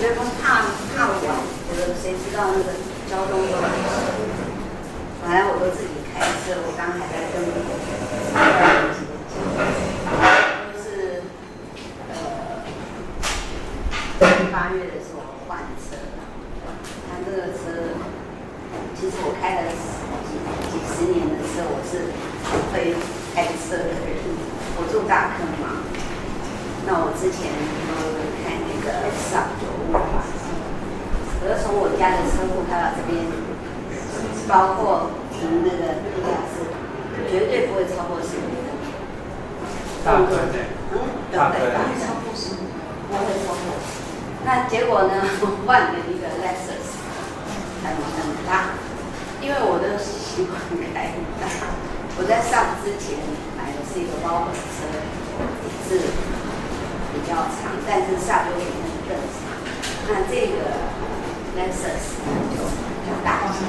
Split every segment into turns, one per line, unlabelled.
那么怕晚，谁知道那个交通都很塞。本来我都自己开车，我刚还在跟2年级的讲，就是8月的时候换车了。他这个车，其实我开了几十年的车，我是会开车的人。我住大坑嘛，那我之前开那个395嘛，我就从我家的车库开到这边，包括停那个地下室，绝对不会超过15分。
大坑的，
对，超过15，不会超过。那结果呢？我换了一个 Lexus， 很大，因为我的习惯开很大。我在上之前买的是一个包本车，也是比较长，但是上就比那个更长。那这个 Lexus 就比较大一些，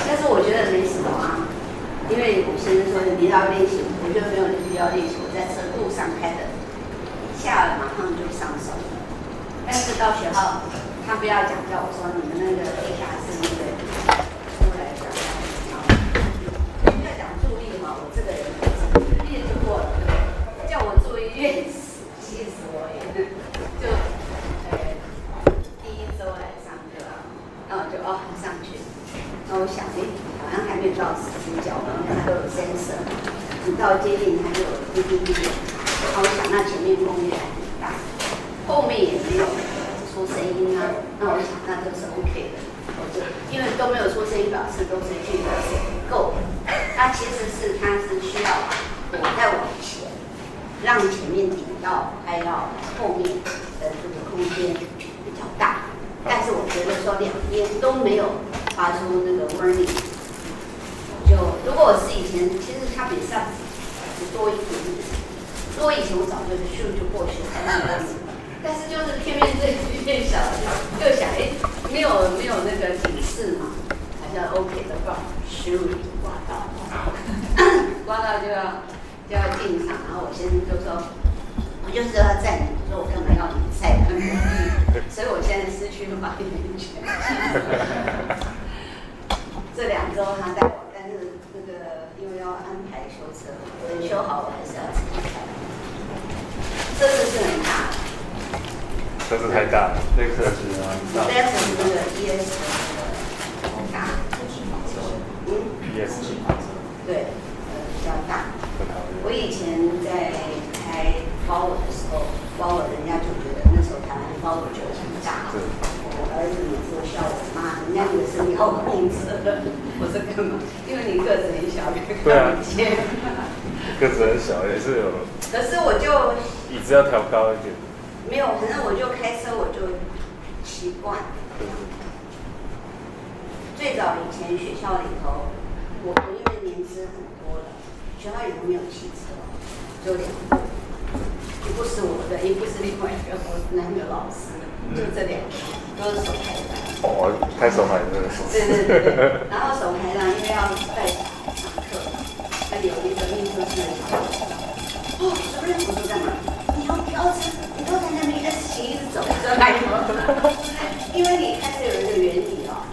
但是我觉得没什么啊，因为我先生说你要练习，我觉得没有必要练习。我在车路上开的，下了马上就上手了。但是到学校，他不要讲叫我说你们那个地下室那个出来讲。我这个人练就过了，叫我做一院士，气死我也。就第1周来上课啊，那我就上去。那我想，好像还没有到10只脚，它都有sensor，你到接近它就有滴滴滴。那我想，那前面风力还很大，后面也没有出声音啊。那我想，那都是 OK 的。因为都没有出声音，表示都是距离是够的。那其实它是需要我再往前，让前面顶到，还要后面的这个空间比较大。但是我觉得说两边都没有发出那个 warning， 就如果我是以前，其实它比上只多一点点，如果以前我早就就过去了。但是就是偏偏这变小了，就想没有那个警示嘛，好像 OK 的话，刮到，刮到就要进场，然后我先生就说，我就是要载你，说我干嘛要你载那么远，所以我现在失去了发言权。这2周他带我，但是那个因为要安排修车，等修好我还是要自己开。车子是很大的。
车子太大了，这个车子啊，
那个 ES 的很大
，ES
对，比较大。我以前在开包的时候，包人家就觉得那时候台湾包就很大。我儿子每次都笑我妈，人家以为是你要控车的，我说干嘛？因为你个子很小，看不见。
个子很小也是有。
可是我就
椅子要调高一点。
没有，反正我就开车，我就习惯。最早以前学校里头，我因为年资很多了，学校里头没有汽车，只有2部，一部是我的，一部是另外一个我男的老师，就这2个，都是手排档。
哦，开手排这个。
对。然后手排档因为要带上课，那有一个秘书室的小老师，什么人我说干嘛？你要飙车。都在那边一直走，因为你开始有一个原理哦。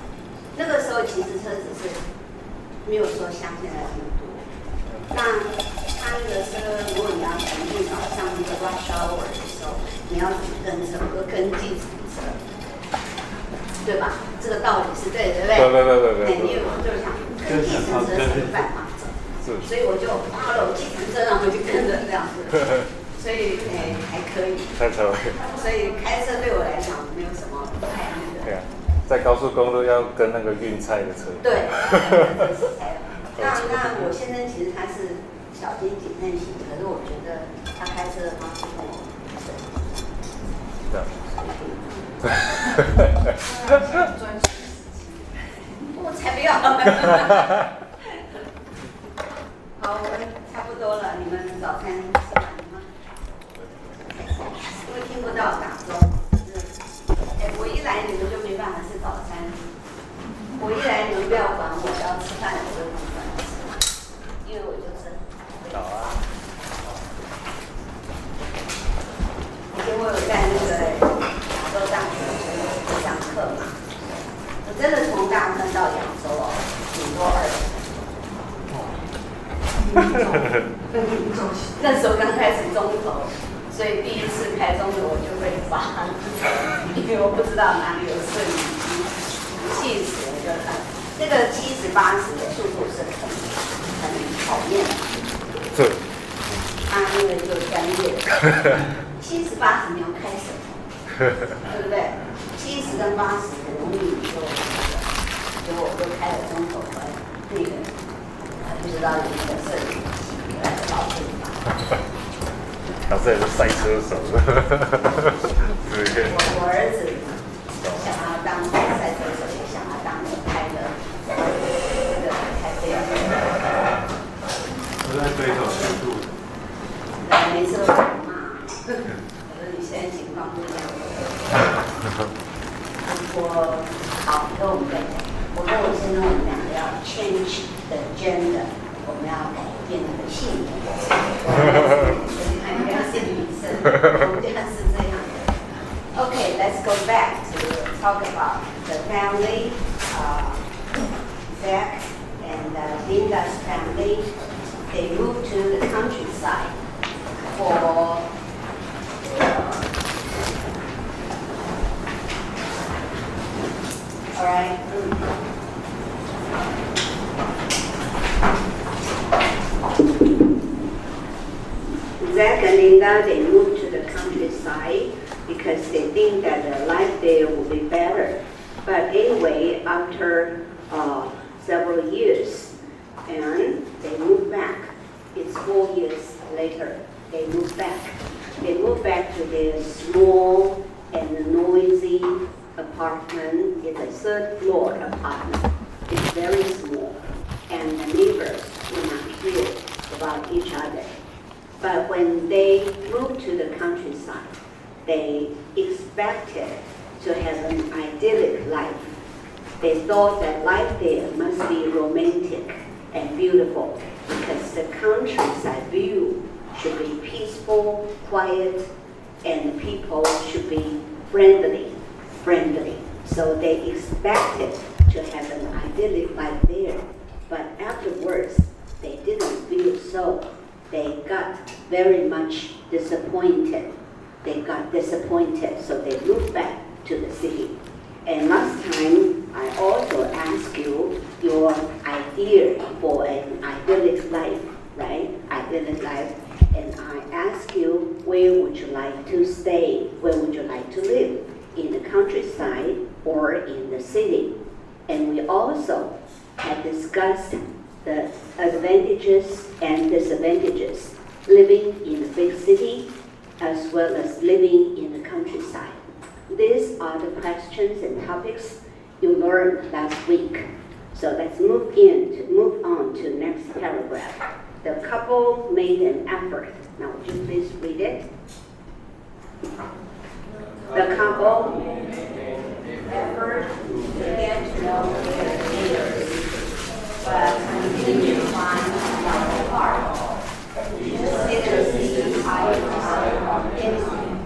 那个时候其实车子是没有说像现在这么多。那他那个车，如果你要前进早上那个 rush hour 的时候，你要跟车和跟计程车，对吧？这个道理是对，对不对？对。因为我就想跟计程车是办法走，所以我就follow计程车，然后就跟着这样子。所以还可以，所以开车对我来讲没有什么太那个。
对啊，在高速公路要跟那个运菜的车。
对，那我先生其实他是小心谨慎型，可是我觉得他开车的方式跟我我才不要。好，我们差不多了，你们早餐吃完了吗？因为听不到打钟，我一来你们就没办法吃早餐。我一来你们不要管我，要吃饭我就不管吃，因为我就是
好啊。
以前我有在那个亚洲大那时候刚开始中投，所以第一次开中投我就会发，因为我不知道哪里有摄影机，气死我就看。这个70、80的速度是很讨厌的。
对。
他那个就专业，70、80你要开什么？对不对？70跟80很容易你就，结果我就开了中投了，那个还不知道有那个摄影机来保护他。
老师也是赛车手，
我儿子想要当赛车手，也想要当开的这个开飞机。
都在追求速度。
每次都很骂，我说你现在情况不一样。好，跟我们讲，我跟我先生我们两个要 change the gender， 我们要改变那个性别。你看人家是女生，我们家是这样的。Okay, let's go back to talk about the family. Zach and Linda's family, they moved to the countryside for all right. Zach and Linda, they moved to the countryside because they think that the life there will be better. But anyway, after several years, and they moved back. It's 4 years later, they moved back. They moved back to their small and noisy apartment. It's a third floor apartment. It's very small, and the neighbors do not hear about each other. But when they moved to the countryside, they expected to have an idyllic life. They thought that life there must be romantic and beautiful because the countryside view should be peaceful, quiet, and people should be friendly. So they expected to have an idyllic life there. But afterwards, they didn't feel so. They got very much disappointed. So they moved back to the city. And last time, I also asked you your idea for an idyllic life, right? Idyllic life. And I asked you, where would you like to stay? Where would you like to live? In the countryside or in the city? And we also had discussed the advantages and disadvantages living in a big city as well as living in the countryside. These are the questions and topics you learned last week. So let's move on to the next paragraph. The couple made an effort. Now would you please read it? The couple effort to get to know their neighbors, but continue to find life apart. Consider seeking higher instinct.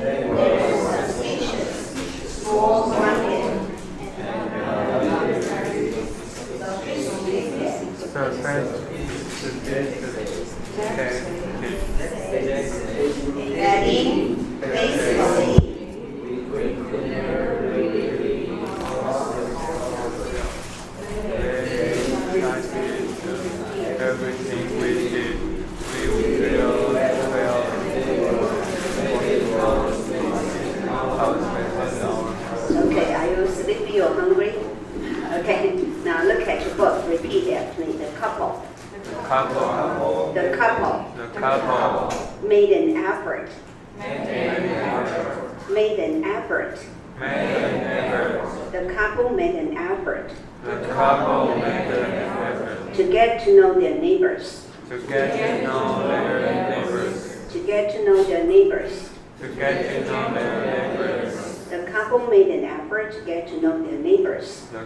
They were suspicious, small market,
everything we did, we will well.
Okay, are you sleepy or hungry? Okay, now look at your book. Repeat after me. The couple made an effort. The couple made an effort to get to know their neighbors. The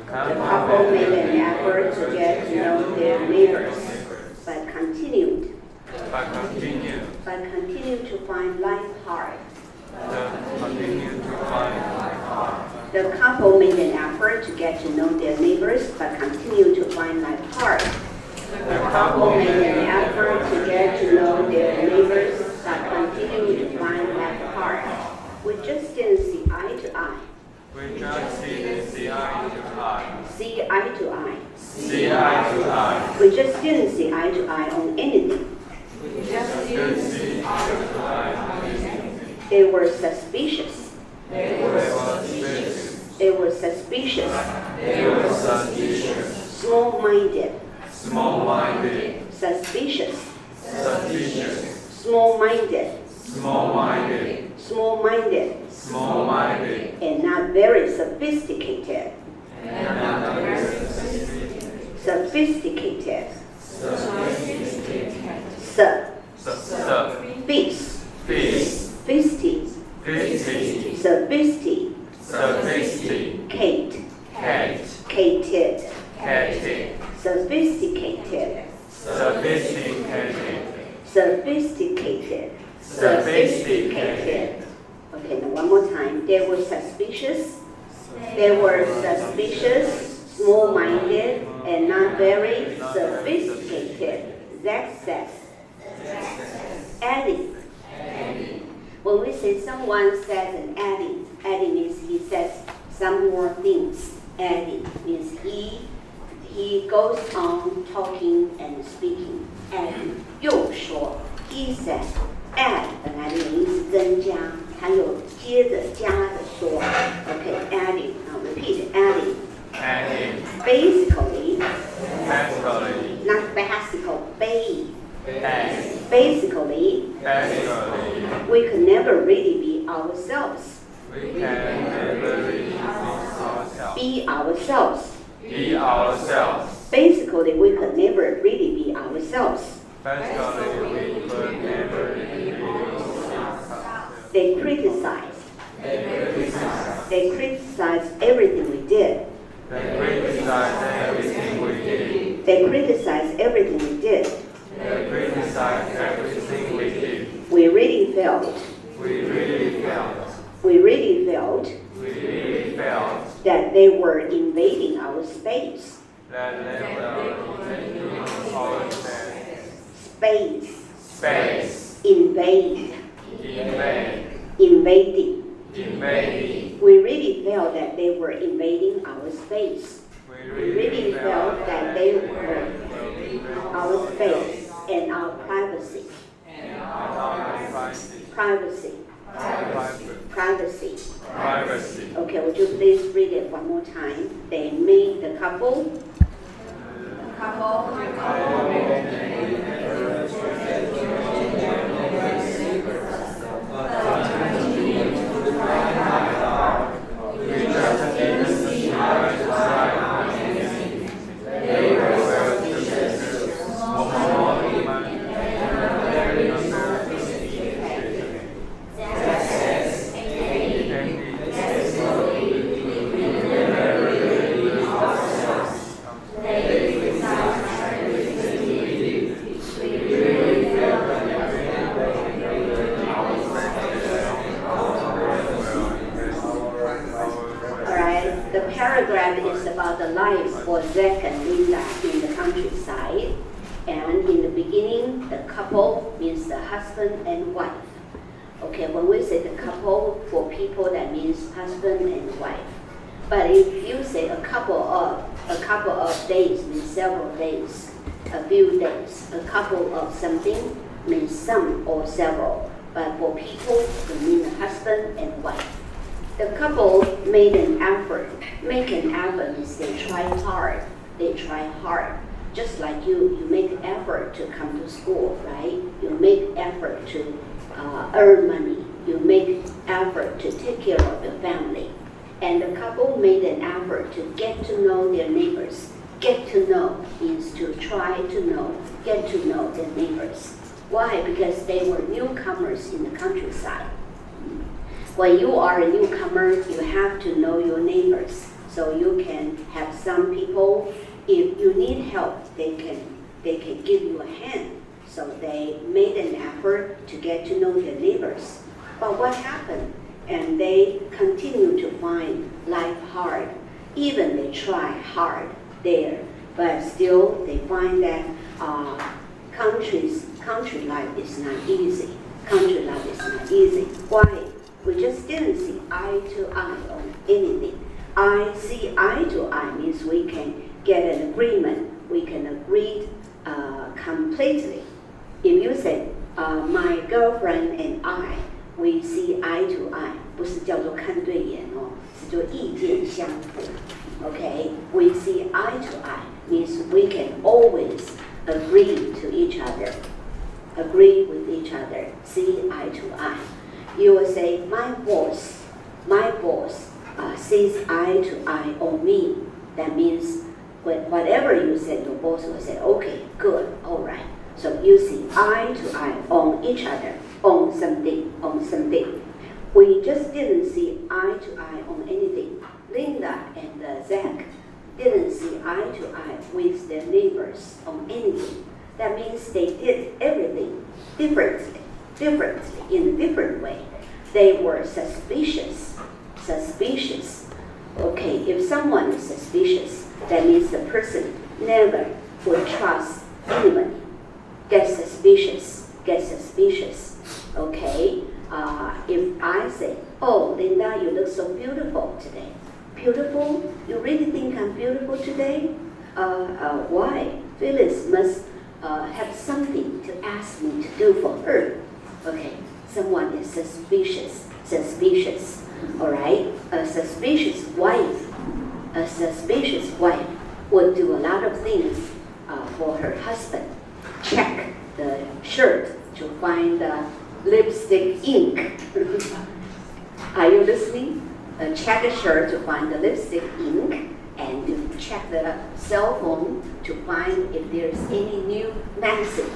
couple made an effort to get to know their neighbors. But continued to find life hard. The couple made an effort to get to know their neighbors, but continued to find life hard. The couple made an effort to get to know their neighbors, but continued to find that hard. We just didn't see eye to eye.
We just didn't see eye to eye.
See eye to eye.
See eye to eye.
We just didn't see eye to eye on anything.
We just didn't see eye to eye on anything.
They were suspicious.
They were suspicious.
They were suspicious.
They were suspicious.
Small-minded.
Small-minded.
Suspicious.
Suspicious.
Small-minded.
Small-minded.
Small-minded.
Small-minded.
And not very sophisticated.
And not very sophisticated.
Sophisticated.
Sophisticated.
Feast.
Feast.
Fisty.
Fisty.
Sophisticated.
Sophisticated.
Cated.
Cated.
Sophisticated.
Sophisticated.
Sophisticated.
Sophisticated.
Okay, now one more time. They were suspicious. They were suspicious, small-minded, and not very sophisticated. That says, adding. When we say someone says an adding means he says some more things. Adding means he goes on talking and speaking. Adding 又说 he said add 本来的原意是增加，它又接着加的说。Okay, adding. Now repeat adding.
Adding.
Basically,
Basically.
not basical,
Basically.
Basically, we could never really be ourselves.
We can never really
Be ourselves.
be ourselves.
Basically, we could never really be ourselves.
Basically, we could never really be ourselves.
They criticized. They criticized everything we did.
They criticized everything we did.
They criticized everything we did.
They criticized everything we did.
We really felt.
We really felt.
We really felt
We really felt
that they were invading our space.
that they were invading our
Space.
space.
Invade. Invading.
Invading.
We really felt that they were invading our space.
We
really felt that they were our space and our privacy. Privacy. Privacy.
Privacy.
Okay, would you please read it one more time? They made the couple. Paragraph is about the life for Zach and Linda in the countryside. And in the beginning, the couple means the husband and wife. Okay, when we say the couple, for people that means husband and wife. But if you say a couple of days means several days, a few days. A couple of something means some or several. But for people, it means a husband and wife. The couple made an effort. Make an effort means they try hard. They try hard. Just like you make an effort to come to school, right? You make effort to earn money. You make effort to take care of your family. And the couple made an effort to get to know their neighbors. Get to know means to try to know, get to know their neighbors. Why? Because they were newcomers in the countryside. When you are a newcomer, you have to know your neighbors. So you can have some people, if you need help, they can give you a hand. So they made an effort to get to know their neighbors. But what happened? And they continue to find life hard. Even they try hard there.
but still they find that country life is not easy. Country life is not easy. Why? We just didn't see eye to eye on anything. See eye to eye means we can get an agreement. We can agree completely. If you say, my girlfriend and I, we see eye to eye, 不是叫做看对眼哦，是就意见相符。Okay, we see eye to eye means we can always agree to each other, agree with each other, see eye to eye. You will say, my boss sees eye to eye on me. That means whatever you said, your boss will say, okay, good, all right. So you see eye to eye on each other, on something. We just didn't see eye to eye on anything. Linda and Zach didn't see eye to eye with their neighbors on anything. That means they did everything differently, in a different way. They were suspicious. Okay, if someone is suspicious, that means the person never would trust anybody. Get suspicious. Okay, if I say, oh, Linda, you look so beautiful today. Beautiful? You really think I'm beautiful today? Why? Phyllis must have something to ask me to do for her. Okay, someone is suspicious. All right, a suspicious wife would do a lot of things for her husband. Check the shirt to find the lipstick ink. Are you listening? Check the shirt to find the lipstick ink, and to check the cell phone to find if there's any new messages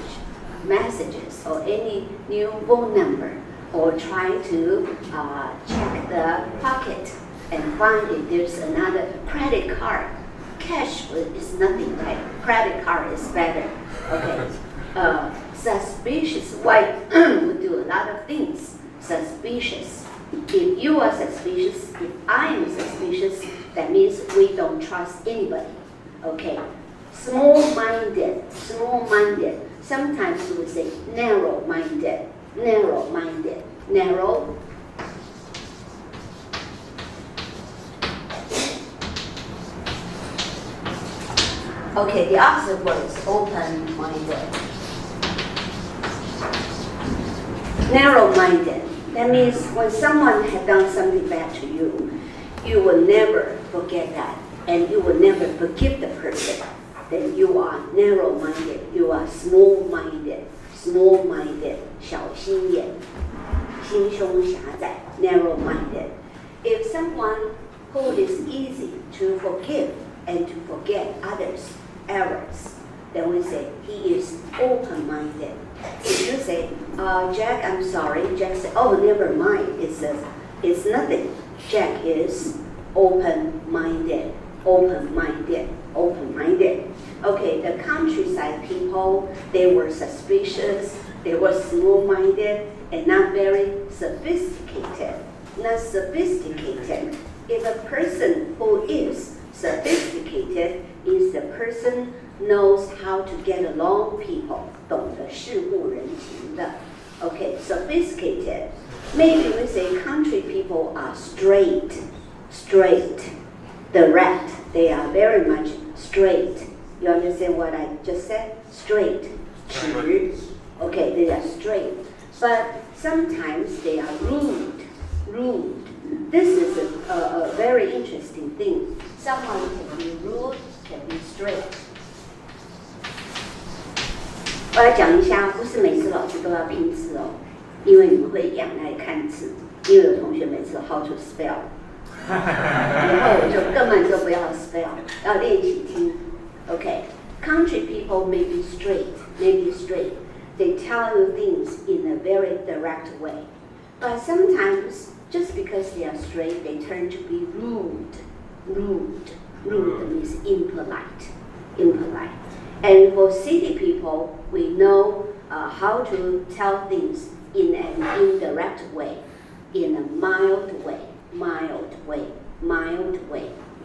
or any new phone number, or try to check the pocket and find if there's another credit card. Cash is nothing, right? Credit card is better. Okay. Suspicious wife would do a lot of things. Suspicious. If you are suspicious, if I am suspicious, that means we don't trust anybody. Okay. Small-minded. Sometimes we say narrow-minded. Narrow. Okay, the opposite word is open-minded. Narrow-minded. That means when someone has done something bad to you, you will never forget that, and you will never forgive the person. Then you are narrow-minded. You are small-minded. 小心眼，心胸狭窄 narrow-minded. If someone who is easy to forgive and to forget others' errors, then we say he is open-minded. If you say, Jack, I'm sorry, Jack said, oh, never mind, it's nothing. Jack is open-minded. Okay, the countryside people, they were suspicious, they were small-minded, and not very sophisticated. If a person who is sophisticated is the person knows how to get along people, 懂得事物人情的. Okay, sophisticated. Maybe we say country people are straight, direct. They are very much straight. You understand what I just said? Straight. 直. Okay, they are straight. But sometimes they are rude. This is a very interesting thing. Someone can be rude, can be straight. 我来讲一下，不是每次老师都要拼字哦，因为你们会仰赖看字，因为有同学每次 how to spell， 然后我就根本就不要 spell， 要练习听。Okay, country people may be straight. They tell you things in a very direct way, but sometimes just because they are straight, they turn to be rude. Rude means impolite. And for city people, we know how to tell things in an indirect way, in a mild way.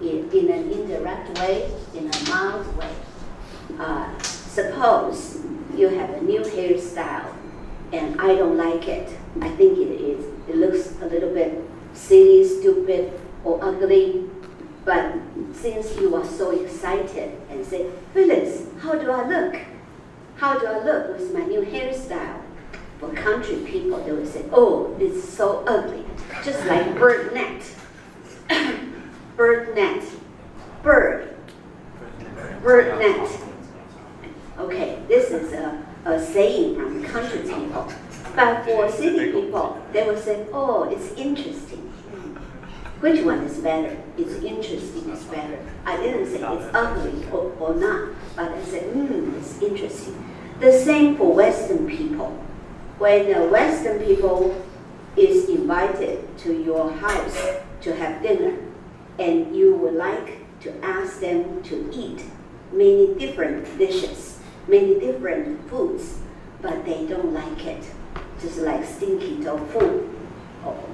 in an indirect way, in a mild way. Suppose you have a new hairstyle and I don't like it. I think it looks a little bit silly, stupid, or ugly. But since you are so excited and say, Phyllis, how do I look? How do I look with my new hairstyle? For country people, they would say, oh, it's so ugly. Just like bird net. Bird net. Bird net. Okay, this is a saying from country people. But for city people, they will say, oh, it's interesting. Which one is better? It's interesting is better. I didn't say it's ugly or not, but I said, it's interesting. The same for Western people. When a Western people is invited to your house to have dinner, and you would like to ask them to eat many different dishes, many different foods, but they don't like it. Just like stinky tofu.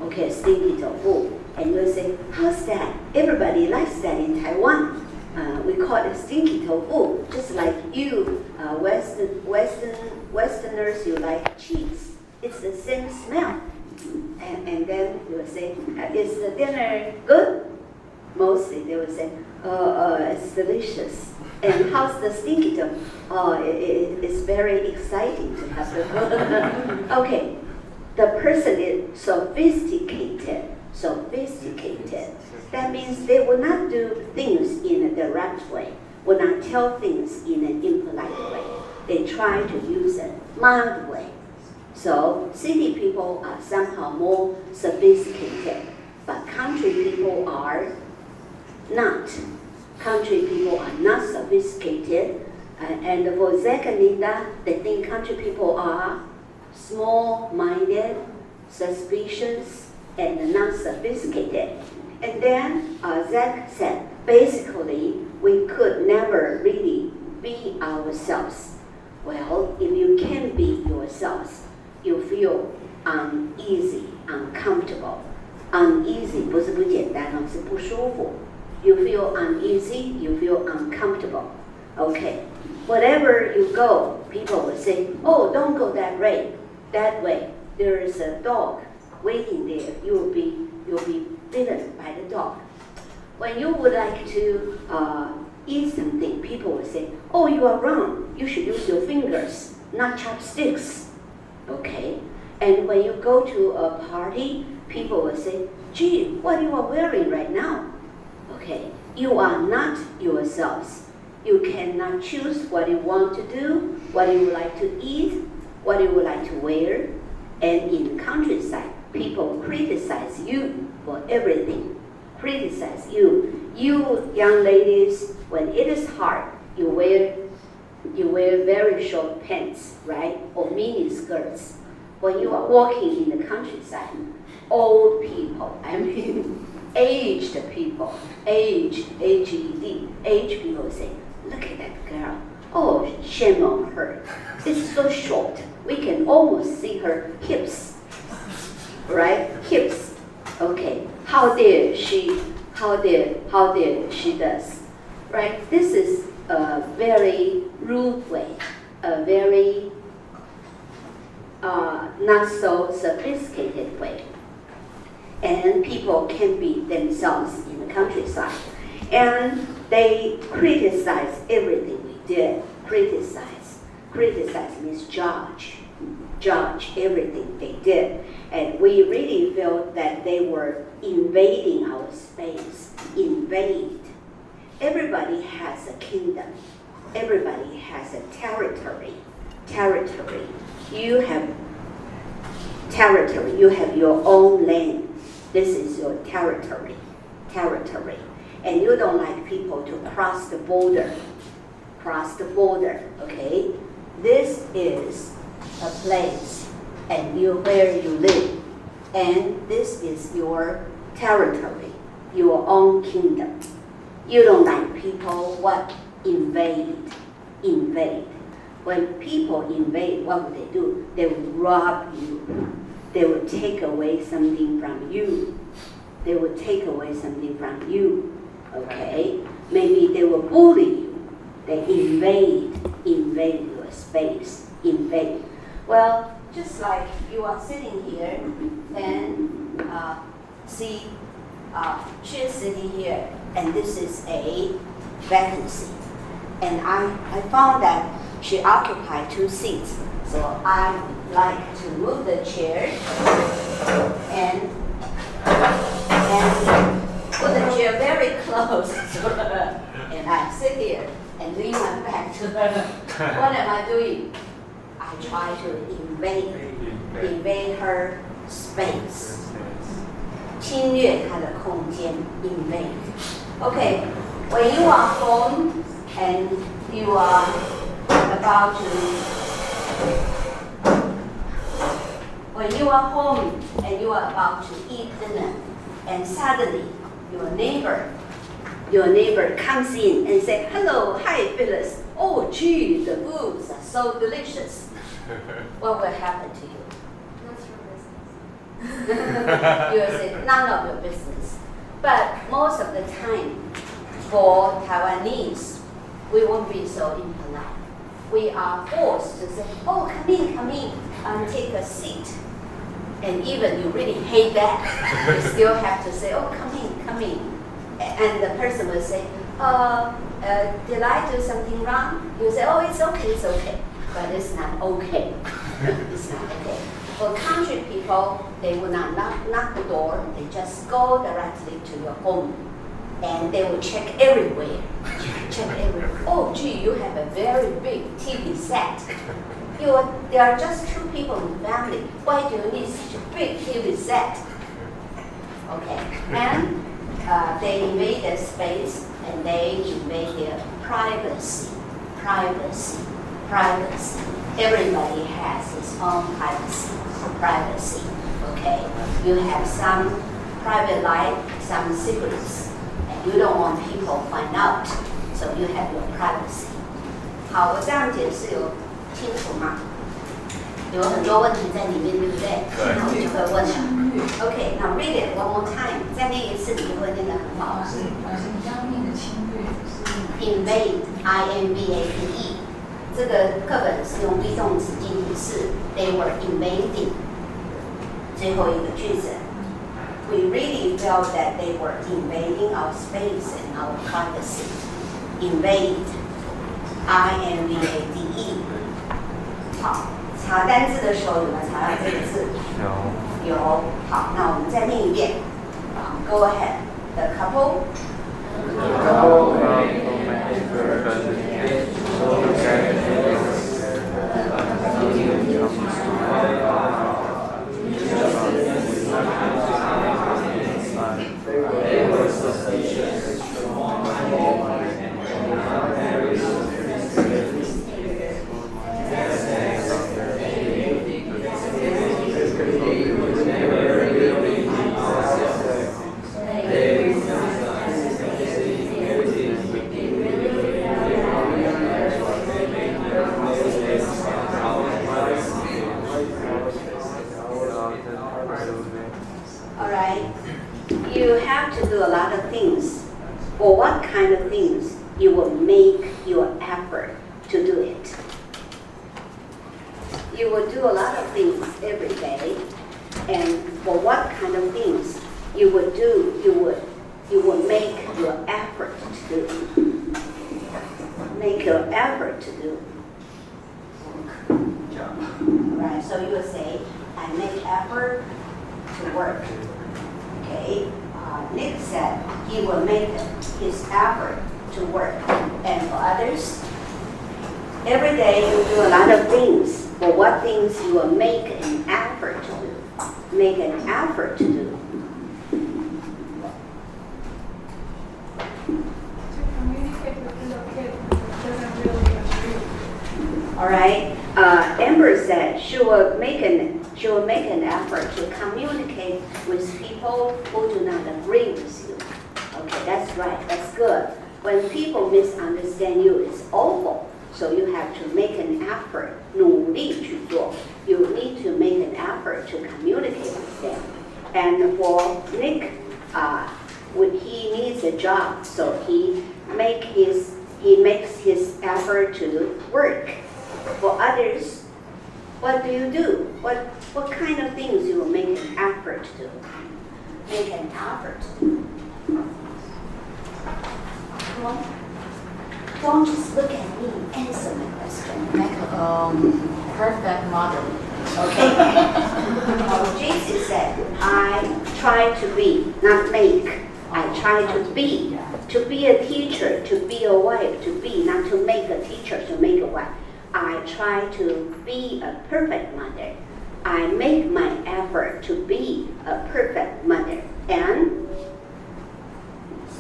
Okay, stinky tofu. And you'll say, how's that? Everybody likes that in Taiwan. We call it stinky tofu. Just like you, Westerners, you like cheese. It's the same smell. And then you will say, is the dinner good? Mostly they will say, it's delicious. And how's the stinky tofu? It's very exciting to have the food. Okay, the person is sophisticated. That means they will not do things in a direct way, will not tell things in an impolite way. They try to use a mild way. So city people are somehow more sophisticated, but country people are not. Country people are not sophisticated. And for Zach and Linda, they think country people are small-minded, suspicious, and not sophisticated. And then Zach said, basically, we could never really be ourselves. Well, if you can't be yourselves, you feel uneasy, uncomfortable. Uneasy 不是不简单哦，是不舒服。You feel uneasy, you feel uncomfortable. Okay, wherever you go, people will say, oh, don't go that way. That way, there is a dog waiting there. You'll be bitten by the dog. When you would like to eat something, people will say, oh, you are wrong. You should use your fingers, not chopsticks. Okay? And when you go to a party, people will say, gee, what you are wearing right now? Okay, you are not yourselves. You cannot choose what you want to do, what you would like to eat, what you would like to wear. And in the countryside, people criticize you for everything. Criticize you. You young ladies, when it is hot, you wear very short pants, right? Or mini skirts. When you are walking in the countryside, old people, I mean aged people, aged people say, look at that girl. Oh, shame on her. It's so short. We can almost see her hips, right? Hips. Okay. How dare she does, right? This is a very rude way, a very not so sophisticated way. And people can be themselves in the countryside. And they criticize everything we did. Criticize means judge everything they did. And we really felt that they were invading our space. Invade. Everybody has a kingdom. Everybody has a territory. You have territory. You have your own land. This is your territory. And you don't like people to cross the border. Okay? This is a place and where you live. And this is your territory, your own kingdom. You don't like people what invade. When people invade, what would they do? They would rob you. They would take away something from you. Okay? Maybe they will bully you. They invade your space. Invade. Well, just like you are sitting here, and see, she's sitting here, and this is a vacancy. And I found that she occupied 2 seats. So I like to move the chair and put the chair very close to her. And I sit here and lean my back to her. What am I doing? I try to invade her space. 侵略她的空间 invade. Okay, when you are home and you are about to eat dinner, and suddenly your neighbor comes in and say, "Hello, hi, Phyllis. Oh, gee, the foods are so delicious." What will happen to you?
That's your business.
You will say, none of your business. But most of the time, for Taiwanese, we won't be so impolite. We are forced to say, "Oh, come in, take a seat." And even you really hate that, you still have to say, "Oh, come in." And the person will say, "Did I do something wrong?" You say, "Oh, it's okay." But it's not okay. It's not okay. For country people, they will not knock the door. They just go directly to your home. And they will check everywhere. Oh, gee, you have a very big TV set. There are just 2 people in the family. Why do you need such a big TV set? Okay. And they invade their space, and they invade their privacy. Everybody has his own privacy. Okay. You have some private life, some secrets. You don't want people to find out, so you have your privacy. 好，我这样解释有清楚吗？有很多问题在里面，对不对？那我就会问了。Okay, now read it one more time. 再念一次，你就会念得很好。
老师，你刚刚念的侵略是
invade, I-N-V-A-D-E. 这个课本是用 be 动词进行式 ，they were invading. 最后一个句子。We really felt that they were invading our space and our privacy. Invade, I-N-V-A-D-E. 好，查单字的时候有没有查到这个字？有。好，那我们再念一遍。Go ahead. The couple. You have to do a lot of things. Or what kind of things you will make your effort to do it? You will do a lot of things every day, and for what kind of things you will do, you will make your effort to do. Make your effort to do. Right, so you will say, I make effort to work. Okay. Nick said he will make his effort to work. And for others, every day you do a lot of things. For what things you will make an effort to do. Make an effort to do.
To communicate with the kid doesn't really agree.
All right. Amber said she will make an effort to communicate with people who do not agree with you. Okay, that's right. That's good. When people misunderstand you, it's awful. So you have to make an effort. 努力去做. You need to make an effort to communicate with them. And for Nick, when he needs a job, so he makes his effort to work. For others, what do? What kind of things you will make an effort to do? Make an effort to do. Come on. Don't just look at me. Answer my question.
Make a perfect model.
Okay. Jesus said, I try to be, not make. I try to be. To be a teacher, to be a wife, to be, not to make a teacher, to make a wife. I try to be a perfect mother. I make my effort to be a perfect mother. And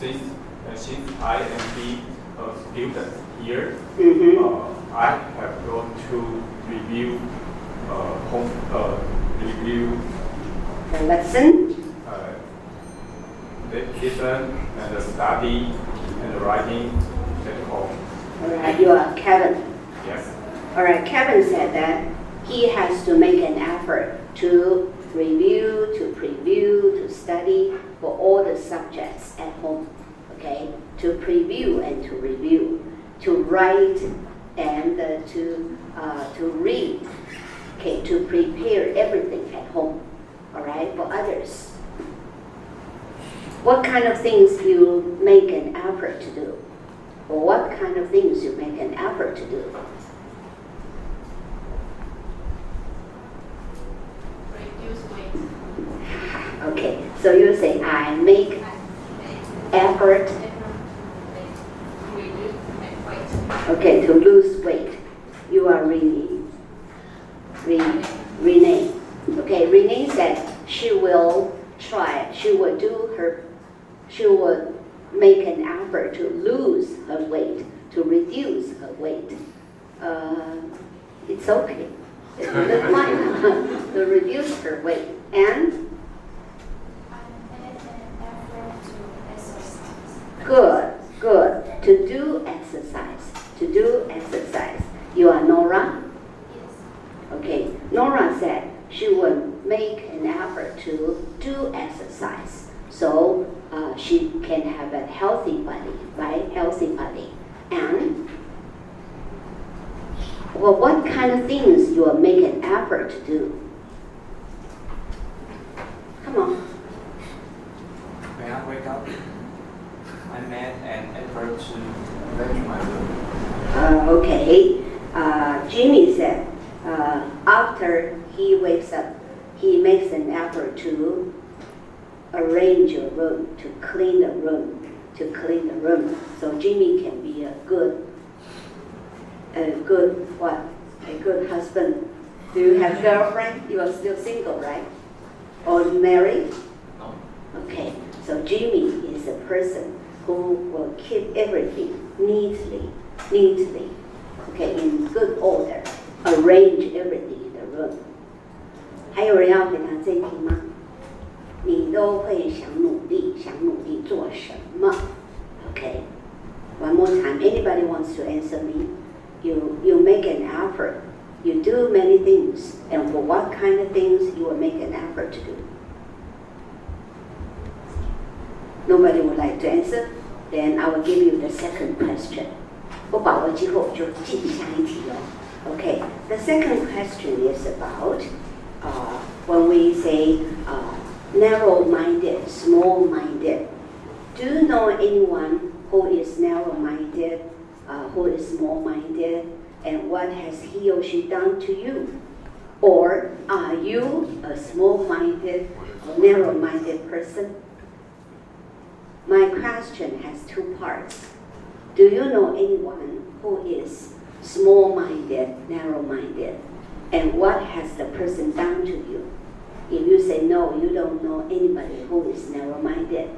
Since I am being a student here, I have gone to review
the lesson.
Listen and study and writing at home.
Alright, you are Kevin.
Yes.
Alright, Kevin said that he has to make an effort to review, to preview, to study for all the subjects at home. Okay? To preview and to review, to write and to read. Okay, to prepare everything at home. Alright, for others. What kind of things you make an effort to do? Or what kind of things you make an effort to do?
Reduce weight.
Okay, so you say, I make effort,
Reduce weight.
okay, to lose weight. You are Renee. Okay, Renee said she will try, she will make an effort to lose her weight, to reduce her weight. It's okay. It's fine to reduce her weight. And good. To do exercise. You are Nora?
Yes.
Okay. Nora said she will make an effort to do exercise. So she can have a healthy body, right? Healthy body. And well, what kind of things you will make an effort to do? Come on.
When I wake up, I make an effort to arrange my room.
Okay. Jimmy said after he wakes up, he makes an effort to arrange your room, to clean the room. So Jimmy can be a good husband. Do you have girlfriend? You are still single, right? Or married?
No.
Okay, so Jimmy is a person who will keep everything neatly, okay, in good order, arrange everything in the room. 还有人要回答这一题吗？你都会想努力做什么 ？Okay, one more time. Anybody wants to answer me? You make an effort. You do many things, and for what kind of things you will make an effort to do? Nobody would like to answer? Then I will give you the second question. 我把握机会我就进下一题哦。Okay, the second question is about when we say narrow-minded, small-minded. Do you know anyone who is narrow-minded, who is small-minded, and what has he or she done to you? Or are you a small-minded or narrow-minded person? My question has two parts. Do you know anyone who is small-minded, narrow-minded, and what has the person done to you? If you say no, you don't know anybody who is narrow-minded,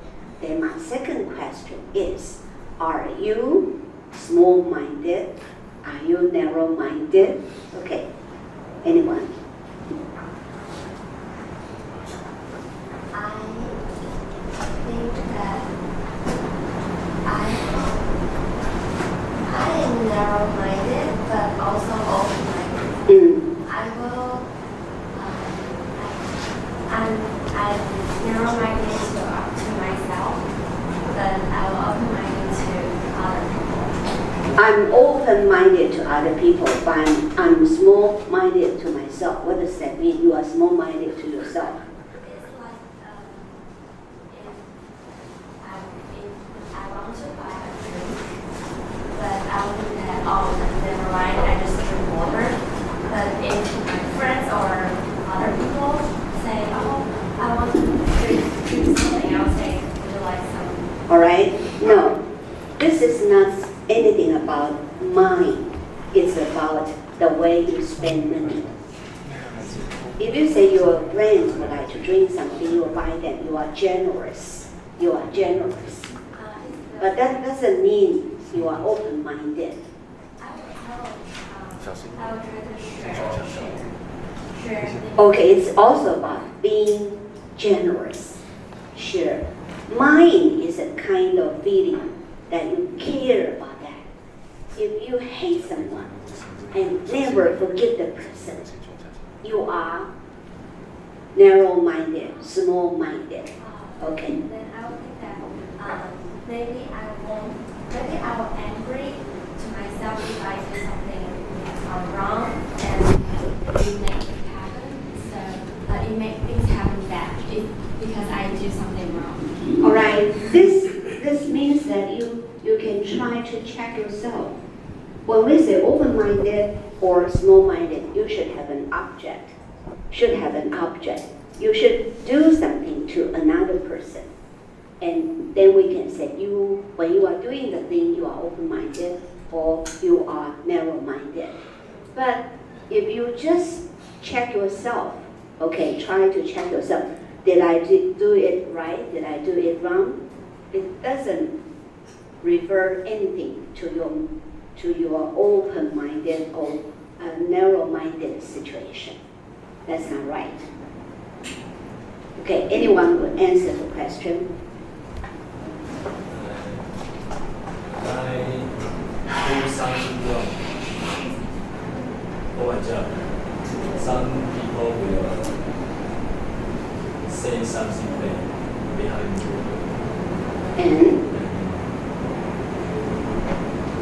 then my second question is, are you small-minded? Are you narrow-minded? Okay, anyone?
I think that I am narrow-minded, but also open-minded. I'm narrow-minded to myself, but I will open-minded to other people.
I'm open-minded to other people, but I'm small-minded to myself. What does that mean? You are small-minded to yourself.
It's like if I want to buy a drink, but I will think that, oh, never mind, I just drink water. But if my friends or other people say, oh, I want to drink something, I will say, would you like some?
All right? No, this is not anything about money. It's about the way you spend money. If you say your friends would like to drink something, you will buy them. You are generous. You are generous. But that doesn't mean you are open-minded.
I would rather share.
Okay, it's also about being generous. Sure. Mine is a kind of feeling that you care about that. If you hate someone and never forgive the person, you are narrow-minded, small-minded. Okay.
Then I would think that maybe I will angry to myself if I do something wrong and it makes it happen. So it makes things happen bad because I do something wrong.
All right. This means that you can try to check yourself. When we say open-minded or small-minded, you should have an object. You should do something to another person. And then we can say when you are doing the thing, you are open-minded or you are narrow-minded. But if you just check yourself, okay, try to check yourself. Did I do it right? Did I do it wrong? It doesn't refer anything to your open-minded or narrow-minded situation. That's not right. Okay, anyone will answer the question?
I do something wrong. For my job, some people will say something bad behind you.
And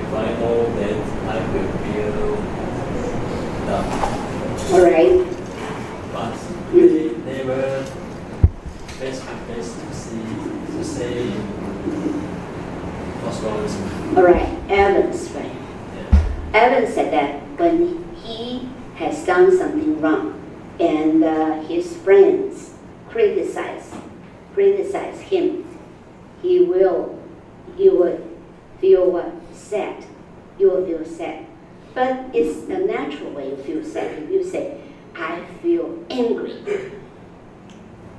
if I know that, I will feel dumb.
all right.
But they never face to face to say what's wrong with me.
All right, Evan's right.
Yeah.
Evan said that when he has done something wrong and his friends criticize him, he will feel sad. You will feel sad. But it's a natural way you feel sad. If you say, I feel angry,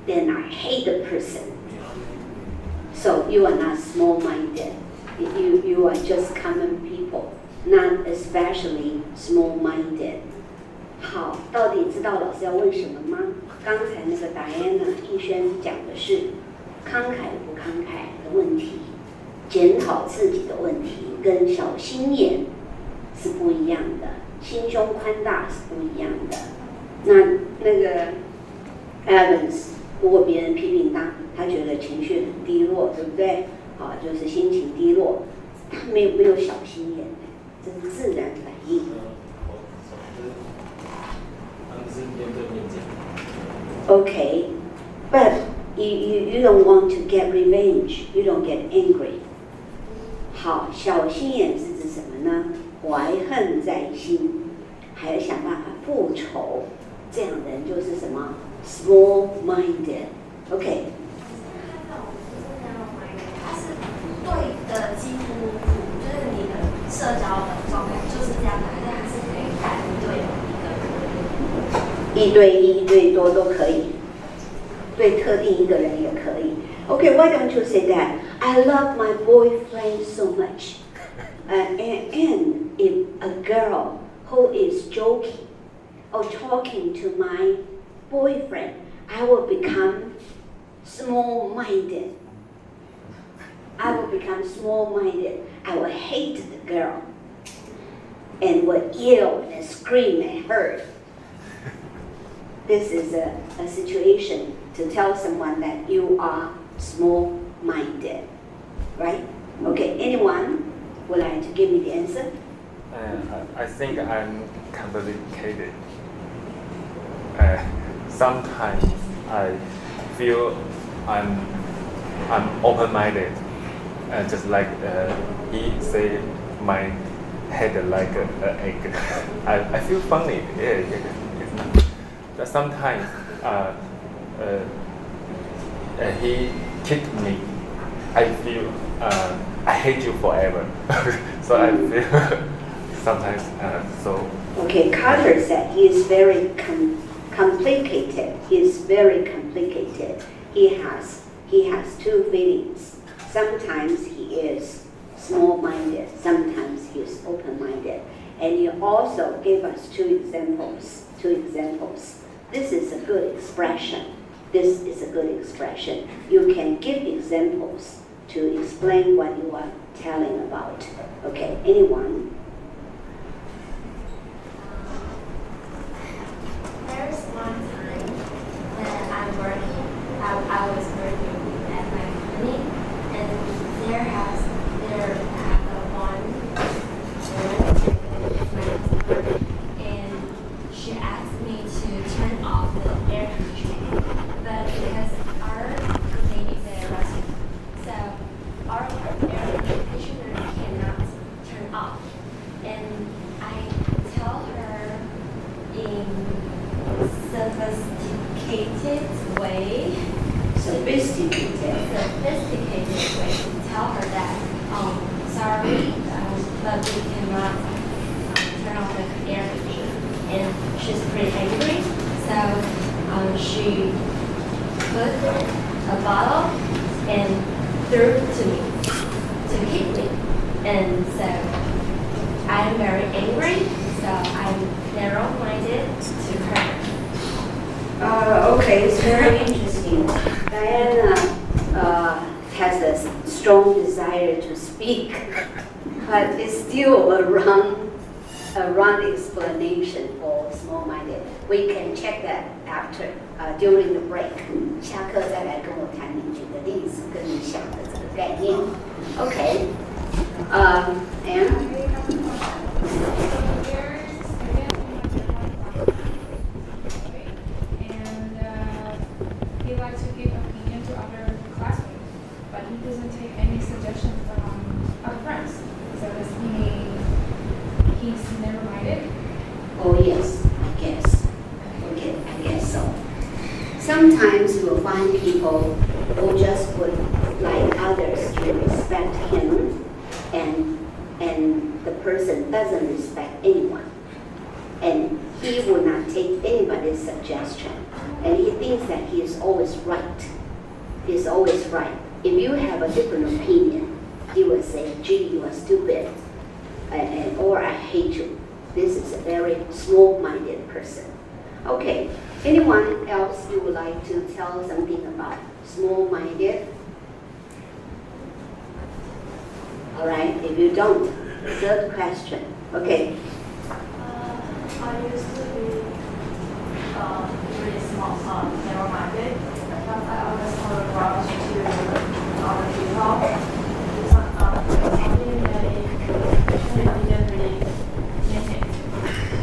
then I hate the person. So you are not small-minded. You are just common people, not especially small-minded. 好，到底知道老师要问什么吗？刚才那个Diana逸轩讲的是慷慨不慷慨的问题，检讨自己的问题，跟小心眼是不一样的，心胸宽大是不一样的。那个 Evans， 如果别人批评他觉得情绪很低落，对不对？好，就是心情低落，他没有小心眼，这是自然反应。Okay, but you don't want to get revenge. You don't get angry. 好，小心眼是指什么呢？怀恨在心，还要想办法复仇。这样的人就是什么 ？small-minded. Okay.
它是对的，几乎就是你的社交的状态就是这样的，还是可以带对
一对一、一对多都可以，对特定一个人也可以。Okay, why don't you say that? I love my boyfriend so much. And if a girl who is joking or talking to my boyfriend, I will become small-minded. I will become small-minded. I will hate the girl and will yell and scream and hurt. This is a situation to tell someone that you are small-minded. right? Okay, anyone would like to give me the answer?
I think I'm complicated. Sometimes I feel I'm open-minded, just like he said, my head like an egg. I feel funny. Yeah. But sometimes he kicked me. I feel I hate you forever. So I feel sometimes so.
Okay, Carter said he is very complicated. He is very complicated. He has two feelings. Sometimes he is small-minded. Sometimes he is open-minded. And he also gave us two examples. This is a good expression. You can give examples to explain what you are telling about. Okay, anyone?
There's one time that I was working at my company, and there have one woman, and she asked me to turn off the air conditioner, but because our company is a restaurant, so our air conditioner cannot turn off, and I tell her in sophisticated way to tell her that, sorry, but we cannot turn off the air conditioner. And she's pretty angry, so she put a bottle and threw it to me, to hit me. And so I'm very angry, so I'm narrow-minded to her.
Okay, it's very interesting. Diana has a strong desire to speak, but it's still a wrong explanation for small-minded. We can check that after during the break. 下课再来跟我谈你举的例子跟你想的这个概念。Okay. And
he likes to give opinion to other classmates, but he doesn't take any suggestion from other friends. So does he mean he's never-minded?
oh yes, I guess. Okay, I guess so. Sometimes you will find people who just would like others to respect him, and the person doesn't respect anyone. And he will not take anybody's suggestion. And he thinks that he is always right. He's always right. If you have a different opinion, he will say, gee, you are stupid, or I hate you. This is a very small-minded person. Okay, anyone else you would like to tell something about small-minded? All right, if you don't, third question. Okay.
I used to be really small, narrow-minded. I always hold a grudge to other people. Something that I didn't really mean it.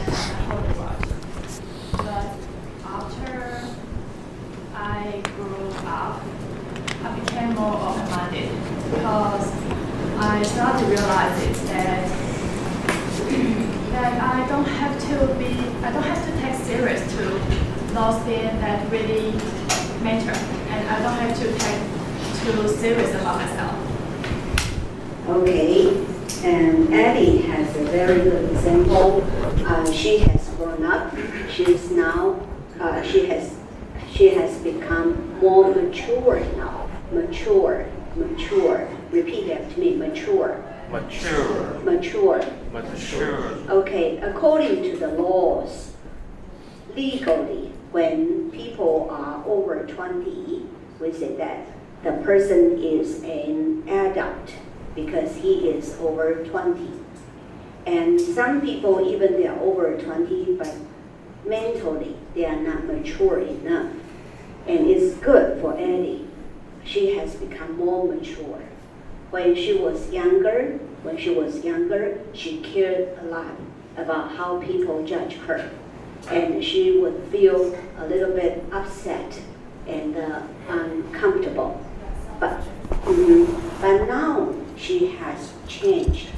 I hold a grudge. But after I grew up, I became more open-minded because I started to realize that I don't have to take serious to those things that really matter, and I don't have to take too serious about myself.
Okay, and Addie has a very good example. She has grown up. She's now she has become more mature now. Mature. Repeat after me. Mature. Okay, according to the laws, legally, when people are over 20, we say that the person is an adult because he is over 20. And some people, even they are over 20, but mentally they are not mature enough. And it's good for Addie. She has become more mature. when she was younger, she cared a lot about how people judge her. And she would feel a little bit upset and uncomfortable. But now she has changed.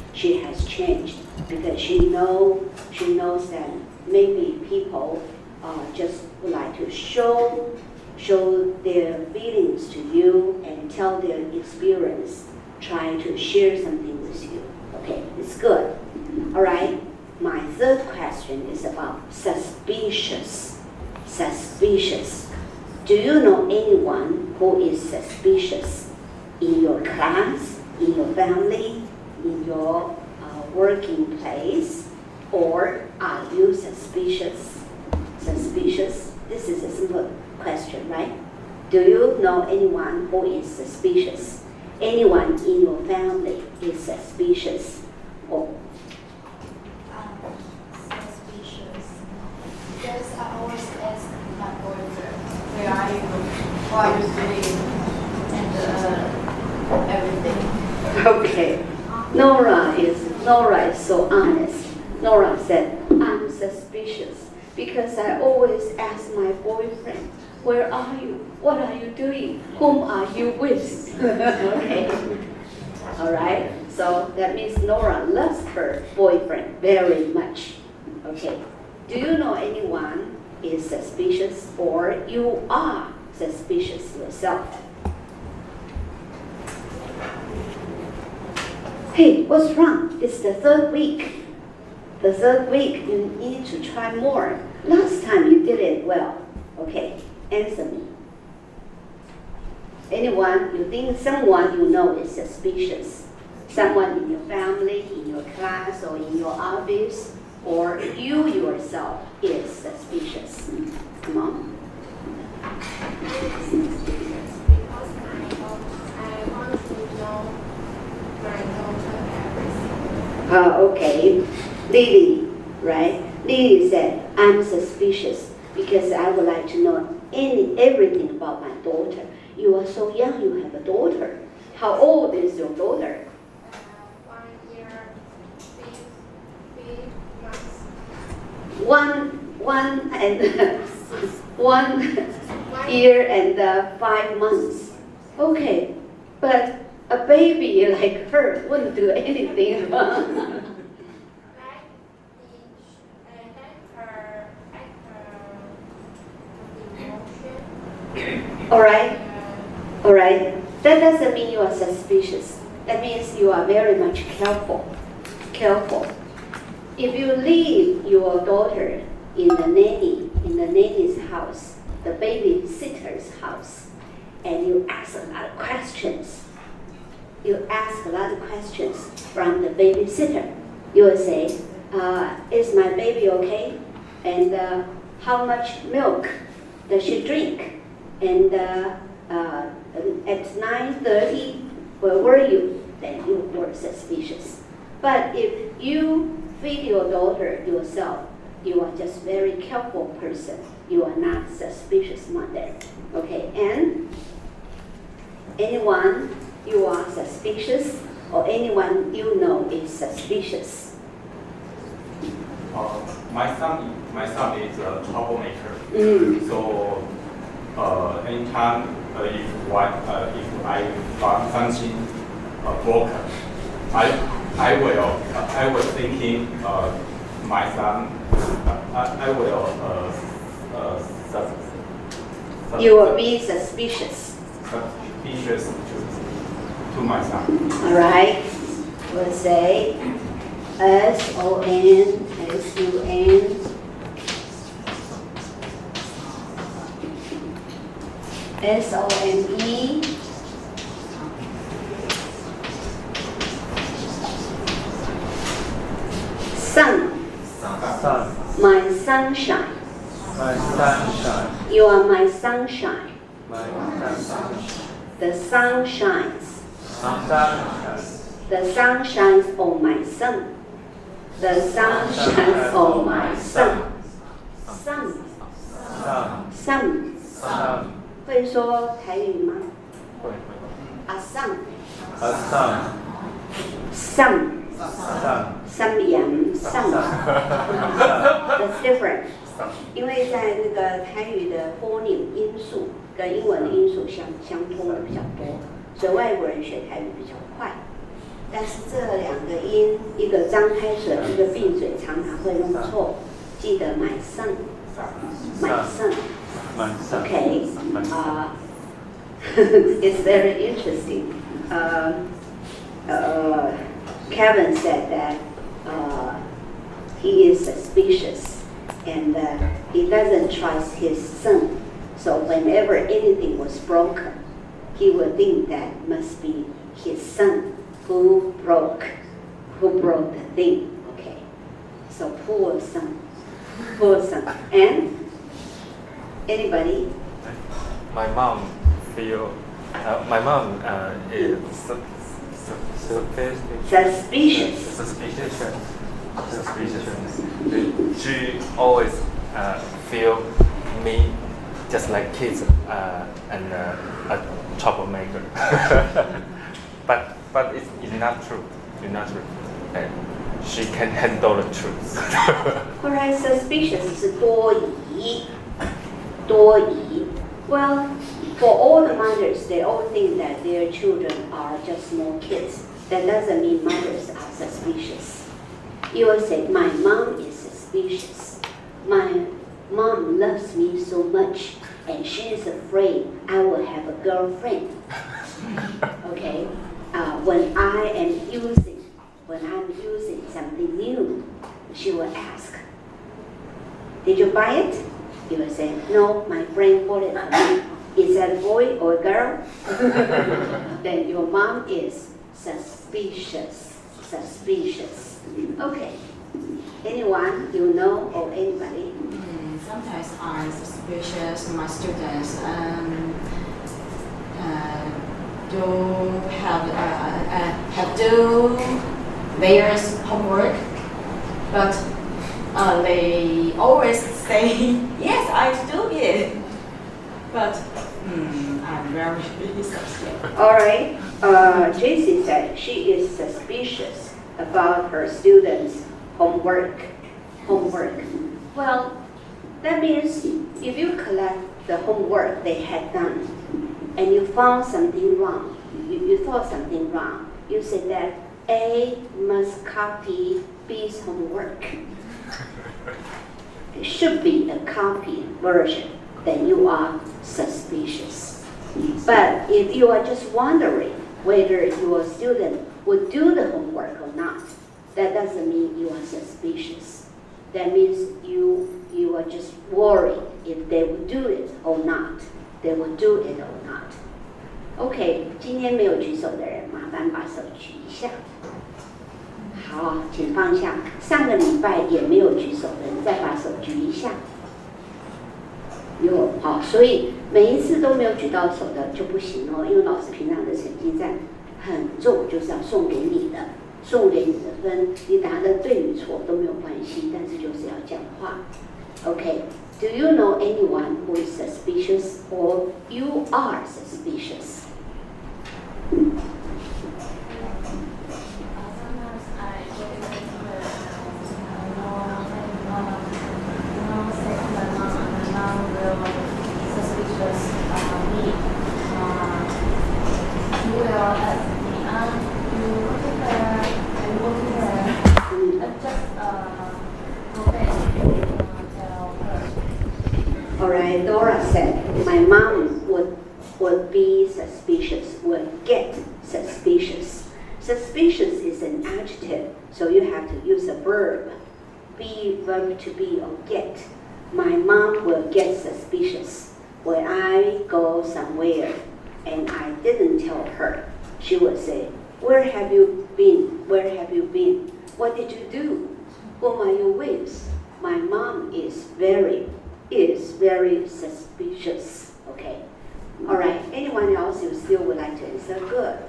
Because she knows that maybe people just would like to show their feelings to you and tell their experience, try to share something with you. Okay, it's good. All right. My third question is about suspicious. Do you know anyone who is suspicious in your class, in your family, in your working place? Or are you suspicious? This is a simple question, right? Do you know anyone who is suspicious? Anyone in your family is suspicious? Or
Suspicious. Because I always ask my boyfriend, where are you? What are you doing? And everything.
okay, Nora is so honest. Nora said, I'm suspicious because I always ask my boyfriend, where are you? What are you doing? Whom are you with? Okay. All right. So that means Nora loves her boyfriend very much. Okay. Do you know anyone is suspicious or you are suspicious yourself? Hey, what's wrong? It's the third week. The third week, you need to try more. Last time you did it well. Okay, answer me. Anyone, you think someone you know is suspicious? Someone in your family, in your class, or in your office, or you yourself is suspicious? Come on.
Because I want to know my daughter everything.
Okay. Lily, right? Lily said, I'm suspicious because I would like to know everything about my daughter. You are so young, you have a daughter. How old is your daughter?
1 year, 3 months.
One year and 5 months. Okay, but a baby like her wouldn't do anything wrong. All right. That doesn't mean you are suspicious. That means you are very much careful. If you leave your daughter in the nanny's house, the babysitter's house, and you ask a lot of questions. From the babysitter. You will say, is my baby okay? And how much milk does she drink? And at 9:30, where were you? Then you were suspicious. But if you feed your daughter yourself, you are just very careful person. You are not suspicious mother. Okay, and anyone you are suspicious or anyone you know is suspicious?
My son is a troublemaker. So anytime if I find something broken, I will thinking my son. I will
You will be suspicious.
Suspicious to my son.
All right. We'll say S-O-N, S-U-N. S-O-N-E. Sun. My sunshine. You are my sunshine. The sun shines. The sun shines on my son. The sun shines on my son. Sun. 会说台语吗？阿桑 That's different. 因为在那个台语的 phoneme 音素跟英文的音素相通的比较多，所以外国人学台语比较快。但是这两个音，一个张开嘴，一个闭嘴，常常会弄错。记得my son. Okay. It's very interesting. Kevin said that he is suspicious and he doesn't trust his son. So whenever anything was broken, he would think that must be his son who broke the thing. Okay. So poor son. And anybody?
My mom is suspicious. She always feel me just like kids and a troublemaker. but it's not true. It's not true. And she can handle the truth.
Alright, suspicious 是多疑。Well, for all the mothers, they all think that their children are just small kids. That doesn't mean mothers are suspicious. You will say, my mom is suspicious. My mom loves me so much, and she is afraid I will have a girlfriend. Okay? When I'm using something new, she will ask, did you buy it? You will say, no, my friend bought it for me. Is that a boy or a girl? Then your mom is suspicious. Okay. Anyone you know or anybody?
Sometimes I'm suspicious my students do have do their homework, but they always say yes, I do it. But I'm very suspicious.
All right. JC said she is suspicious about her students' homework. Well, that means if you collect the homework they had done and you found something wrong, you thought something wrong, you say that A must copy B's homework. It should be a copy version. Then you are suspicious. But if you are just wondering whether your student would do the homework or not, that doesn't mean you are suspicious. That means you are just worried if they will do it or not. They will do it or not. OK, 今天没有举手的人，麻烦把手举一下。好，请放下。上个礼拜也没有举手的人，再把手举一下。有好，所以每一次都没有举到手的就不行哦，因为老师平常的成绩单很重，就是要送给你的，送给你的分，你答的对与错都没有关系，但是就是要讲话。Okay, do you know anyone who is suspicious or you are suspicious?
Sometimes I say my mom will suspicious me. She will ask me, you working there? Are you working there? I just go back to tell her.
Alright, Dora said, my mom would be suspicious, would get suspicious. Suspicious is an adjective, so you have to use a verb. Be, verb to be, or get. My mom will get suspicious when I go somewhere and I didn't tell her. She would say, where have you been? Where have you been? What did you do? Whom are you with? My mom is very suspicious. Okay. All right. Anyone else who still would like to answer? Good.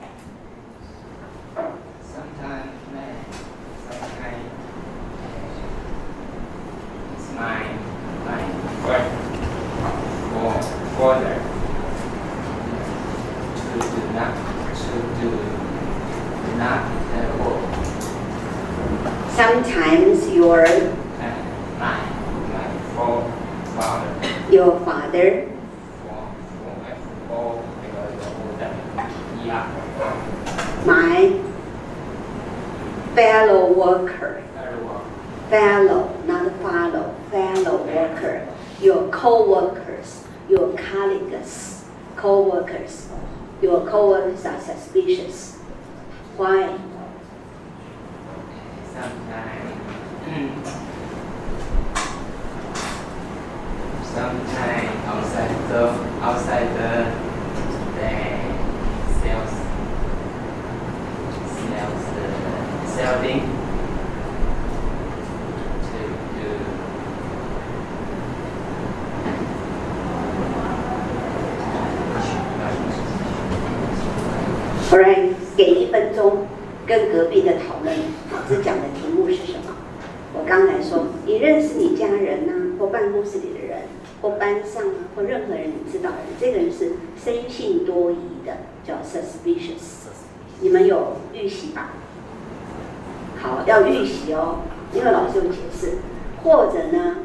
Sometimes man, sometimes it's my father to do not at work.
Sometimes your
My father.
your father my fellow worker, fellow, not follow, fellow worker, your co-workers, your colleagues, co-workers, your co-workers are suspicious. Why?
Sometimes outside the selling to do.
Alright， 给1分钟跟隔壁的讨论，老师讲的题目是什么？我刚才说，你认识你家人啊，或办公室里的人，或班上啊，或任何人你知道的人，这个人是生性多疑的，叫 suspicious。你们有预习吧？好，要预习哦，因为老师有解释。或者呢，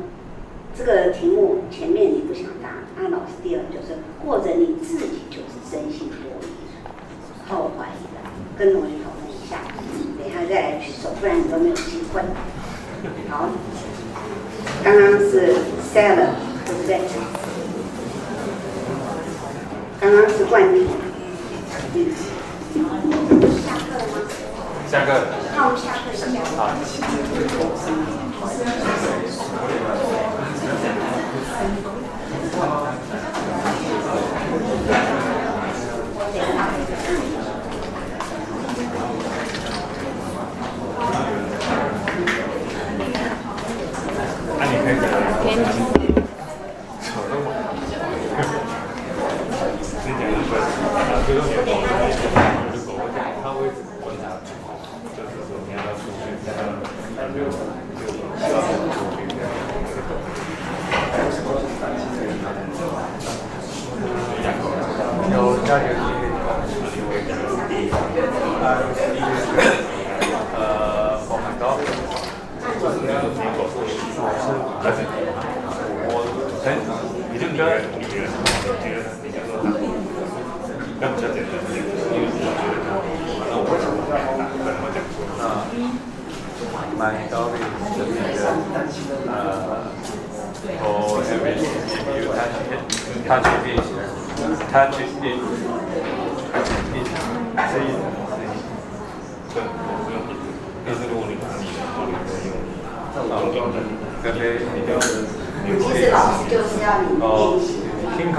这个题目前面你不想答，老师第二就是，或者你自己就是生性多疑的，好怀疑的，跟同学讨论一下，等一下再来举手，不然你都没有机会。好，刚刚是 seller， 对不对？刚刚是冠题。下课了吗？
下课。
那我们下课一下。
好。你可以讲最重点就是狗会讲，它会观察，就是说你要不要出去，有加油for my dog， 就是那种狗狗是，你就觉得那比较简单一点，因为我觉得那我为什么怎么讲说？My dog is for everything. If you touch it, touch it,对，但是如果你把你的话，你可以用咖啡，你就
其实老师就是要你练习。
听口。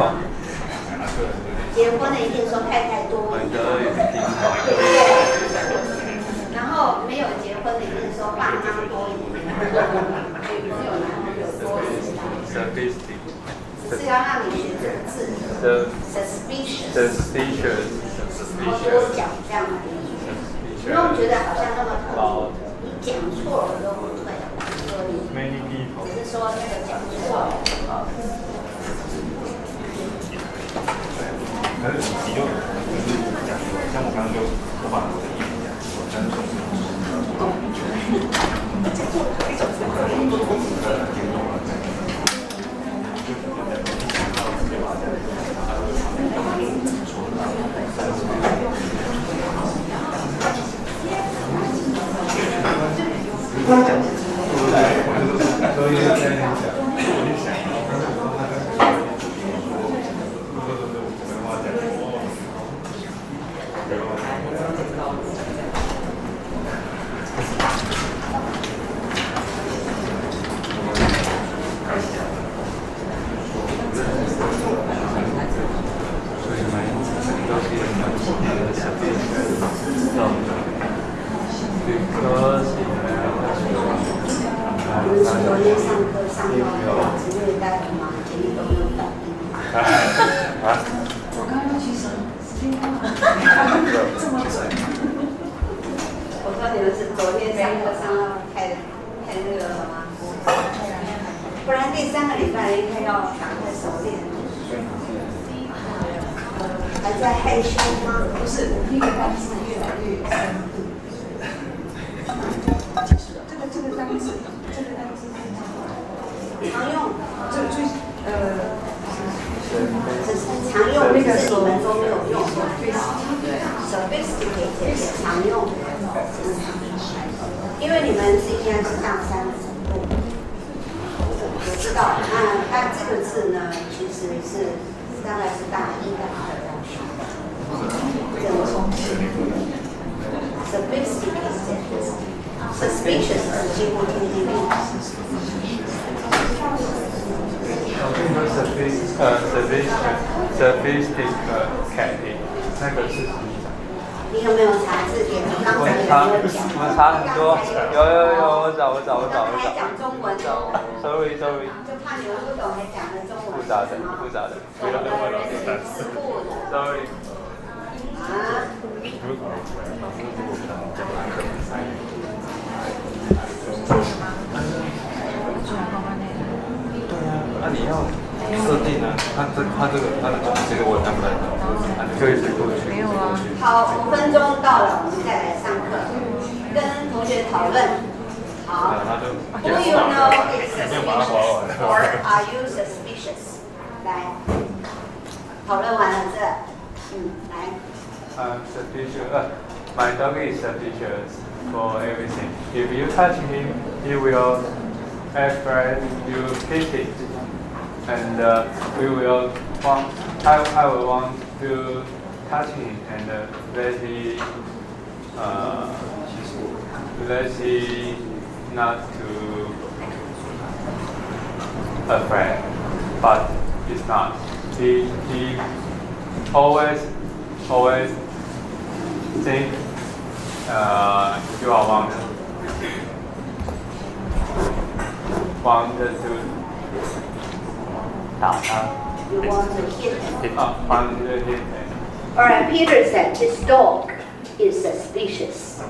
结婚的一定说太太多疑，然后没有结婚的一定说爸妈多疑，没有男朋友多疑，只是要让你学这个字 suspicious， 然后多讲这样而已，不用觉得好像那么痛苦，你讲错了都不对，所以只是说那个讲错了。
可是你就讲，像我刚刚就我把我的意思讲说，但是
昨天上课上到老师虐待的嘛，前面都没有反应。
我刚刚举手，这么准。
我说你们是昨天上课上到太那个了吗？不然第3个礼拜应该要赶快熟练。还
还在害羞吗？
不是，我听的单词越来越深度。这个单词
常用，
这个最
只是常用，但是你们都没有用过。Sophisticated 也常用，因为你们现在是大三的程度，我知道。那这个字呢，其实是大概是大一的2要学。这个Sophisticated。Suspicious 是几乎听进去。
我跟你说 sophisticated 那个是什么意思？
你有没有查字典？你刚才有没有讲？
我查很多，有，我找。
刚才讲中文哦。
Sorry。
就怕你们不懂，还讲的中文。
复杂的。
懂的人是自顾的。
Sorry。
啊。
对啊，那你要设定啊，他的这个我看不太懂，可以随过去。没有啊。
好，5分钟到了，我们再来上课，跟同学讨论。好。Do you know it's suspicious or are you suspicious？ 来，讨论完了这，来。
Suspicious. My dog is suspicious for everything. If you touch him, he will afraid you hit it, and I will want to touch him and let he not to afraid, but it's not. He always think you are wanted to 打他。
You want to hit him.
wanted to hit him.
All right, Peter said his dog is suspicious.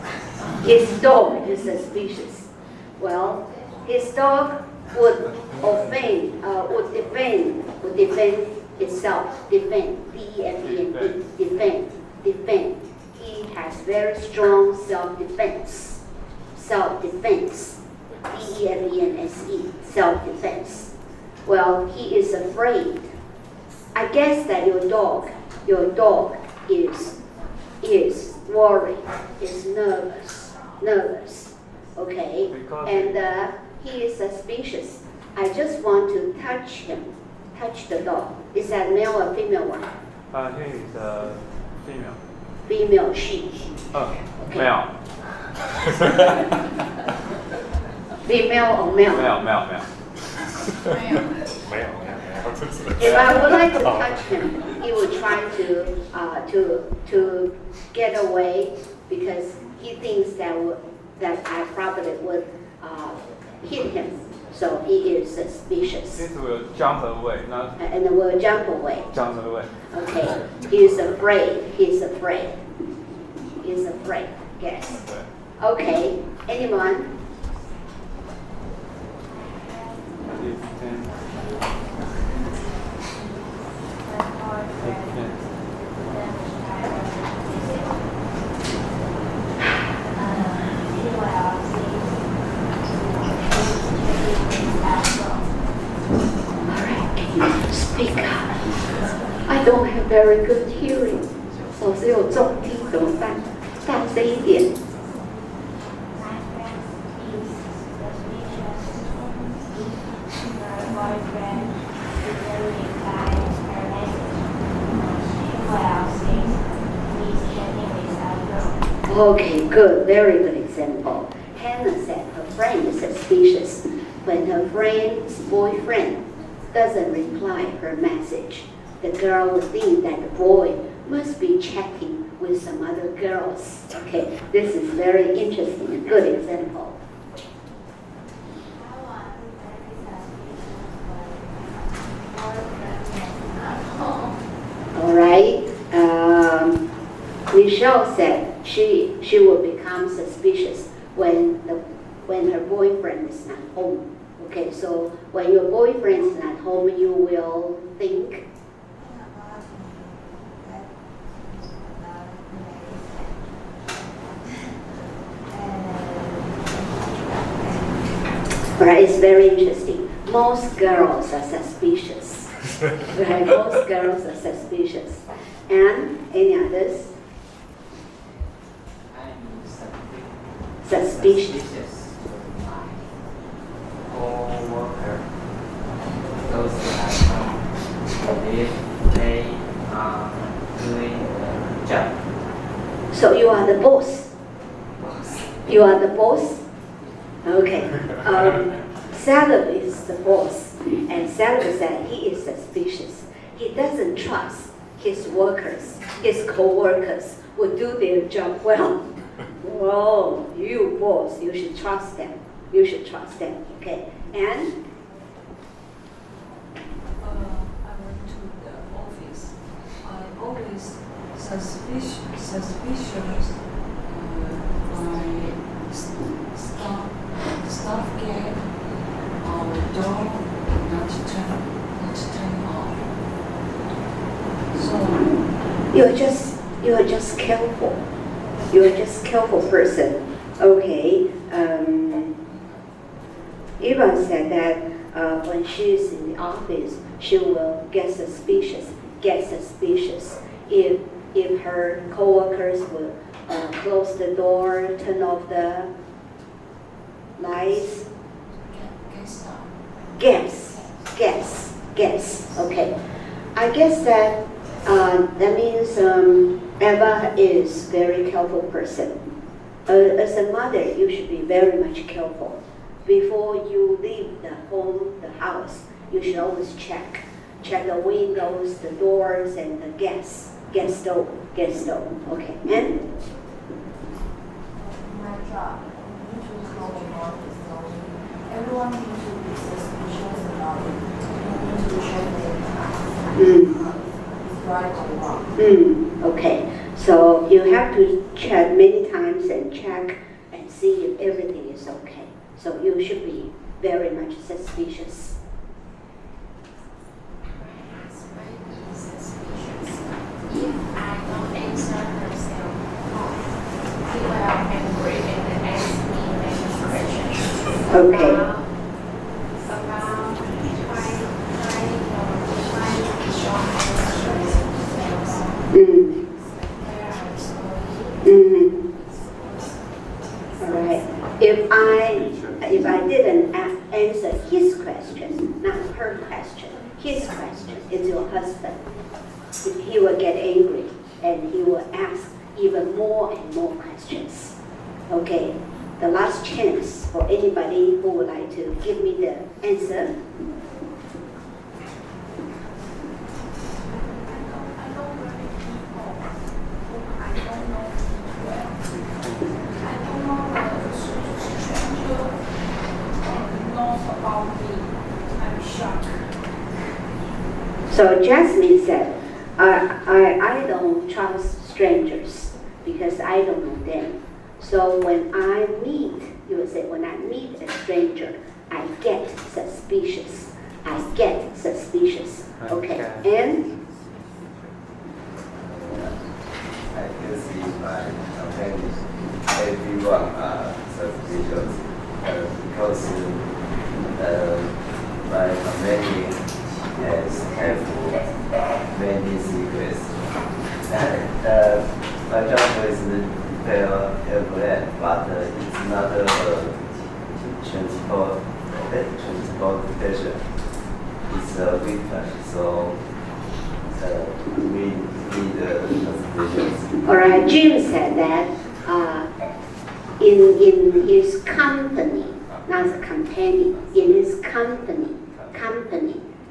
His dog is suspicious. Well, his dog would defend itself. Defend. D-E-F-E-N-D. Defend. He has very strong self-defense. Self-defense. D-E-F-E-N-S-E. Self-defense. Well, he is afraid. I guess that your dog is worried, is nervous. Okay, and he is suspicious. I just want to touch the dog. Is that male or female one?
He is a female.
Female, she.
Okay. Male.
Female or male?
Male.
If I would like to touch him, he would try to get away because he thinks that I probably would hit him. So he is suspicious.
It will jump away, not.
And will jump away.
Jump away.
Okay. He is afraid. He's afraid. Yes. Okay. Anyone? Speak up. I don't have very good hearing. 我只有重听怎么办？大声一点。Okay, good, very good example. Hannah said her friend is suspicious when her friend's boyfriend doesn't reply her message. The girl would think that the boy must be chatting with some other girls. Okay, this is very interesting, a good example. All right. Michelle said she will become suspicious when her boyfriend is not home. Okay, so when your boyfriend is not home, you will think Right, it's very interesting. Most girls are suspicious. Right, most girls are suspicious. And any others? Suspicious.
Co-worker. Those that if they are doing the job.
So you are the boss. You are the boss? Okay. Samuel is the boss, and Samuel said he is suspicious. He doesn't trust his workers, his co-workers will do their job well. Oh, you boss, you should trust them. You should trust them. Okay. And
I went to the office. I always suspicious my staff get our door not turn off. So
you're just careful. You're just careful person. Okay. Eva said that when she's in the office, she will get suspicious. If her coworkers will close the door, turn off the lights. Gas. Okay. I guess that means Eva is very careful person. As a mother, you should be very much careful. Before you leave the home, the house, you should always check the windows, the doors, and the gas stove. Okay. And
My job, you need to call the market, so everyone needs to be suspicious about it. You need to check their time. It's right or wrong.
Okay. So you have to check many times and check and see if everything is okay. So you should be very much suspicious.
If I don't answer her cell phone, he will angry and ask me many questions.
Okay.
About trying to show
All right. If I didn't answer his question, not her question, his question is your husband, he will get angry and he will ask even more and more questions. Okay. The last chance for anybody who would like to give me the answer. So Jasmine said, I don't trust strangers because I don't know them. So when I meet, you would say, when I meet a stranger, I get suspicious. Okay. And?
I can see my companions, everyone are suspicious because my companion have many secrets. My job is prepare a plan, but it's not a transportation. It's a weapon, so we need suspicions.
All right, Jim said that in his company, not a companion, in his company,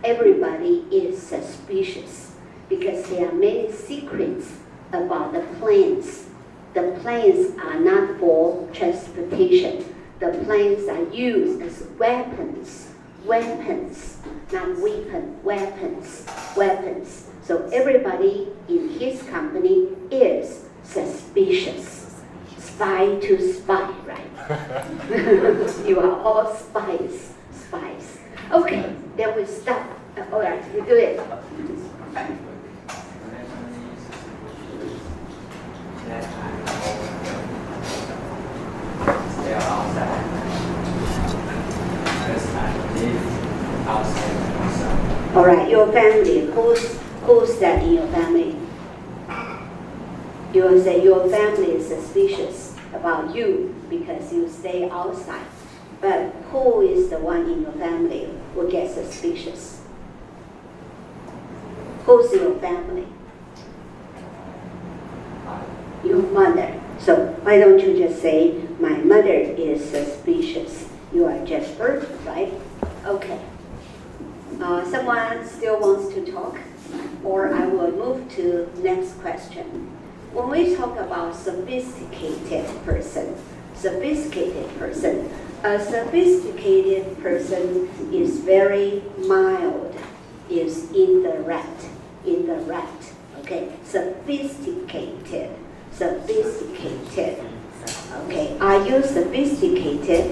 everybody is suspicious because there are many secrets about the planes. The planes are not for transportation. The planes are used as weapons, not weapons. So everybody in his company is suspicious. Spy to spy, right? You are all spies. Okay, then we stop. All right, we do it.
Stay outside.
All right, your family. Who's that in your family? You will say your family is suspicious about you because you stay outside. But who is the one in your family who gets suspicious? Who's your family? Your mother. So why don't you just say, my mother is suspicious. You are just hurt, right? Okay. Someone still wants to talk? Or I will move to next question. When we talk about sophisticated person, a sophisticated person is very mild, is indirect, okay? Sophisticated. Okay, are you sophisticated?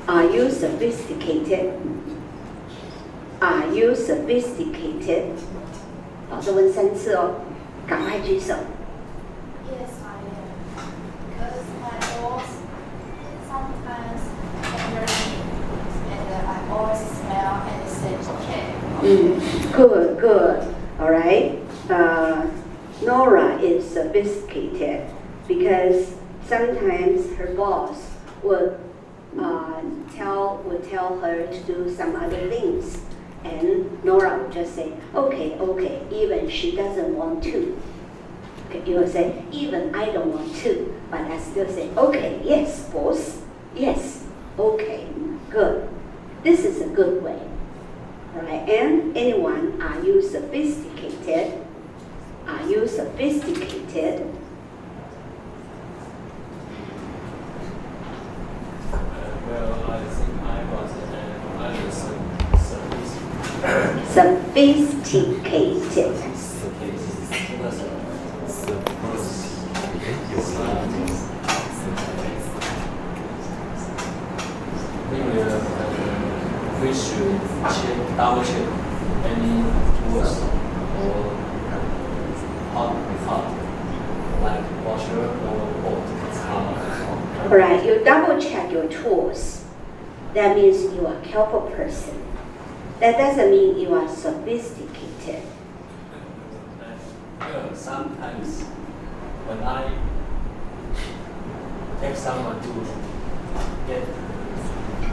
Are you sophisticated? Are you sophisticated? 老师问3次哦，赶快举手。
Yes, I am. Because my boss sometimes angers me, and I always smile and say okay.
Good. All right. Nora is sophisticated because sometimes her boss would tell her to do some other things, and Nora would just say, okay, even she doesn't want to. Okay, you will say, even I don't want to, but I still say, okay, yes, boss, yes, okay, good. This is a good way. All right, and anyone, are you sophisticated? Are you sophisticated?
Well, I think I was
Sophisticated.
We should double check any words or part, like washer or boat.
All right, you double check your tools. That means you are a careful person. That doesn't mean you are sophisticated.
Sometimes when I take someone to get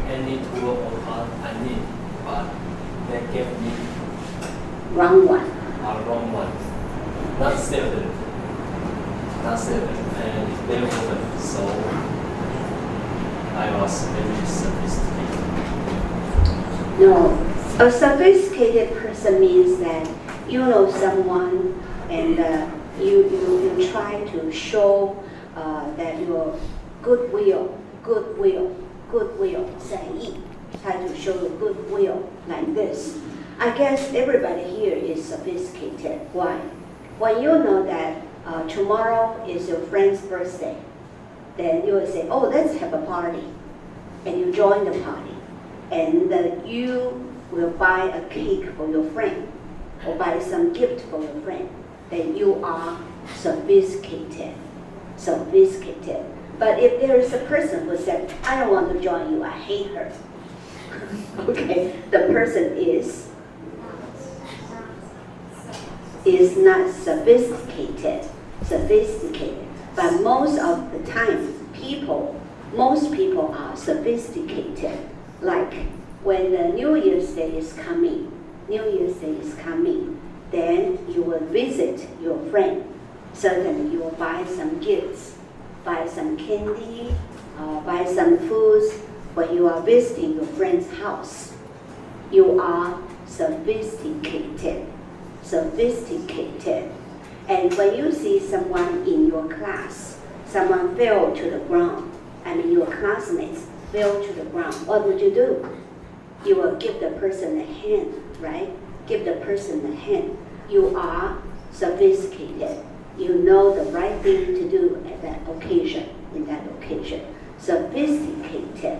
any tool or part I need, but they give me
Wrong one.
a wrong one. Not sealed, and they open. So I was very sophisticated.
No, a sophisticated person means that you know someone and you try to show that your goodwill, 善意, try to show your goodwill like this. I guess everybody here is sophisticated. Why? When you know that tomorrow is your friend's birthday, then you will say, oh, let's have a party. And you join the party. And you will buy a cake for your friend or buy some gift for your friend. Then you are sophisticated. But if there is a person who said, I don't want to join you, I hate her. Okay, the person is not sophisticated. But most of the time, most people are sophisticated. Like when the New Year's Day is coming, then you will visit your friend. Certainly you will buy some gifts, buy some candy, buy some foods. When you are visiting your friend's house, you are sophisticated. And when you see someone in your class, someone fell to the ground, your classmates fell to the ground, what would you do? You will give the person a hand, right? Give the person a hand. You are sophisticated. You know the right thing to do at that occasion, Sophisticated.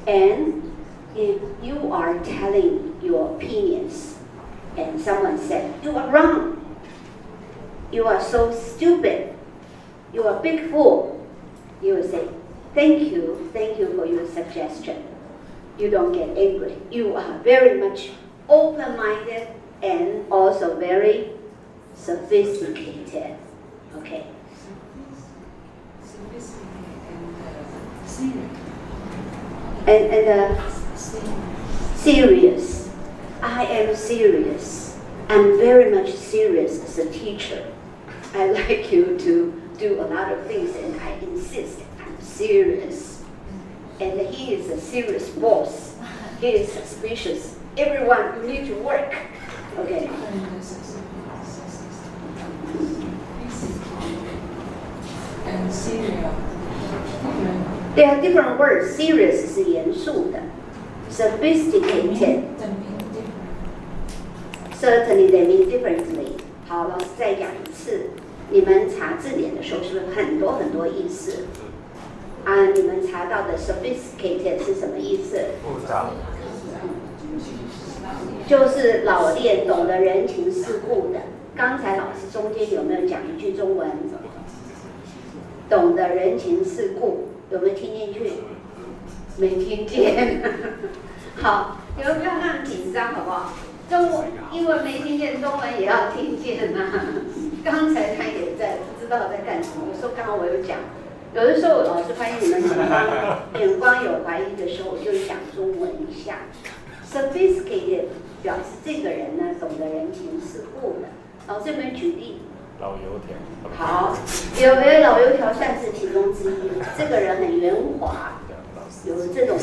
And if you are telling your opinions and someone said, you are wrong, you are so stupid, you are a big fool, you will say, thank you for your suggestion. You don't get angry. You are very much open-minded and also very sophisticated. Okay. And serious. I am serious. I'm very much serious as a teacher. I like you to do a lot of things, and I insist I'm serious. And he is a serious boss. He is suspicious. Everyone, you need to work. Okay.
And serious.
There are different words. Serious 是严肃的 ，sophisticated certainly they mean differently. 好，老师再讲一次。你们查字典的时候，是不是很多很多意思？啊，你们查到的 sophisticated 是什么意思？
复杂。
就是老练，懂得人情世故的。刚才老师中间有没有讲一句中文？懂得人情世故，有没有听进去？没听见。好，你们不要那么紧张，好不好？英文没听见，中文也要听见啊。刚才他也在不知道在干什么。我说刚刚我有讲，有的时候老师发现你们眼光有怀疑的时候，我就讲中文一下。Sophisticated 表示这个人呢懂得人情世故的。老师有没有举例？
老油条。
好，有没有老油条算是其中之一？这个人很圆滑，有这种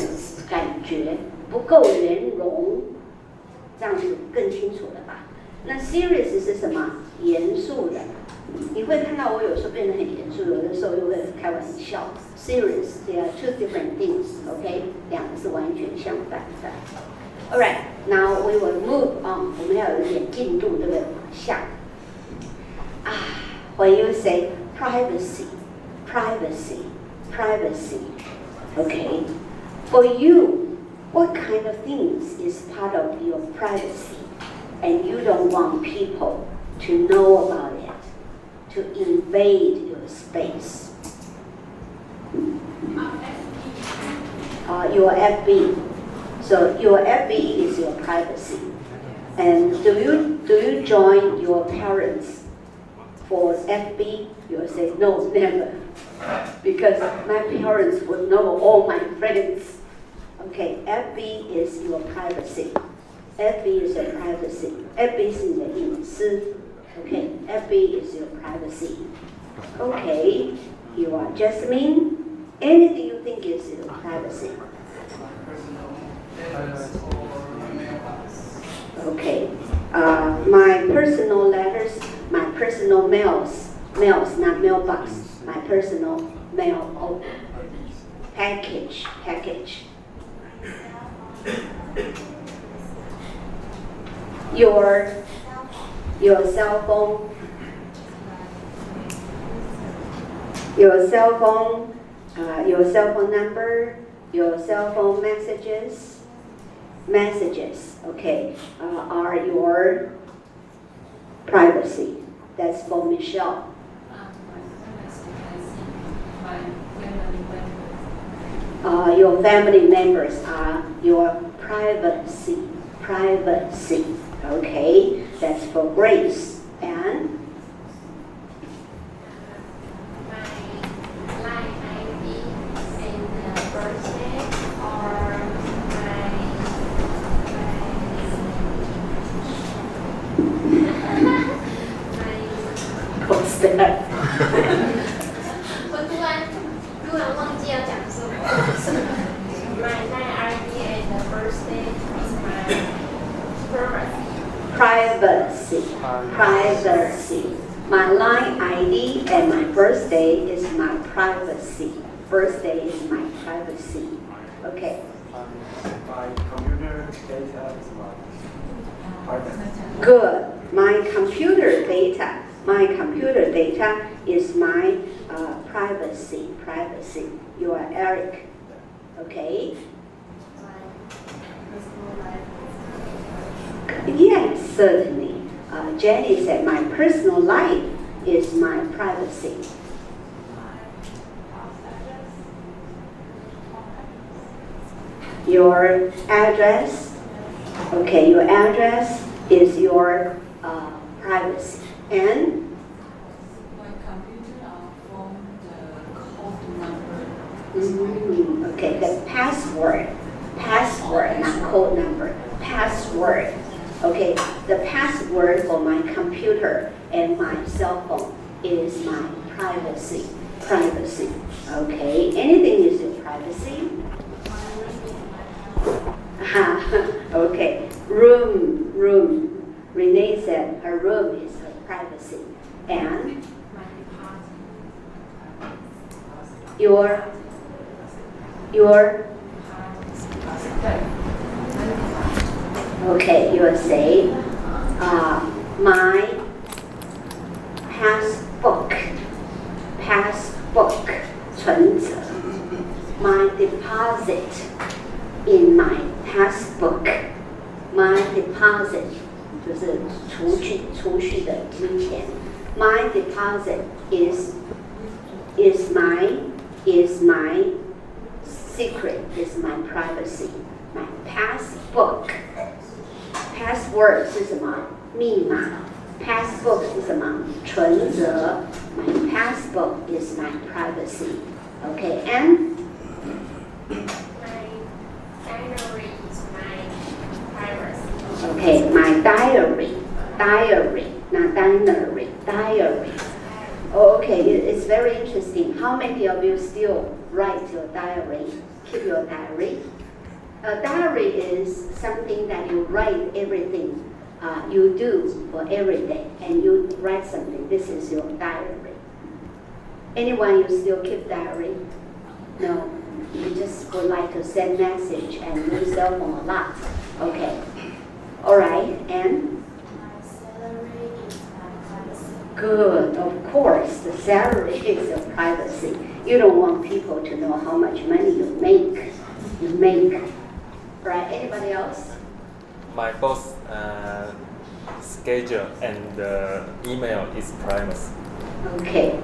感觉，不够圆融，这样子更清楚了吧？那 serious 是什么？严肃的。你会看到我有时候变得很严肃，有的时候又会开玩笑。Serious, they are two different things. OK， 两个是完全相反的。All right, now we will move on. 我们要有一点进度，对不对？往下。When you say privacy, privacy, privacy, okay, for you, what kind of things is part of your privacy and you don't want people to know about it, to invade your space? Your FB. So your FB is your privacy. And do you join your parents for FB? You will say, no, never. Because my parents would know all my friends. Okay, FB is your privacy. FB is your privacy. FB 是你的隐私. Okay, FB is your privacy. Okay, you are Jasmine. Anything you think is your privacy? Okay, my personal letters, my personal mails, not mailbox, my personal mail, oh, package. Your cell phone, your cell phone number, your cell phone messages, okay, are your privacy. That's for Michelle. Your family members are your privacy. Okay, that's for Grace. And
my line ID and birthday or
what's that?
我突然忘记要讲什么。My line ID and the birthday is my
privacy. My line ID and my birthday is my privacy. Birthday is my privacy. Okay.
My computer data is my privacy.
Good. My computer data is my privacy. You are Eric. Okay. Yes, certainly. Jenny said my personal life is my privacy. Your address. Okay, your address is your privacy. And
My computer from the code number.
Okay, the password, not code number, password. Okay, the password for my computer and my cell phone is my privacy. Okay, anything is your privacy. Okay, room. Renee said her room is her privacy. And your okay, you will say my passbook 存折 my deposit in my passbook my deposit 就是储蓄的金钱 my deposit is my secret, is my privacy. My passbook, password 是什么？密码。Passbook 是什么？存折。My passbook is my privacy. Okay, and
My diary is my privacy.
Okay, my diary, not diary. Oh, okay, it's very interesting. How many of you still write your diary? Keep your diary. A diary is something that you write everything you do for every day, and you write something. This is your diary. Anyone you still keep diary? No, you just would like to send message and use cell phone a lot. Okay, all right, and.
My salary is my privacy.
Good, of course, the salary is your privacy. You don't want people to know how much money you make. Right, anybody else?
My boss schedule and email is privacy.
Okay.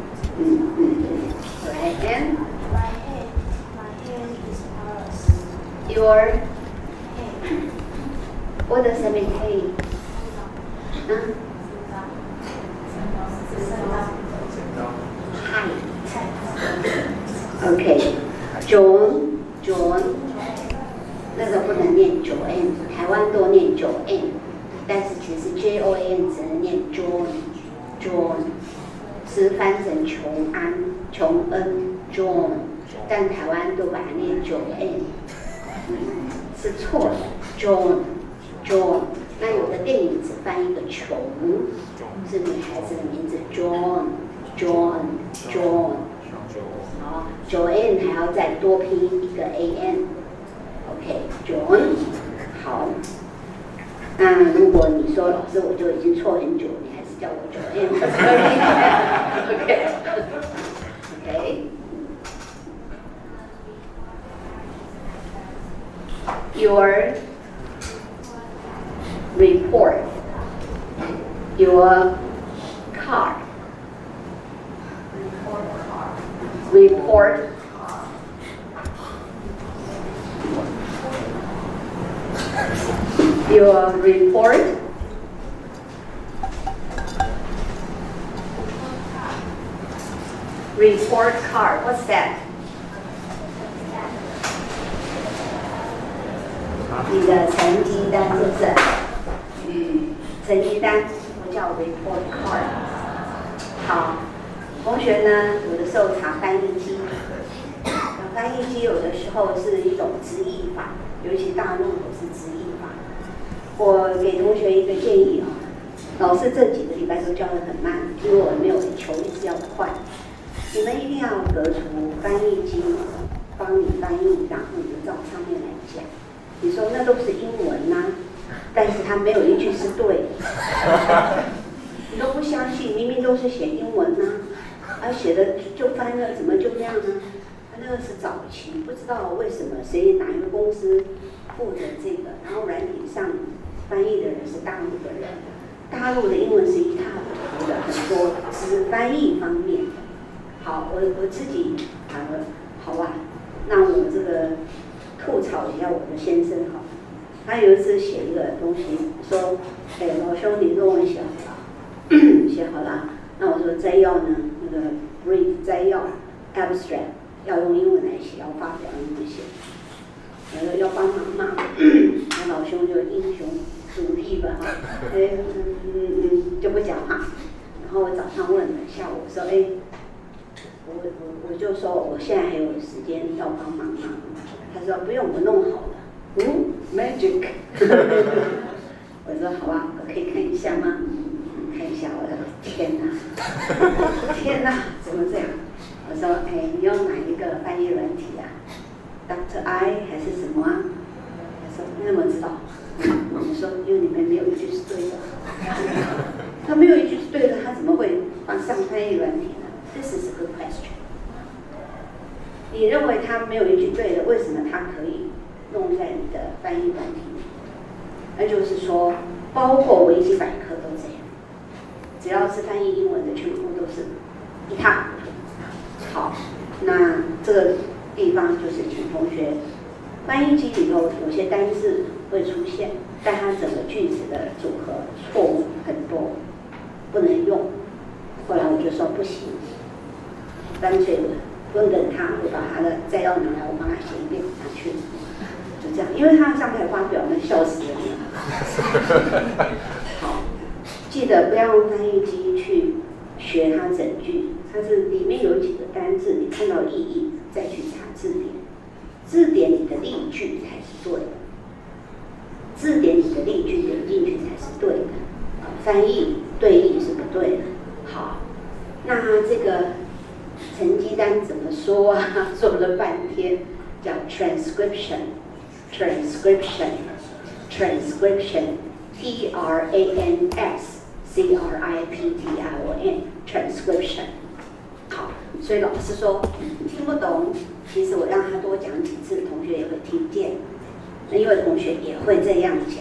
Right, and
My hand is privacy.
your, what does that mean, hey? Okay, John 那个不能念9N， 台湾都念9N， 但是其实 JON 只能念 John， 是翻成琼恩 John， 但台湾都把它念9N， 是错的 John。那有的电影只翻一个琼，是女孩子的名字 John。好，9N 还要再多拼一个 AN。OK，John， 好。那如果你说老师我就已经错很久，你还是叫我9N。OK。Your report, your card. Report. Your report. Report card. What's that? 你的成绩单是不是？成绩单我叫 report card。好，同学呢，有的时候查翻译机，翻译机有的时候是一种直译法，尤其大陆都是直译法。我给同学一个建议啊，老师这几个礼拜都教得很慢，因为我没有求一直要快。你们一定要革除翻译机帮你翻译，然后你就照上面来讲。你说那都是英文啊，但是他没有一句是对的，你都不相信，明明都是写英文啊，写的就翻了，怎么就这样呢？那个是早期，不知道为什么哪一个公司负责这个，然后软体上翻译的人是大陆的人，大陆的英文是一塌糊涂的，很多只翻译方面的。好，我自己好吧，那我这个吐槽一下我的先生好了。他有一次写一个东西，说，老兄，你论文写好了，写好了。那我说摘要呢，那个 brief 摘要 abstract 要用英文来写，要发表英文写。我说要帮忙嘛，那老兄就英雄主义吧，就不讲话。然后我早上问了，下午说，我就说我现在还有时间要帮忙嘛。他说不用，我弄好了。magic 我说好吧，我可以看一下吗？看一下，我说天哪，天哪，怎么这样？我说你用哪一个翻译软体啊 ？Dr. I 还是什么啊？他说你怎么知道？我说因为里面没有一句是对的。他没有一句是对的，他怎么会上翻译软体呢 ？This is a good question。你认为他没有一句对的，为什么他可以用在你的翻译软体里？那就是说，包括维基百科都这样，只要是翻译英文的，全部都是一塌糊涂。好，那这个地方就是请同学，翻译机里头有些单字会出现，但它整个句子的组合错误很多，不能用。后来我就说不行，干脆不等他，我把他的摘要拿来，我帮他写一遍拿去，就这样，因为他上台发表，那笑死人了。好，记得不要用翻译机去学它整句，它是里面有几个单字，你看到意义再去查字典，字典里的例句才是对的，字典里的例句点进去才是对的，翻译对应是不对的。好，那这个成绩单怎么说啊？说了半天，叫 transcription，transcription，transcription，transcription。好，所以老师说听不懂，其实我让他多讲几次，同学也会听见。那因为同学也会这样讲，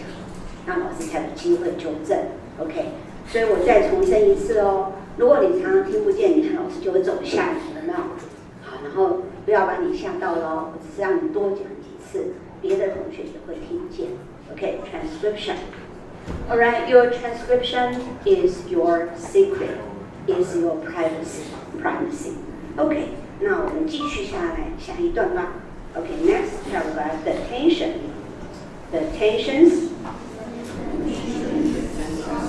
那老师才有机会纠正。OK， 所以我再重申一次哦。如果你常常听不见，你看老师就会走下来了，那好，然后不要把你吓到咯，我只是让你多讲几次，别的同学也会听见。OK， transcription. All right, your transcription is your secret, is your privacy. OK， 那我们继续下来下一段吧。OK, next paragraph, the tensions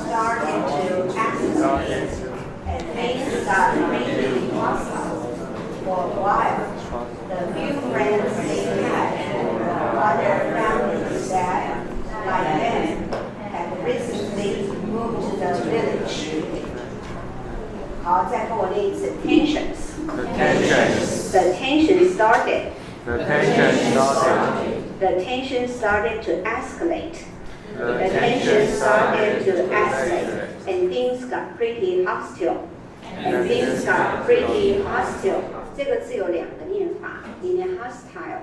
started to escalate. And things got really hostile for a while. The few friends they had, other families that, like them, had recently moved to the village. 好，再跟我念一次 tensions. The tension started. The tension started to escalate. The tension started to escalate, and things got pretty hostile. And things got pretty hostile. 这个字有两个念法，你念 hostile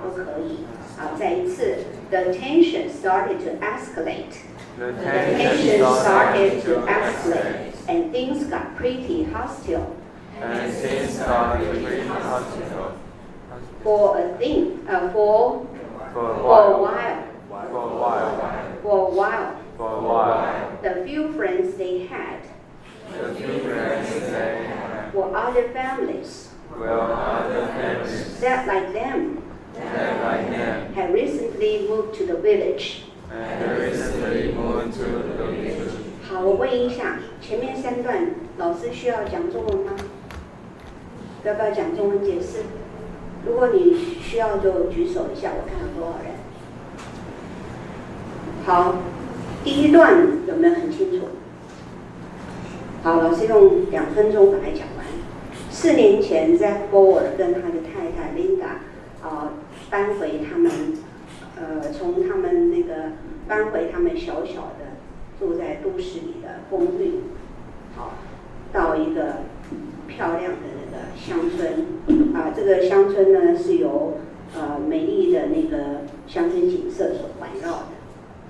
都可以。好，再一次 ，the tension started to escalate. The tension started to escalate, and things got pretty hostile.
And things got pretty hostile.
For a while. The few friends they had were other families that, like them, had recently moved to the village. 好，我问一下，前面三段老师需要讲中文吗？要不要讲中文解释？如果你需要就举手一下，我看有多少人。好，第一段有没有很清楚？好，老师用2分钟把它讲完。4年前 ，Zack Bower 跟他的太太 Linda 搬回他们从他们那个搬回他们小小的住在都市里的公寓，好，到一个漂亮的那个乡村这个乡村呢是由美丽的那个乡村景色所环绕的。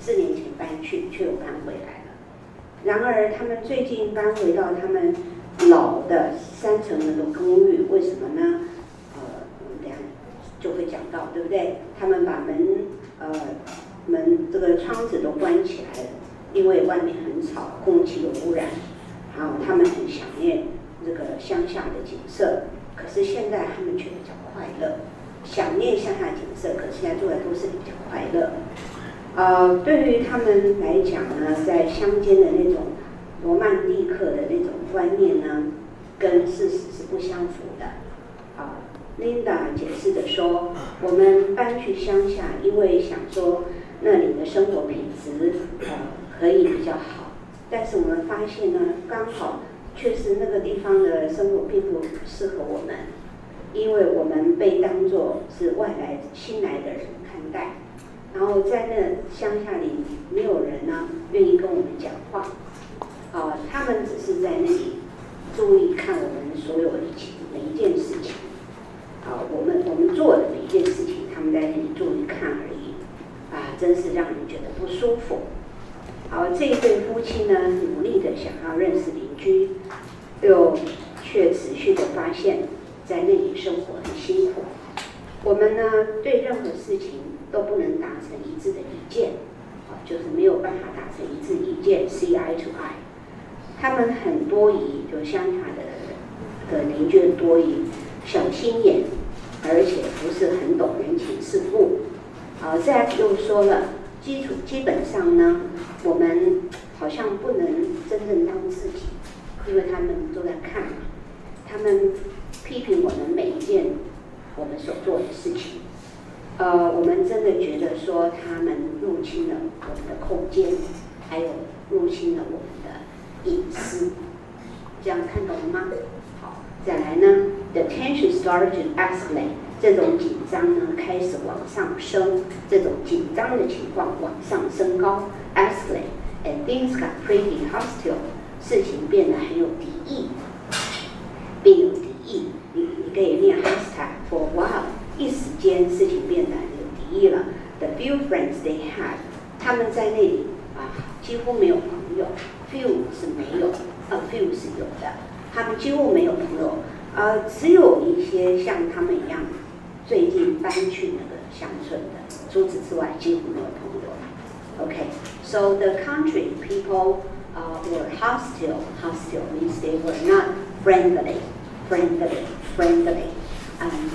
4年前搬去，却又搬回来了。然而，他们最近搬回到他们老的3层楼的公寓，为什么呢？等下就会讲到，对不对？他们把门这个窗子都关起来了，因为外面很吵，空气有污染。然后他们很想念这个乡下的景色，可是现在他们却比较快乐。想念乡下景色，可是现在住在都市里比较快乐。对于他们来讲呢，在乡间的那种罗曼蒂克的那种观念呢，跟事实是不相符的。Linda 解释的说，我们搬去乡下，因为想说那里的生活品质可以比较好，但是我们发现呢，刚好确实那个地方的生活并不适合我们，因为我们被当作是外来新来的人看待，然后在那乡下里没有人呢愿意跟我们讲话，他们只是在那里注意看我们所有的每一件事情。我们做的每一件事情，他们在那里注意看而已，真是让人觉得不舒服。这一对夫妻呢，努力的想要认识邻居，却持续的发现，在那里生活很辛苦。我们呢，对任何事情都不能达成一致的意见，就是没有办法达成一致意见 ，see eye to eye。他们很多疑，就乡下的邻居很多疑。小心眼，而且不是很懂人情世故。再又说了，基本上呢，我们好像不能真正当自己，因为他们都在看，他们批评我们每一件我们所做的事情。我们真的觉得说他们入侵了我们的空间，还有入侵了我们的隐私。这样看懂了吗？好，再来呢？ The tension started to escalate， 这种紧张呢开始往上升，这种紧张的情况往上升高 ，escalate，and things got pretty hostile， 事情变得很有敌意，变有敌意。你可以念 hostile for a while， 一时间事情变得很有敌意了。The few friends they had， 他们在那里几乎没有朋友 ，few 是没有 ，a few 是有的，他们几乎没有朋友。 只有一些像他们一样，最近搬去那个乡村的，除此之外几乎没有朋友。Okay, so the country people were hostile. Hostile means they were not friendly.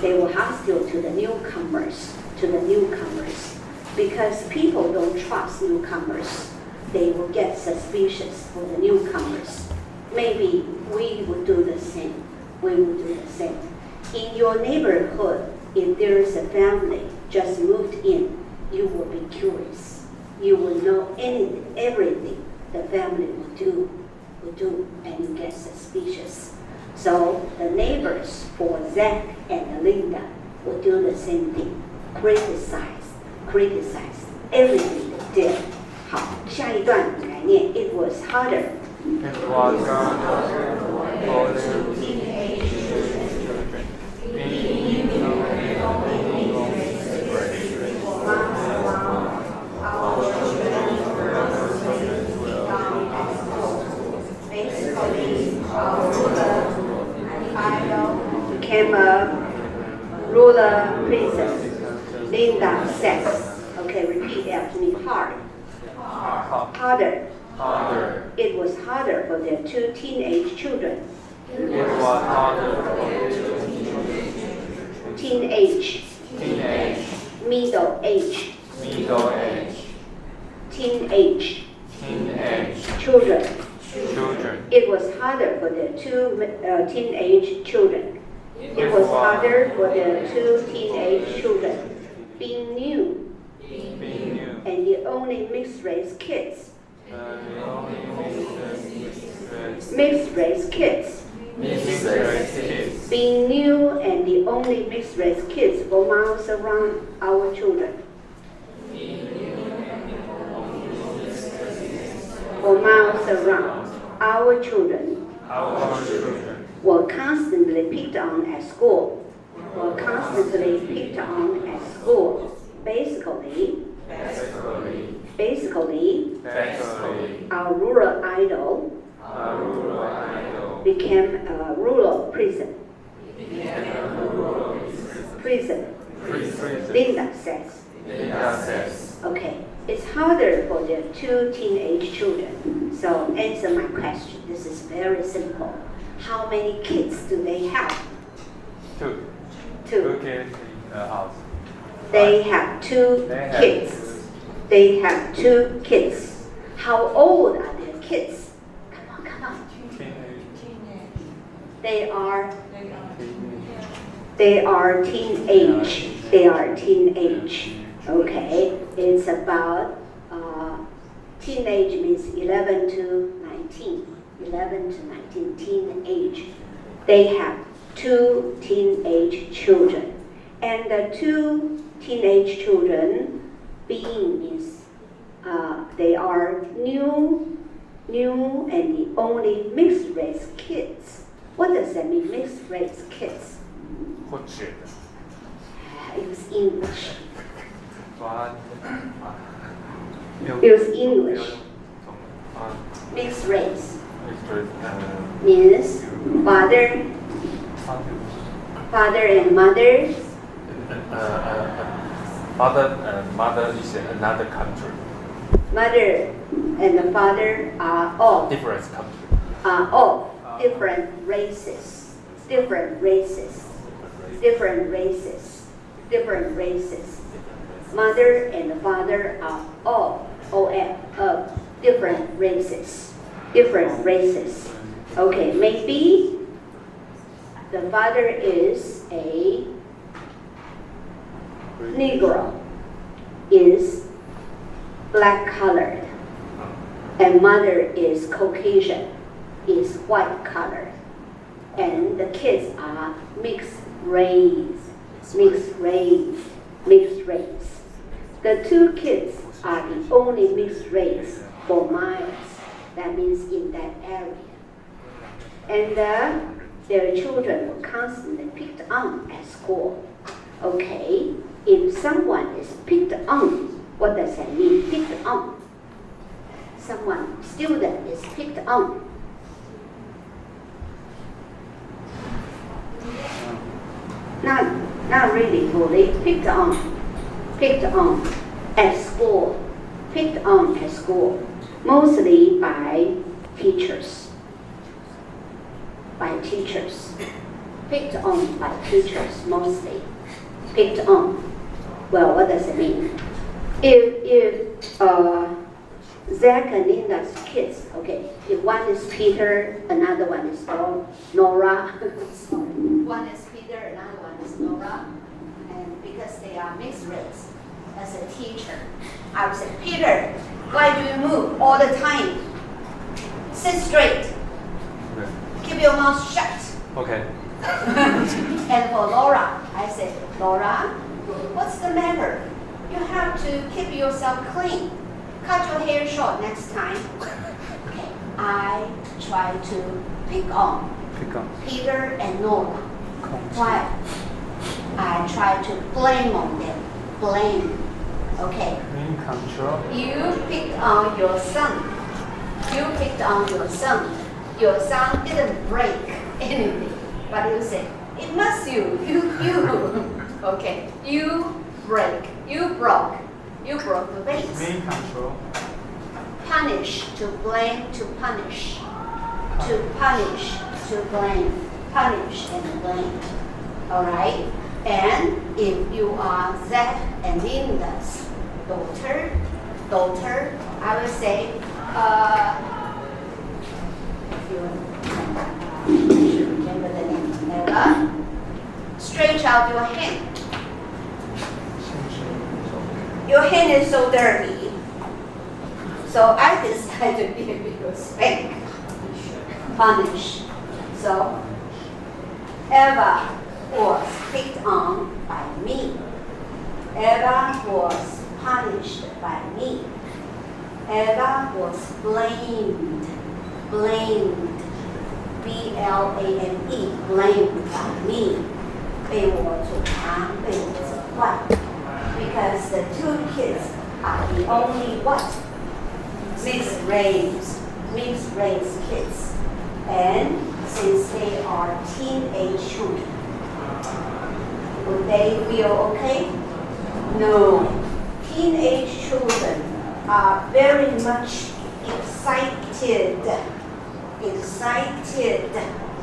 They were hostile to the newcomers. Because people don't trust newcomers, they will get suspicious for the newcomers. Maybe we would do the same. We will do the same. In your neighborhood, if there is a family just moved in, you will be curious. You will know everything the family will do, and you get suspicious. So the neighbors for Zach and Linda will do the same thing. Criticize everything they did. 好，下一段我们来念。It was harder.
It was harder for the teenage children being
became a ruler princess. Linda says, okay, repeat after me, hard. Harder. It was harder for their two teenage children.
It was harder for
Teenage. Middle age. Teenage. Children. It was harder for the two teenage children. It was harder for the two teenage children. Being new. And the only mixed-race kids. Mixed-race kids. Being new and the only mixed-race kids for miles around our children. For miles around our children. Were constantly picked on at school. Basically, our rural idol became a rural prison. Linda says.
Linda says.
Okay, it's harder for the 2 teenage children. So answer my question. This is very simple. How many kids do they have?
2.
2.
2 kids in the house.
They have 2 kids. They have 2 kids. How old are their kids? Come on. They are teenage. They are teenage. Okay, it's about teenage means 11 to 19. 11 to 19, teenage. They have 2 teenage children. And the 2 teenage children being means they are new and the only mixed race kids. What does that mean, mixed race kids? Use English. Use English. Mixed race means father and mother.
Father and mother is in another country.
Mother and the father are all
Different country.
are all different races. Different races. Different races. Different races. Mother and the father are all of different races. Different races. Okay, maybe the father is a Negro, is black colored, and mother is Caucasian, is white colored, and the kids are mixed race. The 2 kids are the only mixed race for miles. That means in that area. And their children were constantly picked on at school. Okay, if someone is picked on, what does that mean, picked on? Student is picked on. Not really fully, picked on at school, mostly by teachers, picked on by teachers mostly, picked on. Well, what does it mean? If Zach and Linda's kids, okay, if one is Peter, another one is Nora, one is Peter, another one is Nora, and because they are mixed race, as a teacher, I would say, Peter, why do you move all the time? Sit straight.
Okay.
Keep your mouth shut.
Okay.
And for Laura, I say, Laura, what's the matter? You have to keep yourself clean. Cut your hair short next time. Okay. I try to pick on Peter and Nora. Why? I try to blame on them. Blame. Okay.
Control.
You picked on your son. Your son didn't break anything. But you say, it must you. Okay. You broke the vase.
Main control.
Punish, to blame, to punish. To punish, to blame. Punish and blame. Alright? And if you are Zach and Linda's daughter, I will say, if you remember the name, Nella, stretch out your hand. Your hand is so dirty. So I decided to give you a spank. Punish. So Eva was picked on by me. Eva was punished by me. Eva was blamed. B-L-A-M-E, blamed by me. 被我处罚，被我责怪。Because the 2 kids are the only what? Mixed race kids. And since they are teenage children, would they feel okay? No. Teenage children are very much excited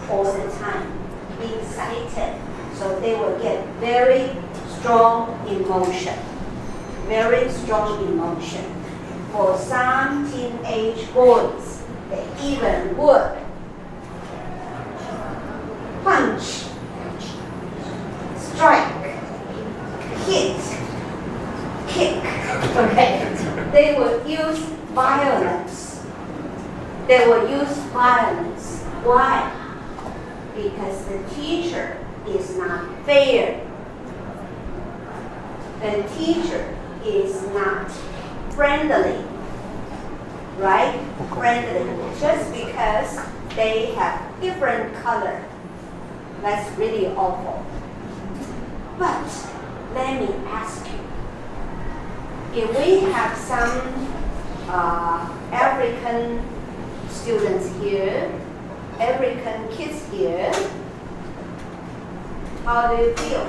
all the time. Excited. So they will get very strong emotion. Very strong emotion. For some teenage boys, they even would punch, strike, hit, kick. Okay. They will use violence. They will use violence. Why? Because the teacher is not fair. The teacher is not friendly. Right? Friendly. Just because they have different color. That's really awful. But let me ask you. If we have some African students here, African kids here, how do you feel?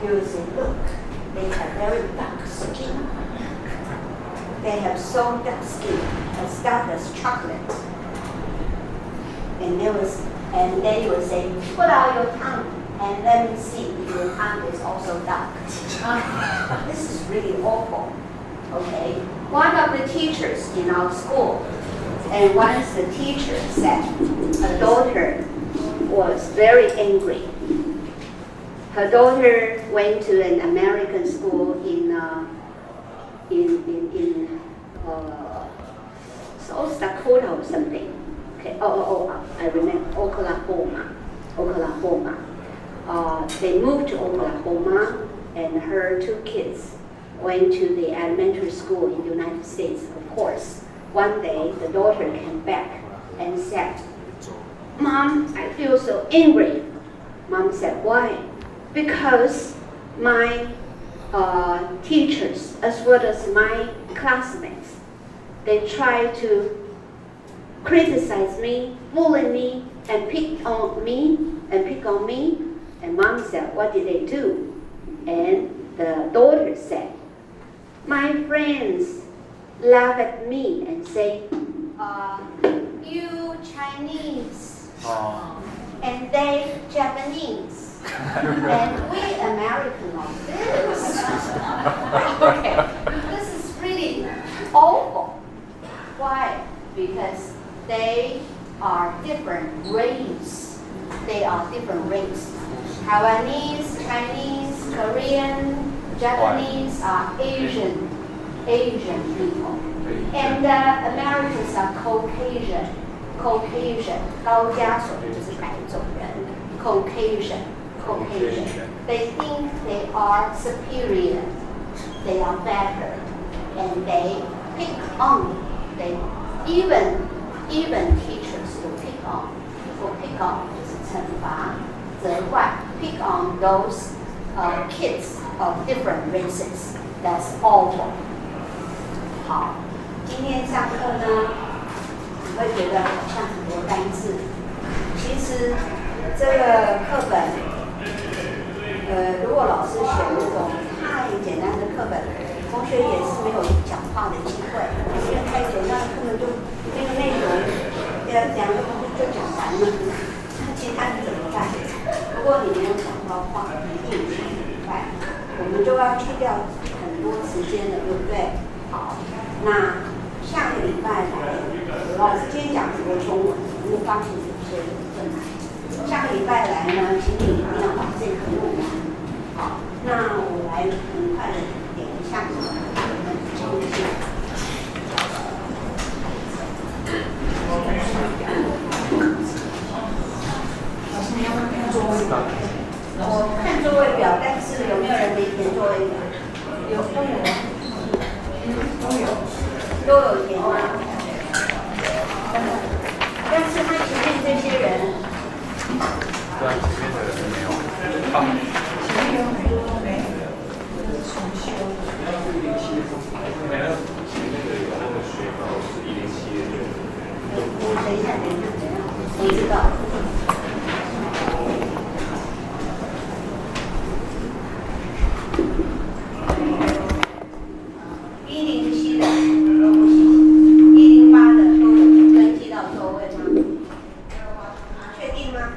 You say, look, they have very dark skin. They have so dark skin, as dark as chocolate. And then you will say, put out your tongue and let me see if your tongue is also dark. This is really awful. Okay? One of the teachers in our school, and once the teacher said her daughter was very angry. Her daughter went to an American school in South Dakota or something. Okay. I remember Oklahoma. They moved to Oklahoma, and her two kids went to the elementary school in the United States, of course. One day, the daughter came back and said, Mom, I feel so angry. Mom said, why? Because my teachers, as well as my classmates, they try to criticize me, bully me, and pick on me. And Mom said, what did they do? And the daughter said, my friends laugh at me and say, you Chinese, and they Japanese, and we American like this. Okay, this is really awful. Why? Because they are different race. They are different race. Taiwanese, Chinese, Korean, Japanese are Asian people. And Americans are Caucasian. 高加索就是白种人 Caucasian. They think they are superior. They are better. And they pick on. They even teachers to pick on. Pick on 就是惩罚责怪 pick on those kids of different races. That's awful. 好，今天上课呢，你会觉得好像很多单字，其实这个课本，如果老师选那种太简单的课本，同学也是没有讲话的机会，因为太简单根本就那个内容，讲个东西就讲完了，那其他你怎么办？如果你没有讲到话，一定怎么办？我们就要去掉很多时间了，对不对？好，那下个礼拜来，老师今天讲很多中文，因为发现有些困难。下个礼拜来呢，请你一定要把这个录完。好，那我来很快的点一下抽一下。老师，你要不要看座位表？我看座位表，但是有没有人没填座位表？有，都有填吗？但是他前面这些人，
对，前面的人没有。好。
前面有很多都没有，重修。
没有，前面的有那个学稿是107的。
等一下，我知道。吗？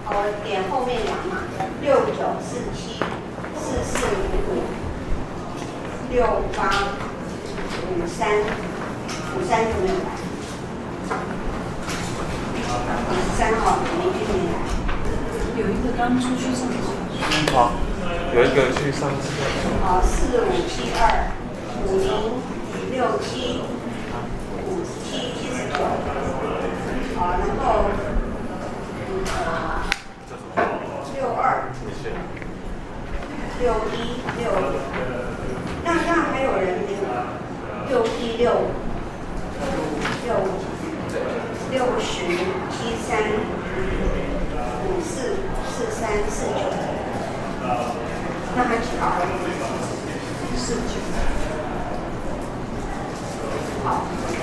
好，我点后面量嘛，69474455，6853就没有来。53号没没来。
有一个刚出去上厕所。
好，有一个去上厕所。
好，457250675779。好，然后62。6166，那还有人没有？616、6073544349，那还几号？49。好 ，OK，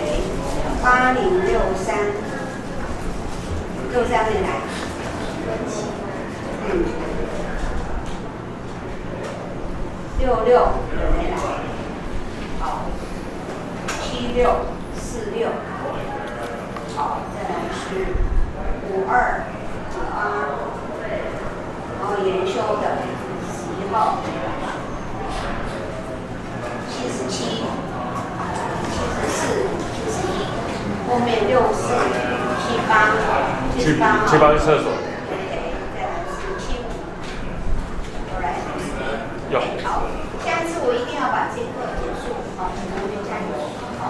8063，63没来。66没来，好，7646，好，再来是5258，然后研修的11号，77、74、71，后面64、78
去厕所。
好，下一次我一定要把这课结束，好，你们就加油，好。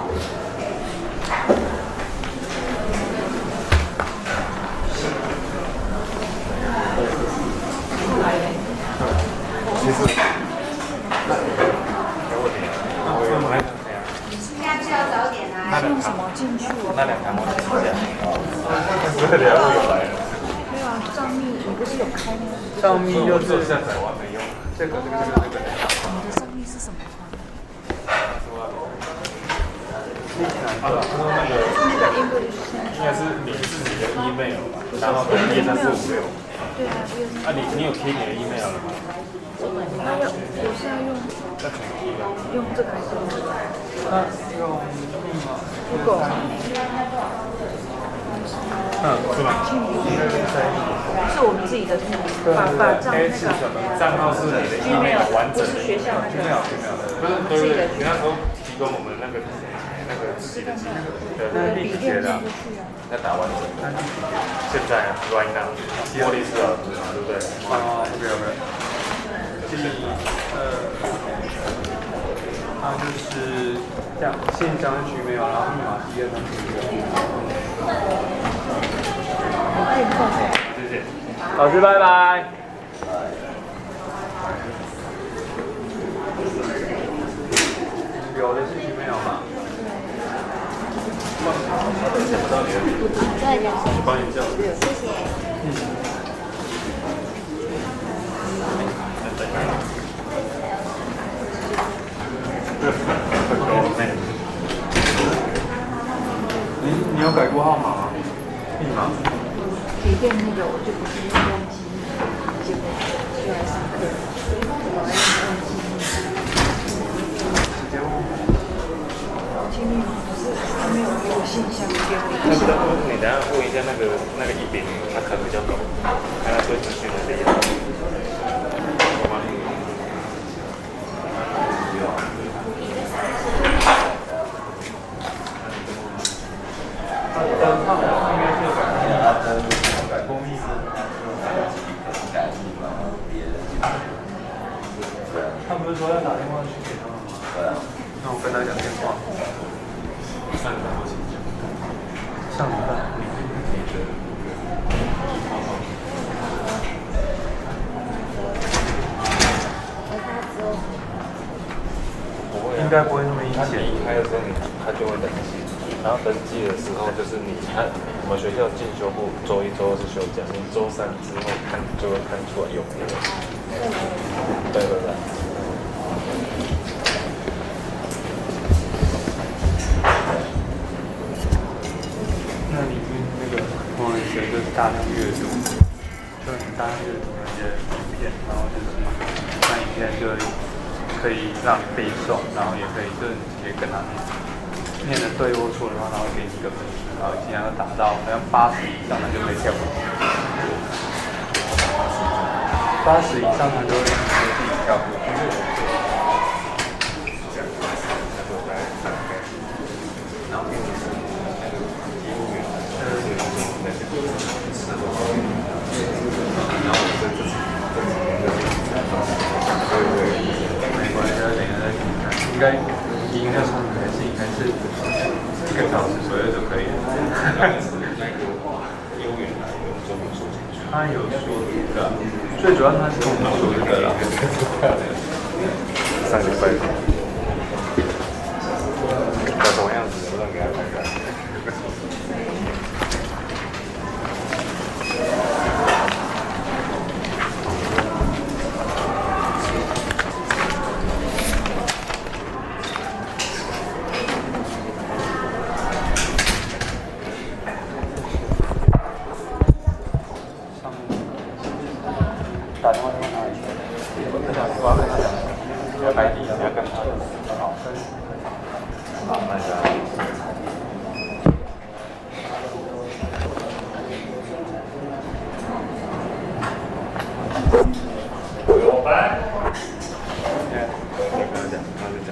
其实，给我点，我来
下次要早点来。
用什么进去？
那两堂我吃一下。这个两个有来了。
没有啊，账密你不是有开吗？
账密就是下载完没用。这个。
你的账密是什么？
他说那个应该是你自己的 email 吧，然后跟13456。
对啊，
你有贴你的 email 了吗？
那我是要用这个还是用这个？
那用密码。
不够。
是吗？
是我们自己的把
账号是你的 email 完整的，
不是学校那个。
不是，你那时候提供我们那个自己的记忆，对，第几节的？要打完整。现在right now，莫利斯老师嘛，对不对？
哦，没有。它就是这样，信箱取没有，然后密码12346。
谢谢，老师拜拜。
有的是取没有吗？
想不到你的名字，我帮你叫。
谢谢。
你有改过号码吗？密码？
笔电那个我就不是用忘记密码，结果就来上课，我还用忘记密码。
直接问。
忘记密码可是他没有给我信箱，给我一个信箱。
你等下问一下那个一饼，他可能比较高，看他对资讯的厉害。好吗？
他们应该是改过密码。他不是说要打电话去给他们吗？对啊。那我跟他讲电话。上礼拜我请假。上礼拜。应该不会那么阴险。
一开的时候他就会登记，然后登记的时候就是我们学校进修部周1、周2是休假，你周3之后就会看出来有没有。对。
那里面那个我们学就是大量阅读，就很大量阅读那些影片，然后就是那影片就可以让你背诵，然后也可以就是直接跟他念。念的对或错的话，他会给你一个分数，然后尽量要达到好像80以上，他就可以跳过去。80以上，他就会自己跳过去。
然后那个医务员，那些然后这几年
没关系，等一下再听看，应该应该是1个小时左右就可以了。
那个业务员来有中文说进去，
他有说这个，最主要他是跟我们说这个了。
上礼拜长什么样子，能不能给他看看？
打电话问他一下，我要跟他讲，你要开底，你要跟他的。好，好，那个。
我拜。跟他讲，他就讲。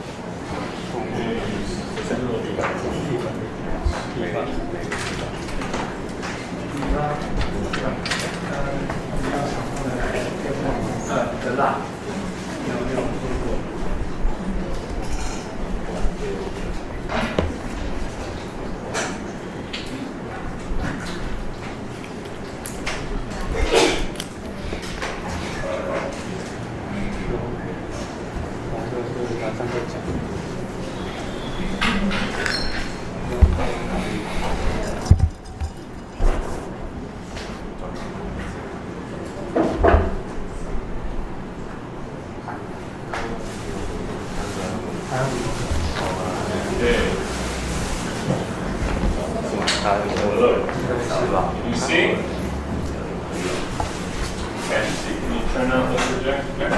的辣，You
see? Can see. Can you turn on the projector?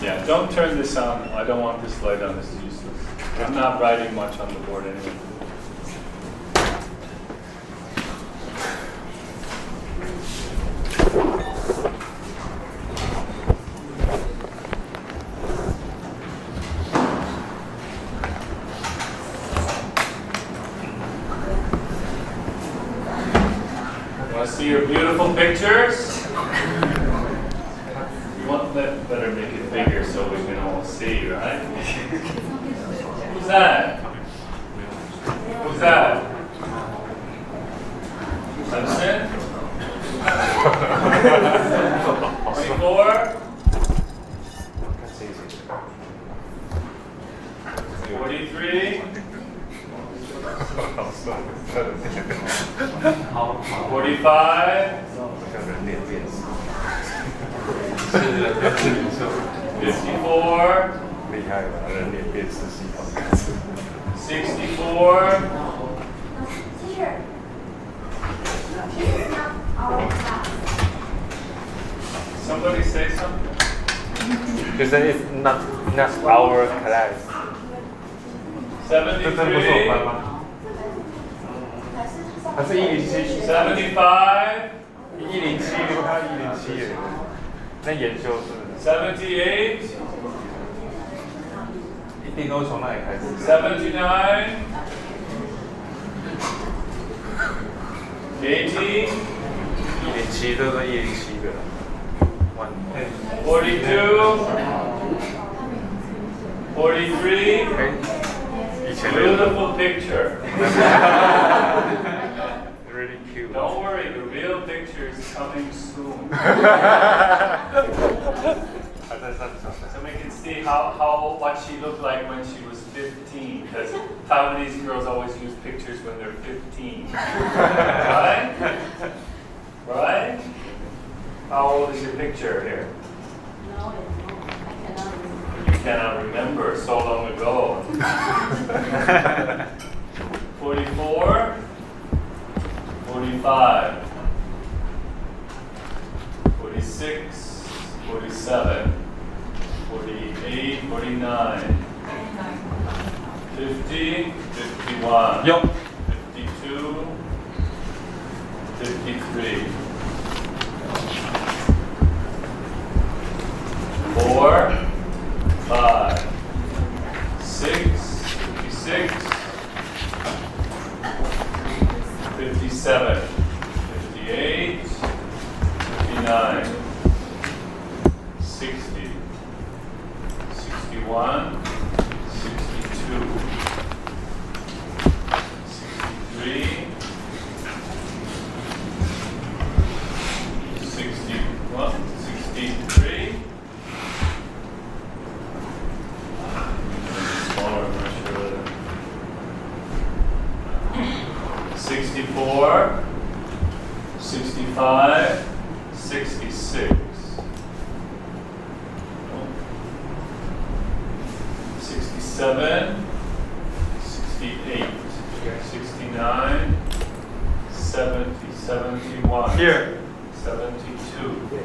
Yeah, don't turn this on. I don't want this light on. This is useless. I'm not writing much on the board anyway. See your beautiful pictures? You want that better make it bigger so we can all see, right? Who's that? Who's that? Hudson? 24? 43? 45? 54? 厉害吧，人脸辨识系统。
Teacher,64? this is not our class.
Somebody say something? You said it's not our class.
73?
这真不是我班吗？还是107
75?
107，如果他107耶，那研究是
78?
一定都从那里开始。
79? 80?
107，这都是107的。
42? 43? Beautiful picture.
Really cute.
Don't worry, the real picture is coming soon. So we can see what she looked like when she was 15. Because Taiwanese girls always use pictures when they're 15. Right? Right? How old is your picture here?
No, I cannot remember.
You cannot remember, so long ago. 44? 45?
46, 47, 48, 49, 50, 51, 52, 53, 4, 5, 6, 56, 57, 58, 59, 60, 61, 62, 63, 61, 63, smaller, much further. 64, 65, 66, 67, 68, 69, 70, 71,
Here.
72,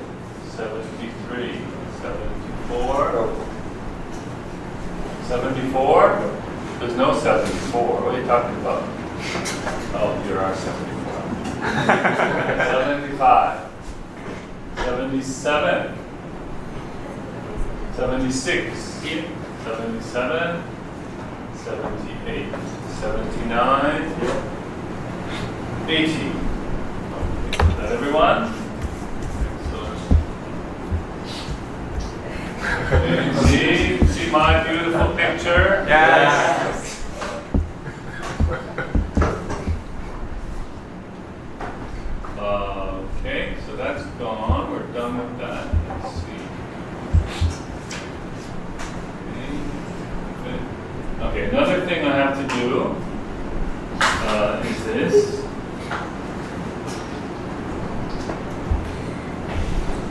73, 74, 74? There's no 74. What are you talking about? Oh, there are 74. 75, 77, 76, 77, 78, 79, 80. Is that everyone? Excellent. See my beautiful picture?
Yes.
Okay, so that's gone. We're done with that. Let's see. Okay, another thing I have to do is this.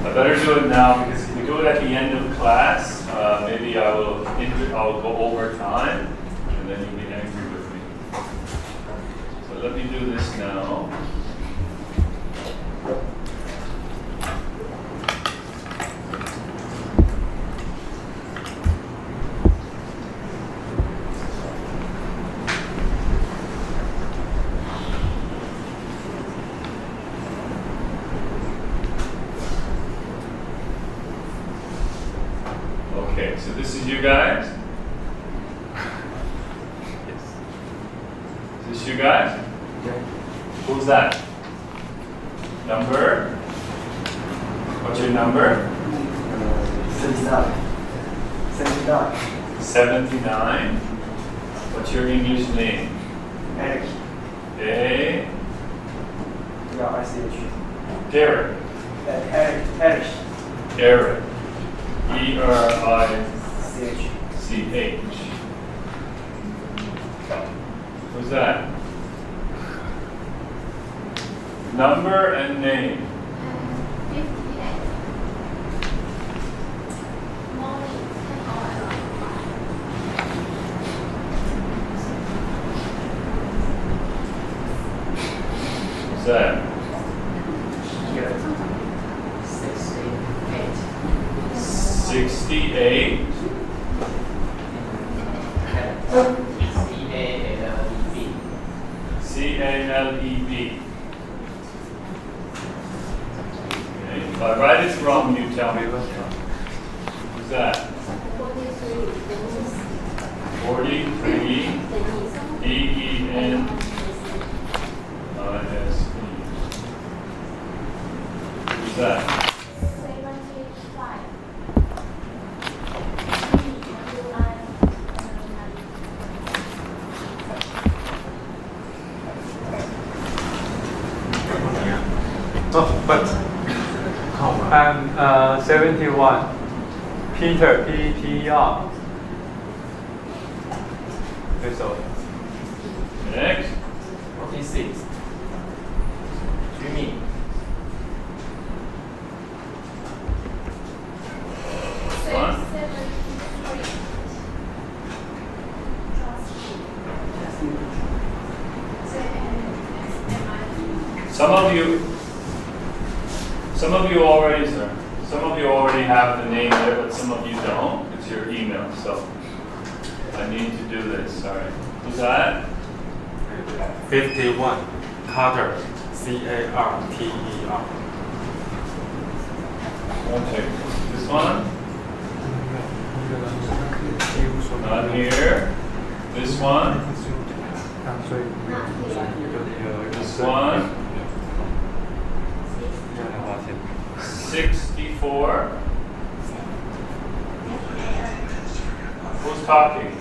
I better do it now because if we do it at the end of class, maybe I'll go over time and then you'll be angry with me. So let me do this now. Okay, so this is you guys? Yes. Is this you guys?
Yeah.
Who's that? Number? What's your number?
79.
79. What's your English name?
Eric.
A.
E-R-I-C-H.
Derek.
Eric.
Eric. E-R-I-C-H. Who's that? Number and name.
58. Molly.
Who's that? 68. C-A-L-E-B. Okay. If I write it wrong, you tell me. Who's that? 43. D-E-N-I-S-E. Who's that?
75.
Oh, but I'm 71. Peter, P-T-R. That's all. Next.
46. Jimmy.
1. Some of you already, sir.
Some of you already have the name there, but some of you don't. It's your email, so I need to do this. All right. Who's that?
51. Carter. C-A-R-T-E-R.
Okay. This one? Not here. This one? This one? 64. Who's talking?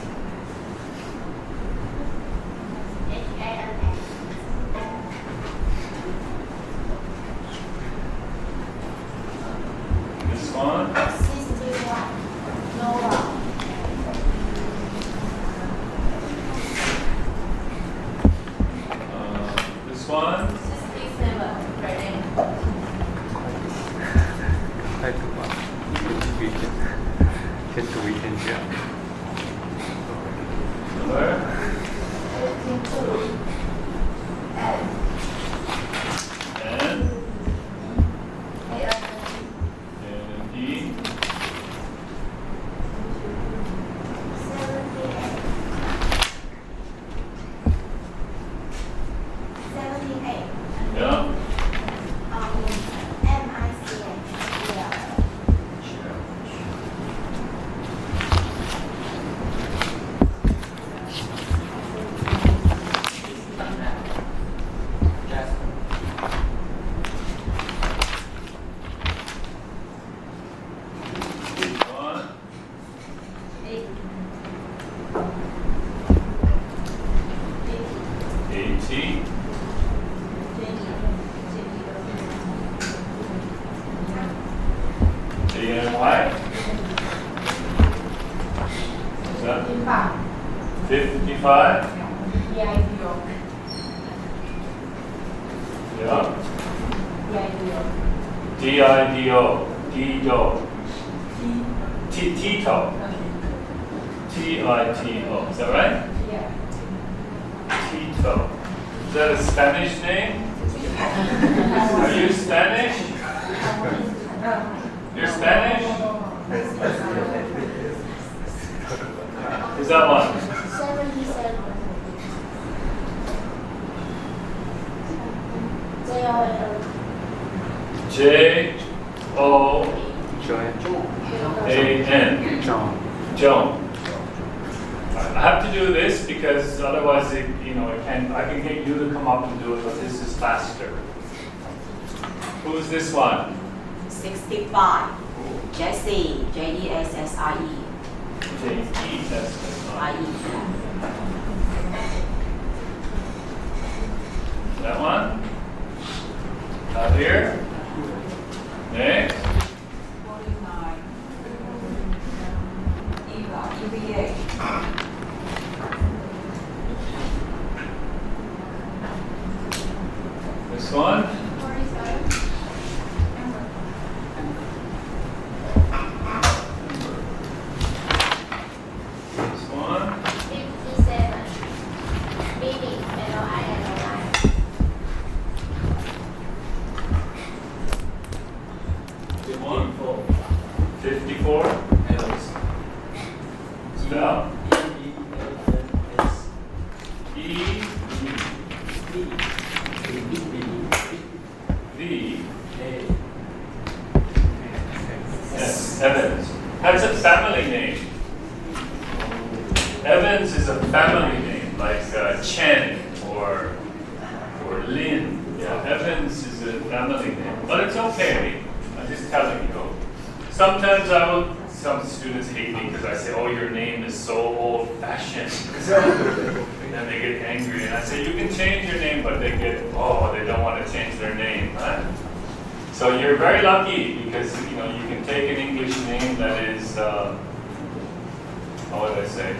This one?
61. Nora.
This one?
67. Ready?
太可怕了，先读一天这样。
Where?
52.
And? And E?
78.
Yeah. One. 80. A-N-Y? What's that? 55? Yeah. D-I-D-O. D-Do. Tito. T-I-T-O. Is that right?
Yeah.
Tito. Is that a Spanish name? Are you Spanish? You're Spanish? Who's that one?
77.
J-O-A-N. Joan. I have to do this because otherwise, I can get you to come up and do it, but this is faster. Who's this one?
65. Jessie. Jessie.
J-E-S-S-I. That one? Out here? Next?
49. Eva. EVA.
This one?
47.
This one?
57. Meaning, L-I-N-O-I.
Good one? 54? Spell? E? V? Yes, Evans. That's a family name. Evans is a family name, like Chen or Lin. Yeah, Evans is a family name, but it's okay. I'm just telling you. Sometimes some students hate me because I say, "Oh, your name is so old-fashioned," and then they get angry, and I say, "You can change your name," but they don't want to change their name. Huh? So you're very lucky because you can take an English name that is, how would I say?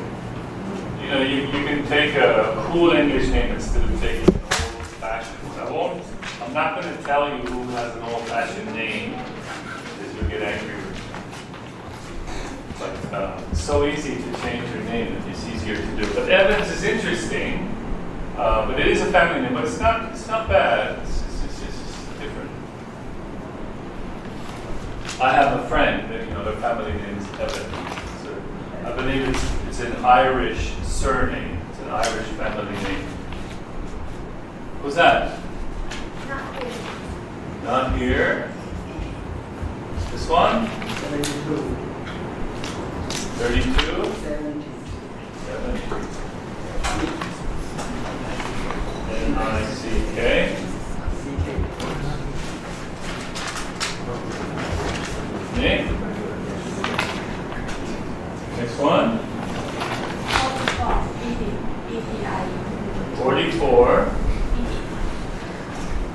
You can take a cool English name instead of taking an old-fashioned one. I'm not going to tell you who has an old-fashioned name because you'll get angry with me. But it's so easy to change your name that it's easier to do. But Evans is interesting, but it is a family name. But it's not bad. It's just different. I have a friend, their family name is Evan. So I believe it's an Irish surname. It's an Irish family name. Who's that?
Not here.
Not here. This one? 32. 70. N-I-C-K. Nick? Next one? 44.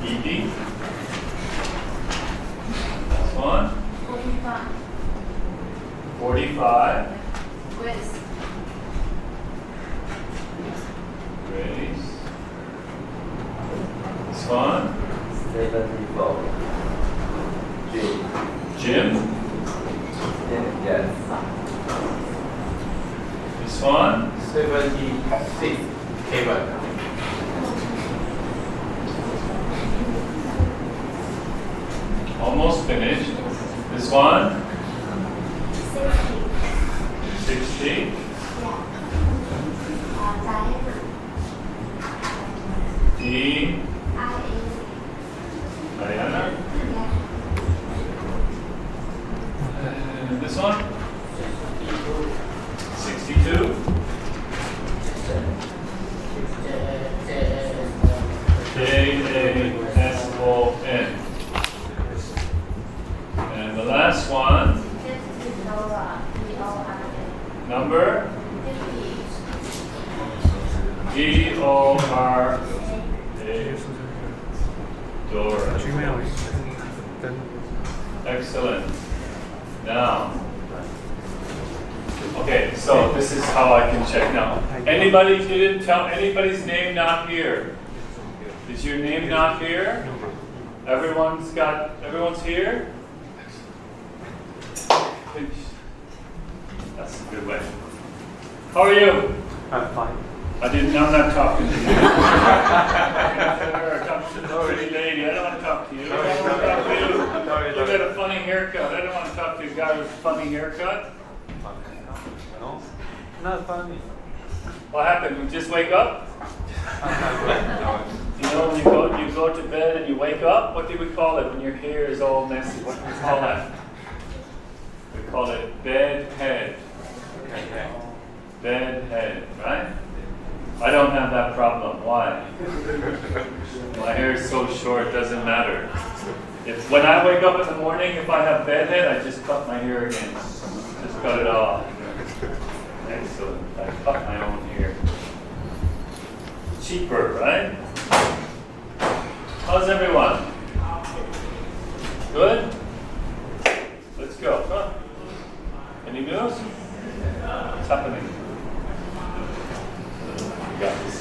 Edie. Next one? 45.
Grace.
Grace. This one?
74.
Jim.
Yes.
This one?
76. Kevin.
Almost finished. This one? 60. D. Diana. And this one? 62. J-A-S-O-N. And the last one? Number? D-O-R-A. Dora. Excellent. Now, okay, so this is how I can check now. Anybody, you didn't tell anybody's name not here? Is your name not here? Everyone's here? That's a good way. How are you?
I'm fine.
I'm not talking to you. I'm talking to the pretty lady. I don't want to talk to you. I don't want to talk to you. You got a funny haircut. I don't want to talk to a guy with a funny haircut.
No, not funny.
What happened? You just wake up? You know when you go to bed and you wake up? What do we call it when your hair is all messy? What do we call that? We call it bed head. Bed head, right? I don't have that problem. Why? My hair is so short, it doesn't matter. When I wake up in the morning, if I have bed head, I just cut my hair again. Just cut it off. Excellent. I cut my own hair. Cheaper, right? How's everyone? Good? Let's go. Come on. Any news? What's happening? You got this.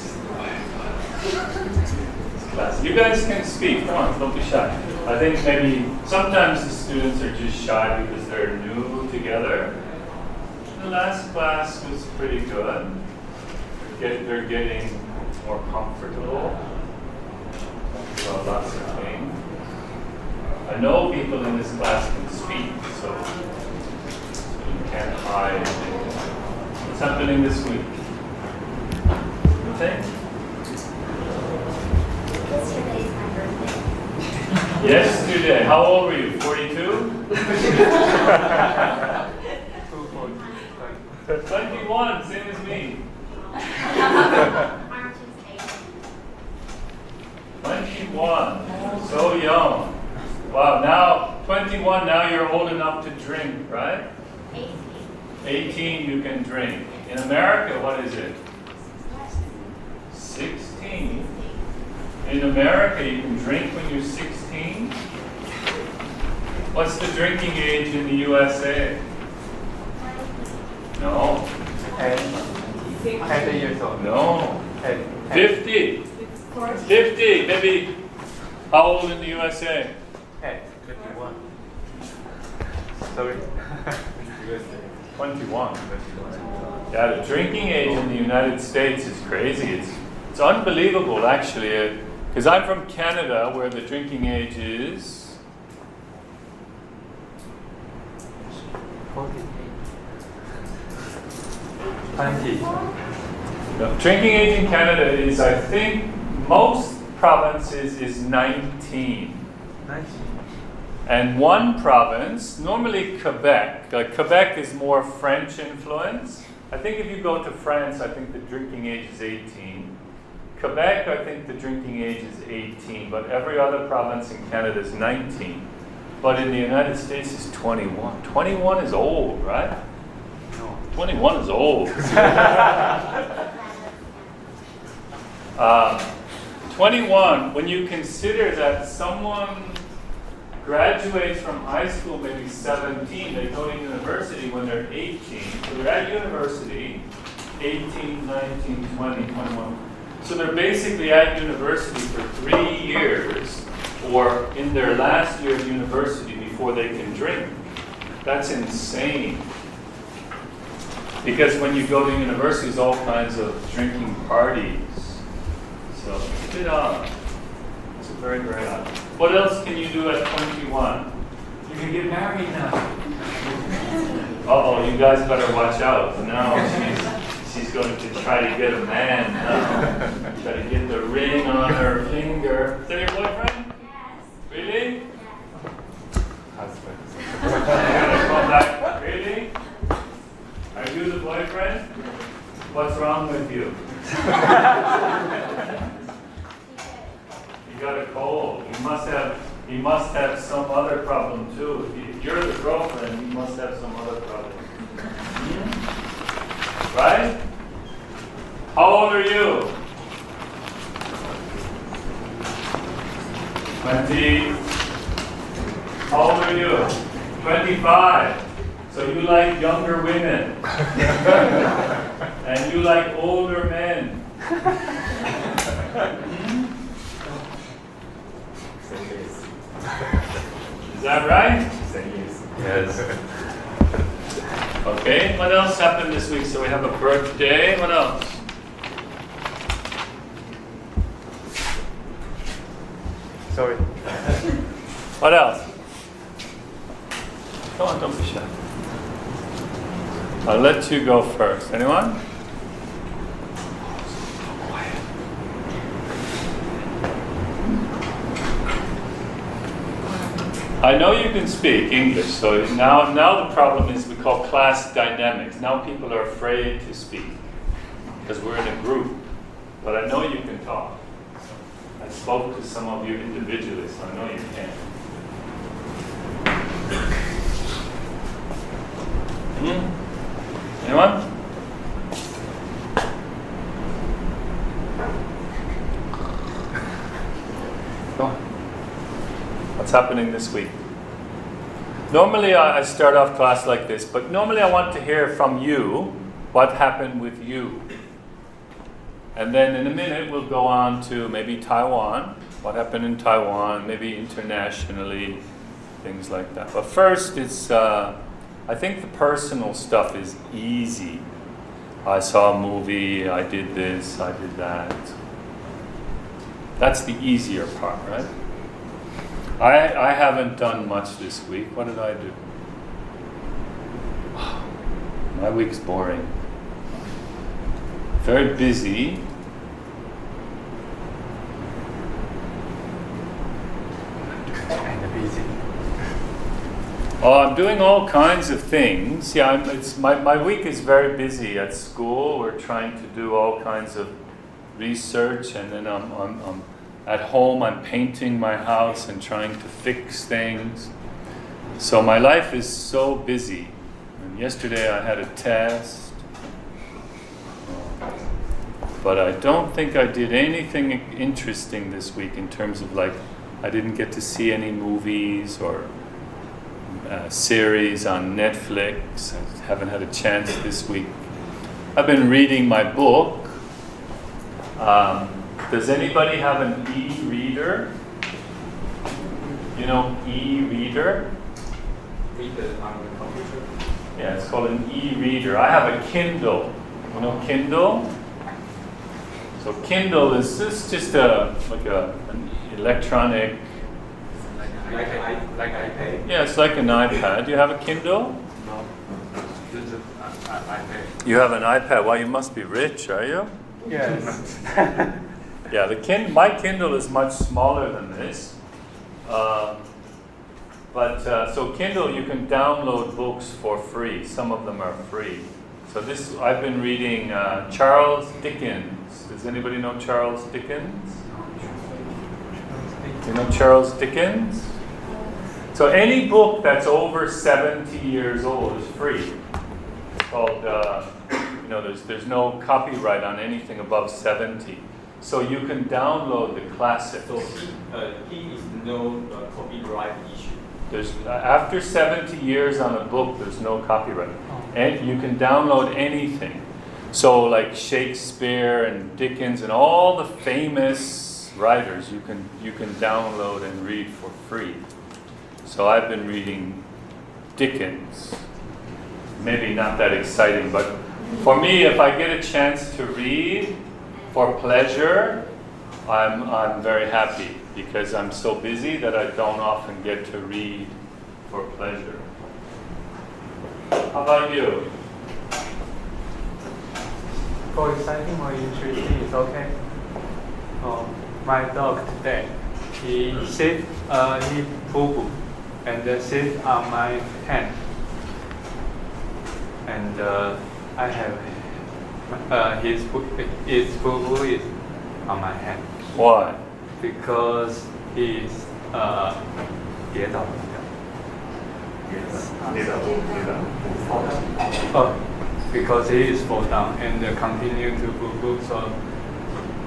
Class. You guys can speak. Come on, don't be shy. I think maybe sometimes the students are just shy because they're new together. The last class was pretty good. They're getting more comfortable. About lots of things. I know people in this class can speak, so you can't hide. What's happening this week? Anything?
Yesterday is my birthday.
Yesterday. How old were you? 42? 21, same as me. 21, so young. Wow, now 21, now you're old enough to drink, right? 18 you can drink. In America, what is it? 16. In America, you can drink when you're 16? What's the drinking age in the USA? No.
10 years old.
No. 50. 50, maybe. How old in the USA?
51. Sorry.
21. Yeah, the drinking age in the United States is crazy. It's unbelievable, actually. Because I'm from Canada, where the drinking age is
20.
The drinking age in Canada is, I think, most provinces is 19.
19.
And one province, normally Quebec, Quebec is more French influence. I think if you go to France, I think the drinking age is 18. Quebec, I think the drinking age is 18, but every other province in Canada is 19. But in the United States it's 21. 21 is old, right?
No.
21 is old. 21, when you consider that someone graduates from high school maybe 17, they go to university when they're 18. So they're at university, 18, 19, 20, 21. So they're basically at university for 3 years, or in their last year of university before they can drink. That's insane. Because when you go to university, there's all kinds of drinking parties. So it's a bit odd. It's very, very odd. What else can you do at 21?
You can get married now.
Uh-oh, you guys better watch out. Now she's going to try to get a man now. Try to get the ring on her finger. Is that your boyfriend?
Yes.
Really?
Husband.
You're gonna call back? Really? Are you the boyfriend? What's wrong with you? You got a cold. He must have some other problem too. If you're the girlfriend, he must have some other problem. Right? How old are you? 20. How old are you? 25. So you like younger women. And you like older men. Is that right?
Yes.
Okay, what else happened this week? So we have a birthday. What else?
Sorry.
What else? Come on, don't be shy. I'll let you go first. Anyone? I know you can speak English, so now the problem is we call class dynamics. Now people are afraid to speak because we're in a group. But I know you can talk. I spoke to some of you individually, so I know you can. Anyone? Go on. What's happening this week? Normally I start off class like this, but normally I want to hear from you what happened with you. And then in a minute we'll go on to maybe Taiwan, what happened in Taiwan, maybe internationally, things like that. But first it's, I think the personal stuff is easy. I saw a movie, I did this, I did that. That's the easier part, right? I haven't done much this week. What did I do? My week's boring. Very busy.
Kind of busy.
Oh, I'm doing all kinds of things. Yeah, my week is very busy at school. We're trying to do all kinds of research, and then I'm at home. I'm painting my house and trying to fix things. So my life is so busy. And yesterday I had a test, but I don't think I did anything interesting this week in terms of I didn't get to see any movies or series on Netflix. I haven't had a chance this week. I've been reading my book. Does anybody have an e-reader? You know e-reader?
Read it on the computer.
Yeah, it's called an e-reader. I have a Kindle. You know Kindle? So Kindle is just an electronic.
Like iPad?
Yeah, it's like an iPad. Do you have a Kindle?
No.
iPad.
You have an iPad. Well, you must be rich, are you?
Yes.
Yeah, my Kindle is much smaller than this. So Kindle, you can download books for free. Some of them are free. So I've been reading Charles Dickens. Does anybody know Charles Dickens? You know Charles Dickens? So any book that's over 70 years old is free. It's called, there's no copyright on anything above 70. So you can download the classics.
So he is no copyright issue.
There's after 70 years on a book, there's no copyright, and you can download anything. So like Shakespeare and Dickens and all the famous writers, you can download and read for free. So I've been reading Dickens. Maybe not that exciting, but for me, if I get a chance to read for pleasure, I'm very happy because I'm so busy that I don't often get to read for pleasure. How about you?
For exciting or interesting, it's okay. My dog today, he poo-poo and sit on my hand. And I have his poo-poo is on my hand.
Why?
Because he's 跌倒。 because he is fall down and continue to poo-poo,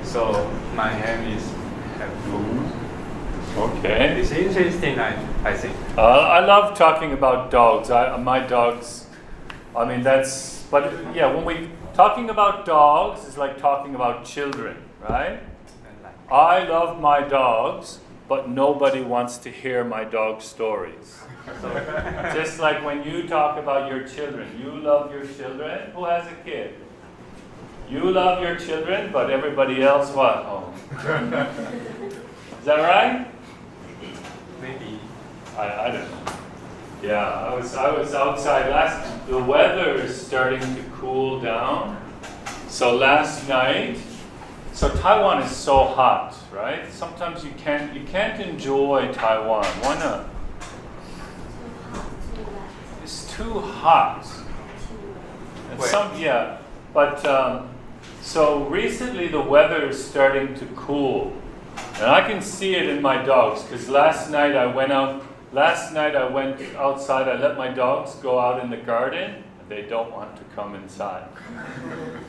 so my hand is have poo.
Okay.
It's interesting, I think.
I love talking about dogs. My dogs, but yeah, when we talking about dogs is like talking about children, right? I love my dogs, but nobody wants to hear my dog stories. So, just like when you talk about your children, you love your children. Who has a kid? You love your children, but everybody else what? Oh. Is that right?
Maybe.
I don't know. Yeah, I was outside the weather is starting to cool down. So last night, so Taiwan is so hot, right? Sometimes you can't enjoy Taiwan. Why not? It's too hot. And so recently the weather is starting to cool. And I can see it in my dogs because last night I went outside, I let my dogs go out in the garden, and they don't want to come inside.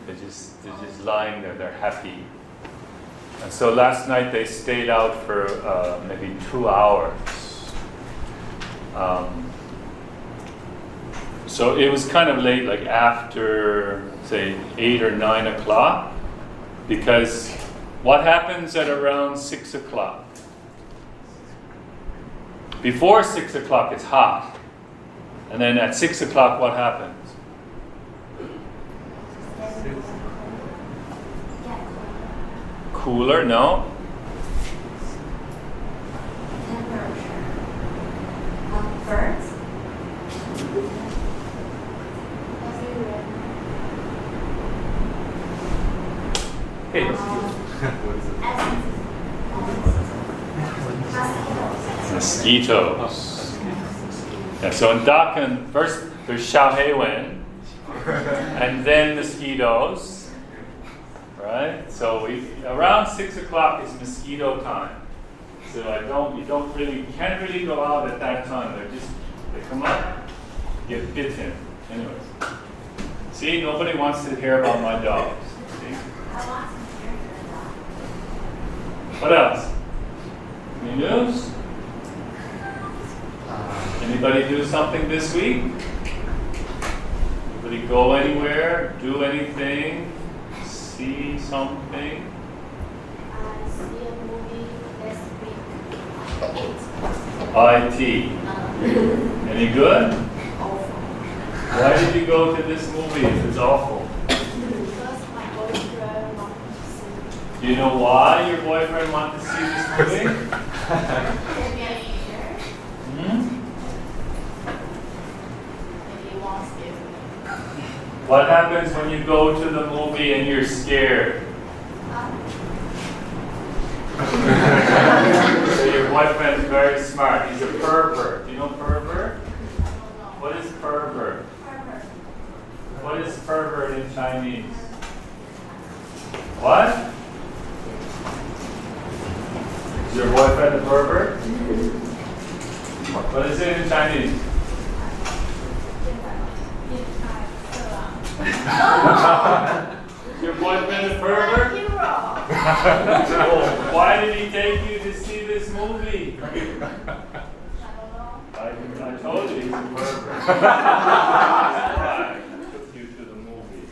They're just lying there, they're happy. And so last night they stayed out for maybe 2 hours. So it was kind of late, like after, say, 8 or 9 o'clock, because what happens at around 6 o'clock? Before 6 o'clock, it's hot. And then at 6 o'clock, what happens? Cooler, no?
Birds?
Hey.
Mosquitoes. Yeah, so in Dakan, first there's Xiaoheiwen, and then mosquitoes, right? So around 6 o'clock is mosquito time. So you can't really go out at that time. They come up, get bitten. Anyways, see, nobody wants to hear about my dogs. See? What else? Any news? Anybody do something this week? Anybody go anywhere? Do anything? See something?
I see a movie this week.
IT. Any good?
Awful.
Why did you go to this movie if it's awful?
Because my boyfriend wanted to see.
Do you know why your boyfriend wanted to see this movie? What happens when you go to the movie and you're scared? So your boyfriend's very smart. He's a pervert. You know pervert? What is pervert? What is pervert in Chinese? What? Is your boyfriend a pervert? What is it in Chinese? Your boyfriend a pervert? Why did he take you to see this movie? I told you he's a pervert. Why took you to the movie?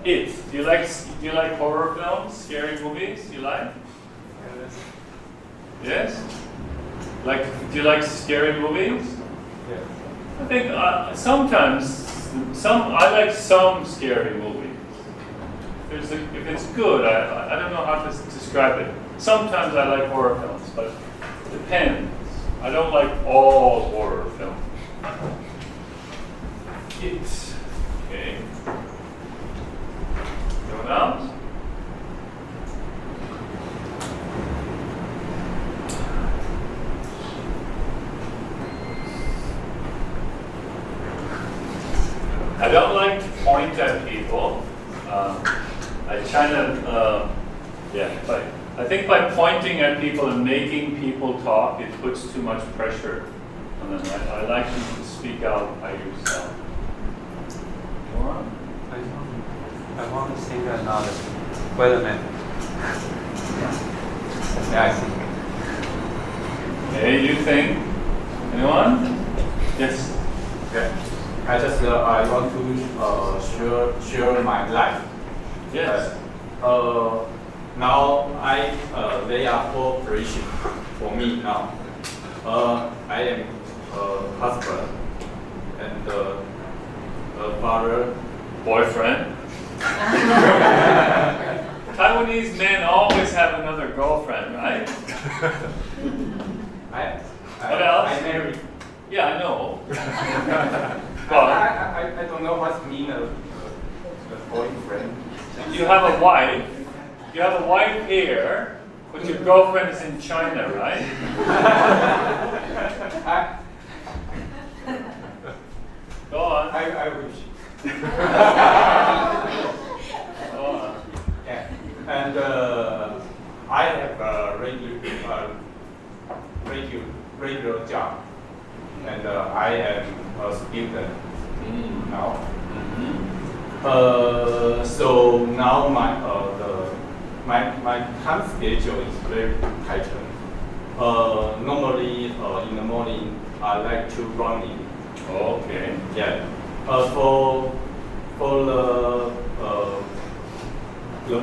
It. Do you like horror films, scary movies? You like? Yes. Like, do you like scary movies?
Yes.
I think sometimes I like some scary movies. If it's good, I don't know how to describe it. Sometimes I like horror films, but it depends. I don't like all horror films. It's okay. Anyone else? I don't like to point at people. But I think by pointing at people and making people talk, it puts too much pressure on them. I like you to speak out by yourself. Go on.
I want to sing another. Wait a minute. Yeah, I think.
Okay, you think? Anyone? Yes.
Yeah. I just I want to share my life.
Yes.
Now they are all pressure for me now. I am a husband and a father.
Boyfriend. Taiwanese men always have another girlfriend, right? What else?
I married.
Yeah, I know.
Well, I don't know what mean a boyfriend.
You have a wife. You have a wife here, but your girlfriend is in China, right? Go on.
I wish.
Go on.
Yeah. And I have a regular job, and I am a student now. So now my time schedule is very tight. Normally in the morning I like to running.
Okay.
Yeah. For the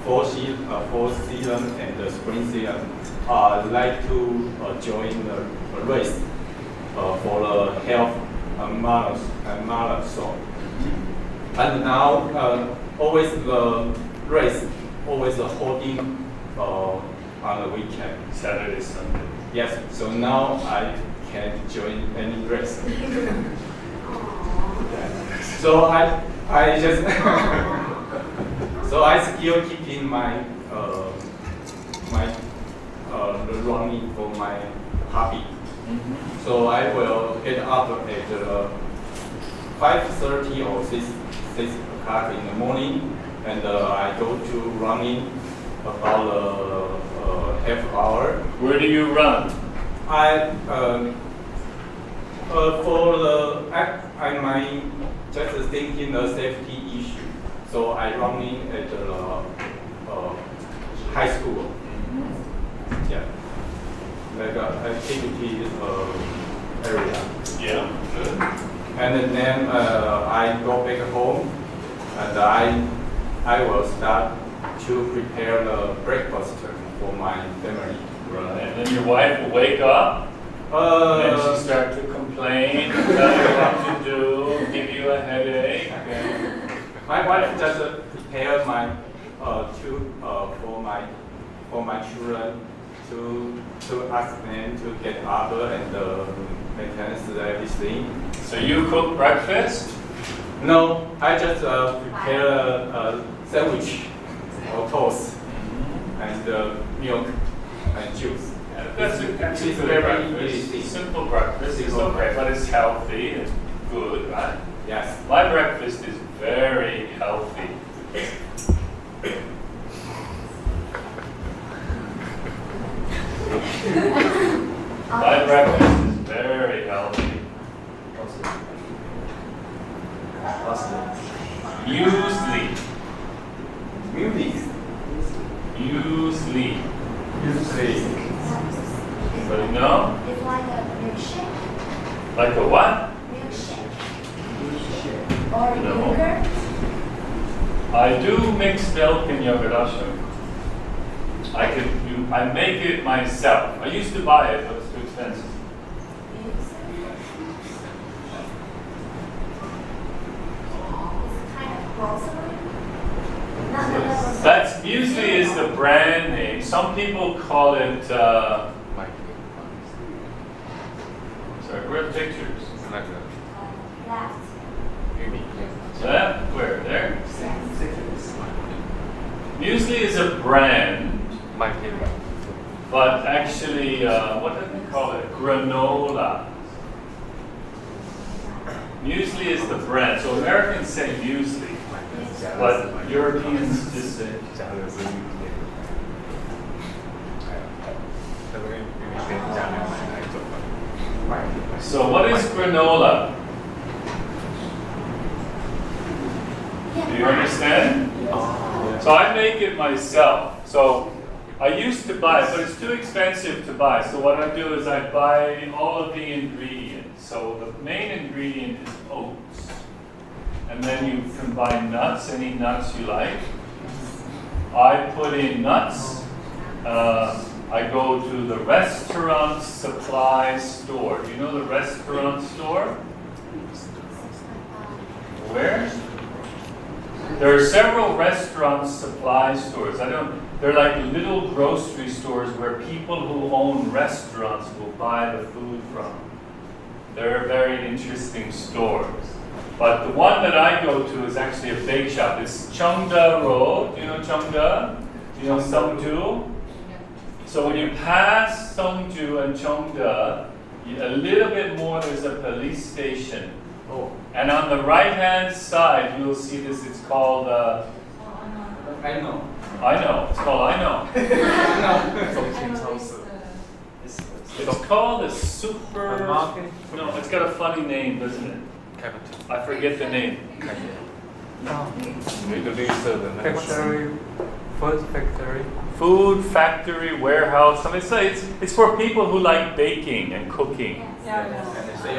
fall season and the spring season, I like to join the race for the health marathon. And now always the race always holding on the weekend.
Saturday, Sunday.
Yes. So now I can join any race. So I just so I still keeping my running for my hobby. So I will get up at 5:30 or 6 o'clock in the morning, and I go to running about half hour.
Where do you run?
I might just thinking the safety issue, so I running at the high school. Yeah, like activity area.
Yeah. Good.
And then I go back home, and I will start to prepare the breakfast for my family.
Right. And then your wife will wake up. And then she start to complain, tell you what to do, give you a headache.
My wife just prepare my for my children to ask them to get up and maintenance everything.
So you cook breakfast?
No, I just prepare a sandwich or toast and milk and juice.
That's a very easy, simple breakfast. It's okay, but it's healthy. It's good, right?
Yes.
My breakfast is very healthy. My breakfast is very healthy. Usually. But you know?
It's like a milkshake.
Like a what?
Milkshake. Or yogurt.
I do mix milk and yogurt also. I make it myself. I used to buy it, but it's too expensive. That's usually is the brand name. Some people call it. Sorry, where are the pictures? Left. Where? There. Muesli is a brand, but actually, what do they call it? Granola. Muesli is the brand. So Americans say muesli, but Europeans just say. So what is granola? Do you understand? So I make it myself. So I used to buy it, but it's too expensive to buy. So what I do is I buy all of the ingredients. So the main ingredient is oats. And then you combine nuts, any nuts you like. I put in nuts. I go to the restaurant supply store. Do you know the restaurant store? Where? There are several restaurant supply stores. They're like little grocery stores where people who own restaurants will buy the food from. They're very interesting stores. But the one that I go to is actually a bake shop. It's Cheongda Road. Do you know Cheongda? Do you know Seongju? So when you pass Seongju and Cheongda, a little bit more, there's a police station.
Oh.
And on the right-hand side, you'll see this. It's called.
I know.
I know. It's called I know. It's called a super. No, it's got a funny name, doesn't it? I forget the name.
Factory, food factory.
Food factory, warehouse. I mean, it's for people who like baking and cooking.
And they say,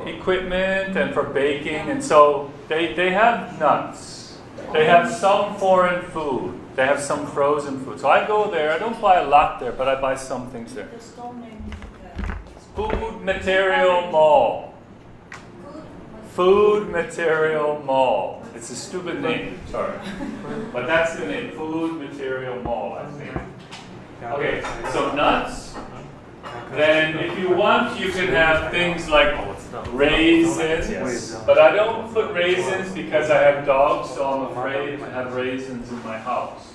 equipment and for baking, and so they have nuts. They have some foreign food. They have some frozen food. So I go there. I don't buy a lot there, but I buy some things there. Food Material Mall. Food Material Mall. It's a stupid name, sorry. But that's the name, Food Material Mall, I think. Okay, so nuts. Then if you want, you can have things like raisins. But I don't put raisins because I have dogs, so I'm afraid to have raisins in my house.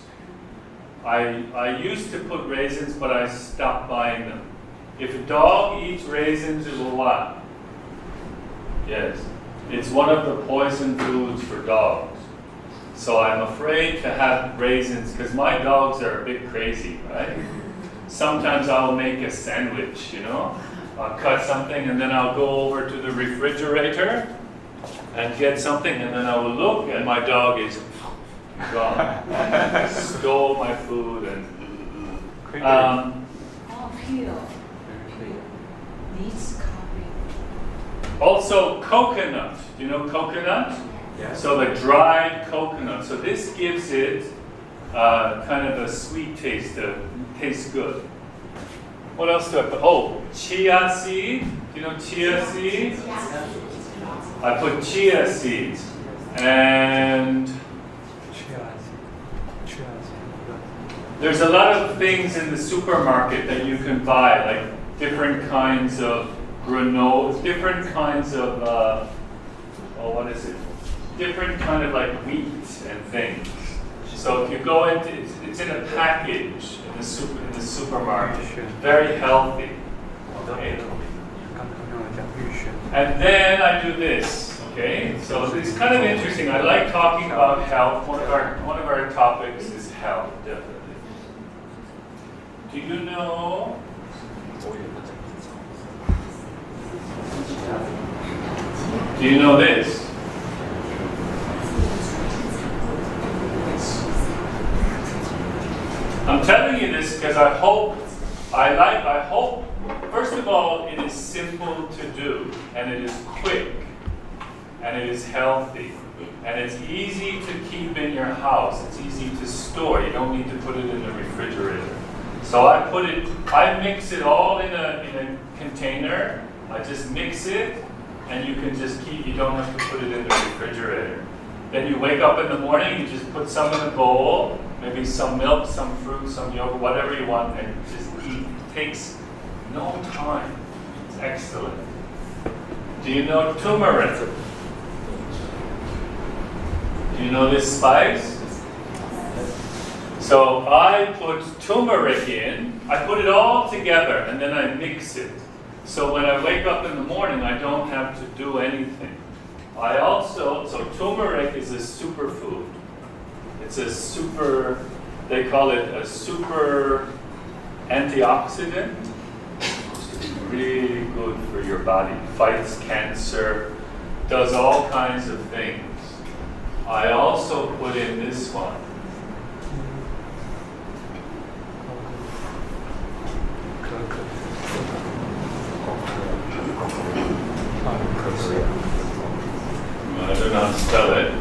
I used to put raisins, but I stopped buying them. If a dog eats raisins, it will what? Yes. It's one of the poison foods for dogs. So I'm afraid to have raisins because my dogs are a bit crazy, right? Sometimes I'll make a sandwich, I'll cut something and then I'll go over to the refrigerator and get something and then I will look and my dog is gone. Stole my food and also coconut. Do you know coconut?
Yes.
So the dried coconut. So this gives it kind of a sweet taste. Tastes good. What else do I put? Oh, chia seed. Do you know chia seeds? I put chia seeds and there's a lot of things in the supermarket that you can buy, like different kinds of granola, different kinds of, what is it? Different kind of like wheat and things. So if you go into, it's in a package in the supermarket. Very healthy. Okay. And then I do this. Okay. So it's kind of interesting. I like talking about health. One of our topics is health, definitely. Do you know? Do you know this? I'm telling you this because I hope, first of all, it is simple to do, and it is quick, and it is healthy, and it's easy to keep in your house. It's easy to store. You don't need to put it in the refrigerator. So I mix it all in a container. I just mix it, and you can just keep, you don't have to put it in the refrigerator. Then you wake up in the morning, you just put some in a bowl, maybe some milk, some fruit, some yogurt, whatever you want, and just eat. It takes no time. It's excellent. Do you know turmeric? Do you know this spice? So I put turmeric in, I put it all together, and then I mix it. So when I wake up in the morning, I don't have to do anything. So turmeric is a superfood. It's a they call it a super antioxidant. It's really good for your body. Fights cancer, does all kinds of things. I also put in this one. I don't know how to spell it.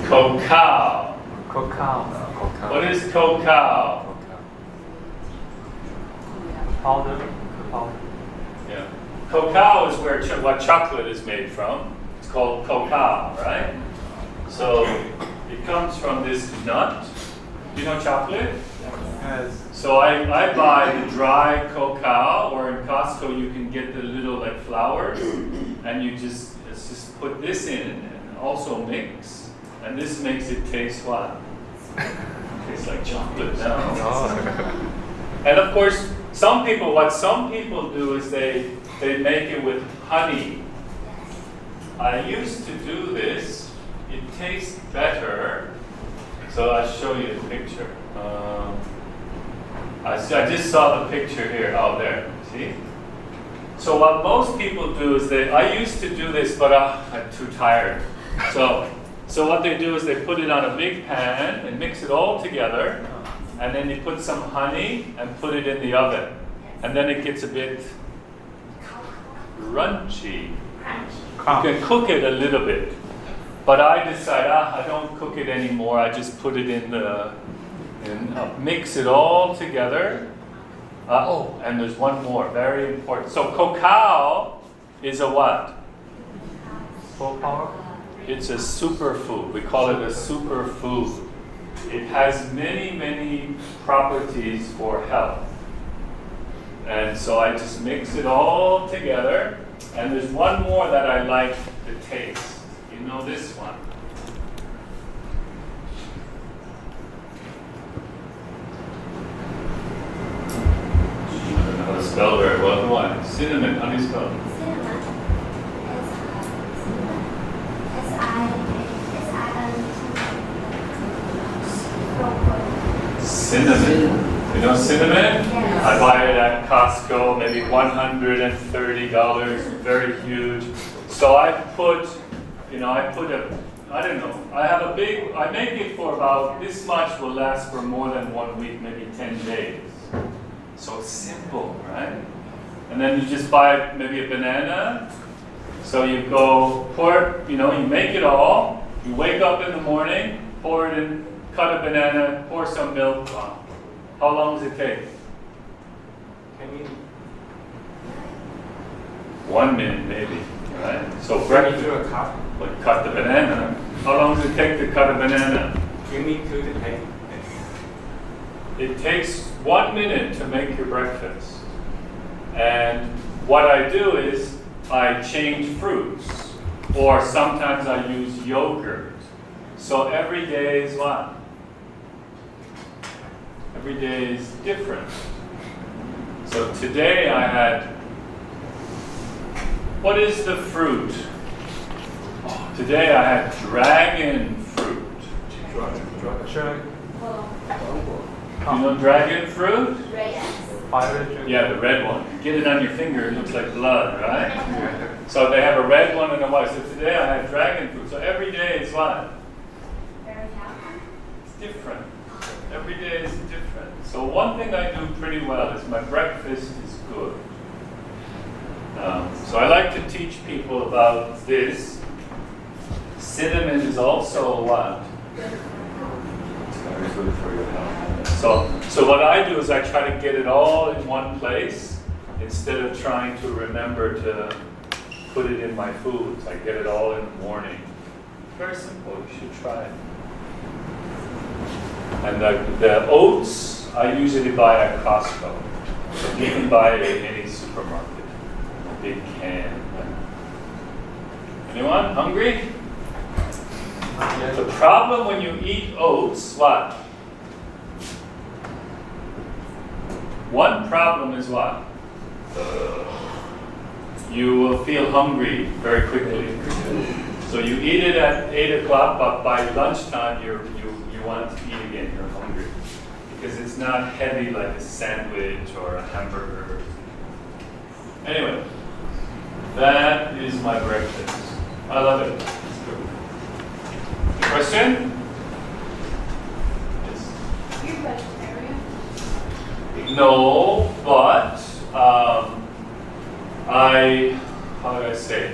Cacao. What is cacao?
Powder.
Yeah. Cacao is what chocolate is made from. It's called cacao, right? So it comes from this nut. Do you know chocolate?
Yes.
So I buy the dry cacao, or in Costco you can get the little like flowers, and you just put this in and also mix, and this makes it taste what? Tastes like chocolate now. And of course, what some people do is they make it with honey. I used to do this. It tastes better. So I'll show you the picture. I just saw the picture here. Oh, there. See? So what most people do is I used to do this, but I'm too tired. So what they do is they put it on a big pan and mix it all together, and then you put some honey and put it in the oven. And then it gets a bit crunchy. You can cook it a little bit. But I decide, I don't cook it anymore. I just put it in mix it all together. And there's one more, very important. So cacao is a what?
Power.
It's a superfood. We call it a superfood. It has many, many properties for health. And so I just mix it all together. And there's one more that I like the taste. You know this one. I don't know how to spell very well. Go on. Cinnamon. How do you spell it? Cinnamon. You know cinnamon? Yes. I buy it at Costco, maybe $130, very huge. So I make it for about, this much will last for more than 1 week, maybe 10 days. So it's simple, right? And then you just buy maybe a banana. So you go pour, you make it all. You wake up in the morning, pour it in, cut a banana, pour some milk on. How long does it take? 1 minute maybe, right? So breakfast, cut the banana. How long does it take to cut a banana?
You need to take.
It takes 1 minute to make your breakfast. And what I do is I change fruits, or sometimes I use yogurt. So every day is what? Every day is different. So today I had, what is the fruit? Oh, today I had dragon fruit. You know dragon fruit? Yeah, the red one. Get it on your finger, it looks like blood, right? So they have a red one and a white. So today I had dragon fruit. So every day is what? It's different. Every day is different. So one thing I do pretty well is my breakfast is good. So I like to teach people about this. Cinnamon is also what? It's very good for your health. So what I do is I try to get it all in one place instead of trying to remember to put it in my foods. I get it all in the morning. Very simple. You should try it. And the oats I usually buy at Costco. So you can buy it in any supermarket. A big can. Anyone hungry? The problem when you eat oats, what? One problem is what? You will feel hungry very quickly. So you eat it at 8 o'clock, but by lunchtime you want to eat again. You're hungry because it's not heavy like a sandwich or a hamburger. Anyway, that is my breakfast. I love it. It's good. Question? Yes.
Are you vegetarian?
No, but how do I say?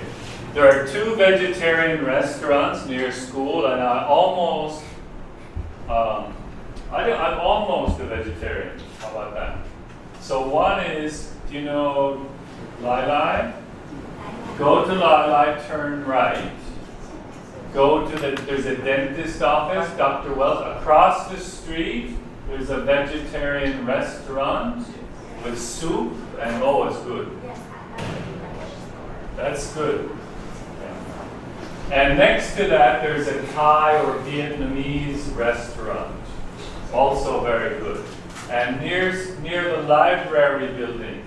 There are 2 vegetarian restaurants near school, and I'm almost a vegetarian. How about that? So one is, do you know Lai Lai? Go to Lai Lai, turn right. Go to there's a dentist office, Dr. Wells. Across the street, there's a vegetarian restaurant with soup, and oh, it's good. That's good. Yeah. And next to that, there's a Thai or Vietnamese restaurant, also very good. And near the library building,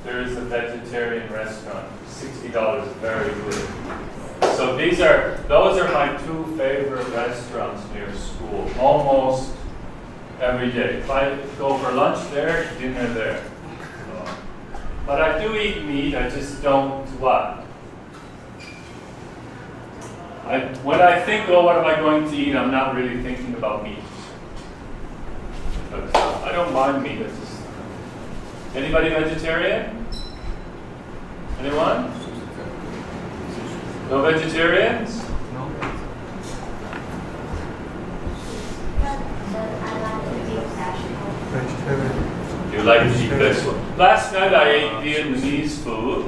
there's a vegetarian restaurant, $60, very good. So those are my 2 favorite restaurants near school, almost every day. If I go for lunch there, dinner there. But I do eat meat, I just don't what? When I think, oh, what am I going to eat, I'm not really thinking about meat. But I don't mind meat. Anybody vegetarian? Anyone? No vegetarians?
No.
Vegetarian. You like to eat vegetable? Last night I ate Vietnamese food.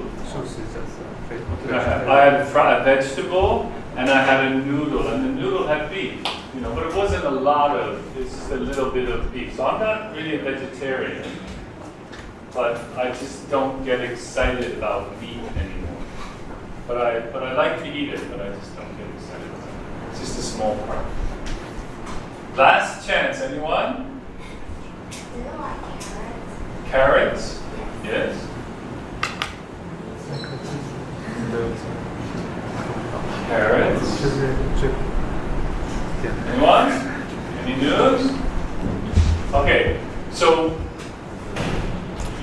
I had a vegetable and I had a noodle, and the noodle had beef, but it wasn't a lot of, it's just a little bit of beef. So I'm not really a vegetarian, but I just don't get excited about meat anymore. But I like to eat it, but I just don't get excited about it. It's just a small part. Last chance, anyone?
Do you like
Carrots?
carrots?
Yes. Carrots. Anyone? Any news? Okay, so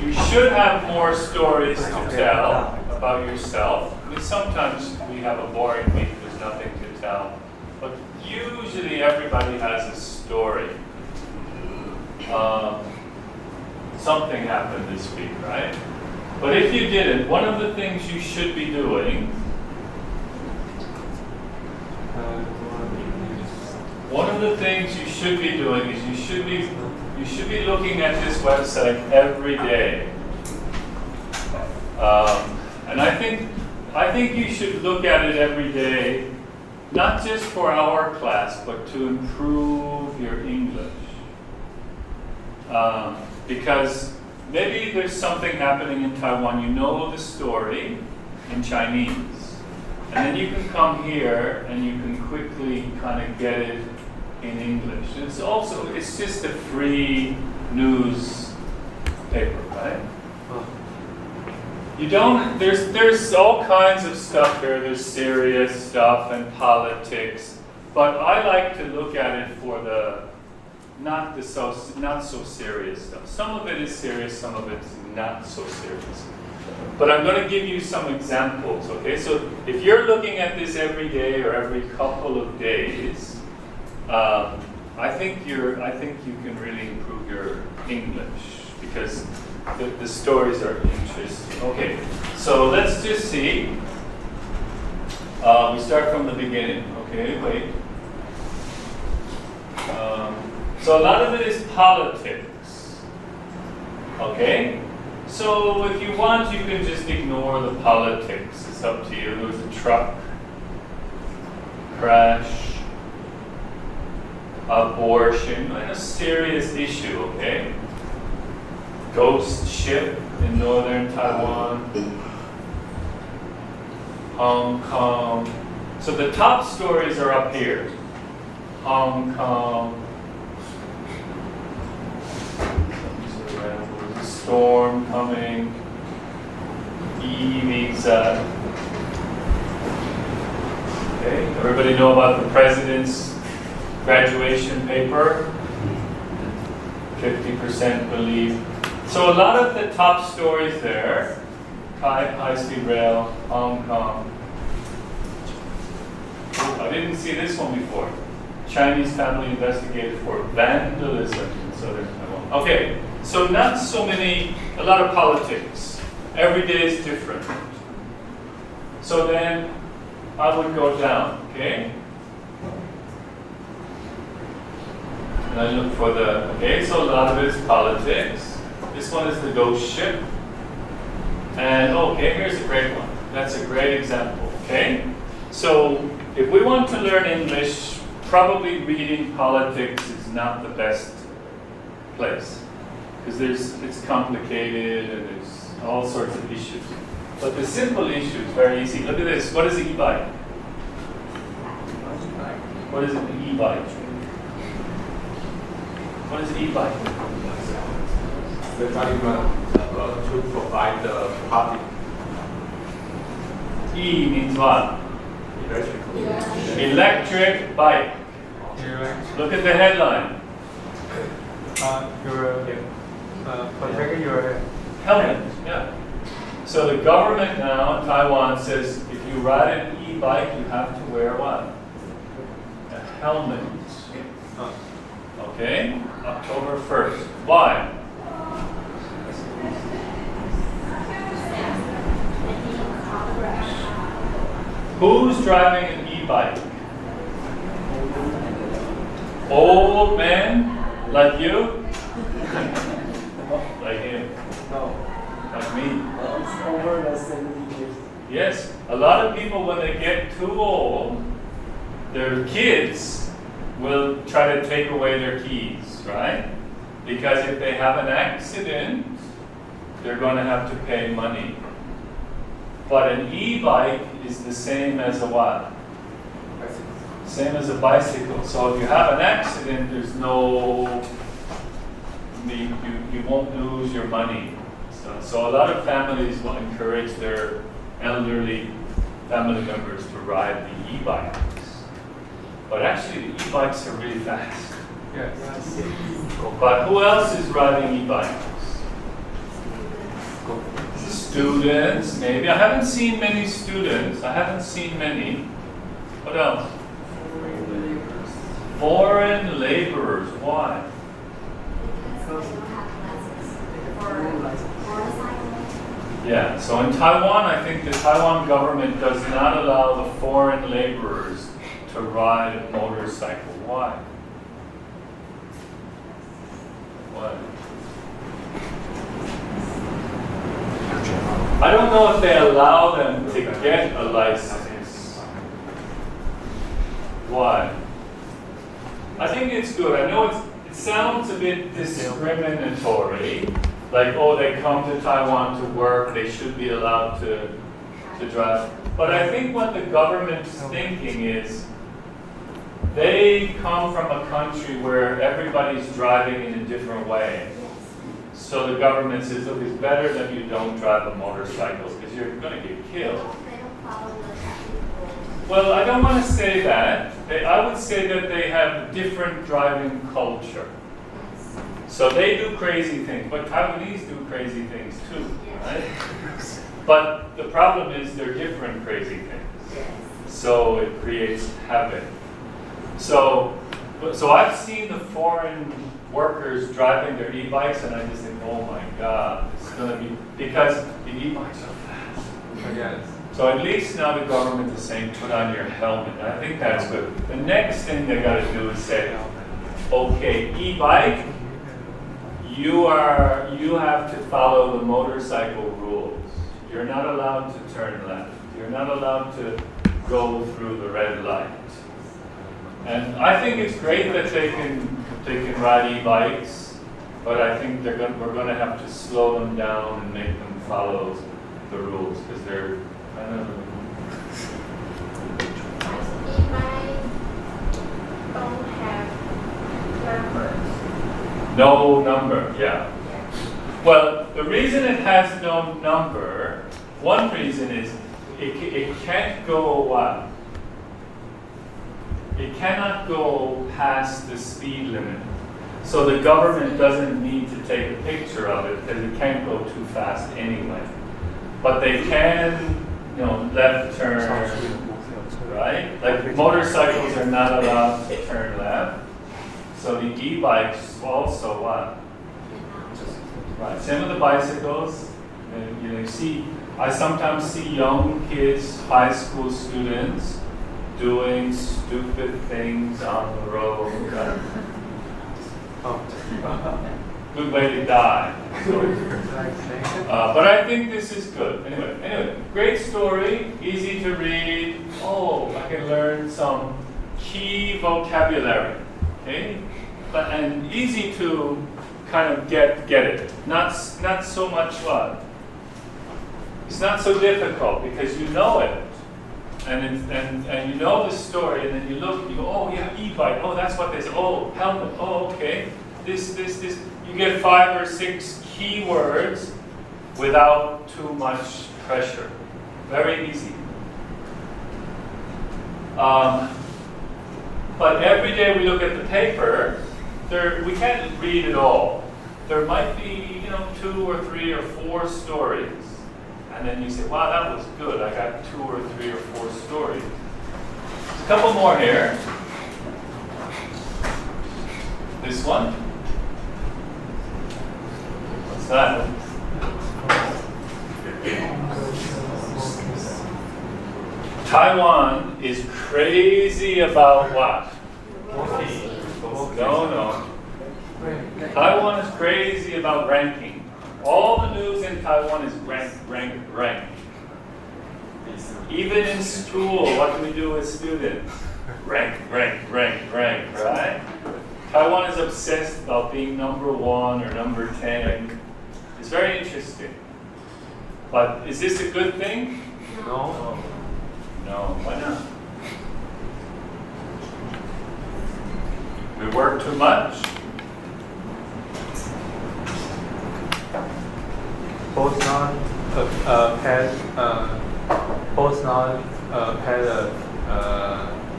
you should have more stories to tell about yourself. I mean, sometimes we have a boring week, there's nothing to tell. But usually everybody has a story. Something happened this week, right? But if you didn't, one of the things you should be doing is you should be looking at this website every day. And I think you should look at it every day not just for our class, but to improve your English. Because maybe there's something happening in Taiwan, you know the story in Chinese, and then you can come here and you can quickly kind of get it in English. It's just a free news paper, right? There's all kinds of stuff here. There's serious stuff and politics, but I like to look at it for the not so serious stuff. Some of it is serious, some of it's not so serious. But I'm going to give you some examples, okay? So if you're looking at this every day or every couple of days, I think you can really improve your English because the stories are interesting. Okay, so let's just see. We start from the beginning. Okay, wait. So a lot of it is politics. Okay? So if you want, you can just ignore the politics. It's up to you. There was a truck crash, abortion, and a serious issue, okay? Ghost ship in northern Taiwan, Hong Kong. So the top stories are up here. Hong Kong. There's a storm coming. E-visa. Okay, everybody know about the president's graduation paper? 50% believe. So a lot of the top stories there, high-speed rail, Hong Kong. Oh, I didn't see this one before. Chinese family investigated for vandalism in southern Taiwan. Okay, so not so many, a lot of politics. Every day is different. So then I would go down, okay? And I look for the, okay, so a lot of it is politics. This one is the ghost ship. And okay, here's a great one. That's a great example, okay? So if we want to learn English, probably reading politics is not the best place. Because it's complicated and there's all sorts of issues. But the simple issue is very easy. Look at this. What is an e-bike? What is an e-bike? What is an e-bike?
The to provide the public.
E means what? Electric bike. Look at the headline.
Protecting your
helmet. Yeah. So the government now in Taiwan says if you ride an e-bike, you have to wear what? A helmet. Okay? October 1st. Why? Who's driving an e-bike? Old man? Like you? Like him?
No.
Like me?
It's over the 70 years.
Yes. A lot of people, when they get too old, their kids will try to take away their keys, right? Because if they have an accident, they're going to have to pay money. But an e-bike is the same as a what? Same as a bicycle. So if you have an accident, there's no, you won't lose your money. So a lot of families will encourage their elderly family members to ride the e-bikes. But actually the e-bikes are really fast.
yes.
But who else is riding e-bikes? Students, maybe. I haven't seen many students. I haven't seen many. What else? Foreign laborers. Why? Yeah, so in Taiwan, I think the Taiwan government does not allow the foreign laborers to ride a motorcycle. Why? Why? I don't know if they allow them to get a license. why. I think it's good. I know it sounds a bit discriminatory, like, oh, they come to Taiwan to work, they should be allowed to drive. But I think what the government's thinking is, they come from a country where everybody's driving in a different way. So the government says, look, it's better that you don't drive a motorcycle because you're going to get killed.
They don't follow the traffic rules.
Well, I don't want to say that. I would say that they have different driving culture. So they do crazy things, but Taiwanese do crazy things too, right? But the problem is they're different crazy things. So it creates havoc. So I've seen the foreign workers driving their e-bikes, and I just think, oh my God, it's going to be, because the e-bikes are fast.
Yes.
So at least now the government is saying, put on your helmet. And I think that's good. The next thing they got to do is say, okay, e-bike, you have to follow the motorcycle rules. You're not allowed to turn left. You're not allowed to go through the red light. And I think it's great that they can ride e-bikes, but I think we're going to have to slow them down and make them follow the rules because they're, I don't know.
E-bike don't have numbers.
No number, yeah. Well, the reason it has no number, one reason is it can't go what? It cannot go past the speed limit. So the government doesn't need to take a picture of it because it can't go too fast anyway. But they can, left turn, right? Like motorcycles are not allowed to turn left. So the e-bikes also what? Right. Same with the bicycles. And, I sometimes see young kids, high school students, doing stupid things on the road. Good way to die. But I think this is good. Anyway, great story, easy to read. Oh, I can learn some key vocabulary. Okay, and easy to kind of get it. Not so much what. It's not so difficult because you know it. And you know the story, and then you look, you go, oh yeah, e-bike, oh that's what they say, oh helmet, oh okay, this. You get 5 or 6 keywords without too much pressure. Very easy. But every day we look at the paper, we can't read it all. There might be 2 or 3 or 4 stories. And then you say, wow, that was good. I got 2 or 3 or 4 stories. There's a couple more here. This one. What's that? Taiwan is crazy about what? No. Taiwan is crazy about ranking. All the news in Taiwan is rank. Even in school, what do we do with students? Rank, right? Taiwan is obsessed about being number 1 or number 10. It's very interesting. But is this a good thing? No. Why not? We work too much.
Postnon paid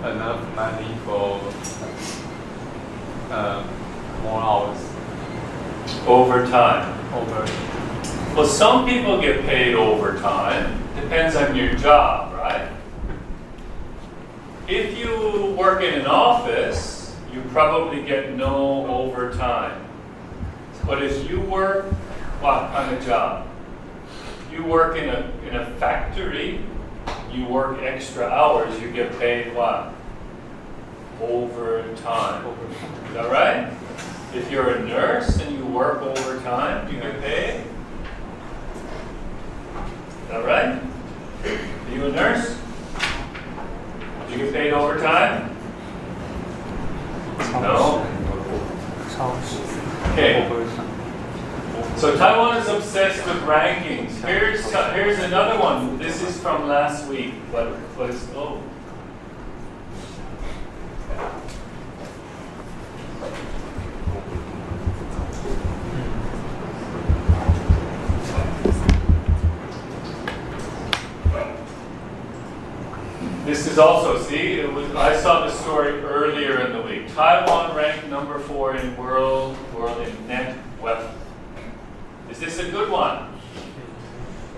enough money for more hours.
Overtime. Well, some people get paid overtime. Depends on your job, right? If you work in an office, you probably get no overtime. But if you work, what kind of job? You work in a factory, you work extra hours, you get paid what? Overtime. Is that right? If you're a nurse and you work overtime, you get paid? Is that right? Are you a nurse? Do you get paid overtime? No? Okay. So Taiwan is obsessed with rankings. Here's another one. This is from last week. What is This is also, see, I saw the story earlier in the week. Taiwan ranked number 4 in world in net wealth. Is this a good one?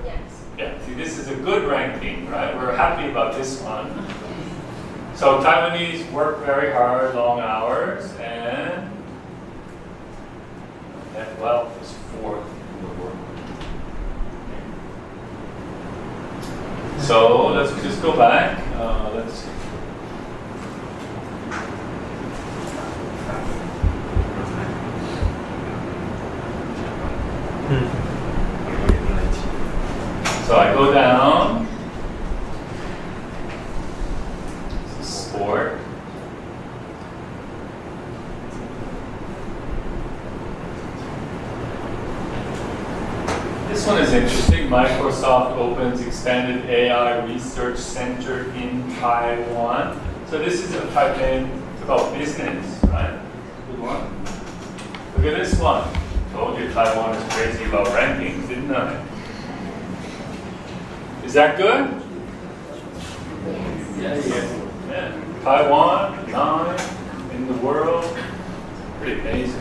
Yes.
Yeah, see, this is a good ranking, right? We're happy about this one. So Taiwanese work very hard, long hours, and net wealth is 4th in the world. So let's just go back. Let's see. So I go down. This is sport. This one is interesting. Microsoft opens expanded AI research center in Taiwan. So this is a type in, it's about business, right? Good one. Look at this one. Told you Taiwan is crazy about rankings, didn't I? Is that good?
Yes.
Yeah. Taiwan, 9 in the world. Pretty amazing.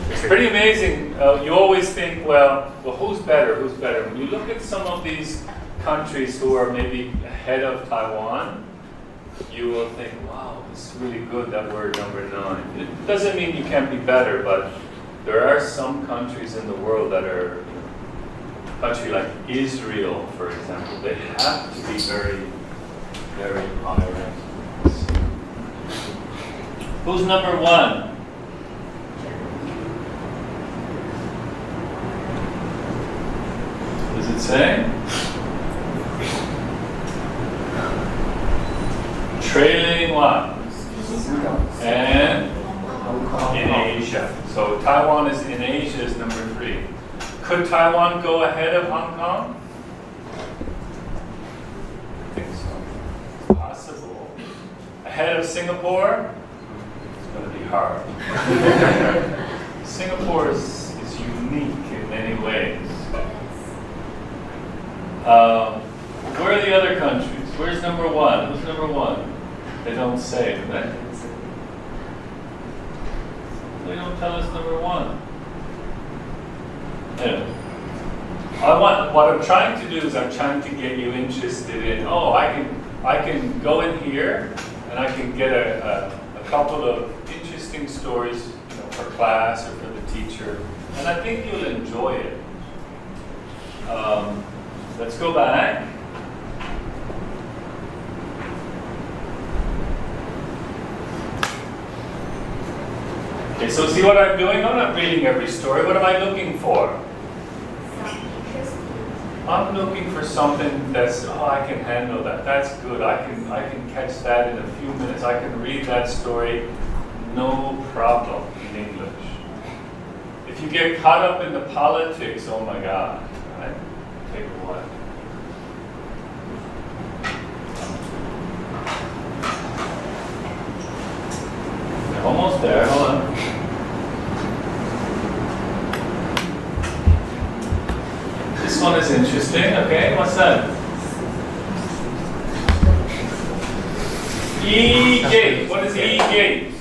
It's pretty amazing. You always think, well, who's better? Who's better? When you look at some of these countries who are maybe ahead of Taiwan, you will think, wow, it's really good that we're number 9. It doesn't mean you can't be better, but there are some countries in the world that are, a country like Israel, for example, they have to be very, very high ranked. Who's number 1? Does it say? Trailing what? And in Asia. So Taiwan is in Asia is number 3. Could Taiwan go ahead of Hong Kong? I think so. It's possible. Ahead of Singapore? It's going to be hard. Singapore is unique in many ways. Where are the other countries? Where's number 1? Who's number 1? They don't say, do they? They don't tell us number 1. Anyway, what I'm trying to do is I'm trying to get you interested in, I can go in here and I can get a couple of interesting stories, for class or for the teacher, and I think you'll enjoy it. Let's go back. Okay, so see what I'm doing? I'm not reading every story. What am I looking for? I'm looking for something that's, I can handle that. That's good. I can catch that in a few minutes. I can read that story, no problem in English. If you get caught up in the politics, oh my God, right? Take a while. We're almost there. Hold on. This one is interesting. Okay, what's that? E-gate. What is E-gate?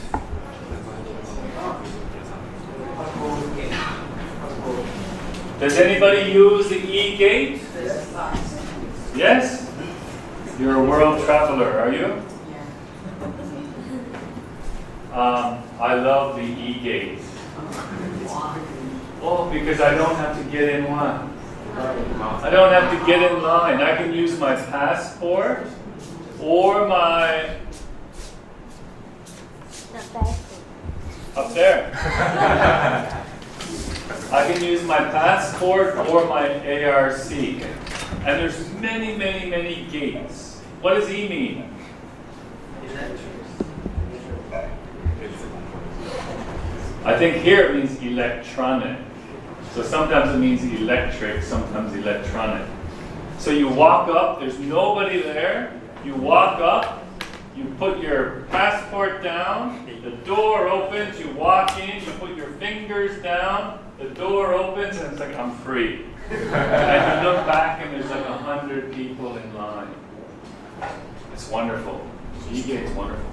Does anybody use the E-gate? Yes? You're a world traveler, are you? I love the E-gate. Oh, because I don't have to get in line. I don't have to get in line. I can use my passport or my... Up there. I can use my passport or my ARC. And there's many, many, many gates. What does E mean? I think here it means electronic. So sometimes it means electric, sometimes electronic. So you walk up, there's nobody there. You walk up, you put your passport down, the door opens, you walk in, you put your fingers down, the door opens, and it's like, I'm free. And you look back and there's like 100 people in line. It's wonderful. E-gate's wonderful.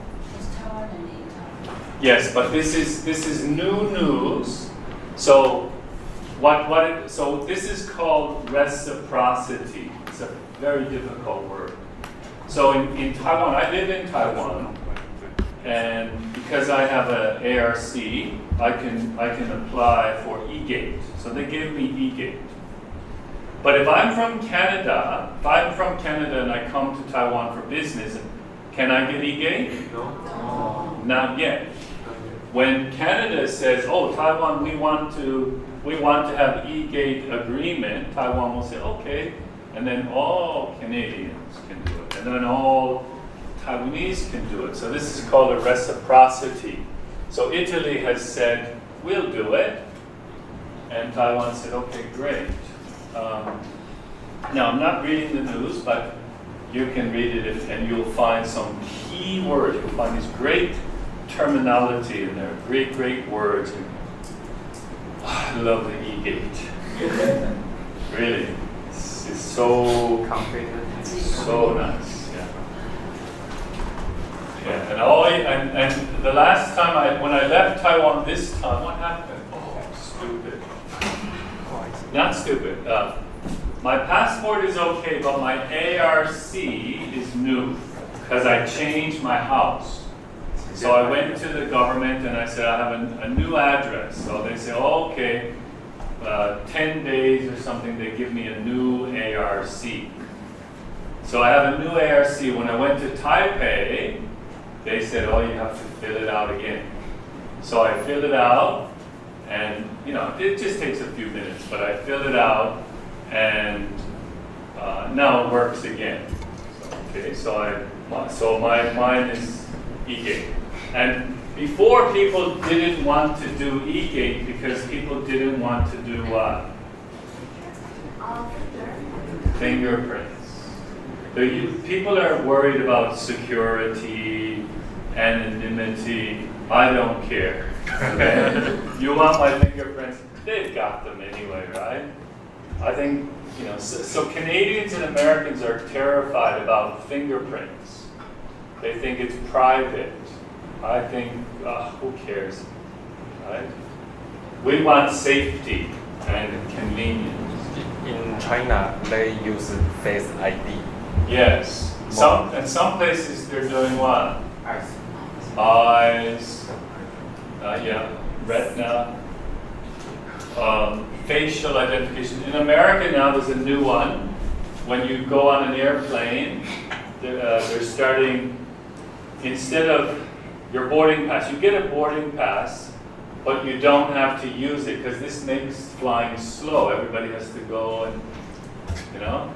Yes, but this is new news. So so this is called reciprocity. It's a very difficult word. So in Taiwan, I live in Taiwan, and because I have an ARC, I can apply for E-gate. So they give me E-gate. But if I'm from Canada and I come to Taiwan for business, can I get E-gate?
No.
Not yet. When Canada says, "Oh, Taiwan, we want to have E-gate agreement," Taiwan will say, "Okay," and then all Canadians can do it, and then all Taiwanese can do it. So this is called a reciprocity. So Italy has said, "We'll do it," and Taiwan said, "Okay, great." Now I'm not reading the news, but you can read it and you'll find some key words. You'll find these great terminology in there, great words. I love the E-gate. Really, it's so complicated. So nice. Yeah. And the last time when I left Taiwan this time, what happened? Oh, stupid. Not stupid. My passport is okay, but my ARC is new because I changed my house. So I went to the government and I said, I have a new address. So they say, oh, okay, 10 days or something, they give me a new ARC. So I have a new ARC. When I went to Taipei, they said, oh, you have to fill it out again. So I filled it out, and it just takes a few minutes, but I filled it out, and now it works again. So mine is E-gate. And before, people didn't want to do E-gate because people didn't want to do what? Fingerprints. People are worried about security, anonymity. I don't care. Okay? You want my fingerprints? They've got them anyway, right? I think, so Canadians and Americans are terrified about fingerprints. They think it's private. I think, who cares, right? We want safety and convenience.
In China, they use Face ID.
Yes. Some places they're doing what? Eyes. Retina. Facial identification. In America now, there's a new one. When you go on an airplane, they're starting, instead of your boarding pass, you get a boarding pass, but you don't have to use it because this makes flying slow. Everybody has to go and,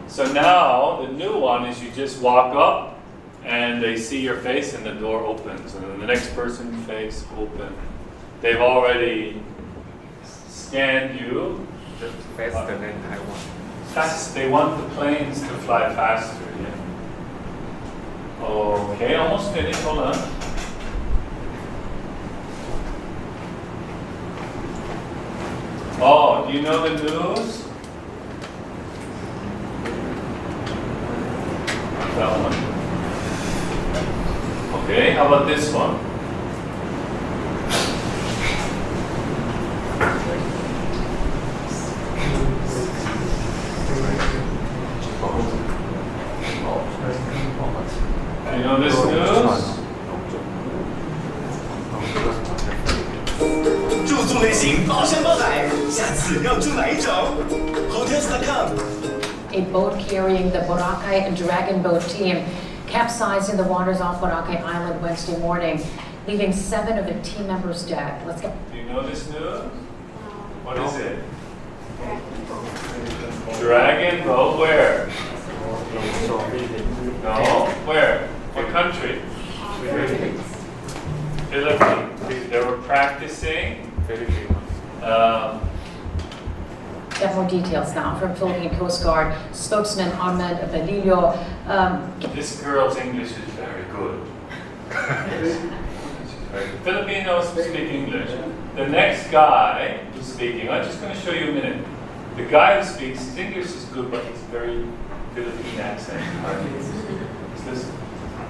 So now, the new one is you just walk up and they see your face and the door opens, and then the next person's face opens. They've already scanned you.
Just faster than Taiwan.
They want the planes to fly faster, yeah. Okay, almost finished, hold on. Oh, do you know the news? That one. Okay, how about this one? You know this news?
住宿类型包山包海，下次要住哪一种 ？Hotels.com。
A boat carrying the Boracay Dragon Boat team capsized in the waters off Boracay Island Wednesday morning, leaving 7 of the team members dead. Let's go.
Do you know this news? What is it? Dragon boat where? No, where? What country? Philippines. They were practicing
Get more details now from Philippine Coast Guard spokesman Ahmed Belillo.
This girl's English is very good. Filipinos speak English. The next guy who's speaking, I'm just going to show you a minute. The guy who speaks, his English is good, but he's very Philippine accent. Listen.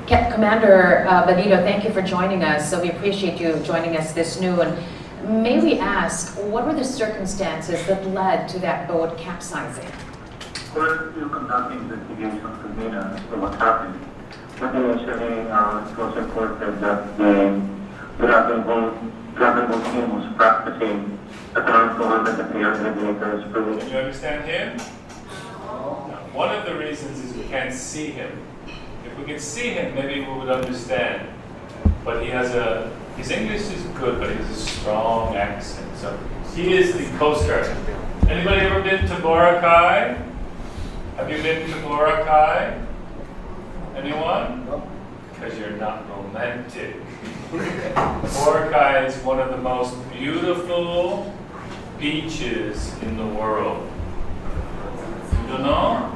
Commander Belillo, thank you for joining us. So we appreciate you joining us this noon. May we ask, what were the circumstances that led to that boat capsizing?
We're still conducting investigations as to what happened. But initially, it was reported that the dragon boat team was practicing at around 200 meters per week.
Can you understand him? One of the reasons is we can't see him. If we could see him, maybe we would understand. But his English is good, but he has a strong accent. So he is the Coast Guard. Anybody ever been to Boracay? Have you been to Boracay? Anyone? No. Because you're not romantic. Boracay is one of the most beautiful beaches in the world. You don't know?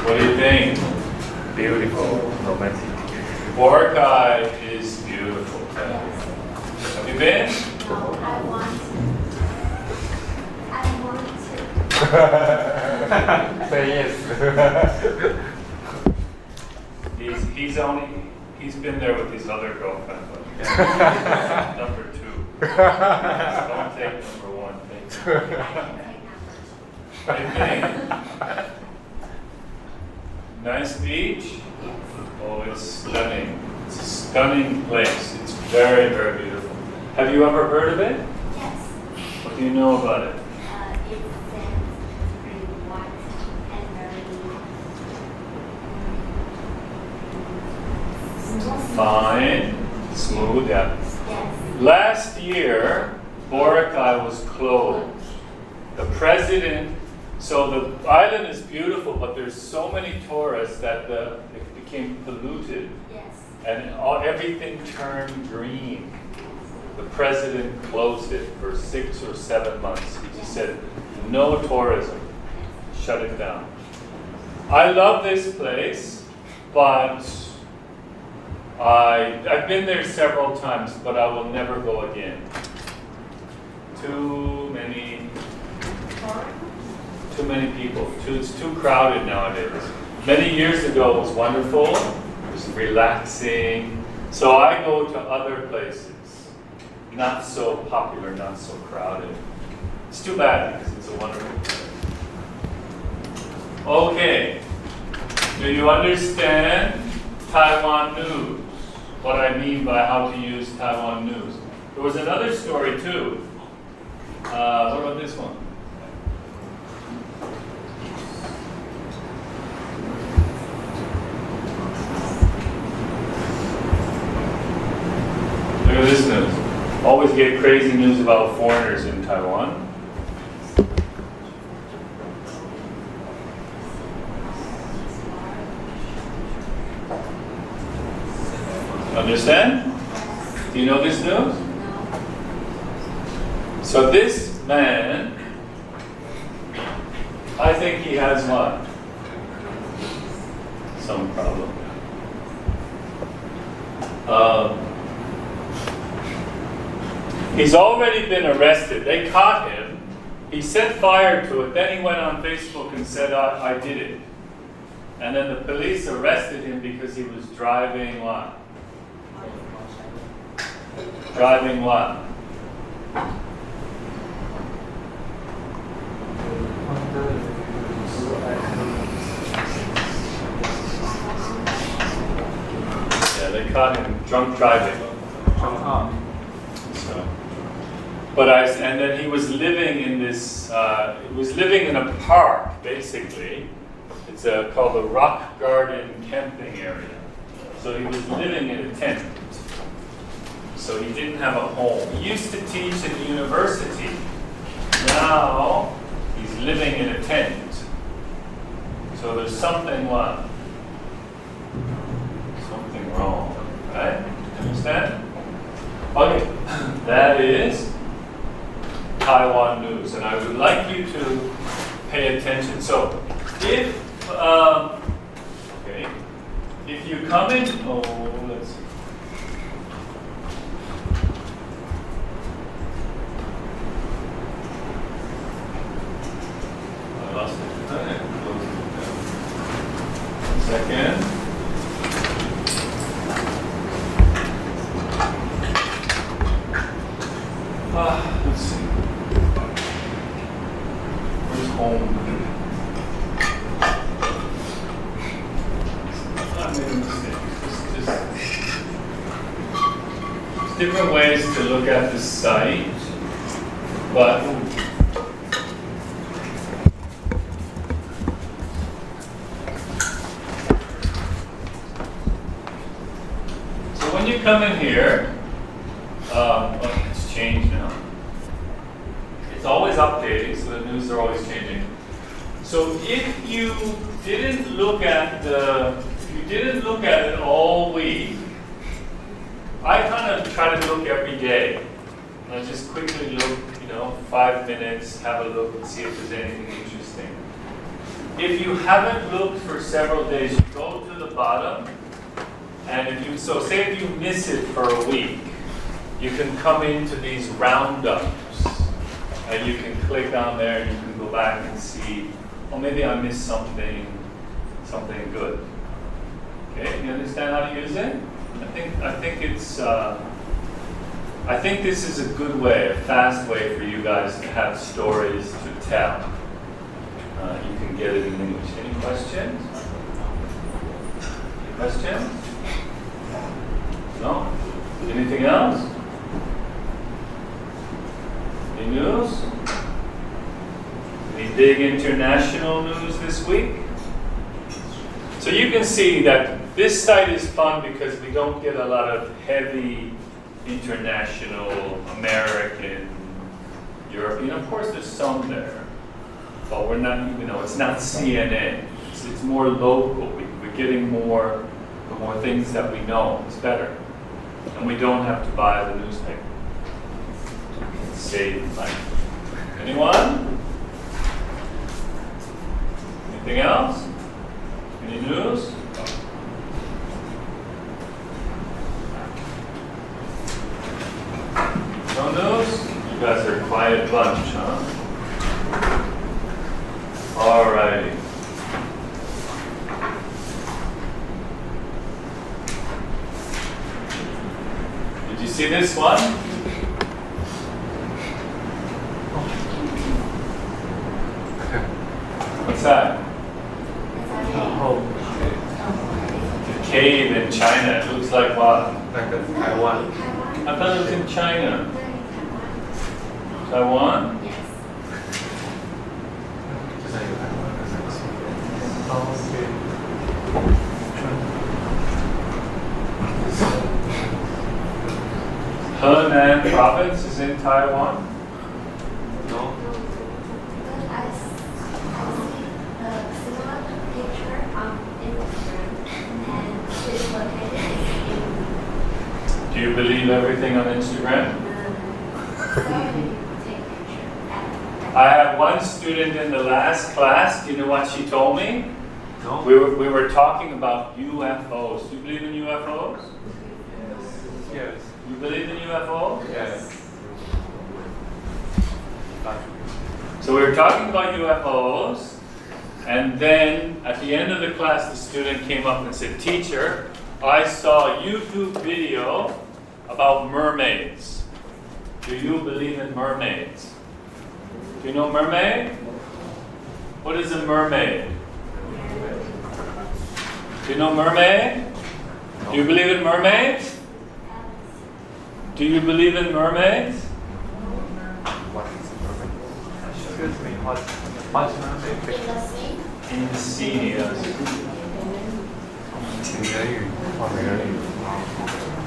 What do you think? Beautiful, romantic. Boracay is beautiful. Have you been?
No, I want to.
Say yes.
He's been there with his other girlfriend. Number 2. Don't take number 1. Take nice beach. Oh, it's stunning. It's a stunning place. It's very, very beautiful. Have you ever heard of it?
Yes.
What do you know about it?
It's pretty white and very smooth.
Fine. Smooth, yeah.
Yes.
Last year, Boracay was closed. The president, so the island is beautiful, but there's so many tourists that it became polluted.
Yes.
And everything turned green. The president closed it for 6 or 7 months. He just said, no tourism. Shut it down. I love this place, but I've been there several times, but I will never go again. Too many people. It's too crowded nowadays. Many years ago it was wonderful. It was relaxing. So I go to other places. Not so popular, not so crowded. It's too bad because it's a wonderful place. Okay. Do you understand Taiwan news? What I mean by how to use Taiwan news. There was another story too. What about this one? Look at this news. Always get crazy news about foreigners in Taiwan. Understand? Do you know this news? So this man, I think he has what? Some problem. He's already been arrested. They caught him. He set fire to it. Then he went on Facebook and said, I did it. And then the police arrested him because he was driving what? Driving what? Yeah, they caught him drunk driving. So, and then he was living in this. He was living in a park, basically. It's called the Rock Garden camping area. So he was living in a tent. So he didn't have a home. He used to teach at the university. Now he's living in a tent. So there's something what? Something wrong, right? Understand? Okay, that is Taiwan news, and I would like you to pay attention. So, if you come in, let's see. I lost it. One second. Let's see. Where's home? I made a mistake. There's different ways to look at this site, but so when you come in here, it's changed now. It's always updating, so the news are always changing. So if you didn't look at it all week, I kind of try to look every day. And I just quickly look, 5 minutes, have a look and see if there's anything interesting. If you haven't looked for several days, you go to the bottom, and say if you miss it for a week, you can come into these roundups, and you can click on there and you can go back and see, maybe I missed something good. Okay, you understand how to use it? I think this is a good way, a fast way for you guys to have stories to tell. You can get it in English. Any questions? Any questions? No? Anything else? Any news? Any big international news this week? So you can see that this site is fun because we don't get a lot of heavy international, American, European. Of course, there's some there, but we're not. It's not CNN. It's more local. We're getting the more things that we know. It's better, and we don't have to buy the newspaper. It's saving money. Anyone? Anything else? Any news? No news? You guys are a quiet bunch, huh? Alrighty. Did you see this one? What's that? The cave in China. It looks like what?
Like Taiwan.
I thought it was in China. Taiwan?
Yes.
Henan province is in Taiwan? No?
I see a similar picture on Instagram, and it's located in.
Do you believe everything on Instagram? I have one student in the last class. Do you know what she told me?
No.
We were talking about UFOs. Do you believe in UFOs?
Yes.
You believe in UFOs?
Yes.
So we were talking about UFOs, and then at the end of the class, the student came up and said, "Teacher, I saw a YouTube video about mermaids. Do you believe in mermaids?" Do you know mermaid? What is a mermaid? Do you know mermaid? Do you believe in mermaids? Do you believe in mermaids?
What is a mermaid? Excuse me, what's mermaid?
In the sea, yes.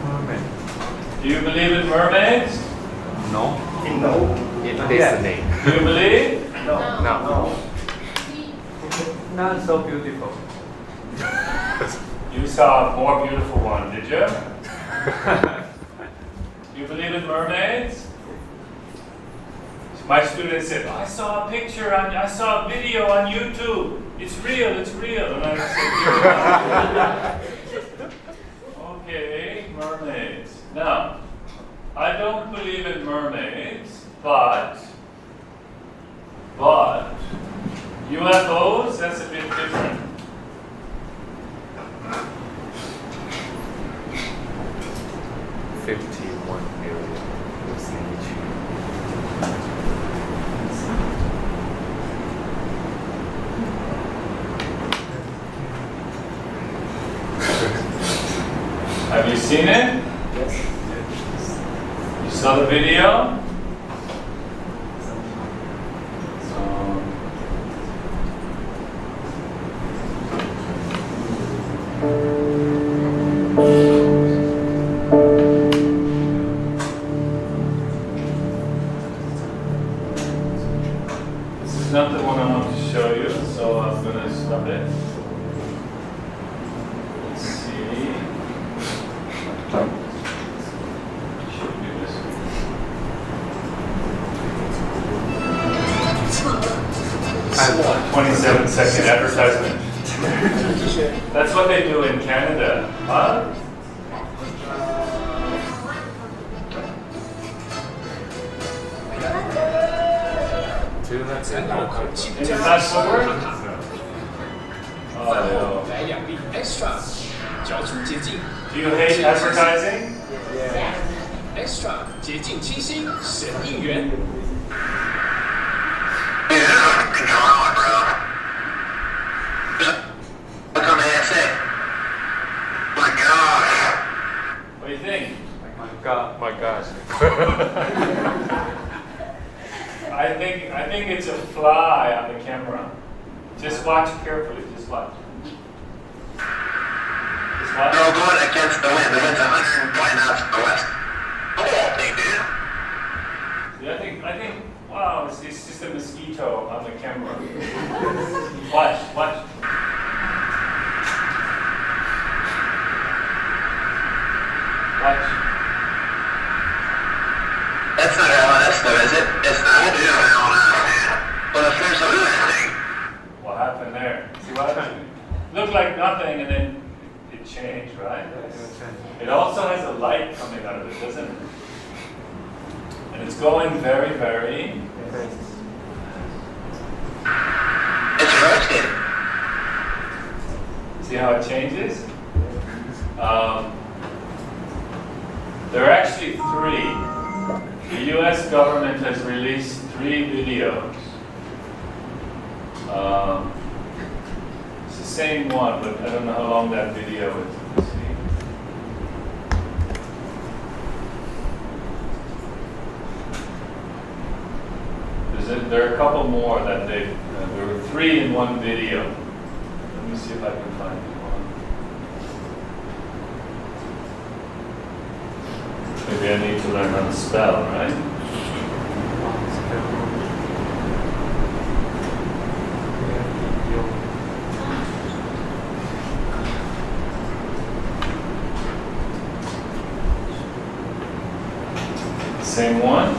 Mermaid.
Do you believe in mermaids?
No.
No.
in listening.
Do you believe?
No.
Not so beautiful.
You saw a more beautiful one, did you? You believe in mermaids? My student said, I saw a picture, I saw a video on YouTube. It's real, it's real. And I said, okay, mermaids. Now, I don't believe in mermaids, but UFOs, that's a bit different.
$51 million listening.
Have you seen it?
Yes.
You saw the video? This is not the one I want to show you, so I'm going to stop it. Let's see. Should be this one. 27-second advertisement. That's what they do in Canada. Huh? Can you fast forward? Oh,
Extra， 嚼出接近。
do you hate advertising?
Extra 接近清新，神应援。
What's on the ASA? My gosh.
What do you think?
My gosh.
I think it's a fly on the camera. Just watch carefully. Just watch. Just watch.
No, going against the wind. The wind's 120 knots to the west. Oh, big dude.
Yeah, I think. Wow, it's just a mosquito on the camera. Watch. Watch.
That's not LNS though, is it? It's not. Well, if there's a thing.
What happened there? See what happened? Looked like nothing, and then it changed, right? It also has a light coming out of it, doesn't it? And it's going very, very.
It's roasted.
See how it changes? There are actually 3. The U.S. government has released 3 videos. It's the same one, but I don't know how long that video is. Let's see. There are a couple more that there were 3 in one video. Let me see if I can find one. Maybe I need to learn how to spell, right? Same one.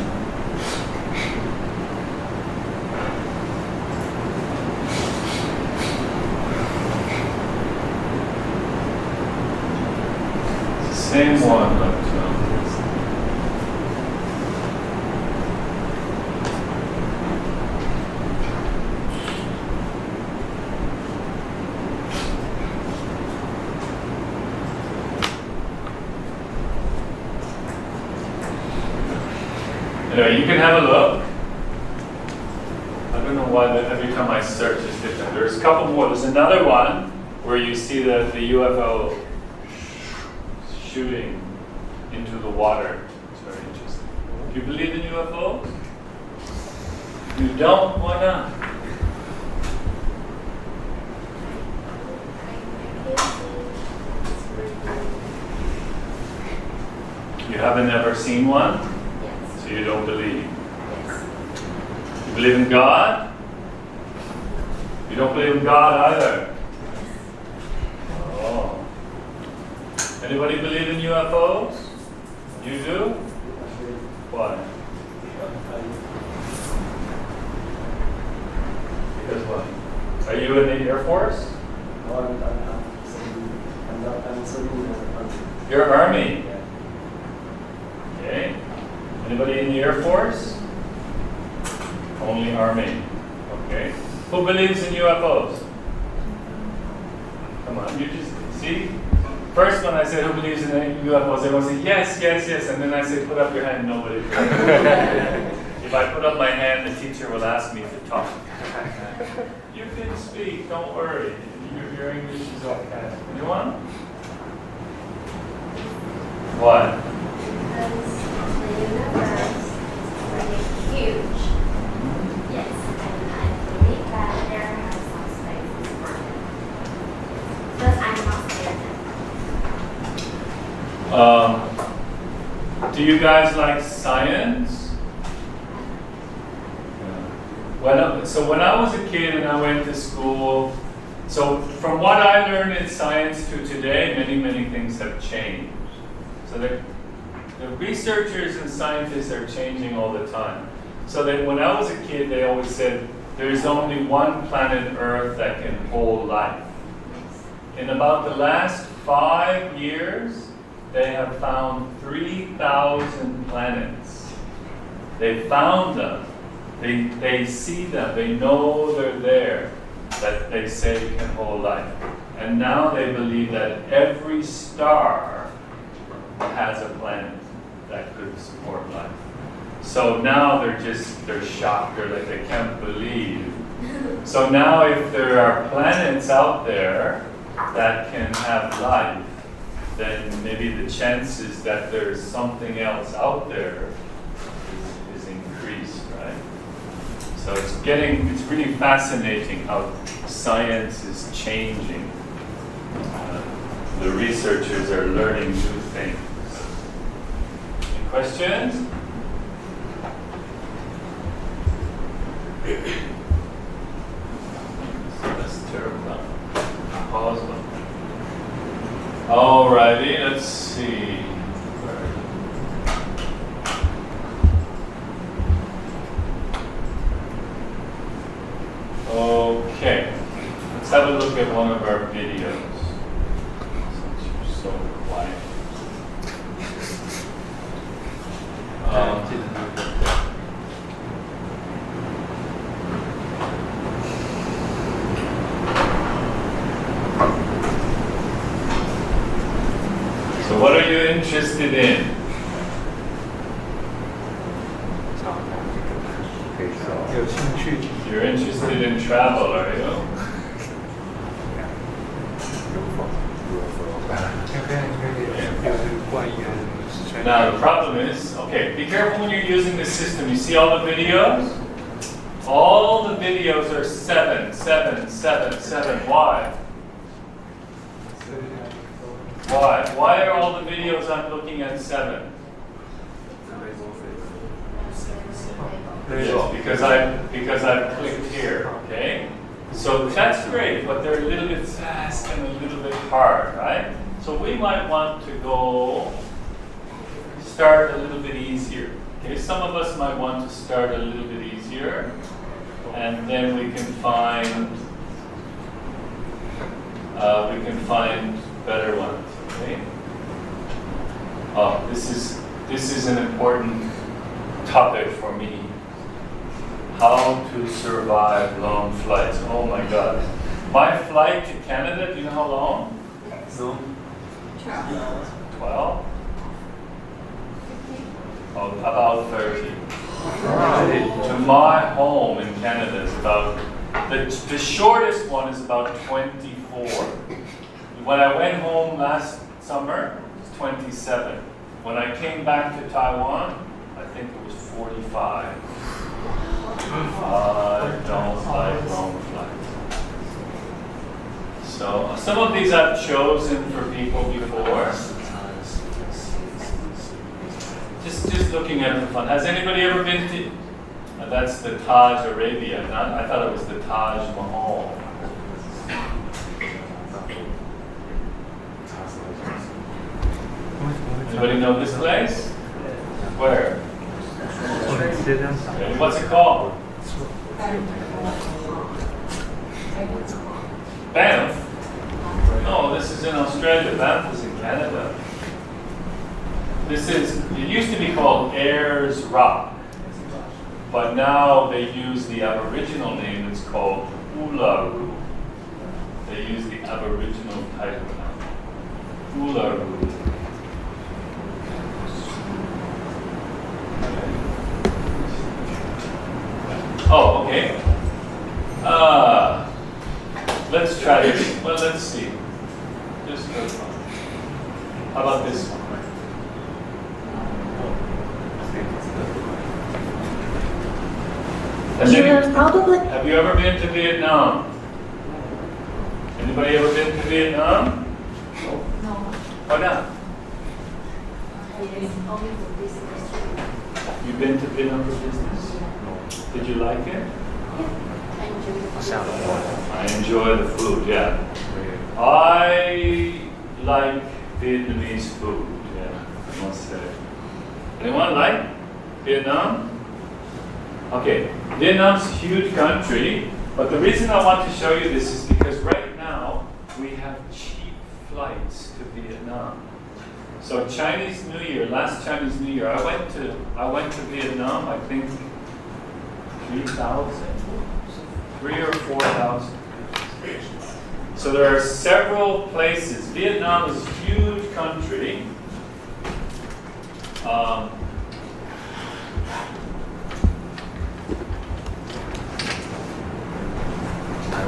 Same one, but anyway, you can have a look. I don't know why every time I search is different. There's a couple more. There's another one where you see the UFO shooting into the water. It's very interesting. Do you believe in UFOs? You don't? Why not? You haven't ever seen one?
Yes.
So you don't believe?
Yes.
Believe in God? You don't believe in God either. Oh. Anybody believe in UFOs? You do? Why? Because what? Are you in the Air Force? You're Army. Okay. Anybody in the Air Force? Only Army. Okay. Who believes in UFOs? Come on, you just see? First when I said who believes in UFOs, everyone say yes, yes, yes, and then I say put up your hand, nobody. If I put up my hand, the teacher will ask me to talk. You can speak, don't worry. Your English is okay. Anyone? What?
Because the universe is pretty huge. Yes, and I believe that there has some space for it. But I'm not there.
Do you guys like science? So when I was a kid and I went to school, so from what I learned in science to today, many, many things have changed. So the researchers and scientists are changing all the time. So that when I was a kid, they always said, there's only one planet Earth that can hold life. In about the last 5 years, they have found 3,000 planets. They found them. They see them. They know they're there, that they say can hold life. And now they believe that every star has a planet that could support life. So now they're shocked. They're like, they can't believe. So now if there are planets out there that can have life, then maybe the chances that there's something else out there is increased, right? So it's really fascinating how science is changing. The researchers are learning new things. Any questions? So that's terrible. Pause them. Alrighty, let's see. Okay, let's have a look at one of our videos. Since you're so quiet. So what are you interested in? You're interested in travel, are you? Now the problem is, okay, be careful when you're using the system. You see all the videos? All the videos are 7, 7, 7, 7. Why? Why? Why are all the videos I'm looking at 7? Yes, because I've clicked here, okay? So that's great, but they're a little bit fast and a little bit hard, right? So we might want to go start a little bit easier. Okay, some of us might want to start a little bit easier, and then we can find better ones. Okay. Oh, this is an important topic for me. How to survive long flights. Oh my God. My flight to Canada, do you know how long? No. 12? Oh, about 30. To my home in Canada is about, the shortest one is about 24. When I went home last summer, it was 27. When I came back to Taiwan, I think it was 45. I don't like long flights. So some of these I've chosen for people before. Just looking at it for fun. Has anybody ever been to And that's the Taj Arabia. I thought it was the Taj Mahal. Anybody know this place? Where? Okay, what's it called? Banff? No, this is in Australia. Banff is in Canada. It used to be called Ayers Rock, but now they use the Aboriginal name. It's called Uluru. They use the Aboriginal title now. Uluru. Oh, okay. Let's try this. Well, let's see. Just for fun. How about this one? Have you ever been to Vietnam? Anybody ever been to Vietnam? No. Why not? You've been to Vietnam for business? Did you like it? I enjoy the food, yeah. I like Vietnamese food, yeah, I must say. Anyone like Vietnam? Okay, Vietnam's a huge country, but the reason I want to show you this is because right now we have cheap flights to Vietnam. So Chinese New Year, last Chinese New Year, I went to Vietnam, I think 3,000, 3,000 or 4,000. So there are several places. Vietnam is a huge country.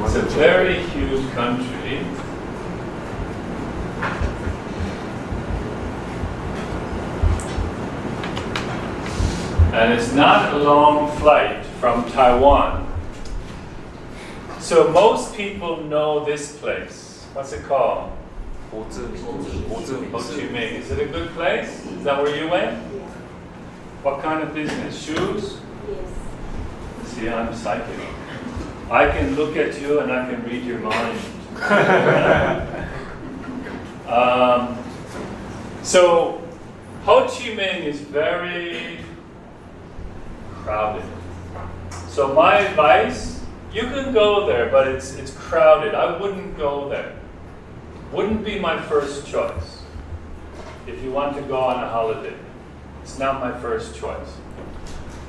It's a very huge country. And it's not a long flight from Taiwan. So most people know this place. What's it called? Ho Chi Minh. Is it a good place? Is that where you went? What kind of business? Shoes? Yes. See, I'm psychic. I can look at you and I can read your mind. So Ho Chi Minh is very crowded. So my advice, you can go there, but it's crowded. I wouldn't go there. Wouldn't be my first choice if you want to go on a holiday. It's not my first choice.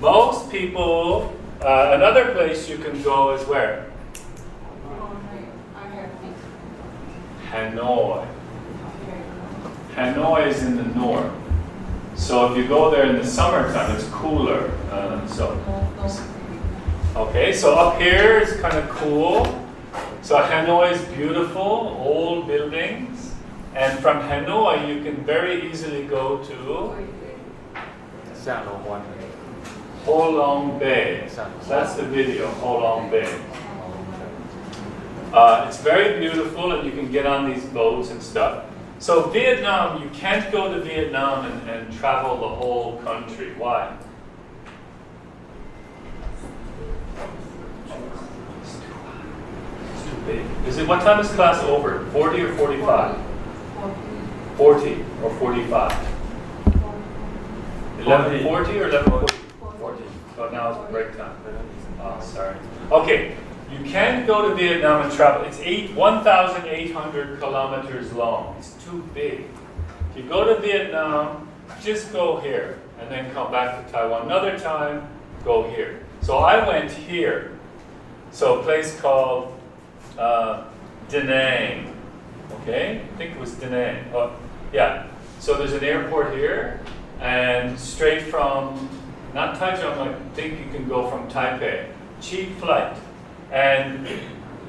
Most people, another place you can go is where? Hanoi. Hanoi is in the north. So if you go there in the summertime, it's cooler. Okay, so up here is kind of cool. So Hanoi is beautiful, old buildings. And from Hanoi, you can very easily go to Ho Long Bay. That's the video, Ho Long Bay. It's very beautiful, and you can get on these boats and stuff. So Vietnam, you can't go to Vietnam and travel the whole country. Why? It's too big. Is it, what time is class over? 40 or 45? 40 or 45? 11:40 or 11:40? 40. So now it's break time. Oh, sorry. Okay. You can't go to Vietnam and travel. It's 1,800 kilometers long. It's too big. If you go to Vietnam, just go here and then come back to Taiwan. Another time, go here. So I went here. So a place called Da Nang. Okay? I think it was Da Nang. Oh, yeah. So there's an airport here, and straight from, not Taichung, I think you can go from Taipei. Cheap flight. And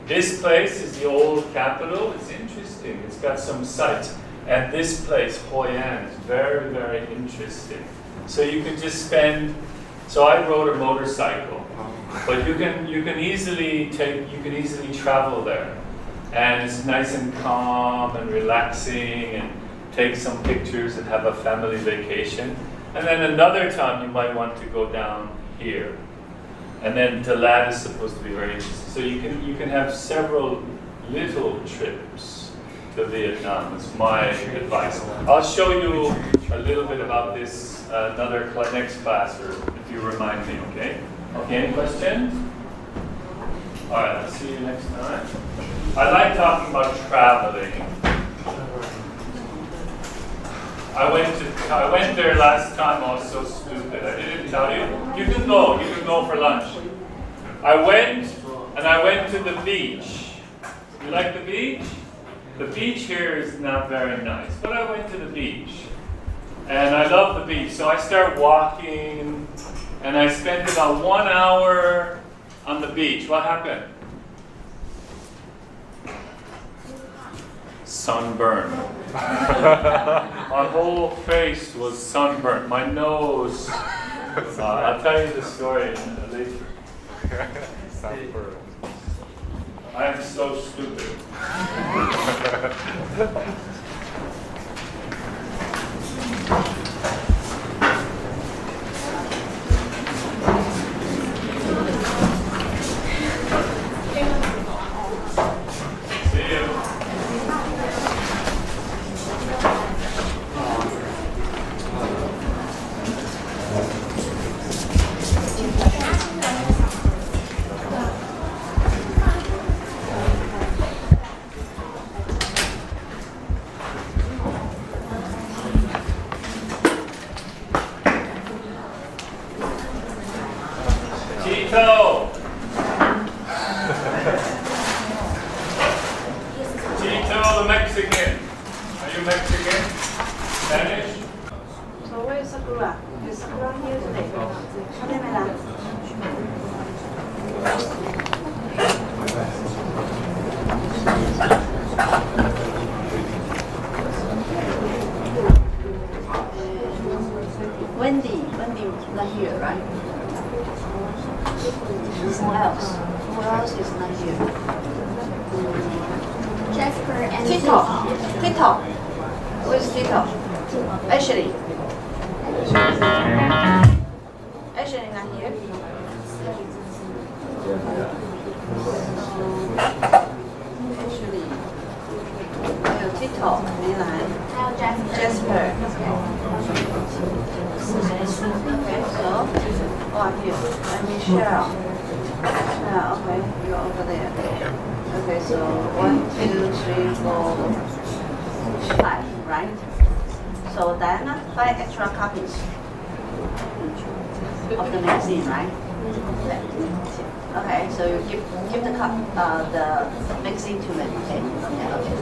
this place is the old capital. It's interesting. It's got some sights. And this place, Hoi An, is very, very interesting. So you can just spend. So I rode a motorcycle, but you can easily travel there, and it's nice and calm and relaxing, and take some pictures and have a family vacation. And then another time you might want to go down here. And then the lad is supposed to be very interesting. So you can have several little trips to Vietnam. It's my advice. I'll show you a little bit about this next class, or if you remind me, okay? Okay, any questions? All right, I'll see you next time. I like talking about traveling. I went there last time. I was so stupid. I didn't tell you. You can go for lunch. I went to the beach. You like the beach? The beach here is not very nice, but I went to the beach. And I love the beach. So I start walking, and I spent about 1 hour on the beach. What happened? Sunburn. My whole face was sunburnt. My nose. I'll tell you the story later.
Sunburn.
I am so stupid. Tito the Mexican. Are you Mexican? Spanish?
So where is Sakura? Is Sakura here today? Wendy not here, right? Who else? Who else is not here?
Jasper and
Tito. Who is Tito? Ashley. Ashley not here. Ashley. Tito 没来。
还有
Jasper. Okay, so here. And Michelle. Okay, you're over there. Okay, so 1, 2, 3, 4, 5, right? So Diana, 5 extra copies of the magazine, right? Okay, so you give the magazine to me, okay? Okay.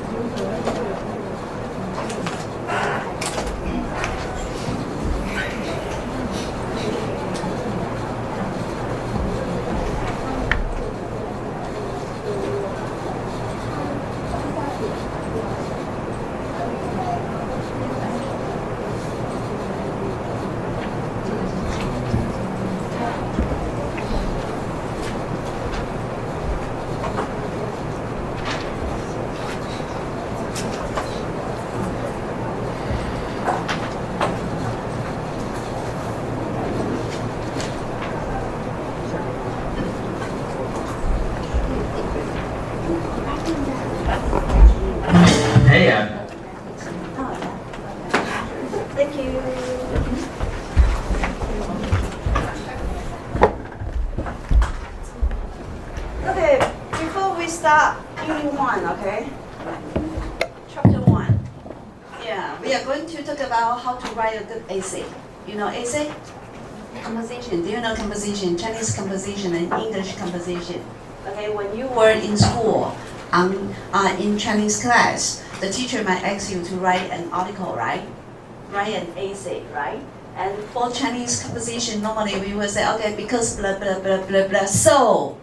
Thank you. Okay, before we start Unit 1, okay? Chapter 1. Yeah, we are going to talk about how to write a good essay. You know essay? Composition. Do you know composition? Chinese composition and English composition. Okay, when you were in school, in Chinese class, the teacher might ask you to write an article, right? Write an essay, right? And for Chinese composition, normally we will say, okay, because blah, blah, blah, blah, blah, so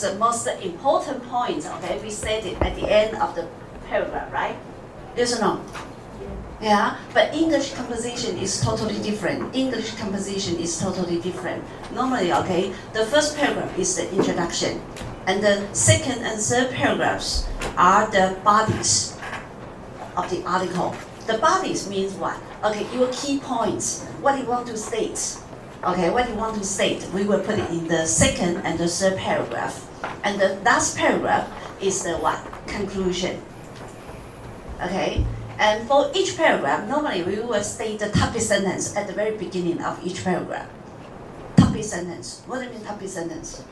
the most important point, okay, we said it at the end of the paragraph, right? Yes or no? Yeah, but English composition is totally different. English composition is totally different. Normally, okay, the first paragraph is the introduction, and the second and third paragraphs are the bodies of the article. The bodies means what? Okay, your key points, what you want to state.
Okay, what you want to state, we will put it in the second and the third paragraph. And the last paragraph is the what? Conclusion. Okay, and for each paragraph, normally we will state the topic sentence at the very beginning of each paragraph. Topic sentence. What do you mean topic sentence?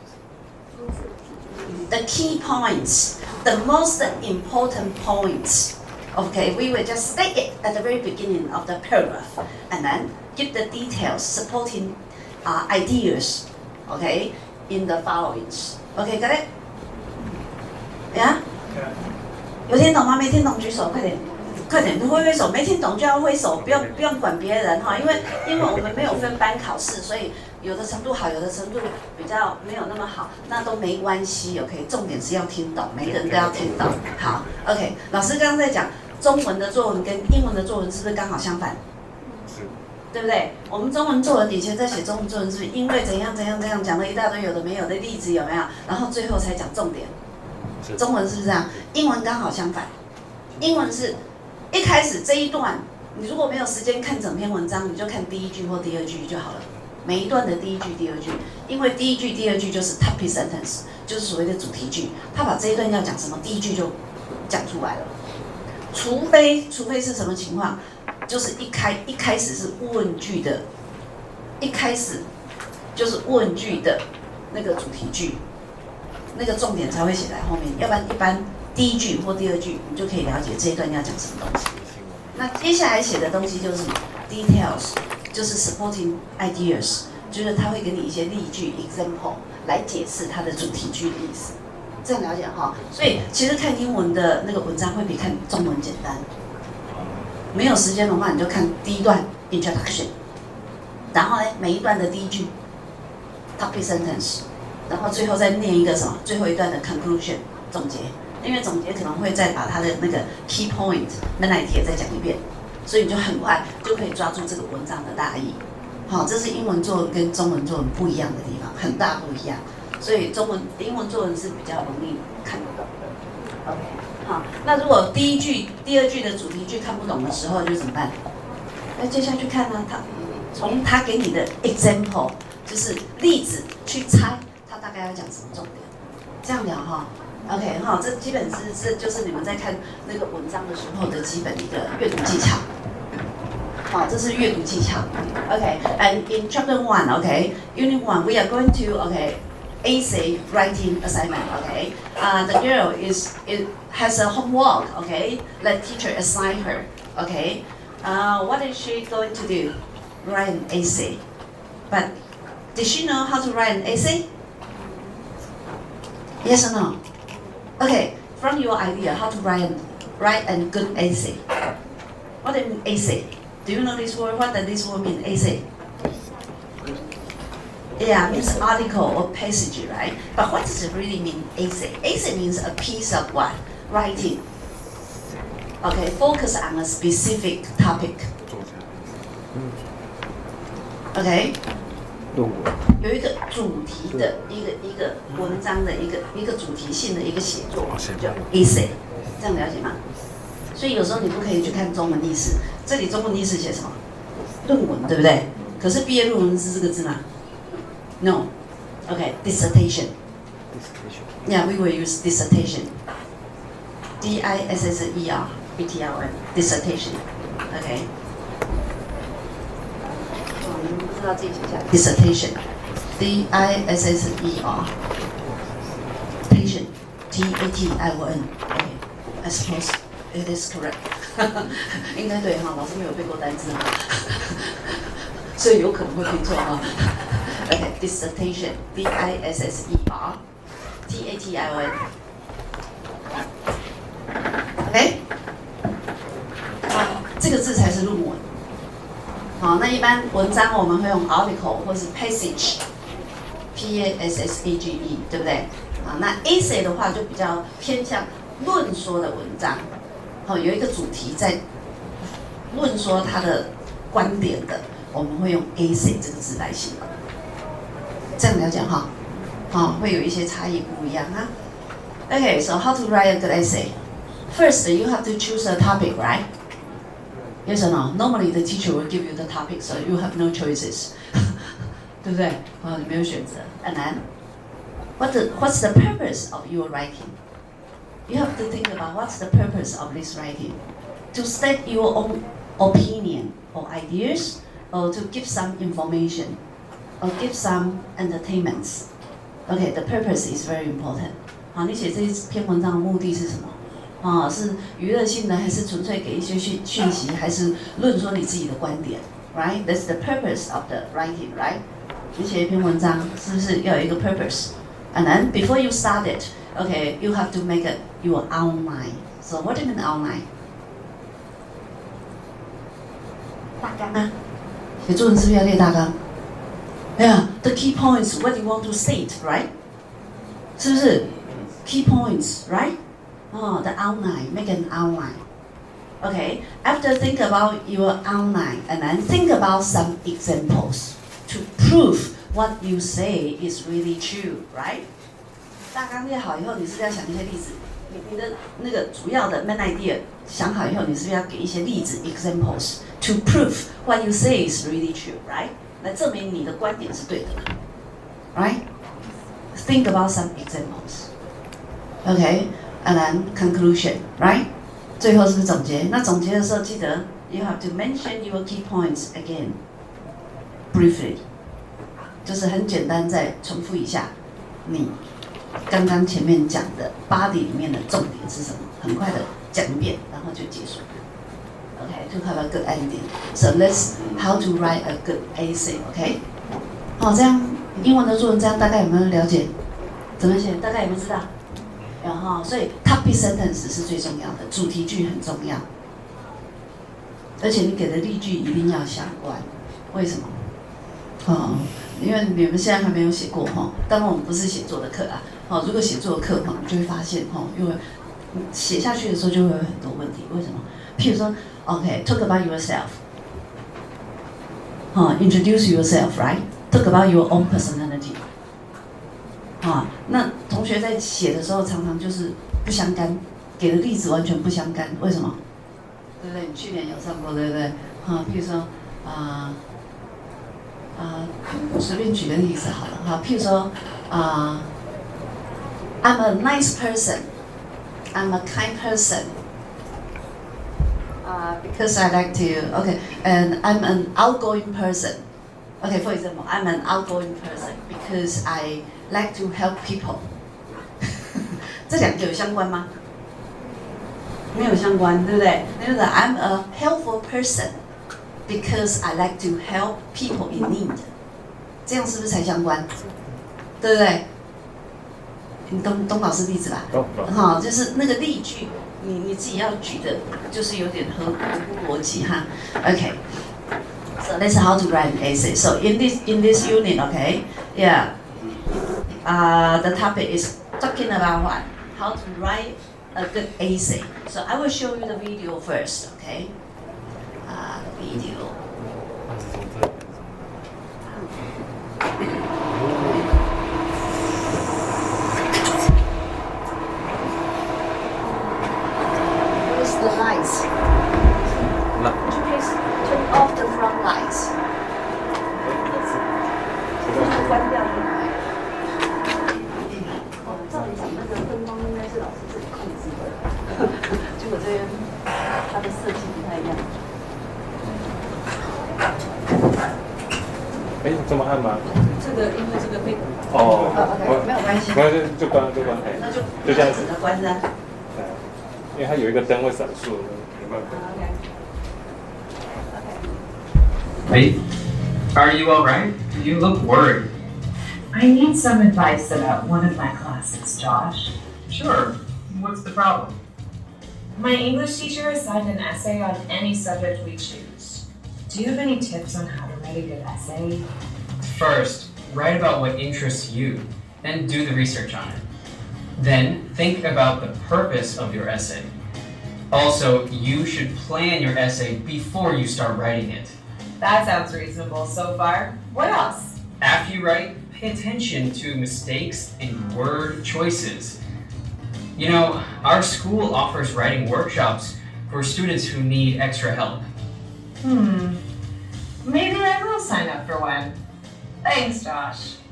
The key points, the most important points. Okay, we will just state it at the very beginning of the paragraph, and then give the details supporting ideas. Okay, in the followings. Okay, got it? Yeah? 有听懂吗？没听懂举手，快点，快点，挥挥手。没听懂就要挥手，不用管别人哈，因为我们没有分班考试，所以有的程度好，有的程度比较没有那么好，那都没关系。OK， 重点是要听懂，每个人都要听懂。好 ，OK， 老师刚刚在讲中文的作文跟英文的作文是不是刚好相反？是，对不对？我们中文作文以前在写中文作文是不是因为怎样讲了一大堆有的没有的例子有没有？然后最后才讲重点。中文是不是这样？英文刚好相反，英文是一开始这一段，你如果没有时间看整篇文章，你就看第一句或第二句就好了。每一段的第一句、第二句，因为第一句、第二句就是 topic sentence， 就是所谓的主题句，他把这一段要讲什么，第一句就讲出来了。除非是什么情况，就是一开始是问句的，一开始就是问句的那个主题句。那个重点才会写在后面，要不然一般第一句或第二句你就可以了解这一段要讲什么东西。那接下来写的东西就是什么 details， 就是 supporting ideas， 就是他会给你一些例句 example 来解释它的主题句的意思。这样了解哈？所以其实看英文的那个文章会比看中文简单。没有时间的话，你就看第一段 introduction， 然后呢每一段的第一句 topic sentence。然后最后再念一个什么？最后一段的 conclusion 总结，因为总结可能会再把它的那个 key point 那一帖再讲一遍，所以你就很快就可以抓住这个文章的大意。好，这是英文作文跟中文作文不一样的地方，很大不一样。所以英文作文是比较容易看得懂的。OK， 好，那如果第一句、第二句的主题句看不懂的时候，就怎么办？那接下去看呢，从他给你的 example 就是例子去猜。大概要讲什么重点？这样聊哈 ，OK 哈，这基本这就是你们在看那个文章的时候的基本一个阅读技巧。好，这是阅读技巧。OK， and in chapter 1, OK, unit 1, we are going to essay writing assignment. OK, the girl has a homework. OK, the teacher assigned her. OK, what is she going to do? Write an essay. But did she know how to write an essay? Yes or no? Okay, from your idea, how to write a good essay. What do you mean essay? Do you know this word? What does this word mean, essay? Yeah, means article or passage, right? But what does it really mean, essay? Essay means a piece of what? Writing. Okay, focus on a specific topic. Okay? 有一个主题的一个文章的一个主题性的一个写作，叫 essay， 这样了解吗？所以有时候你不可以去看中文历史，这里中文历史写什么？论文，对不对？可是毕业论文是这个字吗 ？No， OK， dissertation。Yeah, we will use dissertation. D-I-S-S-E-R-B-T-R-N dissertation. OK。要自己写下 dissertation, D-I-S-S-E-R, tation, T-A-T-I-O-N. Okay, I suppose it is correct. 应该对哈，老师没有背过单词哈，所以有可能会拼错哈。Okay, dissertation, D-I-S-S-E-R, T-A-T-I-O-N. OK， 这个字才是论文。好，那一般文章我们会用 article 或是 passage，P-A-S-S-A-G-E， 对不对？啊，那 essay 的话就比较偏向论说的文章，好，有一个主题在论说它的观点的，我们会用 essay 这个字来形容。这样了解哈？好，会有一些差异不一样哈。Okay, so how to write a good essay? First, you have to choose a topic, right? Yes or no? Normally, the teacher will give you the topic, so you have no choices. 对不对？你没有选择。And then, what's the purpose of your writing? You have to think about what's the purpose of this writing. To state your own opinion or ideas, or to give some information, or give some entertainments. Okay, the purpose is very important. 好，你写这篇文章的目的是什么？是娱乐性的，还是纯粹给一些讯息，还是论说你自己的观点 ？Right? That's the purpose of the writing, right? 你写一篇文章，是不是要有一个 purpose? And then before you start it, okay, you have to make it your outline. So what do you mean outline? 大纲啊，写作文是不是要列大纲？ Yeah, the key points, what you want to state, right? 是不是 key points, right? The outline, make an outline. Okay, after think about your outline, and then think about some examples to prove what you say is really true, right? 大纲列好以后，你是不是要想一些例子？你的那个主要的 main idea 想好以后，你是不是要给一些例子 examples to prove what you say is really true, right? 来证明你的观点是对的 ，right? Think about some examples. Okay, and then conclusion, right? 最后是不是总结？那总结的时候记得 you have to mention your key points again, briefly. 就是很简单，再重复一下你刚刚前面讲的 body 里面的重点是什么？很快的讲一遍，然后就结束。Okay, to have a good ending. So let's how to write a good essay. Okay? 好，这样英文的作文这样大概有没有了解？怎么写？大概有没有知道？然后，所以 topic sentence 是最重要的，主题句很重要，而且你给的例句一定要相关。为什么？因为你们现在还没有写过哈，当然我们不是写作的课啊。如果写作的课你就会发现因为写下去的时候就会有很多问题。为什么？譬如说 ，OK, talk about yourself. Introduce yourself, right? Talk about your own personality. 那同学在写的时候常常就是不相干，给的例子完全不相干。为什么？对不对？你去年有上过，对不对？譬如说随便举个例子好了。譬如说I'm a nice person. I'm a kind person. Because I like to, okay, and I'm an outgoing person. Okay, for example, I'm an outgoing person because I like to help people. 这两个有相关吗？没有相关，对不对？那个 I'm a helpful person because I like to help people in need. 这样是不是才相关？对不对？你懂老师例子吧？懂。就是那个例句。你自己要举的，就是有点合乎逻辑哈。Okay, so that's how to write an essay. So in this unit, okay, yeah, the topic is talking about what? How to write a good essay. So I will show you the video first, okay? The video. The lights. Would you please turn off the front lights? 关掉就好。照理讲，那个灯光应该是老师自己控制的，结果这边它的设计不太一样。
这么暗吗？
这个因为这个被
没有关系。
没有就关。
那就
这样子。
关着。
因为它有一个灯会闪烁，没办法。
Wait, are you all right? You look worried.
I need some advice about one of my classes, Josh.
Sure. What's the problem?
My English teacher assigned an essay on any subject we choose. Do you have any tips on how to write a good essay?
First, write about what interests you, then do the research on it. Then, think about the purpose of your essay. Also, you should plan your essay before you start writing it.
That sounds reasonable so far. What else?
After you write, pay attention to mistakes in word choices. You know, our school offers writing workshops for students who need extra help.
Maybe I will sign up for one. Thanks, Josh.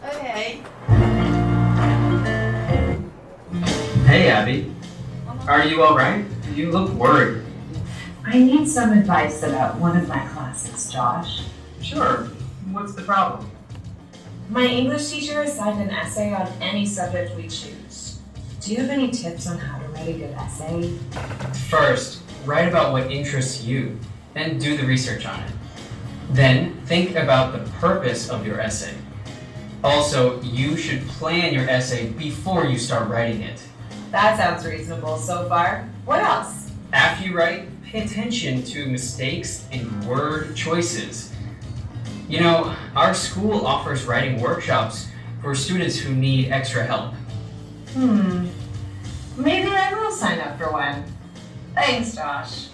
Okay.
Hey, Abby. Are you all right? You look worried.
I need some advice about one of my classes, Josh.
Sure. What's the problem?
My English teacher assigned an essay on any subject we choose. Do you have any tips on how to write a good essay?
First, write about what interests you, and do the research on it. Then, think about the purpose of your essay. Also, you should plan your essay before you start writing it.
That sounds reasonable so far. What else?
After you write, pay attention to mistakes in word choices. You know, our school offers writing workshops for students who need extra help.
Maybe I will sign up for one. Thanks, Josh.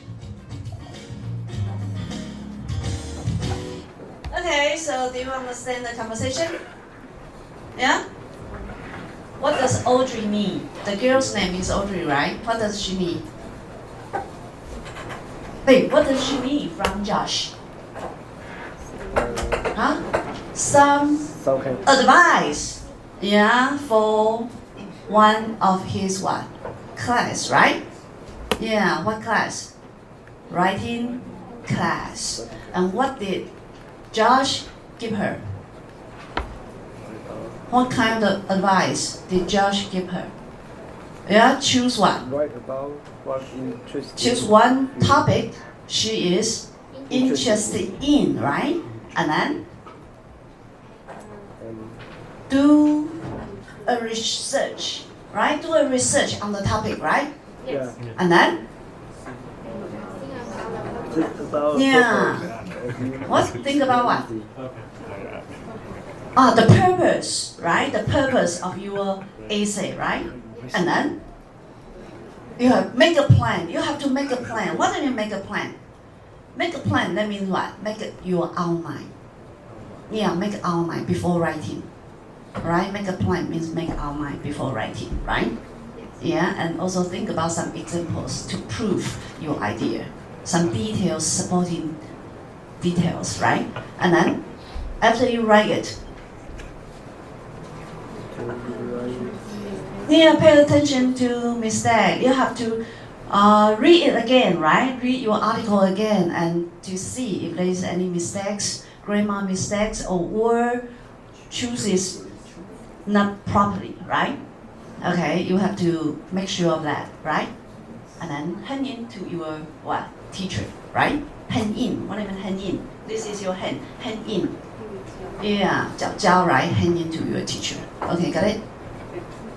Okay, so do you understand the conversation? Yeah? What does Audrey mean? The girl's name is Audrey, right? What does she mean? Wait, what does she mean from Josh? Huh? Some advice, yeah, for one of his what? Class, right? Yeah, what class? Writing class. And what did Josh give her? What kind of advice did Josh give her? Yeah, choose one.
Write about what interests
Choose one topic she is interested in, right? And then do a research, right? Do a research on the topic, right?
Yeah.
And then
Think about
yeah. What? Think about what? The purpose, right? The purpose of your essay, right? And then you have make a plan. You have to make a plan. What do you mean make a plan? Make a plan, that means what? Make it your outline. Yeah, make an outline before writing. Right? Make a plan means make outline before writing, right? Yeah, and also think about some examples to prove your idea. Some details, supporting details, right? And then after you write it, yeah, pay attention to mistake. You have to read it again, right? Read your article again and to see if there is any mistakes, grammar mistakes, or word chooses not properly, right? Okay, you have to make sure of that, right? And then hand in to your what? Teacher, right? Hand in. What do you mean hand in? This is your hand. Hand in. Yeah, 交 right? Hand in to your teacher. Okay, got it?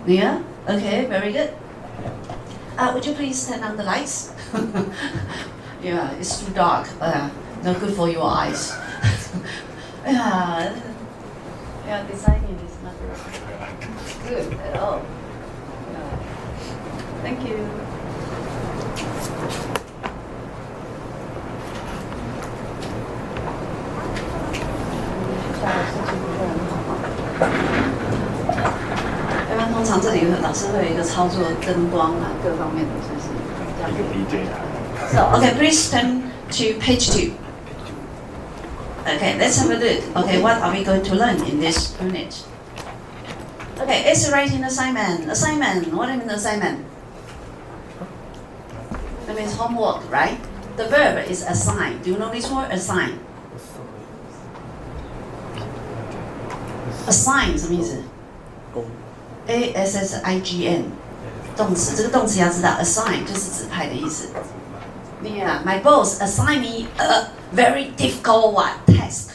Yeah? Okay, very good. Would you please turn on the lights? Yeah, it's too dark. Not good for your eyes. Yeah, designing is not good at all. Yeah. Thank you.通常这里老师会有一个操作灯光啊，各方面的就是这样。一个 DJ 啊。So okay, please turn to page 2. Okay, let's have a look. Okay, what are we going to learn in this unit? Okay, essay writing assignment. Assignment. What do you mean assignment? That means homework, right? The verb is assign. Do you know this word? Assign. Assign 什么意思？ASSIGN 动词，这个动词要知道 ，assign 就是指派的意思。Yeah, my boss assigned me a very difficult one task.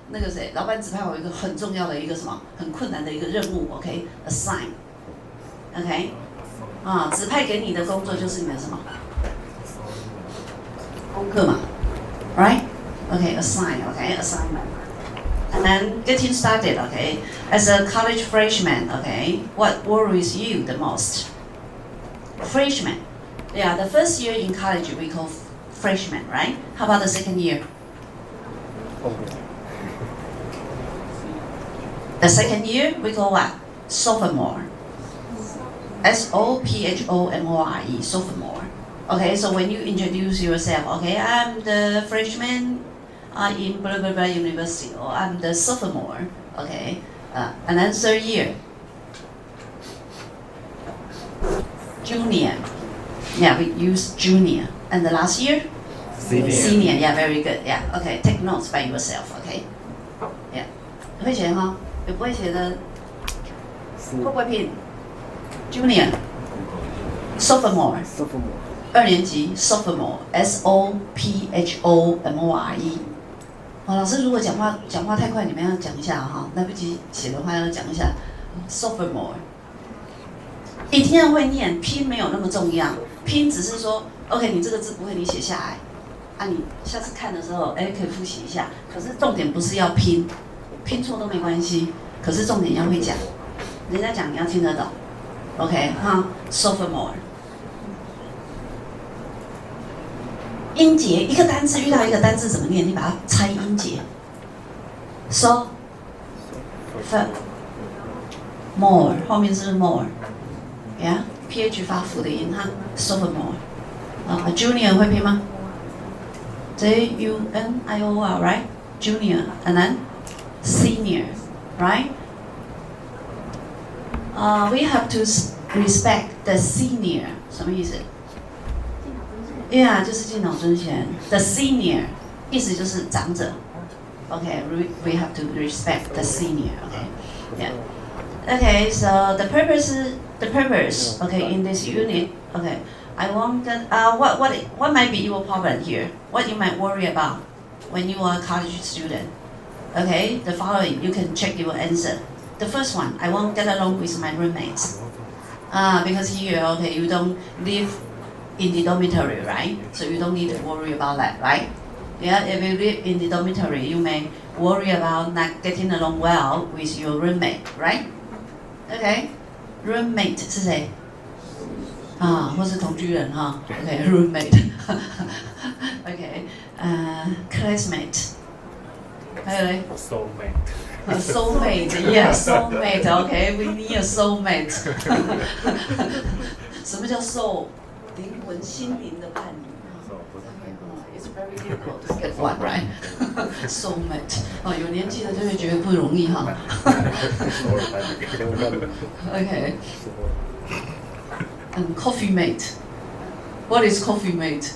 那个谁，老板指派我一个很重要的一个什么，很困难的一个任务 ，OK? Assign. OK? 指派给你的工作就是你的什么？功课嘛 ，right? OK, assign. OK, assignment. And then getting started, okay? As a college freshman, okay, what worries you the most? Freshman. Yeah, the first year in college we call freshman, right? How about the second year? The second year we call what? Sophomore. SOPHOMORE, sophomore. Okay, so when you introduce yourself, okay, I'm the freshman in blah blah blah university, or I'm the sophomore, okay, and then third year, junior, yeah, we use junior, and the last year, senior, yeah, very good, yeah, okay, take notes by yourself, okay, yeah, 会写哈，有不会写的，会不会拼 ？Junior, sophomore, 2年级 sophomore, S-O-P-H-O-M-O-R-E。好，老师如果讲话太快，你们要讲一下哈，来不及写的话要讲一下 sophomore。一定要会念，拼没有那么重要，拼只是说 ，OK， 你这个字不会，你写下来，啊，你下次看的时候，哎，可以复习一下。可是重点不是要拼，拼错都没关系，可是重点要会讲，人家讲你要听得懂。OK， 哈 ，sophomore。音节，一个单字遇到一个单字怎么念？你把它拆音节。So， more 后面是 more，yeah，ph 发辅的音哈 ，sophomore。junior 会拼吗 ？J-U-N-I-O-R right？Junior and then senior，right？ we have to respect the senior， 什么意思？ Yeah， 就是敬老尊贤。The senior， 意思就是长者。Okay, we have to respect the senior. Okay, yeah. Okay, so the purpose. Okay, in this unit. Okay, I want that. What might be your problem here? What you might worry about when you are a college student? Okay, the following you can check your answer. The first one, I won't get along with my roommates. Because here, okay, you don't live in the dormitory, right? So you don't need to worry about that, right? Yeah, if you live in the dormitory, you may worry about not getting along well with your roommate, right? Okay, roommate 是谁？或是同居人哈 ？Okay, roommate. Okay, classmate. 还有嘞 ？Soulmate, yeah, soulmate. Okay, we need a soulmate. 什么叫 soul？ 灵魂、心灵的伴侣。It's very difficult to get one, right? Soulmate. 有年纪的就会觉得不容易哈。Okay. And coffee mate. What is coffee mate?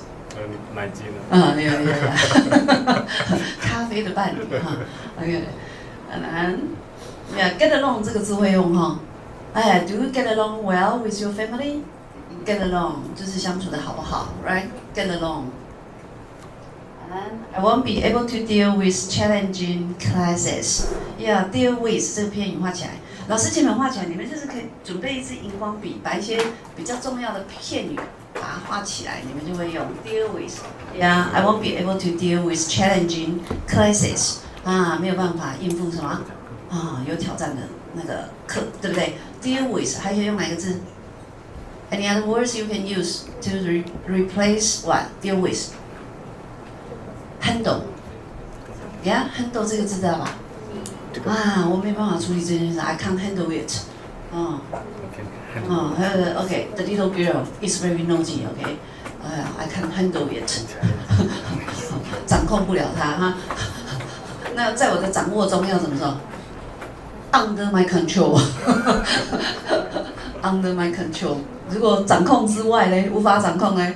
奶精的。
yeah. 咖啡的伴侣哈。Okay. And then, yeah, get along 这个字会用哈。Do you get along well with your family? Get along 就是相处的好不好 ，right? Get along. And I won't be able to deal with challenging classes. Yeah, deal with 这个片语画起来。老师前面画起来，你们就是可以准备一支荧光笔，把一些比较重要的片语把它画起来，你们就会用 deal with. Yeah, I won't be able to deal with challenging classes. 没有办法应付什么有挑战的那个课，对不对 ？Deal with 还可以用哪个字？ Any other words you can use to replace what? Deal with. Handle. Yeah, handle 这个字知道吧？我没办法处理这件事 I can't handle it. 还有 OK, the little girl is very naughty. OK, I can't handle it. 掌控不了她哈。那在我的掌握中要怎么说 ？Under my control. Under my control. 如果掌控之外呢，无法掌控呢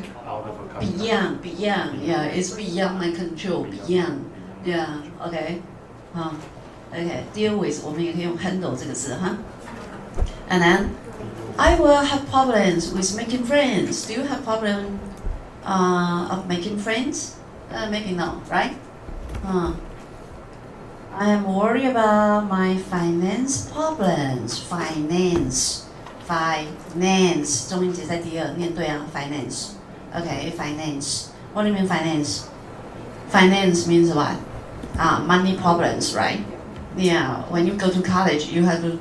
？Beyond, yeah, it's beyond my control, beyond, yeah, okay, okay, deal with 我们也可以用 handle 这个字哈。And then, I will have problems with making friends. Do you have problem of making friends? Maybe no, right? I am worried about my finance problems. Finance 重音节在第二，念对啊 ，finance. Okay, finance. What do you mean finance? Finance means what? Money problems, right? Yeah. When you go to college, you have to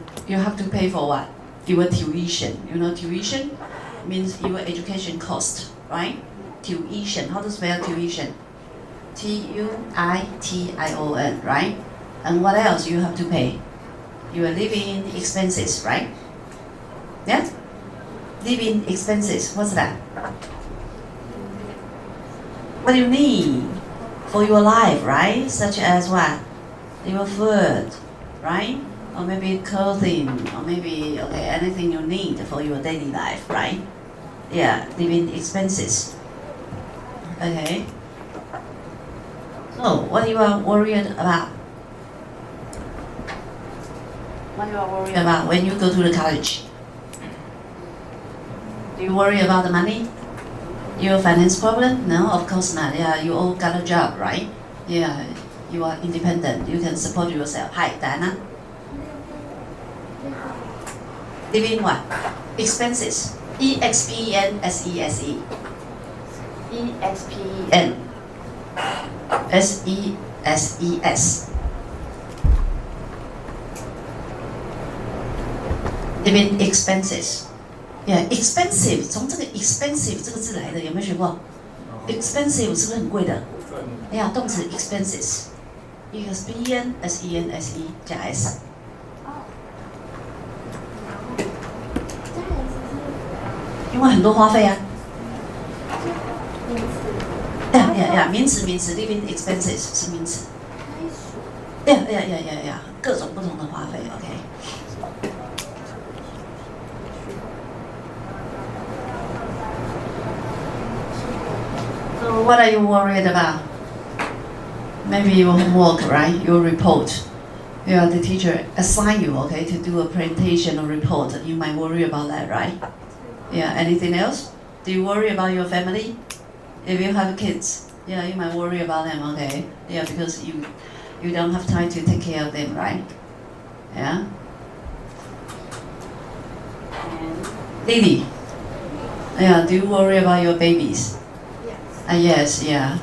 pay for what? Your tuition. You know tuition means your education cost, right? Tuition. How to spell tuition? T-U-I-T-I-O-N, right? And what else you have to pay? Your living expenses, right? Yeah? Living expenses, what's that? what you need for your life, right? Such as what? Your food, right? Or maybe clothing, or maybe anything you need for your daily life, right? Yeah, living expenses. Okay. So, what you are worried about? What you are worried about when you go to the college? Do you worry about the money? Your finance problem? No, of course not. Yeah, you all got a job, right? Yeah, you are independent. You can support yourself. Hi, Diana. Living what? Expenses. E-X-P-E-N-S-E-S-E. E-X-P-E-N-S-E-S-E-S. Living expenses. Yeah, expensive. 从这个 expensive 这个字来的，有没有学过 ？expensive 是不是很贵的？哎呀，动词 expenses，E-X-P-E-N-S-E-N-S-E 加 S。因为很多花费啊。呀，名词，living expenses 是名词。呀，各种不同的花费 ，OK。So what are you worried about? Maybe your homework, right? Your report. Yeah, the teacher assign you, okay, to do a presentation or report. You might worry about that, right? Yeah, anything else? Do you worry about your family? If you have kids, yeah, you might worry about them, okay? Yeah, because you don't have time to take care of them, right? Yeah? Lily, yeah, do you worry about your babies? Yes, yeah.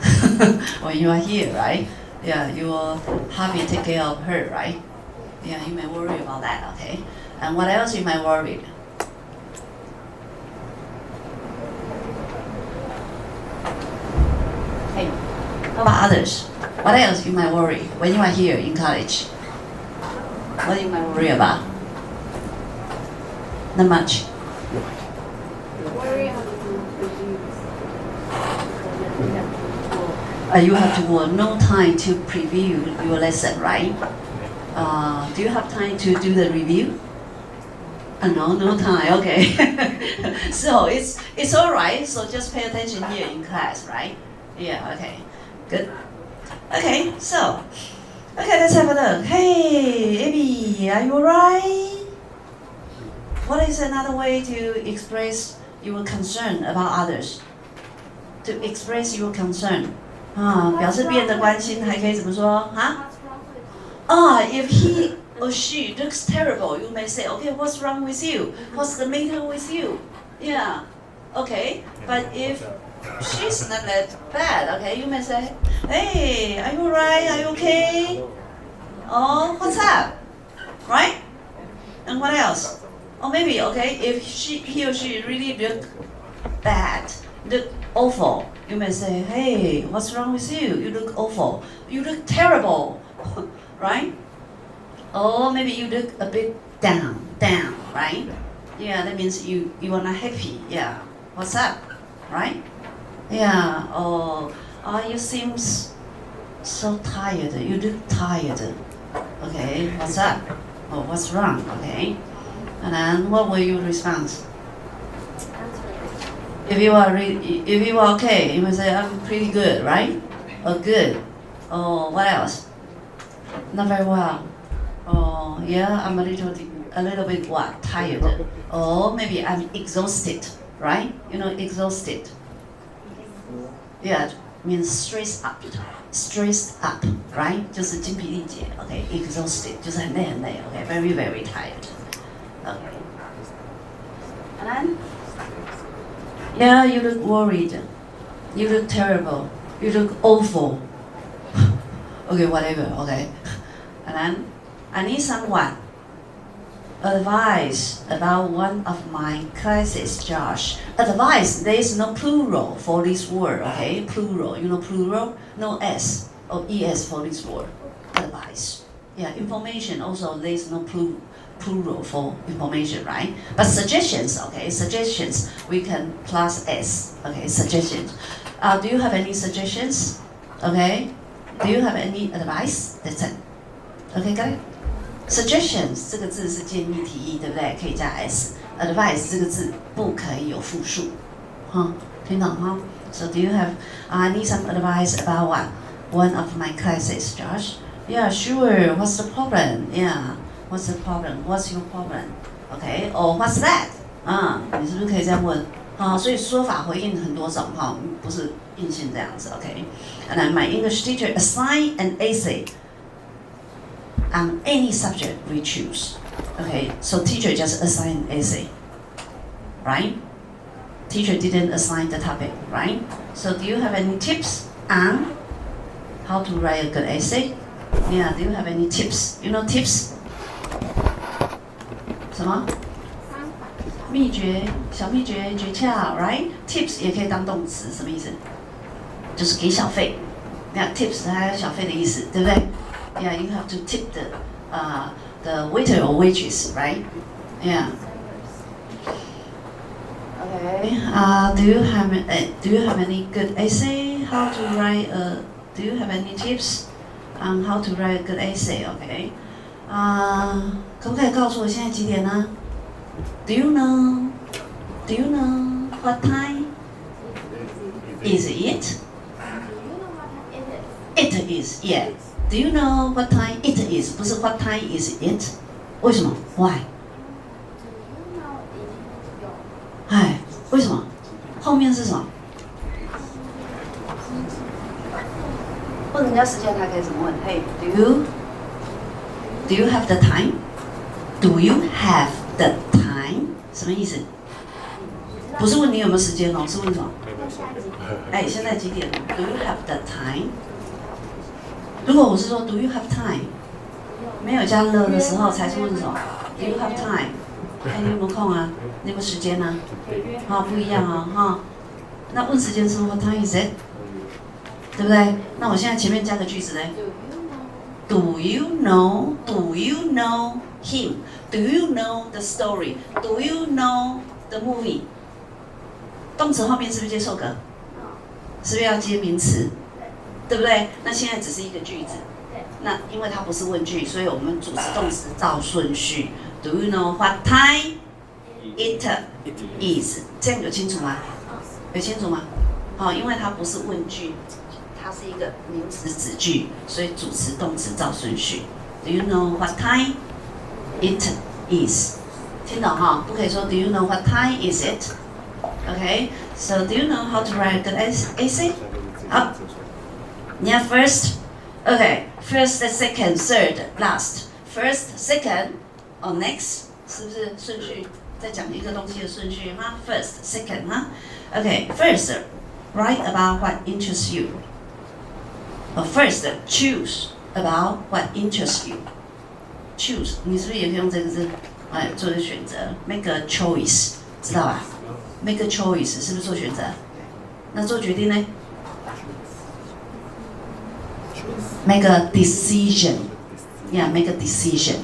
When you are here, right? Yeah, you are happy to take care of her, right? Yeah, you may worry about that, okay? And what else you might worry? Hey, how about others? What else you might worry when you are here in college? What you might worry about? Not much.
Worry about
You have to work, no time to preview your lesson, right? Do you have time to do the review? No time, okay. So it's all right, so just pay attention here in class, right? Yeah, okay, good. Okay, so, let's have a look. Hey, Abby, are you alright? What is another way to express your concern about others? To express your concern. 表示别人的关心还可以怎么说？If he or she looks terrible, you may say, okay, what's wrong with you? What's the matter with you? Yeah, okay. But if she's not that bad, okay, you may say, hey, are you alright? Are you okay? Oh, what's up? Right? And what else? Or maybe, okay, if he or she really look bad, look awful, you may say, hey, what's wrong with you? You look awful. You look terrible, right? Or maybe you look a bit down, right? Yeah, that means you are not happy. Yeah, what's up, right? Yeah, or you seem so tired. You look tired. Okay, what's up? Or what's wrong? Okay, and then what will you respond? If you are okay, you will say, I'm pretty good, right? Or good. Or what else? Not very well. Or yeah, I'm a little bit what? Tired. Or maybe I'm exhausted, right? You know, exhausted. Yeah, means stressed up, right? 就是精疲力竭 okay? Exhausted 就是很累 okay? Very, very tired. Okay. And then, yeah, you look worried. You look terrible. You look awful. Okay, whatever, okay. And then, I need someone. Advice about one of my classes, Josh. Advice, there is no plural for this word, okay? Plural, you know plural? No S or ES for this word. Advice. Yeah, information also, there is no plural for information, right? But suggestions, okay? Suggestions, we can plus S, okay? Suggestions. Do you have any suggestions? Okay. Do you have any advice? That's it. Okay, got it? Suggestions 这个字是建议提议，对不对？可以加 s。Advice 这个字不可以有复数，听懂哈 ？So do you have? I need some advice about what? One of my classes, Josh. Yeah, sure. What's the problem? Yeah. What's the problem? What's your problem? Okay. Or what's that? 你是不是可以这样问？所以说法回应很多种不是硬性这样子。Okay. And then my English teacher assigned an essay on any subject we choose. Okay, so teacher just assigned essay, right? Teacher didn't assign the topic, right? So do you have any tips on how to write a good essay? Yeah, do you have any tips? You know tips? 什么？秘诀、小秘诀、诀窍 ，right? Tips 也可以当动词，什么意思？就是给小费。那 tips 它有小费的意思，对不对？ Yeah, you have to tip the waiter or waitress, right? Yeah. Okay. Do you have any good essay? How to write do you have any tips on how to write a good essay? Okay. 可不可以告诉我现在几点呢 ？Do you know what time is it? It is, yeah. Do you know what time it is? 不是 what time is it? 为什么 ？Why? 为什么？后面是什么？问人家时间，他可以怎么问 ？Hey, do you have the time? Do you have the time? 什么意思？不是问你有没有时间哦，是问什么？现在几点 ？Do you have the time? 如果我是说 Do you have time？ 没有加了的时候才是问什么 ？Do you have time？ 你有没有空啊？你有没有时间啊？不一样啊，那问时间是 What time is it？ 对不对？那我现在前面加个句子呢 ？Do you know him？ Do you know the story？ Do you know the movie？ 动词后面是不是接受格？是不是要接名词？对不对？那现在只是一个句子，那因为它不是问句，所以我们主词动词照顺序。Do you know what time it is？ 这样有清楚吗？有清楚吗？因为它不是问句，它是一个名词子句，所以主词动词照顺序。Do you know what time it is？ 听懂哈？不可以说 Do you know what time is it？ Okay, so do you know how to write a good essay? 好。Yeah, first, okay, first, second, third, last. First, second, or next, 是不是顺序？再讲一个东西的顺序哈。First, second 哈。Okay, first, write about what interests you. First, choose about what interests you. Choose, 你是不是也可以用这个字？做一个选择 ，make a choice， 知道吧 ？Make a choice 是不是做选择？那做决定呢？ Make a decision, yeah, make a decision.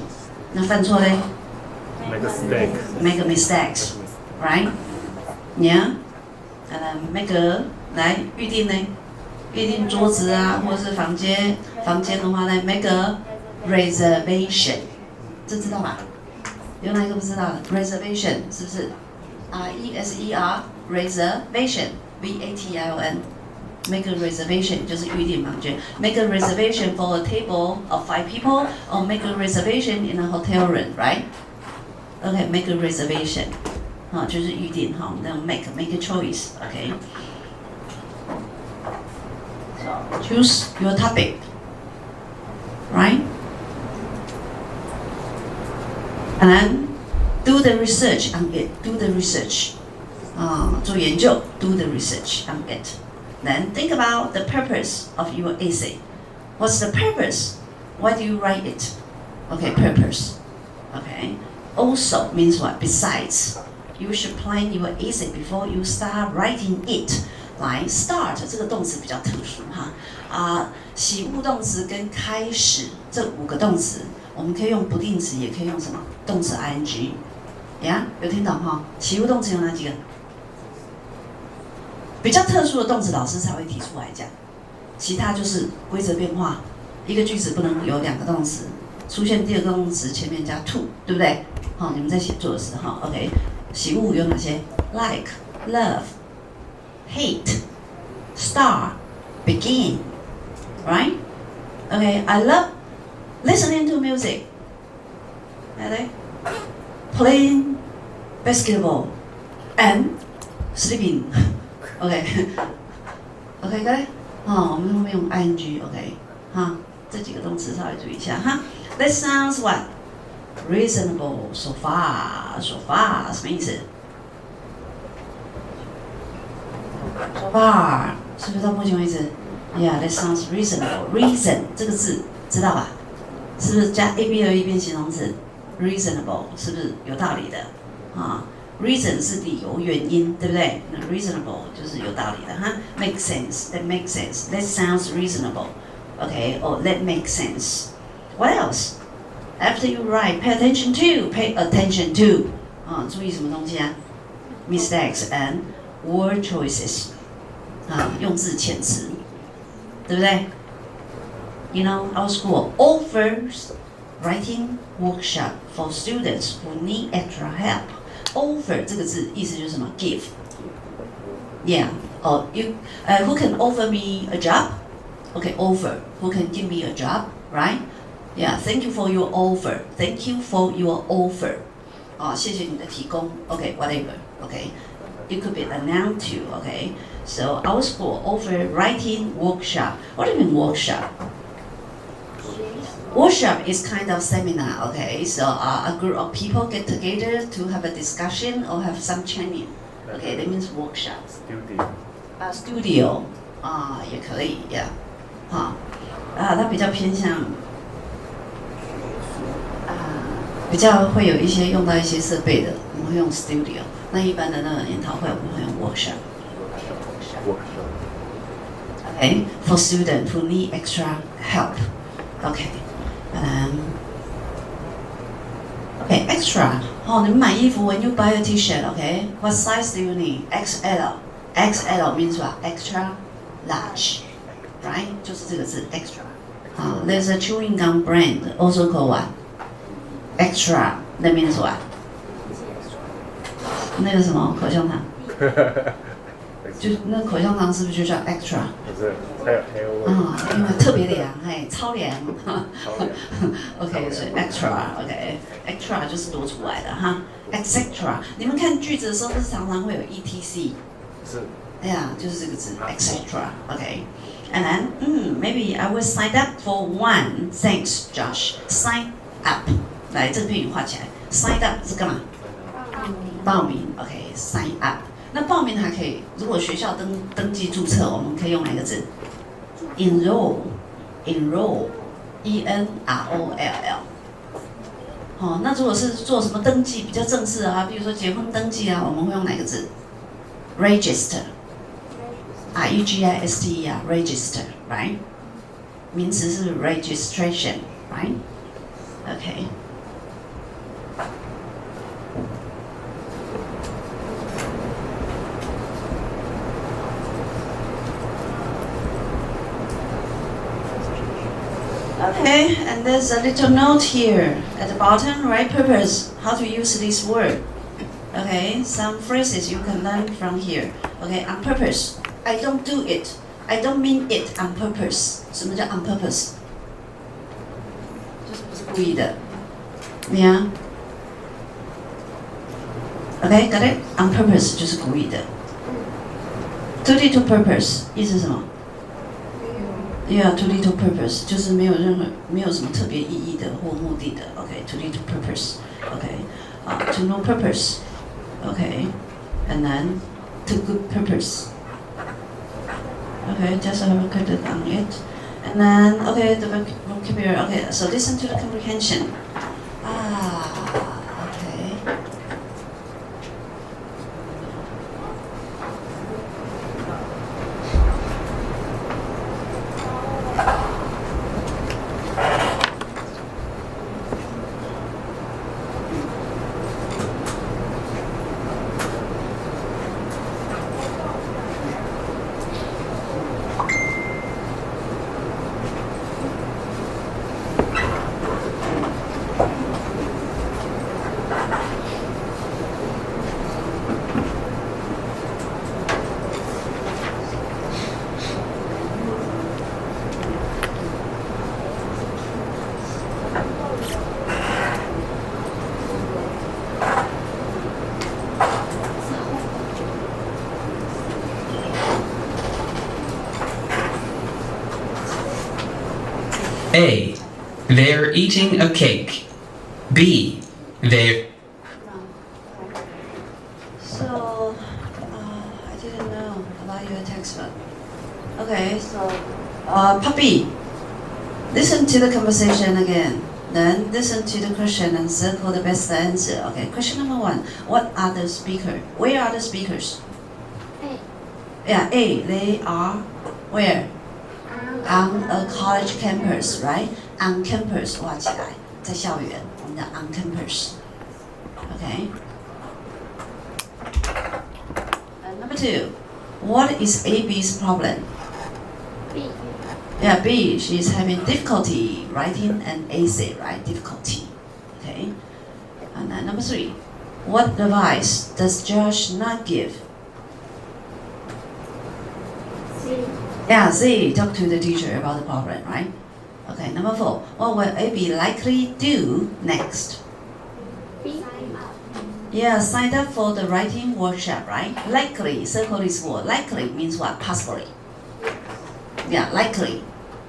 那犯错嘞 ？Make a mistake, right? Yeah. Make a 来预定呢？预定桌子啊，或者是房间。房间的话呢 ，make a reservation. 这知道吧？有哪一个不知道的 ？Reservation 是不是 ？R-E-S-E-R reservation, V-A-T-I-O-N. Make a reservation 就是预订房间。Make a reservation for a table of 5 people, or make a reservation in a hotel room, right? Okay, make a reservation. 就是预订哈，那 make a choice, okay? So choose your topic, right? And then do the research on it. Do the research. 做研究 do the research on it. Then think about the purpose of your essay. What's the purpose? Why do you write it? Okay, purpose. Okay. Also means what? Besides. You should plan your essay before you start writing it. 来 start 这个动词比较特殊哈习物动词跟开始这5个动词，我们可以用不定词，也可以用什么动词 ing。呀，有听懂哈？习物动词有哪几个？比较特殊的动词老师才会提出来讲，其他就是规则变化。一个句子不能有2个动词，出现第2个动词前面加 to， 对不对？好，你们在写作的时候 ，OK， 习物有哪些 ？like, love, hate, start, begin, right? Okay, I love listening to music. Okay, playing basketball and sleeping. OK， OK， 各位，我们后面用 ing，OK， 哈，这几个动词稍微注意一下哈。That sounds what? Reasonable. So far, so far 什么意思 ？So far 是不是到目前为止 ？Yeah, that sounds reasonable. Reason 这个字知道吧？是不是加 able 变形容词 ？Reasonable 是不是有道理的？啊？ Reason 是理由、原因，对不对？那 reasonable 就是有道理的哈。Make sense, that makes sense. That sounds reasonable. Okay, or that makes sense. What else? After you write, pay attention to. Pay attention to. 注意什么东西啊 ？Mistakes and word choices. 用字遣词，对不对 ？You know, our school offers writing workshop for students who need extra help. Offer 这个字意思就是什么 ？Give. Yeah. Oh, you. Who can offer me a job? Okay, offer. Who can give me a job? Right? Yeah. Thank you for your offer. Thank you for your offer. 谢谢你的提供。Okay, whatever. Okay. It could be a noun too. Okay. So our school offer writing workshop. What do you mean workshop? Workshop is kind of seminar, okay? So a group of people get together to have a discussion or have some training. Okay, that means workshop. Studio. 也可以 ，yeah. 它比较偏向比较会有一些用到一些设备的，我们会用 studio。那一般的那个研讨会，我们会用 workshop. Okay, for students who need extra help. Okay. Okay, extra. 你们买衣服 when you buy a T-shirt, okay? What size do you need? XL. XL means what? Extra large, right? 就是这个字 extra. There's a chewing gum brand also called what? Extra. That means what? 那个什么口香糖？就那口香糖是不是就叫 extra？
不是，还有黑味。
因为特别凉，超凉。OK， 所以 extra，OK，extra 就是多出来的哈。etc， 你们看句子的时候，不是常常会有 etc？
是。
哎呀，就是这个字 etc。OK，and then maybe I will sign up for one. Thanks, Josh. Sign up， 来这个片语画起来。Sign up 是干嘛？报名。OK，sign up。那报名还可以，如果学校登记注册，我们可以用哪个字 ？Enroll，E-N-R-O-L-L。那如果是做什么登记比较正式啊，比如说结婚登记啊，我们会用哪个字 ？Register，R-E-G-I-S-T-E 啊 ，register，right？ 名词是 registration，right？OK。Okay, and there's a little note here at the bottom, right? Purpose, how to use this word. Okay, some phrases you can learn from here. Okay, on purpose, I don't do it. I don't mean it on purpose. 什么叫 on purpose? 就是不是故意的。Yeah. Okay, got it? On purpose 就是故意的。To little purpose 意思是什么？Yeah, to little purpose 就是没有什么特别意义的或目的的。Okay, to little purpose. Okay, to no purpose. Okay, and then to good purpose. Okay, just have a look on it. And then, okay, the vocabulary. Okay, so listen to the comprehension. Okay.
A. They're eating a cake. B. They're...
So, I didn't know about your textbook. Okay, so, Puppy, listen to the conversation again. Then listen to the question and circle the best answer. Okay, question number 1. What are the speakers? Where are the speakers?
A.
Yeah, A. They are where? On a college campus, right? On campus, 画起来，在校园，我们讲 on campus. Okay. Number 2. What is AB's problem?
B.
Yeah, B, she's having difficulty writing an essay, right? Difficulty. Okay. And then number 3. What advice does Josh not give?
C.
Yeah, C, talk to the teacher about the problem, right? Okay, number 4. What will AB likely do next?
B.
Yeah, sign up for the writing workshop, right? Likely, circle this word. Likely means what? Possibly. Yeah, likely.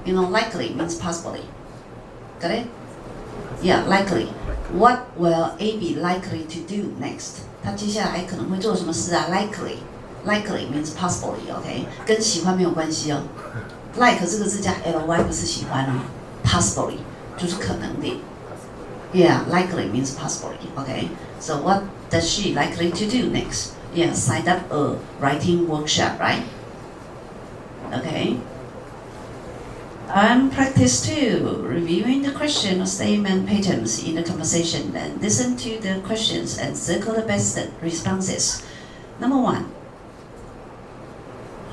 You know, likely means possibly. Got it? Yeah, likely. What will AB likely to do next? 他接下来可能会做什么事啊 ？Likely. Likely means possibly, okay? 跟喜欢没有关系哦。Like 这个字加 ly 不是喜欢哦 ，possibly 就是可能的。Yeah, likely means possibly, okay? So what does she likely to do next? Yeah, sign up a writing workshop, right? Okay. Practice 2, reviewing the question or statement patterns in the conversation, then listen to the questions and circle the best responses. Number 1.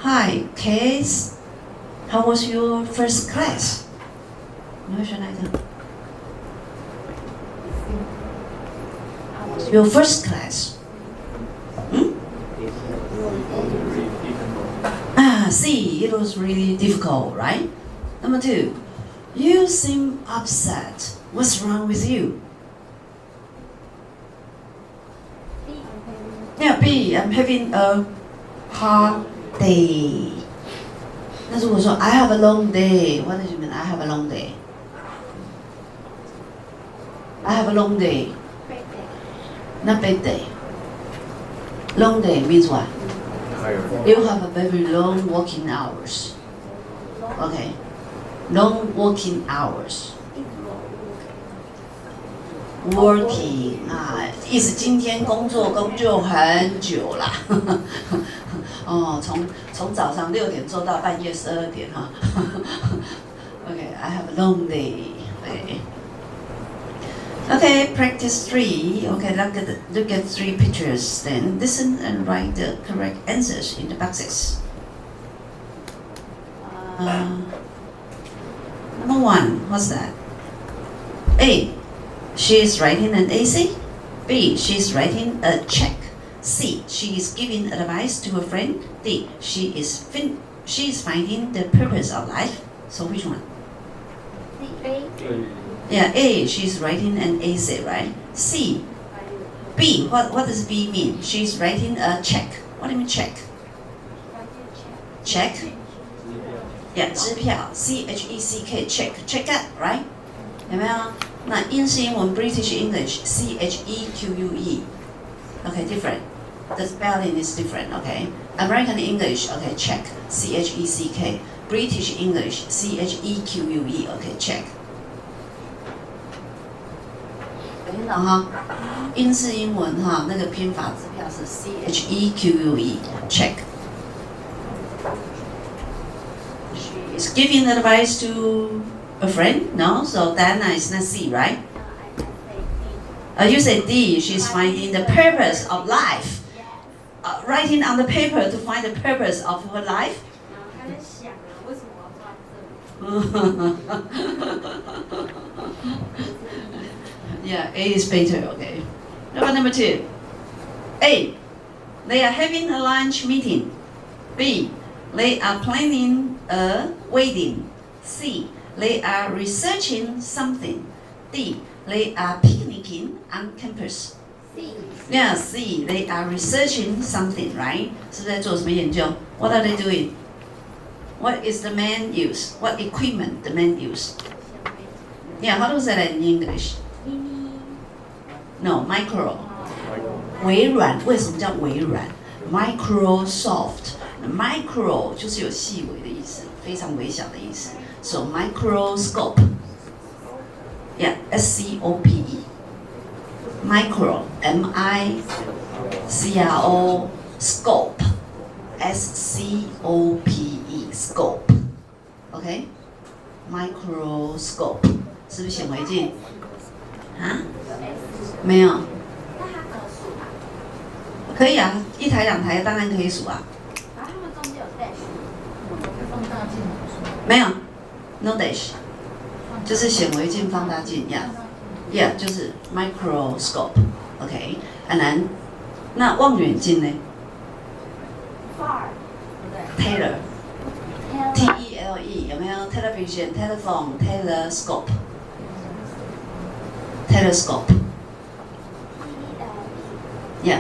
Hi, kids. How was your first class? 你会选哪个? Your first class. C, it was really difficult, right? Number 2, you seem upset. What's wrong with you?
B.
Yeah, B, I'm having a hard day. 那如果说 I have a long day, what does it mean? I have a long day. I have a long day.
Bad day.
Not bad day. Long day means what? You have a very long working hours. Okay. Long working hours. Working 意思今天工作很久啦。哦，从早上6点做到半夜12点哈。Okay, I have a long day. Okay, practice 3. Okay, look at 3 pictures. Then listen and write the correct answers in the boxes. Number 1, what's that? A, she is writing an essay. B, she is writing a check. C, she is giving advice to a friend. D, she is finding the purpose of life. So which one?
A.
Yeah, A, she's writing an essay, right? C, B, what does B mean? She's writing a check. What do you mean check? Check? Yeah, 支票 C-H-E-C-K, check, check out, right? 有没有？那英式英文 British English C-H-E-Q-U-E. Okay, different. The spelling is different, okay? American English, okay, check, C-H-E-C-K. British English C-H-E-Q-U-E, okay, check. 听懂哈？英式英文哈，那个拼法支票是 C-H-E-Q-U-E, check. She is giving advice to a friend? No? So Diana is not C, right? You said D, she's finding the purpose of life. Writing on the paper to find the purpose of her life? Yeah, A is better, okay. Number 2. A, they are having a lunch meeting. B, they are planning a wedding. C, they are researching something. D, they are picnicking on campus.
C.
Yeah, C, they are researching something, right? 是在做什么研究? What are they doing? What is the man use? What equipment the man use? Yeah, how to say that in English? No, micro. 微软为什么叫微软 ？Microsoft. Micro 就是有细微的意思，非常微小的意思。So microscope. Yeah, S-C-O-P-E. Micro, M-I-C-R-O, scope, S-C-O-P-E, scope. OK? Microscope 是不是显微镜？啊？没有。可以啊，一台两台当然可以数啊。
然后他们中间有 dash， 放大镜。
没有 ，no dash， 就是显微镜、放大镜呀。Yeah， 就是 microscope。OK，and then 那望远镜呢
？Far，
Taylor。T-E-L-E 有没有 television、telephone、telescope。telescope。Yeah，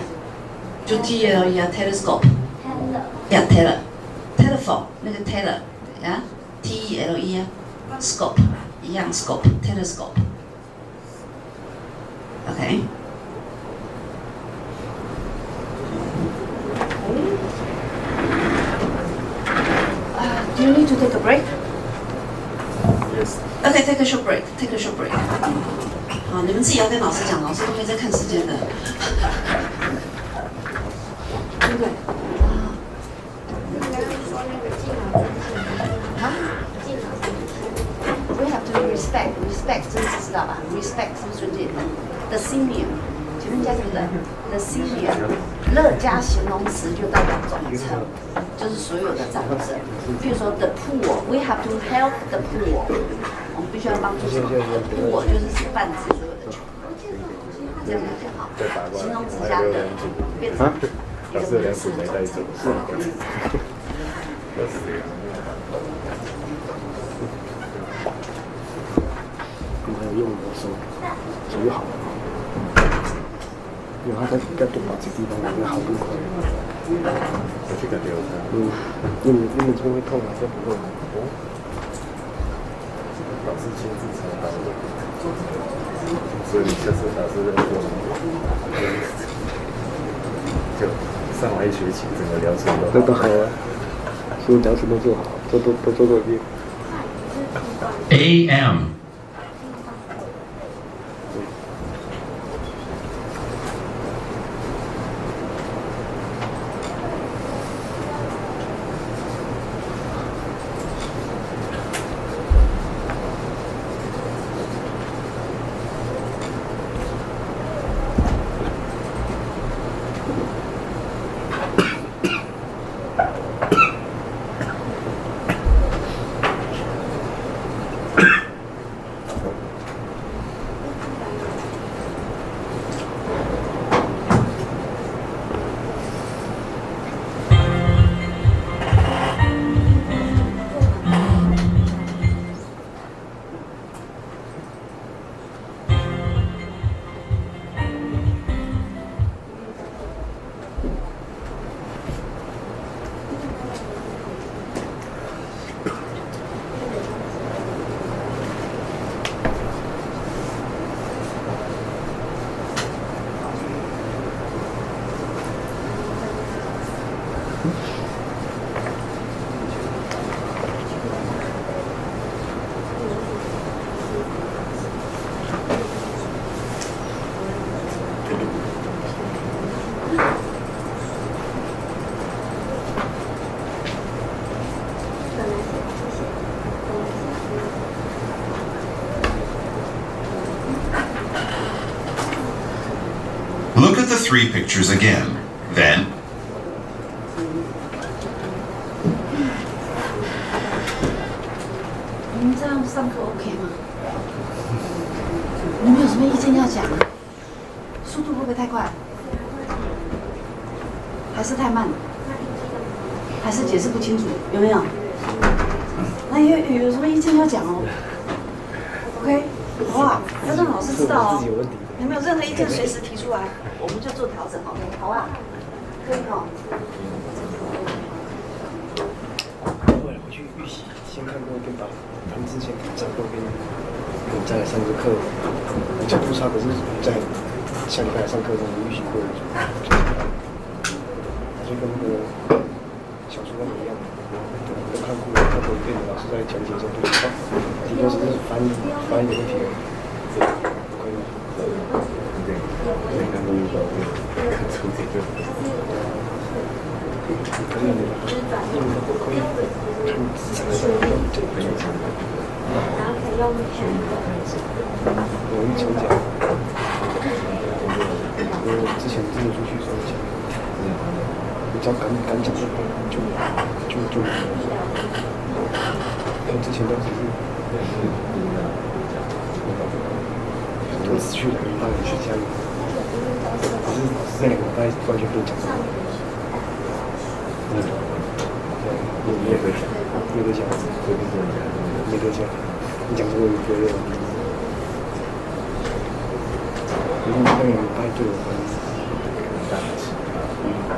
就 T-E-L-E 啊 ，telescope。Yeah Taylor。telephone 那个 Taylor 呀 ，T-E-L-E 啊 ，scope 一样 scope telescope。OK。Do you need to take a break?
Yes.
Okay, take a short break. Take a short break. 好，你们自己要跟老师讲，老师都没在看时间的。对不对？We have to respect. Respect 这个词知道吧 ？Respect 是不是尊敬 ？The senior， 前面加这个 the senior， 乐加形容词就代表总称，就是所有的长者。比如说 the poor，we have to help the poor， 我们必须要帮助什么 ？the poor 就是指泛指所有的穷。这样就好。形容词加的变成一个不是没带走。是。
没有用的手就好了，因为他在读把这地方那个好多块。
我去感觉有看。
你们这边会痛吗？这不会。哦。
老师亲自操刀的，所以你下次老师认过吗？就上完一学期，整个疗程
都好啊，所有疗程都做好，都做一遍。
AM. Look at the 3 pictures again. Then,
你们这样上课 OK 吗？你们有什么意见要讲？速度会不会太快？还是太慢？还是解释不清楚？有没有？那有什么意见要讲哦 ？OK， 好不好？要让老师知道哦。有没有任何意见随时提出来，我们就做调整 ，OK， 好不好？可以哦。
回去预习，先看过一遍，把他们之前讲过一遍。你再来上这个课，程度差，可是在下礼拜上课的预习会，就跟那个小说那个一样，都看过一遍的老师在讲解的时候，对，顶多只是翻译的问题而已，可以。看过遇到看出题就。可以，英文可以看字才会对不正常。我一抽奖，我之前真的出去抽奖，你只要敢讲就我之前都只是多次去2个礼拜去家里，可是那2个礼拜完全不讲。没得讲，你讲这个觉得，因为那2个礼拜对我很大的启发。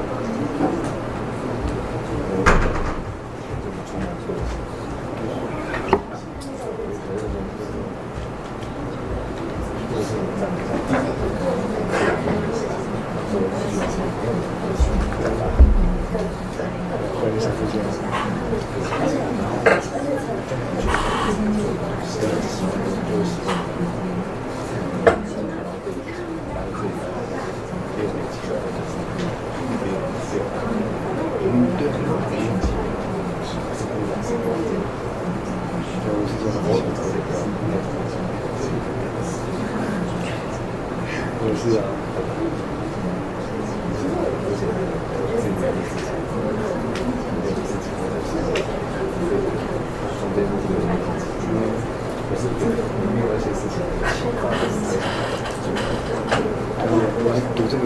也是啊。我是读这个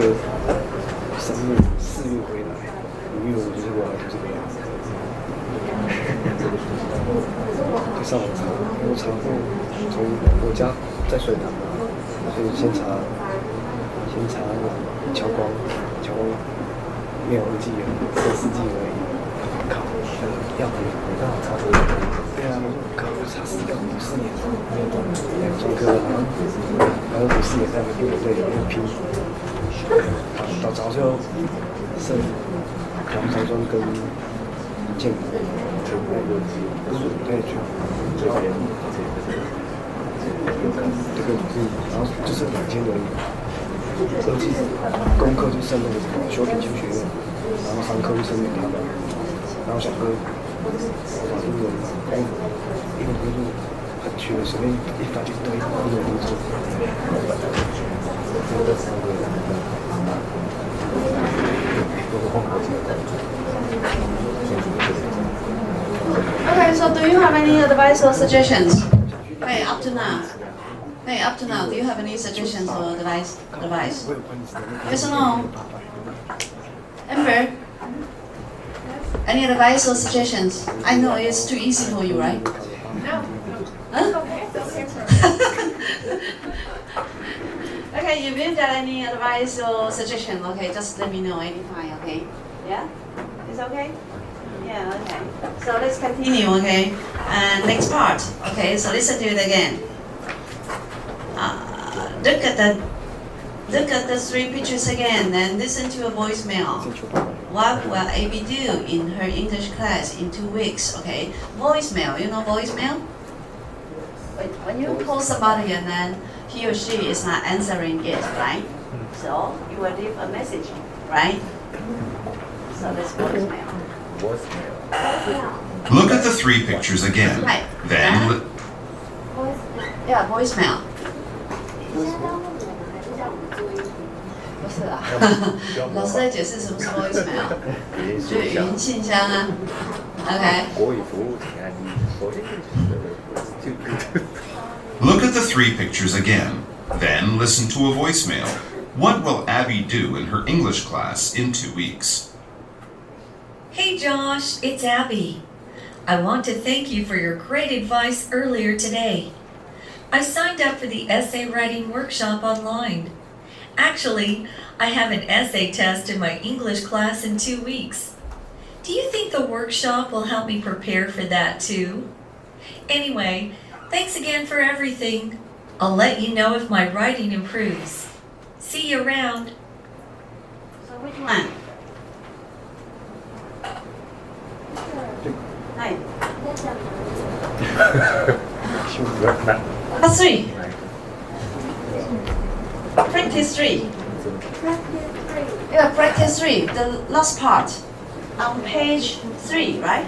3月、4月回来，5月我就是我来读这个样子。就上网查，我查过，从我家在水南嘛，所以先查侨光没有2季了，4季而已。靠，要回刚好查这个。对啊，靠，查4年，专科然后读4年在英文队里面拼，到早就剩杨长庄跟建国，不是对主要这个然后就是2000而已。2季功课就剩那个什么修平修学院，然后3科就剩他们，然后小哥把英文就是很缺，随便一发就对，英文不错。
Okay, so do you have any advice or suggestions? Hey, up to now, do you have any suggestions or advice? Yes or no? Amber? Any advice or suggestions? I know it's too easy for you, right?
No.
Huh?
It's okay for me.
Okay, if you've got any advice or suggestion, okay, just let me know anytime, okay? Yeah? It's okay? Yeah, okay. So let's continue, okay? And next part, okay, so listen to it again. Look at the 3 pictures again and listen to a voicemail. What will Abby do in her English class in 2 weeks? Okay, voicemail. You know voicemail? When you call somebody and then he or she is not answering it, right? So you will leave a message, right? So that's voicemail.
Look at the 3 pictures again.
Right.
Then,
yeah, voicemail. 不是啊，老师在解释什么是 voicemail， 就语音信箱啊。OK。
look at the 3 pictures again. Then listen to a voicemail. What will Abby do in her English class in 2 weeks?
Hey Josh, it's Abby. I want to thank you for your great advice earlier today. I signed up for the essay writing workshop online. Actually, I have an essay test in my English class in 2 weeks. Do you think the workshop will help me prepare for that too? Anyway,
Thanks again for everything. I'll let you know if my writing improves. See you around.
So which one? Nine. That's 3. Practice 3. Yeah, practice 3. The last part. On page 3, right?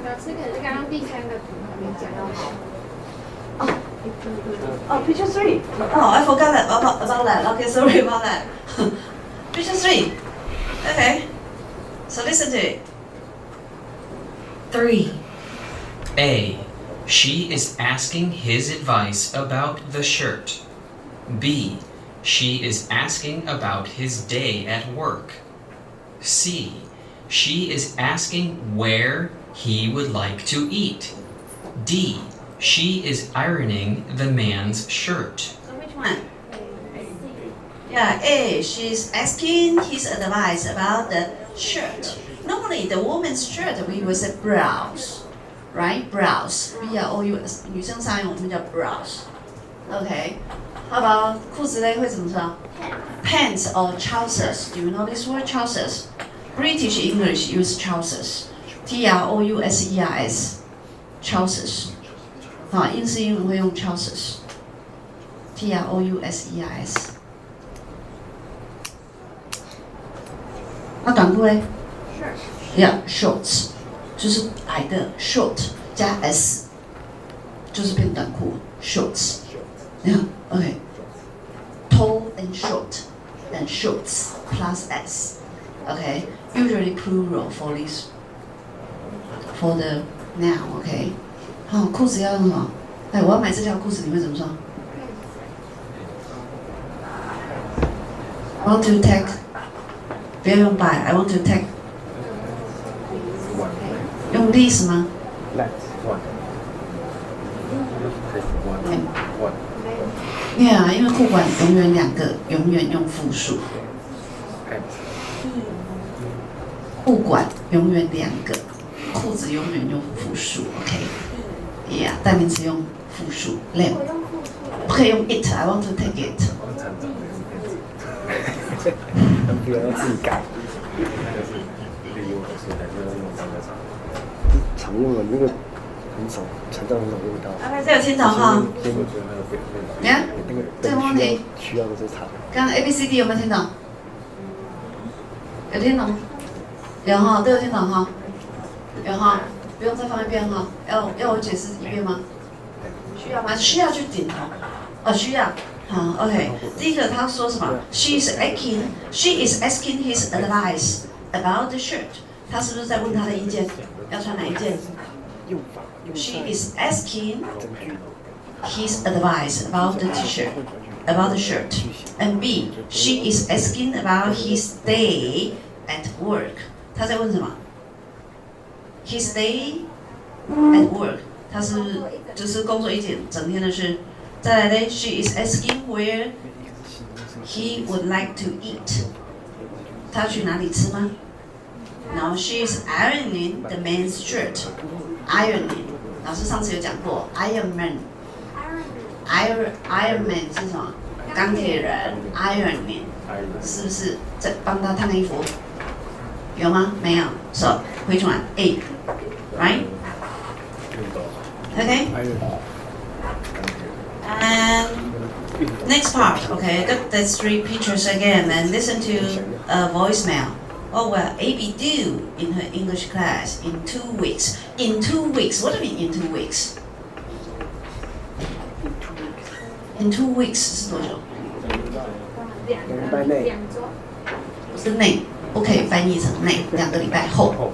老师，可是刚刚第3个图还没讲到好。
Oh, picture 3. Oh, I forgot that about that. Okay, sorry about that. Picture 3. Okay. So listen to it.
3.
A. She is asking his advice about the shirt. B. She is asking about his day at work. C. She is asking where he would like to eat. D. She is ironing the man's shirt.
So which one? Yeah, A. She's asking his advice about the shirt. Normally, the woman's shirt we will say blouse, right? Blouse. B-R-O-U-S. 女生上面我们叫 blouse. Okay. How about 裤子嘞会怎么说 ？Pants or trousers. Do you know this word? Trousers. British English use trousers. T-R-O-U-S-E-R-S. Trousers. 啊，英式英文会用 trousers. T-R-O-U-S-E-R-S. 那短裤嘞 ？Yeah, shorts. 就是矮的 short 加 s， 就是变短裤 shorts. Yeah, okay. Tall and short, and shorts plus s. Okay, usually plural for this, for the noun. Okay. 好，裤子要用什么？哎，我要买这条裤子，你会怎么说 ？I want to take. 不要用 buy. I want to take. 用 this 吗 ？Yeah， 因为裤管永远2个，永远用复数。裤管永远2个，裤子永远用复数。OK。Yeah， 代名词用复数 ，lamb。不可以用 it。I want to take it。
不要自己改。常用的那个很少，常常很少用到。
这有听懂哈？你看，这个问题
需要的就查。
刚刚 A、B、C、D 有没有听懂？有听懂？有哈，都有听懂哈。有哈，不用再放一遍哈。要我解释一遍吗？需要吗？需要去点头。哦，需要。好 ，OK。第一个他说什么 ？She is asking his advice about the shirt。他是不是在问他的意见？要穿哪一件 ？She is asking his advice about the t-shirt, about the shirt. And B, she is asking about his day at work. 他在问什么 ？His day at work. 他是就是工作一整天的事。再来呢 ，She is asking where he would like to eat. 他去哪里吃吗？ No, she is ironing the man's shirt. Ironing. 老师上次有讲过 ，Iron Man。Iron Man 是什么？钢铁人 ，Ironing， 是不是在帮他烫衣服？有吗？没有。So which one? A, right? Okay. And next part. Okay, look at the 3 pictures again and listen to a voicemail. What will Abby do in her English class in 2 weeks? In 2 weeks. What do you mean in 2 weeks? In 2 weeks 是多久？2个礼拜内。不是内，不可以翻译成内。2个礼拜后，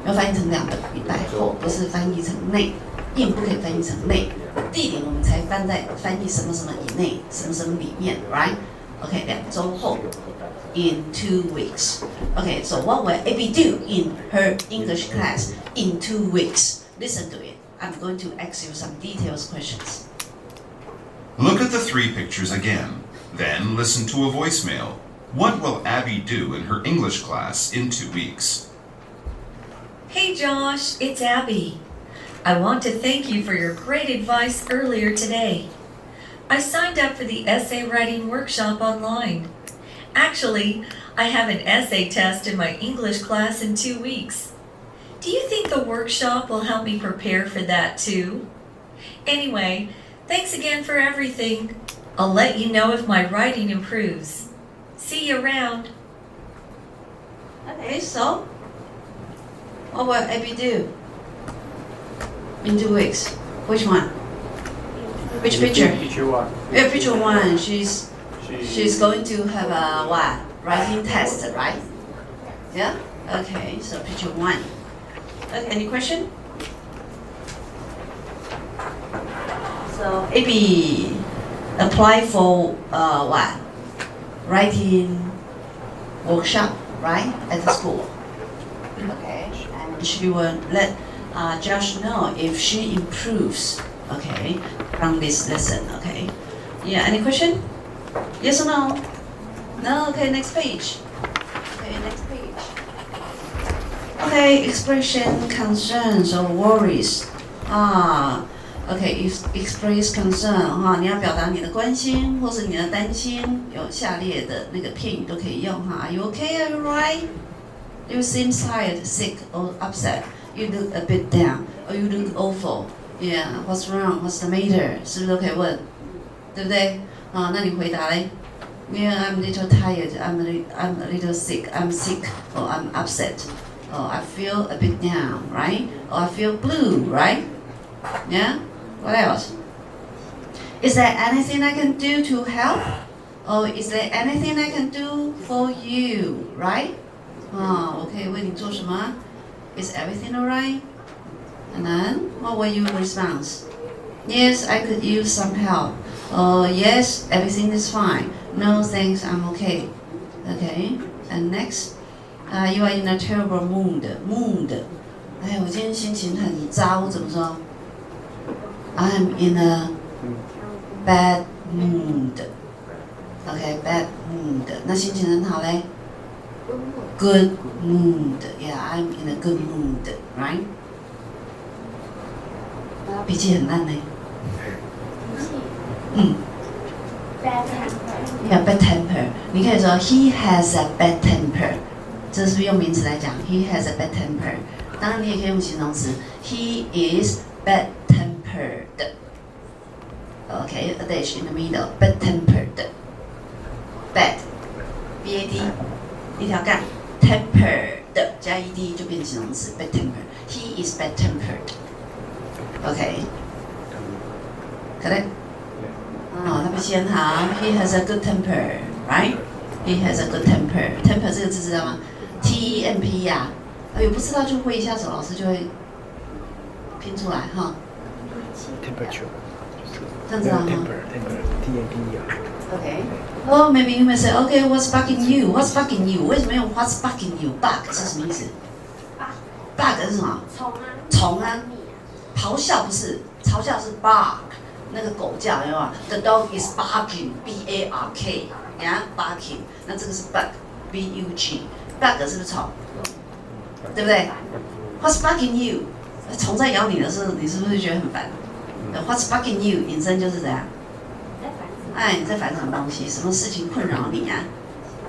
要翻译成2个礼拜后，不是翻译成内。in 不可以翻译成内，地点我们才翻译什么什么以内，什么什么里面 ，right？ OK， 2周后。In 2 weeks. Okay, so what will Abby do in her English class in 2 weeks? Listen to it. I'm going to ask you some detailed questions.
Look at the 3 pictures again. Then listen to a voicemail. What will Abby do in her English class in 2 weeks?
Hey Josh, it's Abby. I want to thank you for your great advice earlier today. I signed up for the essay writing workshop online. Actually, I have an essay test in my English class in 2 weeks. Do you think the workshop will help me prepare for that too? Anyway, thanks again for everything. I'll let you know if my writing improves. See you around.
Okay, so what will Abby do in 2 weeks? Which one? Which picture?
Picture one.
Yeah, picture one. She's going to have a what? Writing test, right? Yeah. Okay. So picture one. Okay. Any question? So Abby apply for what? Writing workshop, right? At the school. Okay. And she will let Josh know if she improves. Okay, from this lesson. Okay. Yeah. Any question? Yes or no? No. Okay. Next page. Okay. Next page. Okay. Expression concerns or worries. Okay. Express concern 哈，你要表达你的关心或是你的担心，有下列的那个片语都可以用哈。Are you okay? Are you right? You seem tired, sick, or upset. You look a bit down, or you look awful. Yeah, what's wrong? What's the matter? 是不是都可以问？对不对？那你回答嘞 ？Yeah, I'm a little tired. I'm a little sick. I'm sick, or I'm upset. Or I feel a bit down, right? Or I feel blue, right? Yeah. What else? Is there anything I can do to help? Or is there anything I can do for you, right? 我可以为你做什么 Is everything alright? And then, what were your response? Yes, I could use some help. Yes, everything is fine. No, thanks, I'm okay. Okay, and next, you are in a terrible mood. Mood. 哎，我今天心情很糟，怎么说 ？I'm in a bad mood. Okay, bad mood. 那心情很好嘞 ？Good mood. Yeah, I'm in a good mood, right? 脾气很烂呢。
Bad temper.
Yeah, bad temper. 你可以说 he has a bad temper. 这是不是用名词来讲 ？He has a bad temper. 当然你也可以用形容词 ，He is bad tempered. Okay, a dash in the middle. Bad tempered. Bad, B-A-D, 一条杠 ，tempered 加 E-D 就变形容词 bad tempered. He is bad tempered. Okay. Correct? 他脾气很好 He has a good temper, right? He has a good temper. Temper 这个字知道吗 ？T-E-M-P 呀。有不知道就挥一下手，老师就会拼出来哈。
Temperature.
这样知道吗
？Temper, T-M-P 呀。
Okay. Oh, maybe you may say, okay, what's bugging you? What's bugging you? 为什么用 what's bugging you? Bug 是什么意思 ？Bug 是什么？虫啊。咆哮不是，嘲笑是 bark， 那个狗叫，有没有 ？The dog is barking, B-A-R-K， 呀 barking。那这个是 bug, B-U-G。Bug 是不是虫？对不对 ？What's bugging you？ 虫在咬你的时候，你是不是觉得很烦 ？What's bugging you？ 引申就是这样。哎，你在烦什么东西？什么事情困扰你啊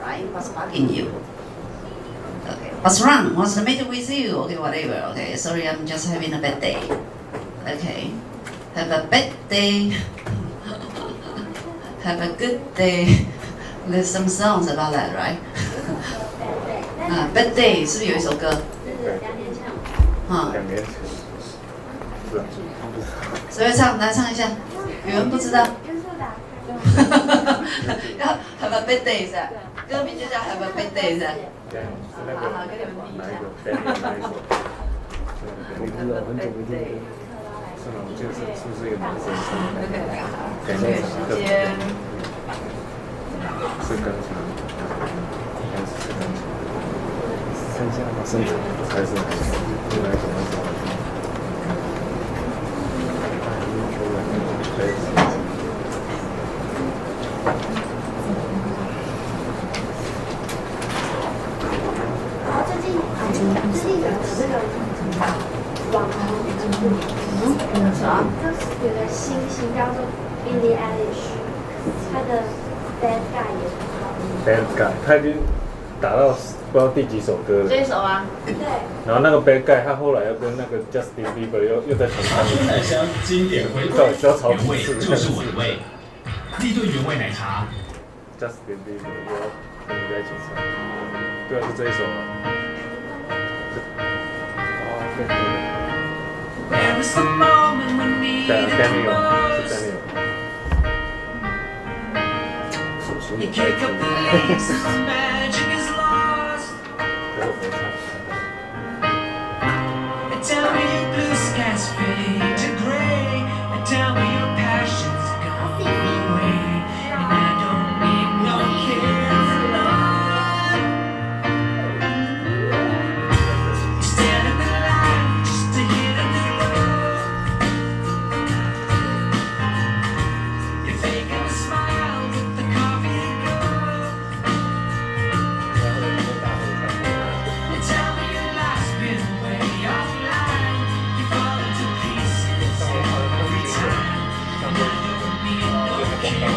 ？Right? What's bugging you? Okay. What's wrong? What's the matter with you? Okay, whatever. Okay. Sorry, I'm just having a bad day. Okay. Have a bad day. Have a good day. There's some songs about that, right? Bad day 是不是有一首歌？2
年前。是啊。
谁会唱？来唱一下。有人不知道？要 Have a bad day 是吧？歌名就叫 Have a bad day 是吧？
对，是那个哪一个？哪一首？
我不知道，很久没听过。
是吗？我记得是不是一个男生唱的？
对，
是跟唱，应该是跟唱。
看一下吧，身材
还是哪一种？
最近有那个网红 Billie Eilish， 他的 Bad Guy 也很好。
Bad Guy， 他已经打到不知道第几首歌了。
这一首啊。
对。
然后那个 Bad Guy， 他后来又跟那个 Justin Bieber 又在重唱一次。
奶香经典回归，原味就是我的味。立顿原味奶茶。
Justin Bieber 又跟人家一起唱。对啊，是这一首吗？哦，对对对。对啊 ，Daniel 是 Daniel。属于白痴。
Tell me your blue skies fade to gray, and tell me your passion's gone away, and I don't need no care. You stand in the line just to hit a new love. You're faking a smile with the coffee cup. You tell me your life's been way offline. You fall into pieces every time, and I don't need no care.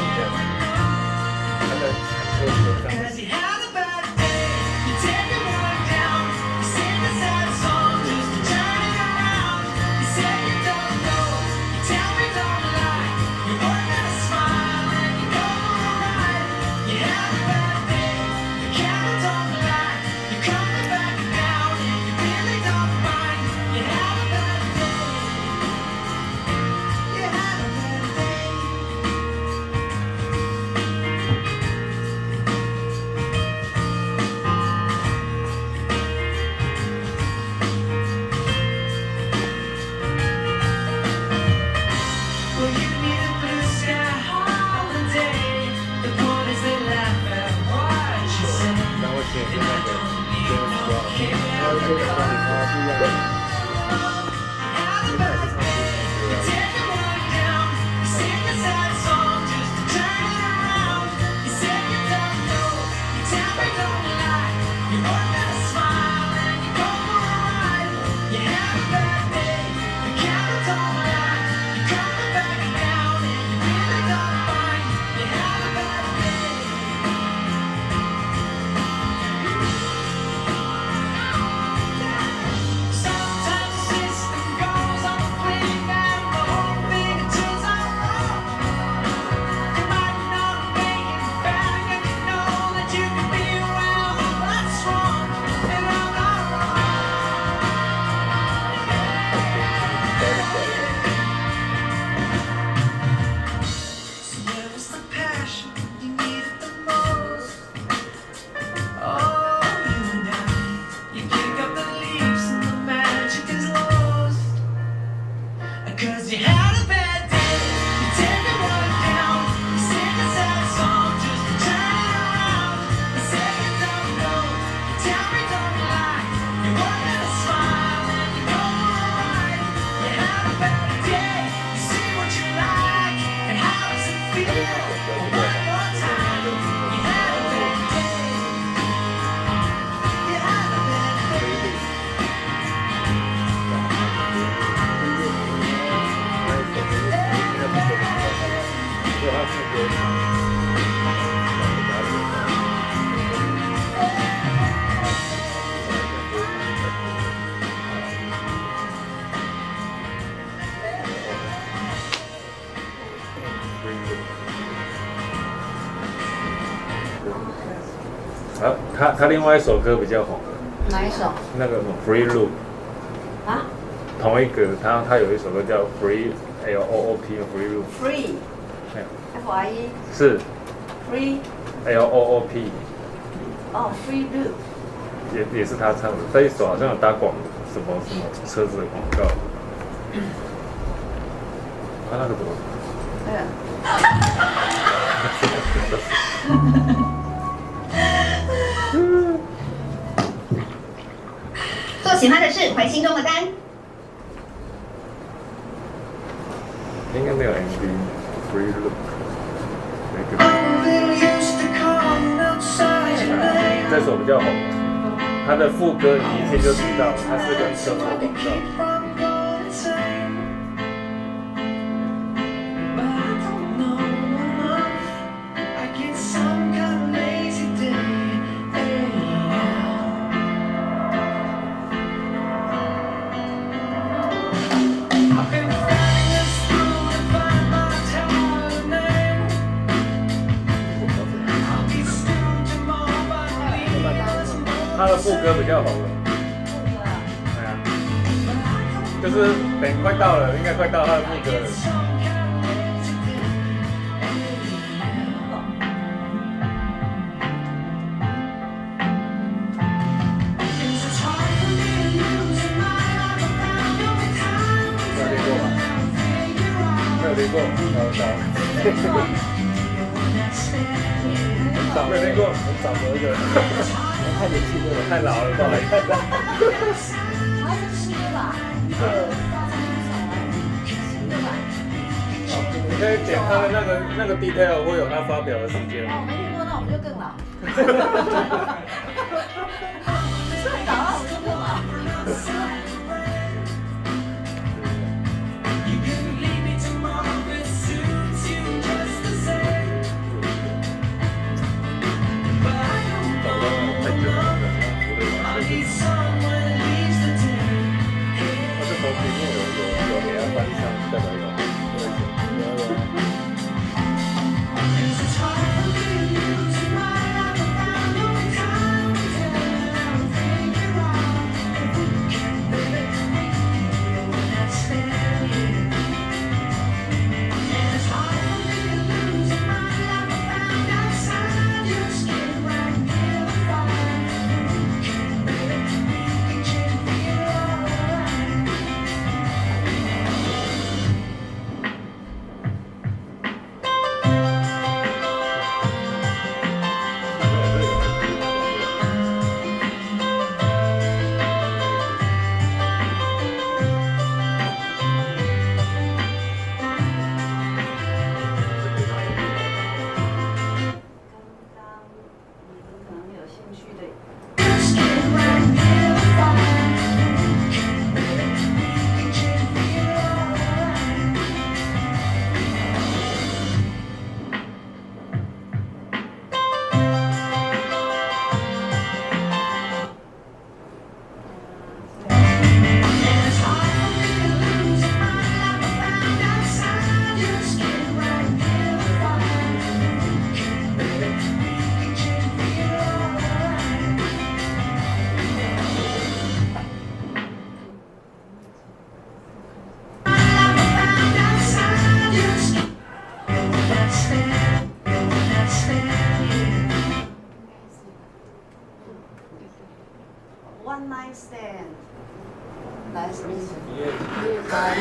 'Cause you had a bad day, you take it one down, you sing a sad song just to turn it around. You say you don't know, you tell me don't lie, you're working a smile and you go alright. You had a bad day, the camera don't lie, you're coming back down and you really don't mind. You had a bad day, you had a bad day. Well, you need a blue sky holiday. The boys that laugh at what you say, and I don't need no care. Had a bad day, you take it one down, you sing a sad song just to turn it around. You say you don't know, you tell me don't lie, you're working a smile and you go alright. You had a bad day, the camera don't lie, you're coming back down and you really don't mind. You had a bad day. Sometimes the system goes on a blink and the whole thing turns out wrong. You might not make it back and you know that you can be well, that's wrong, and I'm not wrong. So where was the passion you needed the most? Oh, you and I, you pick up the leaves and the magic is lost. 'Cause you had a bad day, you take it one down, you sing a sad song just to turn it around. You say you don't know, you tell me don't lie, you're working a smile and you go alright. You had a bad day, you see what you like, and how does it feel? One more time, you had a bad day, you had a bad day.
他另外一首歌比较红，
哪一首？
那个 Free Loop
啊？
同一个，他有一首歌叫 Free L-O-O-P Free Loop。
Free
哎
F-I-E
是
Free
L-O-O-P，
哦 Free Loop
也是他唱的。这一首好像有打什么车子的广告。他那个怎么？
做喜欢的事，回心中的肝。
应该没有 MV。Free Look。这首比较红，它的副歌你一听就知道，它是跟车子的广告。他的副歌比较红了。对啊，就是等快到了，应该快到他的副歌了。没有听过，很早没听过，很早的一个，太年轻了，太老了，不好意思。
他是新的吧？
你可以点他的那个 detail 会有他发表的时间。
哦，没听过，那我们就更老。最早那我们就更老。
One night stand， 来什么意思？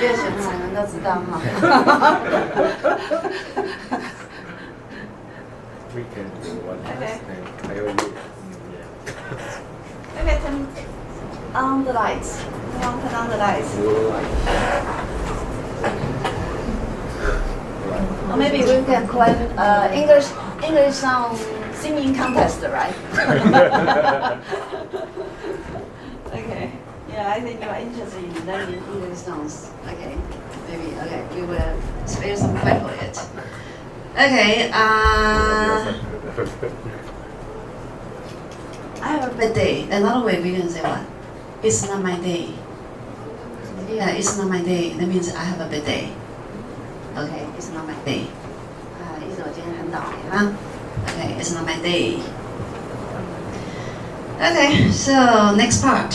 越显才能都知道哈。
Weekend one night stand， 还有夜。
Okay, turn on the lights. Turn on the lights. Or maybe we can play English song singing contest, right? Okay. Yeah, I think you are interested in learning English songs. Okay. Maybe. Okay. We will spare some time for it. Okay. I have a bad day. Another way we can say what? It's not my day. Yeah, it's not my day. That means I have a bad day. Okay, it's not my day. 意思我今天很倒霉哈。Okay, it's not my day. Okay, so next part.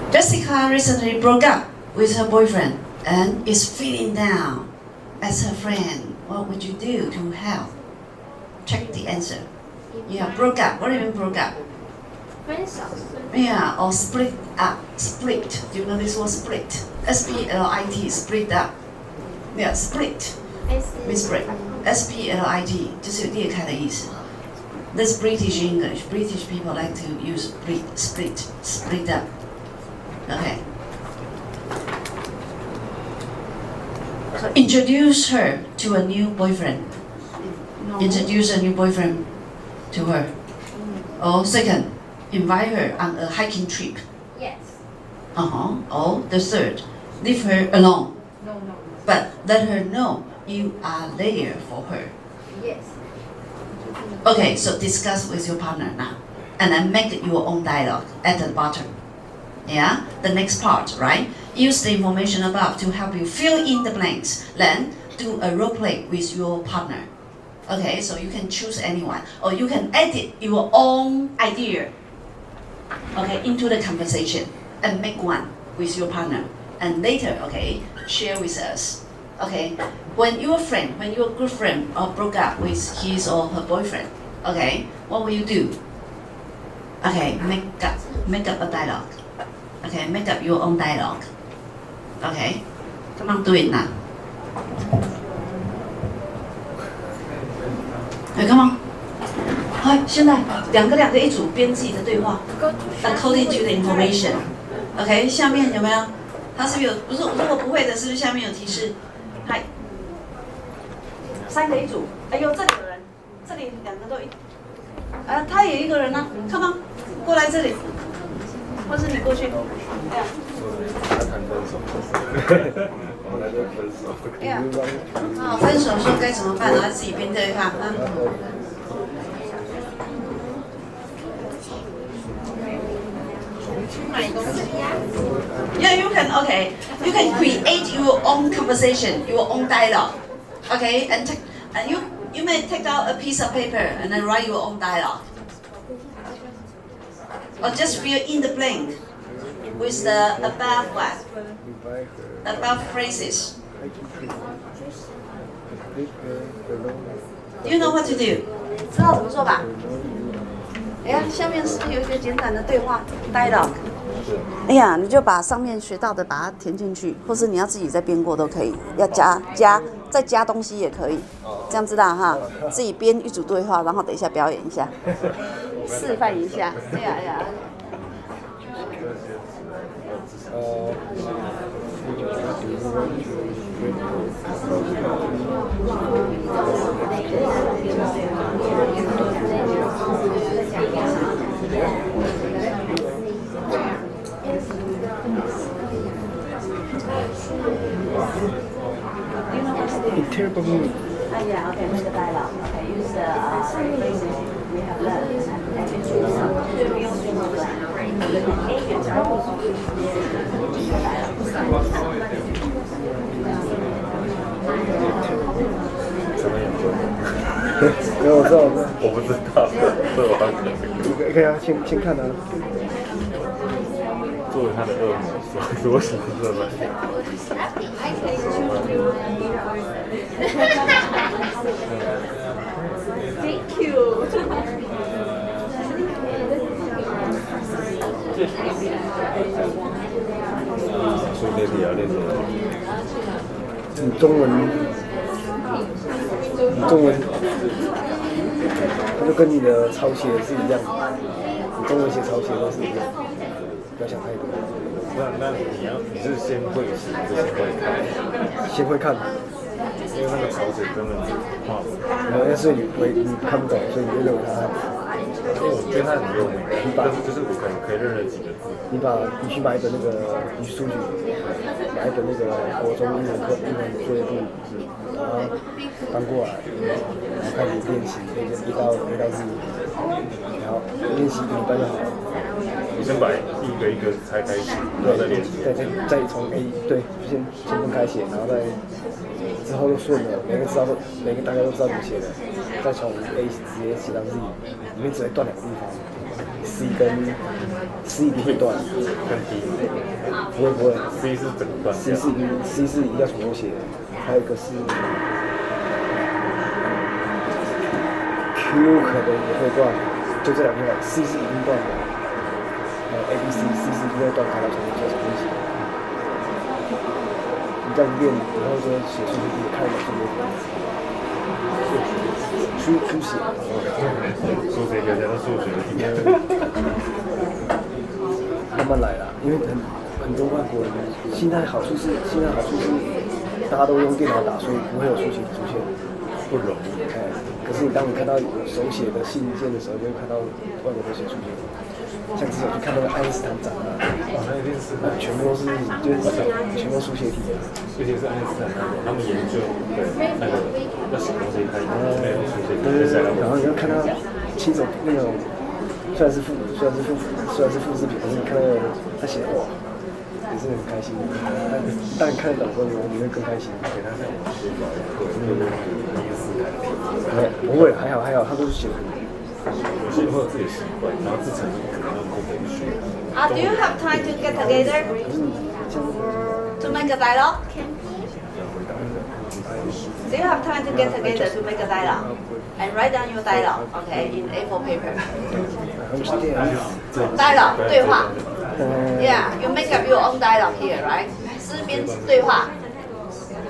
Jessica recently broke up with her boyfriend and is feeling down. As her friend, what would you do to help? Check the answer. Yeah, broke up. What do you mean broke up? Yeah, or split up. Split. Do you know this word split? S-P-L-I-T, split up. Yeah, split. Means split. S-P-L-I-T 就是裂开的意思。That's British English. British people like to use split up. Okay. So introduce her to a new boyfriend. Introduce a new boyfriend to her. Or second, invite her on a hiking trip.
Yes.
Or the third, leave her alone.
No.
But let her know you are there for her.
Yes.
Okay, so discuss with your partner now. And then make your own dialogue at the bottom. Yeah? The next part, right? Use the information above to help you fill in the blanks. Then do a role play with your partner. Okay, so you can choose anyone. Or you can edit your own idea, okay, into the conversation and make one with your partner. And later, okay, share with us. Okay, when your good friend broke up with his or her boyfriend, okay, what will you do? Okay, make up a dialogue. Okay, make up your own dialogue. Okay, come on, do it now. Okay, come on. 好，现在两个一组编自己的对话 ，according to the information. OK， 下面有没有？它是不是有？不是，如果不会的，是不是下面有提示？嗨，3个一组。哎呦，这里有人，这里2个都一，他也一个人呢、啊。Come on， 过来这里，或是你过去。对啊。
他谈分手，我们来这分手。
对啊。啊，分手说该怎么办？然后自己编对话啊。Yeah, you can. Okay, you can create your own conversation, your own dialogue. Okay, and you may take out a piece of paper and then write your own dialogue, or just fill in the blank with the above what? Above phrases. Do you know what to do? 知道怎么做吧？哎呀，下面是不是有一个简短的对话 dialogue？ 哎呀，你就把上面学到的把它填进去，或是你要自己再编过都可以，要再加东西也可以，这样知道哈？自己编一组对话，然后等一下表演一下，示范一下。哎呀哎呀。
Terrible mood.
Yeah, okay, make a dialogue. Okay, use the phrases we have learned and introduce them to the original dialogue.
没有，我知道，我不知道，所以我当时
可以啊，先看啊。
作为他的恶魔，所以我喜欢这个。
Thank you.
所以练题要练什么？
你中文，它就跟你的抄写是一样的，你中文写抄写都是一样，不要想太多。
那你是先会写还是先会看？
先会看，
因为那个抄写根本是画不来。
但是你看不懂，所以你就认为它。
因为我觉得它很优美，但是就是我可能可以认了几个字。
你去买一本那个语数据，买一本那个国中英文作业簿，把它翻过来，然后开始练习一到字，然后练习一半就好了。
你先把一个一个拆开写，然后再练习。
对，再从 A 对，先分开写，然后再之后就顺了，每个大家都知道怎么写的，再从 A 直接写到 Z， 里面只会断2个地方 ，C 一定会断，
跟 D
不会
，C 是整个断掉
，C 是一定要重写的，还有一个是 Q 可能也会断，就这2地方 ，C 是一定断的。A、B、C 是不会断开，它重新写。你这样练，然后就写出去，看了就没。书写。
数学给人家数学题。
慢慢来啦，因为很多外国人现在好处是大家都用电脑打，所以不会有数学题出现，不容易。可是当你看到有手写的信件的时候，就会看到外国都写数学题。像之前去看那个爱因斯坦展啊，
那一定是
全部都是全部数学题啊，
尤其是爱因斯坦他们研究那个要什么东西，他没有数学题。对，
然后你要看到亲手那种，虽然是复制品，可是你看到他写的哇，也是很开心。但看得懂之后，你会更开心。
给他像我们写稿一样，对，爱因斯坦题。
不会，还好，他都是写的。
有些会有自己的习惯，然后自成一格，然后都可以学。
Do you have time to get together to make a dialogue? Do you have time to get together to make a dialogue and write down your dialogue, okay, in A4 paper? Dialogue 对话 ，Yeah, you make up your own dialogue here, right? 诗编对话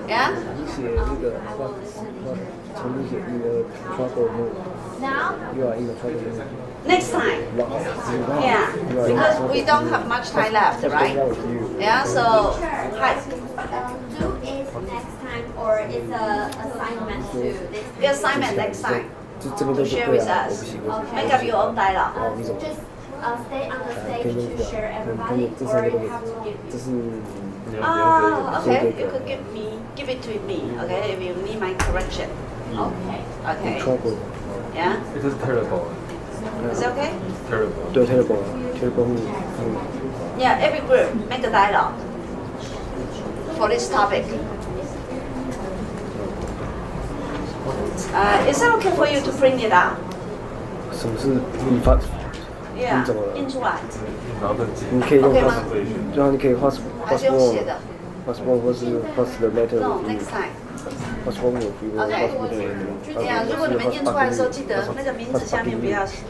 ，Yeah.
写那个从你写你的 trouble
Now?
You are in the trouble mood.
Next time. Yeah, because we don't have much time left, right? Yeah, so hi.
Do it next time, or it's a assignment to this.
The assignment next time. To share with us. Make up your own dialogue.
Just stay on the stage to share everybody, or you have to give.
Okay. You could give it to me. Okay, if you need my correction.
Okay.
Okay.
Trouble.
Yeah.
It is terrible.
Is it okay?
Terrible.
对 terrible.
Yeah, every group make a dialogue for this topic. Is it okay for you to print it out?
什么是你发？
Yeah.
印怎么了？
印出来。
你可以用
OK 吗？
对啊，你可以画
还是用写的
what's wrong 或是 what's the matter
No,
with you?
next time.
What's wrong with you?
Okay.
What's with you?
对呀，如果你们印出来的时候，记得那个名字下面不要写，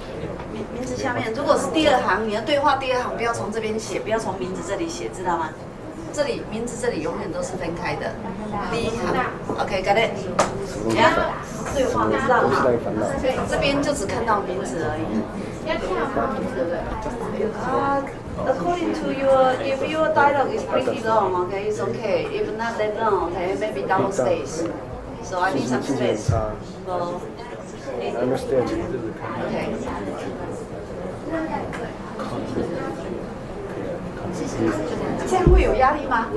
名字下面如果是第二行，你的对话第二行不要从这边写，不要从名字这里写，知道吗？这里名字这里永远都是分开的，第一行 ，OK， got it？ 呀，对话知道吗？这边就只看到名字而已。According to if your dialogue is pretty long, okay, it's okay. If not that long, okay, maybe double space. So I need some space. So,
I understand.
Okay. 这样会有压力吗？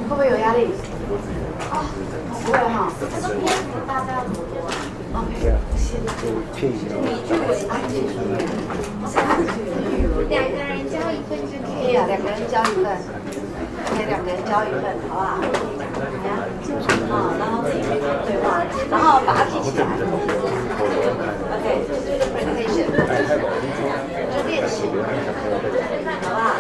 会不会有压力？不会哈。OK。
两个人交一份就可以。
对呀，两个人交一份。OK， 两个人交一份，好不好？然后自己对话，然后把它记起来。OK， 就这个 presentation， 就练习，好不好？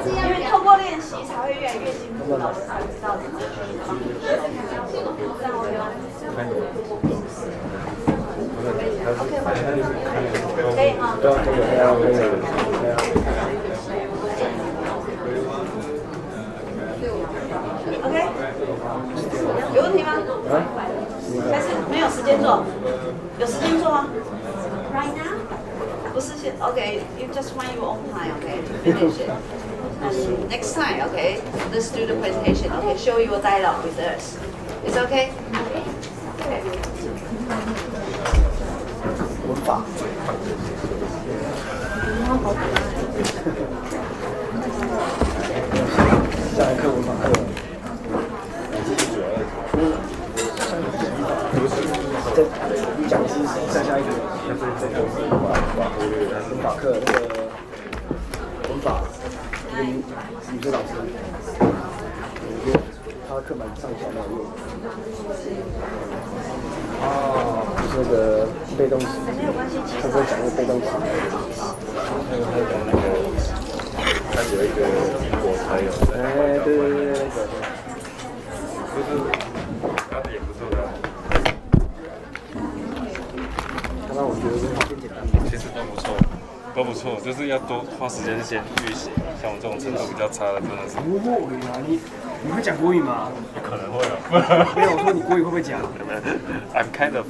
因为透过练习才会越来越进步，老师才会知道怎么去帮你。可以吗？
对啊，可以。
OK， 有问题吗？还是没有时间做？有时间做吗
Right now?
不是现 OK, you just find your own time, OK, to finish it. And next time, OK, let's do the presentation. OK, show your dialogue with us. It's OK? Okay.
文法。下一课文法课。再讲是下一个，文法课那个文法，那个女生老师，我觉得她的课蛮上起来蛮有用。就是那个被动词，他在讲那个被动词。
他有一个英国才有的。
哎，对，那个。
就是他的也不错的。
刚刚我觉得文法偏简单，
其实都不错，都不错，就是要多花时间先预习。像我这种程度比较差的，真的是。
你会讲国语吗？
可能会哦。
没有，我说你国语会不会讲
？I'm kind of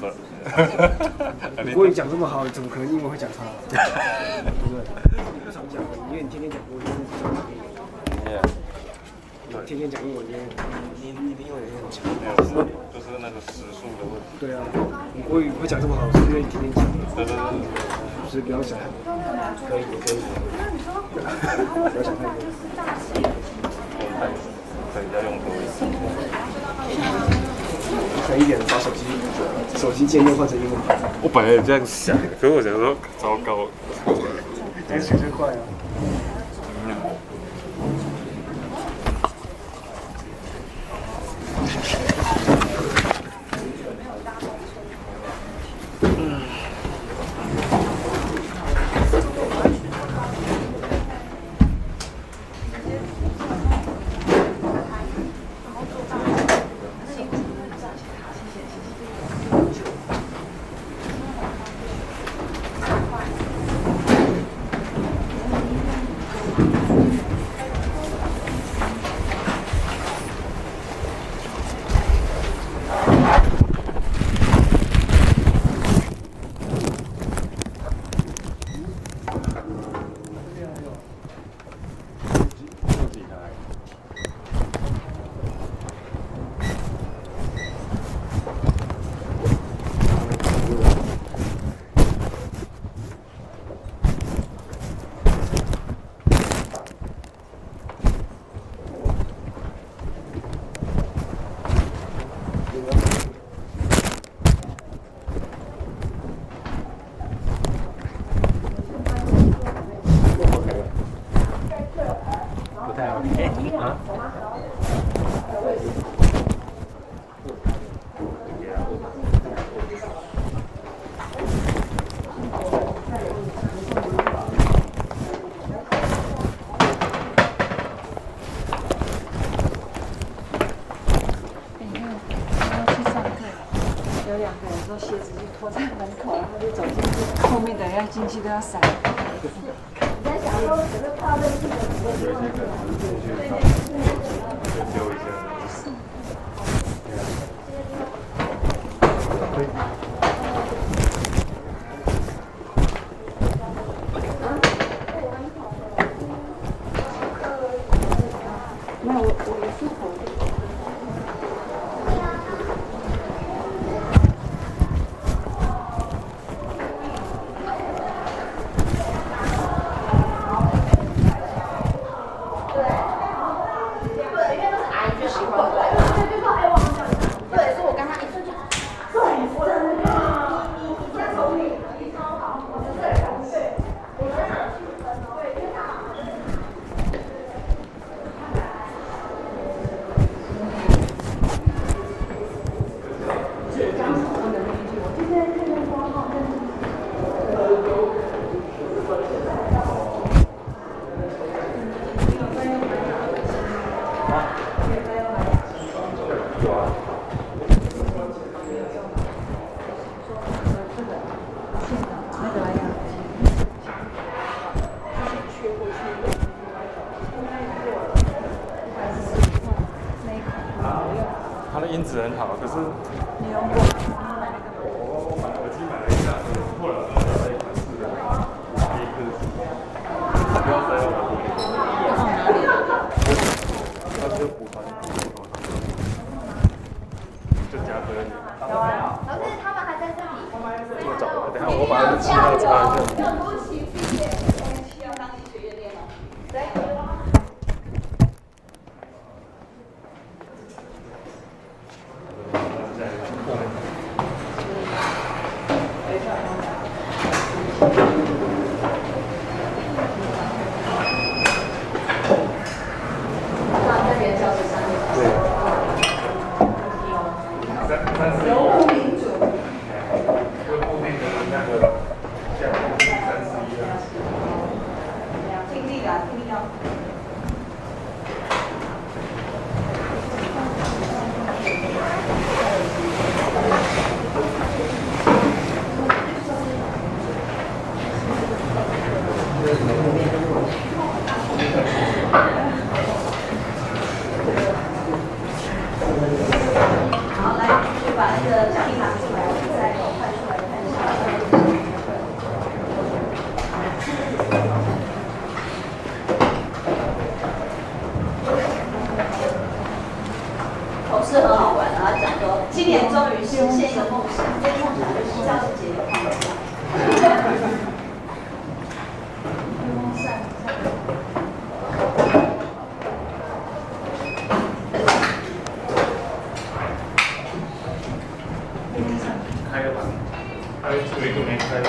你国语讲这么好，怎么可能英文会讲差？对不对？你不常讲，因为你天天讲国语。对。天天讲英文，你的英文也很强。
没有，就是那个时速的问题。
对啊，你国语会讲这么好，是因为你天天讲。
对。
所以不要想，可以。不要想太多。
可以要用多一点。
狠一点，把手机界面换成英文版。
我本来也这样想，可是我想说，糟糕，
这样学最快啊。
进去都要闪。你在想说，可是怕认识的时候就忘记了。
丢一下。
没有，我也是头。
它的音质很好，可是
你用过？
我买耳机买了一下，后来我买了一款式的黑科技，不要再用了。
放哪里？
它是补传，就加多一点。
有啊，老师他们还在这里。
我找了，等下我把气泡插一下。
很多期毕业，需要当医学院练哦。对。
就后面的那个像341
事很好玩的，他讲说今年终于实现一个梦想，这个梦想就是教师节有放假。
开了吧？还有一个没开的。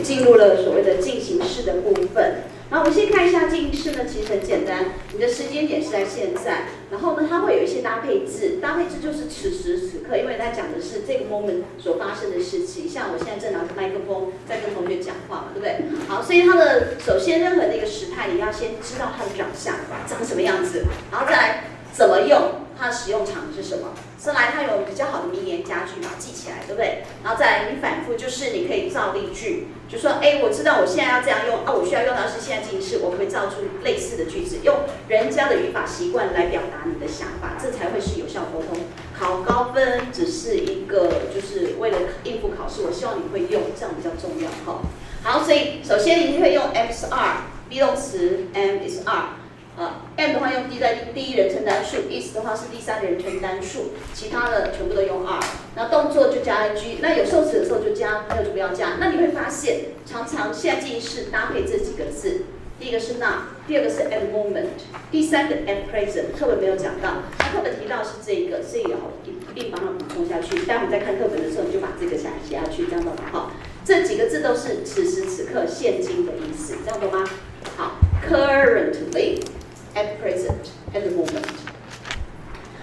进入了所谓的进行式的部分。然后我们先看一下进行式呢，其实很简单，你的时间点是在现在，然后呢，它会有一些搭配字，搭配字就是此时此刻，因为它讲的是这个 moment 所发生的事情。像我现在正拿着麦克风在跟同学讲话嘛，对不对？好，所以它的首先任何的一个时态，你要先知道它的长相长什么样子，然后再来怎么用，它的使用场是什么。再来，它有比较好的名言佳句把它记起来，对不对？然后再来，你反复就是你可以造例句，就说，哎，我知道我现在要这样用，我需要用到是现在进行式，我可以造出类似的句子，用人家的语法习惯来表达你的想法，这才会是有效沟通。考高分只是一个，就是为了应付考试，我希望你会用，这样比较重要哈。好，所以首先你会用 am is are，be 动词 am is are。am 的话用第一人称单数 ，is 的话是第三人称单数，其他的全部都用 are。那动作就加 ing， 那有受词的时候就加，没有就不要加。那你会发现，常常现在进行式搭配这几个字，第一个是 now， 第二个是 at moment， 第三个 at present， 课本没有讲到，那课本提到是这个，所以要一并把它补充下去。待会你在看课本的时候，你就把这个写下去，这样懂吗？好，这几个字都是此时此刻、现今的意思，这样懂吗？好 ，currently。At present, at the moment。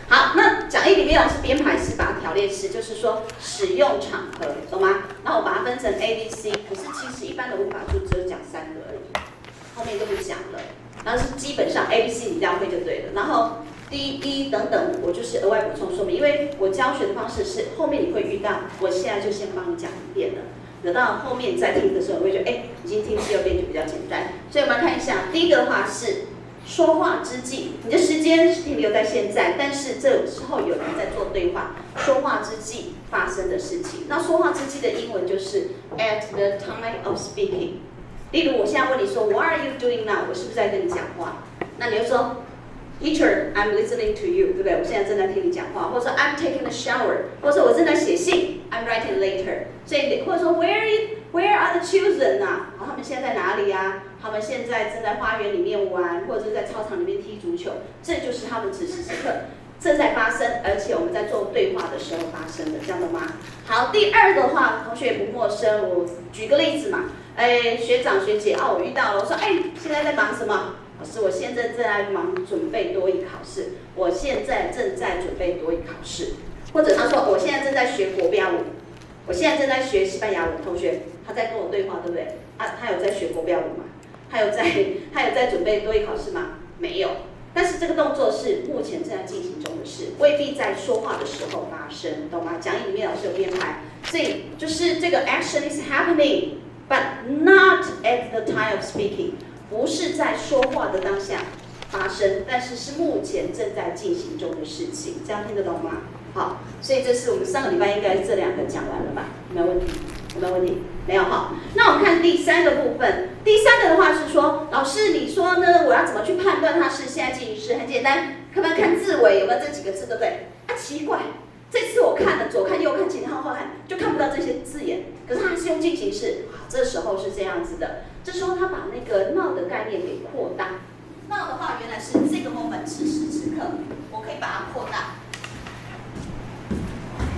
好，那讲义里面老师编排式把它条列式，就是说使用场合，懂吗？然后我把它分成 A、B、C， 可是其实一般的文法书只有讲3个而已，后面都不讲了。然后是基本上 A、B、C 你这样会就对了。然后 D、E 等等，我就是额外补充说明，因为我教学的方式是后面你会遇到，我现在就先帮你讲一遍了。等到后面你再听的时候，你会觉得，哎，已经听第2遍就比较简单。所以我们来看一下，第一个的话是说话之际，你的时间是停留在现在，但是这时候有人在做对话，说话之际发生的事情。那说话之际的英文就是 at the time of speaking。例如，我现在问你说 What are you doing now？ 我是不是在跟你讲话？那你就说 Teacher, I'm listening to you， 对不对？我现在正在听你讲话，或者说 I'm taking a shower， 或者说我正在写信 I'm writing later。所以或者说 Where are the children 啊？他们现在在哪里啊？他们现在正在花园里面玩，或者是在操场里面踢足球，这就是他们此时此刻正在发生，而且我们在做对话的时候发生的，这样懂吗？好，第二的话，同学也不陌生，我举个例子嘛，学长学姐我遇到了，我说现在在忙什么？老师，我现在正在忙准备多益考试，我现在正在准备多益考试，或者他说我现在正在学国标舞，我现在正在学西班牙文，同学他在跟我对话，对不对？他有在学国标舞吗？他有在准备多益考试吗？没有。但是这个动作是目前正在进行中的事，未必在说话的时候发生，懂吗？讲义里面老师有编排，所以就是这个 action is happening, but not at the time of speaking， 不是在说话的当下发生，但是是目前正在进行中的事情，这样听得懂吗？好，所以这是我们上个礼拜应该这两个讲完了吧？有没有问题？有没有问题？没有哈。那我们看第三个部分。第三个的话是说，老师你说呢？我要怎么去判断它是现在进行时？很简单，看不看字尾有没有这几个字，对不对？奇怪，这次我看了左看右看前看后看，就看不到这些字眼。可是它还是用进行式，这时候是这样子的。这时候他把那个 now 的概念给扩大。now 的话原来是这个 moment 此时此刻，我可以把它扩大。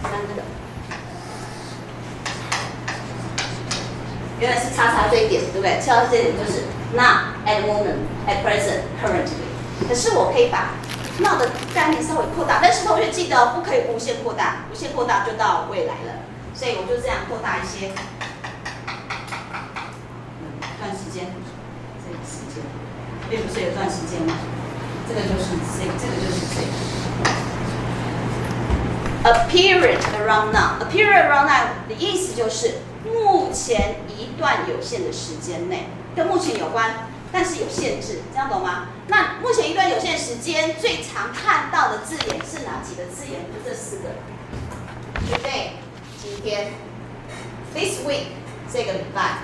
三个。原来是叉叉这一点，对不对？叉叉这一点就是 now, at the moment, at present, currently。可是我可以把 now 的概念稍微扩大，但是同学记得不可以无限扩大，无限扩大就到未来了。所以我就这样扩大一些，一段时间，这个时间，并不是有段时间吗？这个就是这个，这个就是这个。A period around now, a period around now 的意思就是目前一段有限的时间内，跟目前有关，但是有限制，这样懂吗？那目前一段有限时间最常看到的字眼是哪几个字眼？就这四个。Today 今天 ，this week 这个礼拜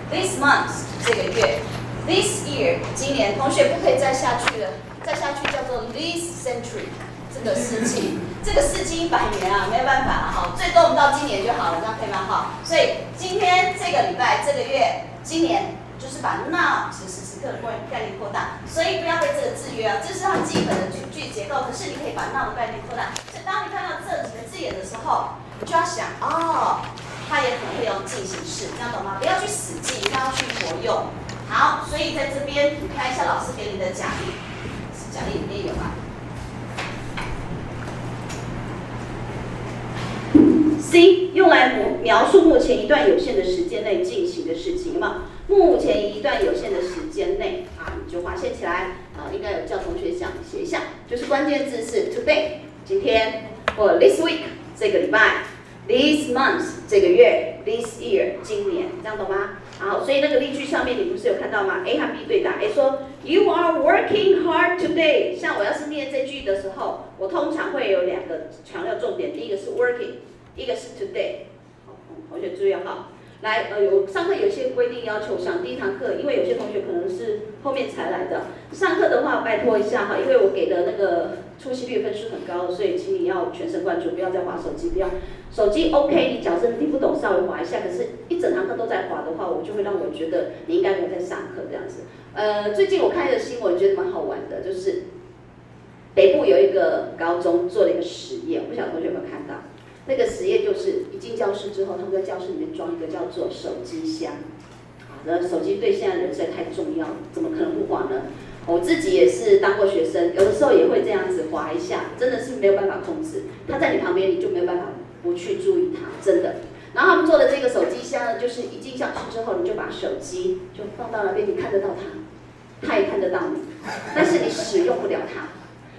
，this month 这个月 ，this year 今年。同学不可以再下去了，再下去叫做 this century 这个世纪。这个世纪100年啊，没有办法了哈，最多我们到今年就好了，这样可以吗？好，所以今天这个礼拜、这个月、今年，就是把 now 此时此刻的概念扩大，所以不要被这个制约啊，这是它基本的句结构。可是你可以把 now 的概念扩大，所以当你看到这几个字眼的时候，你就要想它也可能会用进行式，这样懂吗？不要去死记，一定要去活用。好，所以在这边你看一下老师给你的讲义，讲义里面有吗？C 用来描述目前一段有限的时间内进行的事情嘛？目前一段有限的时间内你就划线起来应该有叫同学写一下，就是关键字是 today 今天，或 this week 这个礼拜 ，this month 这个月 ，this year 今年，这样懂吗？好，所以那个例句上面你不是有看到吗 ？A 和 B 对答 ，A 说 You are working hard today。像我要是念这句的时候，我通常会有两个强调重点，第一个是 working。一个是 today， 同学注意哈。来，有上课有些规定要求上第一堂课，因为有些同学可能是后面才来的，上课的话拜托一下哈，因为我给的那个出席率分数很高，所以请你要全神贯注，不要再滑手机，不要手机 OK， 你假设听不懂稍微滑一下，可是一整堂课都在滑的话，我就会让我觉得你应该没有在上课这样子。最近我看一个新闻，觉得蛮好玩的，就是北部有一个高中做了一个实验，我不晓得同学有没有看到。那个实验就是一进教室之后，他们在教室里面装一个叫做手机箱。手机对现在人实在太重要了，怎么可能不滑呢？我自己也是当过学生，有的时候也会这样子滑一下，真的是没有办法控制。他在你旁边，你就没有办法不去注意他，真的。然后他们做的这个手机箱呢，就是一进教室之后，你就把手机就放到那边，你看得到他，他也看得到你，但是你使用不了它。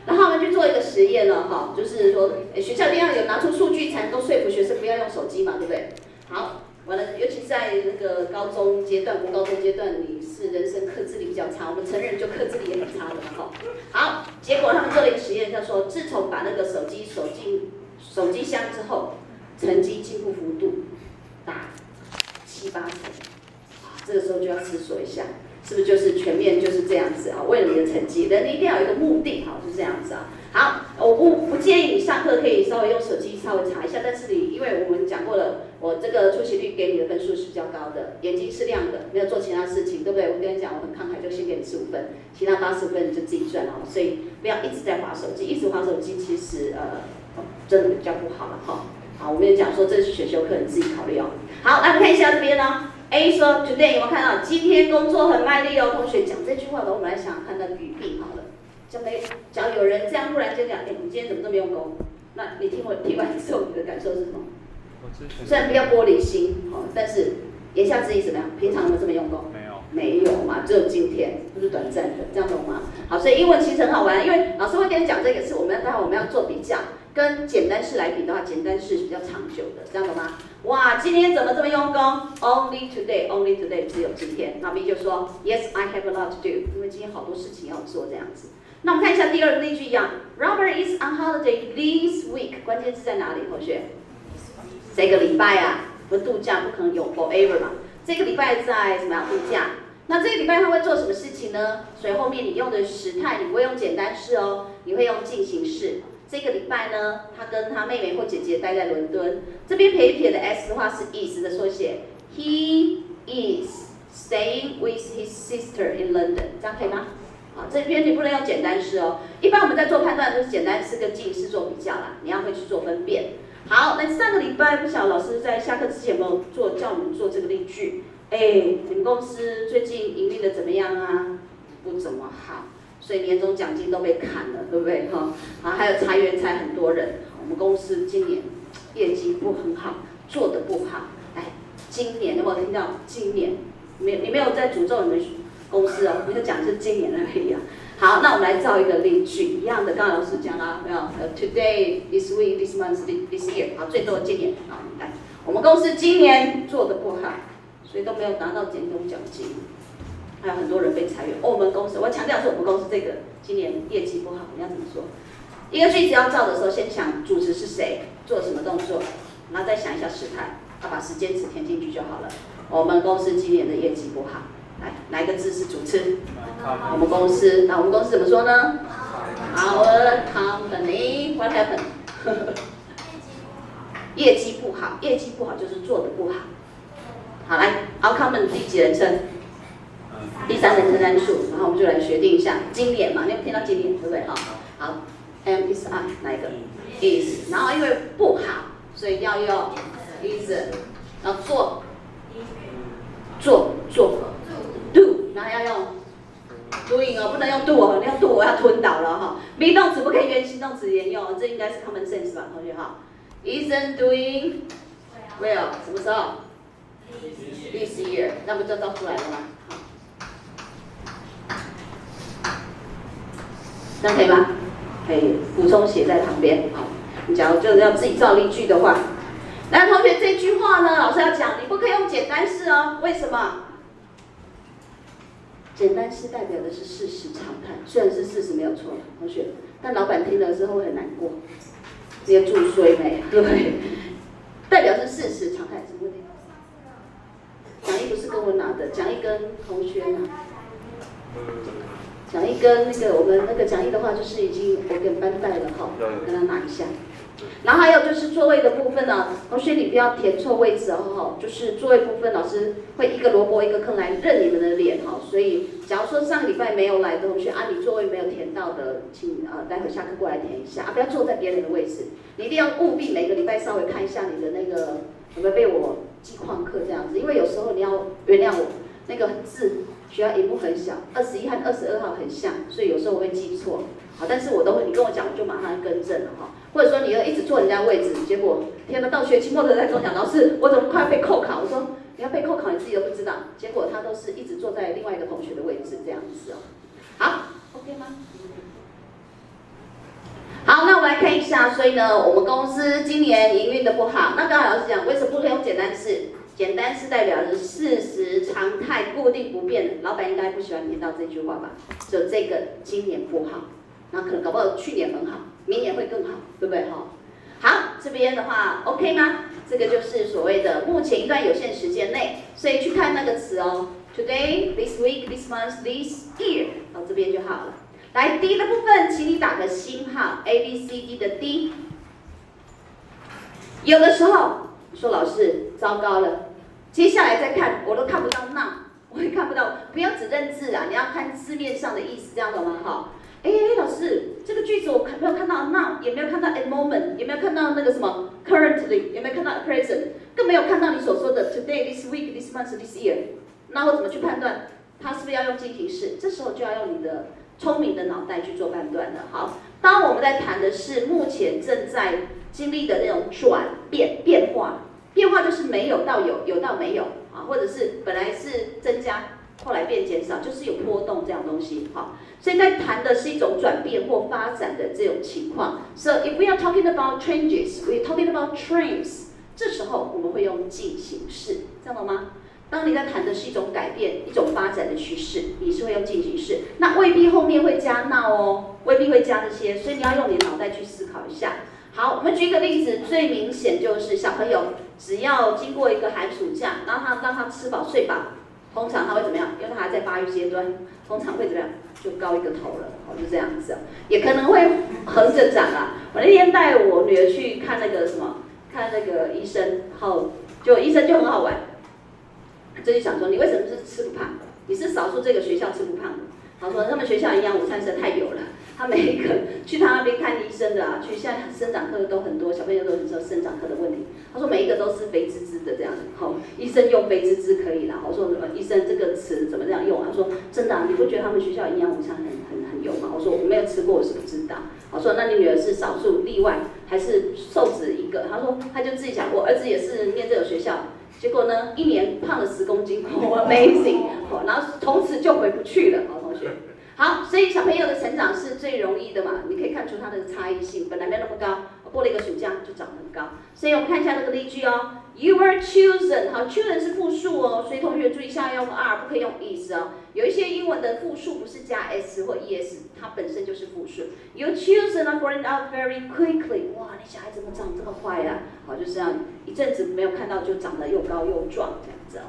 然后我们去做一个实验了就是说，学校一定要有拿出数据才能够说服学生不要用手机嘛，对不对？好，完了，尤其在那个高中阶段、国高中阶段，你是人生克制力比较差，我们成人就克制力也很差的哈。好，结果他们做了一个实验，叫做自从把那个手机锁进手机箱之后，成绩进步幅度大7、8成，这个时候就要思索一下，是不是就是全面就是这样子啊？为了你的成绩，人一定要有一个目的，好，是这样子啊。好，我不建议你上课可以稍微用手机稍微查一下，但是你因为我们讲过了，我这个出席率给你的分数是比较高的，眼睛是亮的，没有做其他事情，对不对？我跟你讲，我很慷慨，就先给你15分，其他80分你就自己赚哦。所以不要一直在滑手机，一直滑手机其实真的比较不好了哈。好，我们也讲说这是选修课，你自己考虑哦。好，来我们看一下这边哦。A 说 Today 有没有看到？今天工作很卖力哦，同学讲这句话的，我们来想想看那个语病好了。假如有人这样突然间讲，你今天怎么这么用功？那你听完之后，你的感受是什么？虽然不要玻璃心，但是言下之意怎么样？平常有没有这么用功？没有嘛，只有今天，不是短暂的，这样懂吗？好，所以英文其实很好玩，因为老师会跟你讲这个是待会我们要做比较，跟简单式来比的话，简单式是比较长久的，这样懂吗？哇，今天怎么这么用功 ？Only today， 只有今天。那 B 就说 Yes, I have a lot to do， 因为今天好多事情要做，这样子。那我们看一下第二个例句一样 ，Robert is on holiday this week， 关键字在哪里？同学，这个礼拜啊，不是度假，不可能有 forever 嘛。这个礼拜在什么样度假？那这个礼拜他会做什么事情呢？所以后面你用的时态，你不会用简单式哦，你会用进行式。这个礼拜呢，他跟他妹妹或姐姐待在伦敦。这边撇一撇的 s 的话是 is 的缩写 ，He is staying with his sister in London， 这样可以吗？好，这边你不能用简单式哦。一般我们在做判断都是简单式跟进式做比较啦，你要会去做分辨。好，那上个礼拜不晓得老师在下课之前有没有叫你们做这个例句？你们公司最近盈利的怎么样啊？不怎么好，所以年终奖金都被砍了，对不对？哈，啊，还有裁员裁很多人。我们公司今年业绩不很好，做得不好。今年有没有听到？今年你没有在诅咒你们公司哦，你就讲是今年而已啊。好，那我们来造一个例句，一样的，刚才老师讲啦，没有？Today, this week, this month, this year， 好，最多今年，好，来，我们公司今年做得不好，所以都没有拿到年终奖金，还有很多人被裁员。我们公司，我强调是我们公司这个今年业绩不好，你要怎么说？一个句子要造的时候，先想主词是谁，做什么动作，然后再想一下时态，要把时间词填进去就好了。我们公司今年的业绩不好。来，哪一个字是主词？我们公司，那我们公司怎么说呢 ？Our company, what happened？ 业绩不好，业绩不好就是做的不好。好，来 ，our company 第几人称？第3人称单数，然后我们就来决定一下今年嘛，你有听到今年对不对？好 ，M is I 哪一个 ？is， 然后因为不好，所以要用 is， 然后做。do， 然后要用 doing 哦，不能用 do 哦，你用 do 我要吞倒了哈。be 动词不可以原形动词沿用，这应该是 common sense 吧，同学哈。Isn't doing well， 什么时候 ？This year， 那不就造出来了吗？好，这样可以吗？可以补充写在旁边。好，你假如就是要自己造例句的话。那同学这句话呢，老师要讲，你不可以用简单式哦。为什么？简单式代表的是事实常态，虽然是事实没有错，同学，但老板听了之后会很难过，直接注衰没，对不对？代表是事实常态，什么问题？讲义不是跟我拿的，讲义跟同学拿。讲义跟那个我们那个讲义的话，就是已经我给班带了哈，跟他拿一下。然后还有就是座位的部分呢，同学你不要填错位置哦，就是座位部分老师会一个萝卜一个坑来认你们的脸哈，所以假如说上个礼拜没有来的同学你座位没有填到的，请待会下课过来填一下不要坐在别人的位置，你一定要务必每个礼拜稍微看一下你的那个有没有被我记旷课这样子，因为有时候你要原谅我那个字学校荧幕很小，21和22号很像，所以有时候我会记错。好，但是我都会，你跟我讲，我就马上更正了哈。或者说你要一直坐人家位置，结果天哪，到学期末的才跟我讲，老师，我怎么快要被扣考？我说你要被扣考，你自己都不知道。结果他都是一直坐在另外一个同学的位置这样子哦。好 ，OK 吗？好，那我们来看一下，所以呢，我们公司今年营运的不好。那刚才老师讲，为什么不可以用简单式？简单是代表着事实、常态、固定不变。老板应该不喜欢听到这句话吧？就这个今年不好，那可能搞不好去年很好，明年会更好，对不对哈？好，这边的话 OK 吗？这个就是所谓的目前一段有限时间内，所以去看那个词哦 ，today, this week, this month, this year， 到这边就好了。来 D 的部分，请你打个星号 ，A B C D 的 D。有的时候说老师糟糕了，接下来再看我都看不到 now， 我也看不到，不要只认字啊，你要看字面上的意思，这样懂吗？哈。老师，这个句子我没有看到 now， 也没有看到 at moment， 也没有看到那个什么 currently， 也没有看到 present， 更没有看到你所说的 today, this week, this month, this year。那我怎么去判断它是不是要用进行式？这时候就要用你的聪明的脑袋去做判断了。好，当我们在谈的是目前正在经历的那种转变、变化，变化就是没有到有，有到没有啊，或者是本来是增加，后来变减少，就是有波动这样东西。好。所以在谈的是一种转变或发展的这种情况。So if we are talking about changes, we are talking about trends。这时候我们会用进行式，这样懂吗？当你在谈的是一种改变、一种发展的趋势，你是会用进行式。那未必后面会加 now 哦，未必会加这些，所以你要用你脑袋去思考一下。好，我们举一个例子，最明显就是小朋友只要经过一个寒暑假，然后让他吃饱睡饱，通常他会怎么样？因为他还在发育阶段，通常会怎么样？就高一个头了，就这样子，也可能会横着长啊。我那天带我女儿去看那个什么，看那个医生，然后就医生就很好玩，就想说你为什么是吃不胖？你是少数这个学校吃不胖的。他说他们学校营养午餐实在太油了，他每一个去他那边看医生的啊，去现在生长科都很多，小朋友都很多生长科的问题。他说每一个都是肥滋滋的这样，好，医生用肥滋滋可以啦。我说医生这个词怎么这样用啊？他说真的、啊，你不觉得他们学校营养午餐很油吗？我说我没有吃过，我是不知道。我说那你女儿是少数例外，还是瘦子一个？他说他就自己讲，我儿子也是念这个学校。结果呢，一年胖了10公斤 ，amazing， 然后从此就回不去了，好同学。好，所以小朋友的成长是最容易的嘛，你可以看出他的差异性，本来没有那么高，过了一个暑假就长得很高。所以我们看一下这个例句哦 ，You were chosen， 好 ，chosen 是复数哦，所以同学注意一下要用 are， 不可以用 is 哦。有一些英文的复数不是加 s 或 es， 它本身就是复数。You chosen are growing up very quickly， 哇，你小孩怎么长这么快啊？好，就是这样，一阵子没有看到就长得又高又壮这样子哦。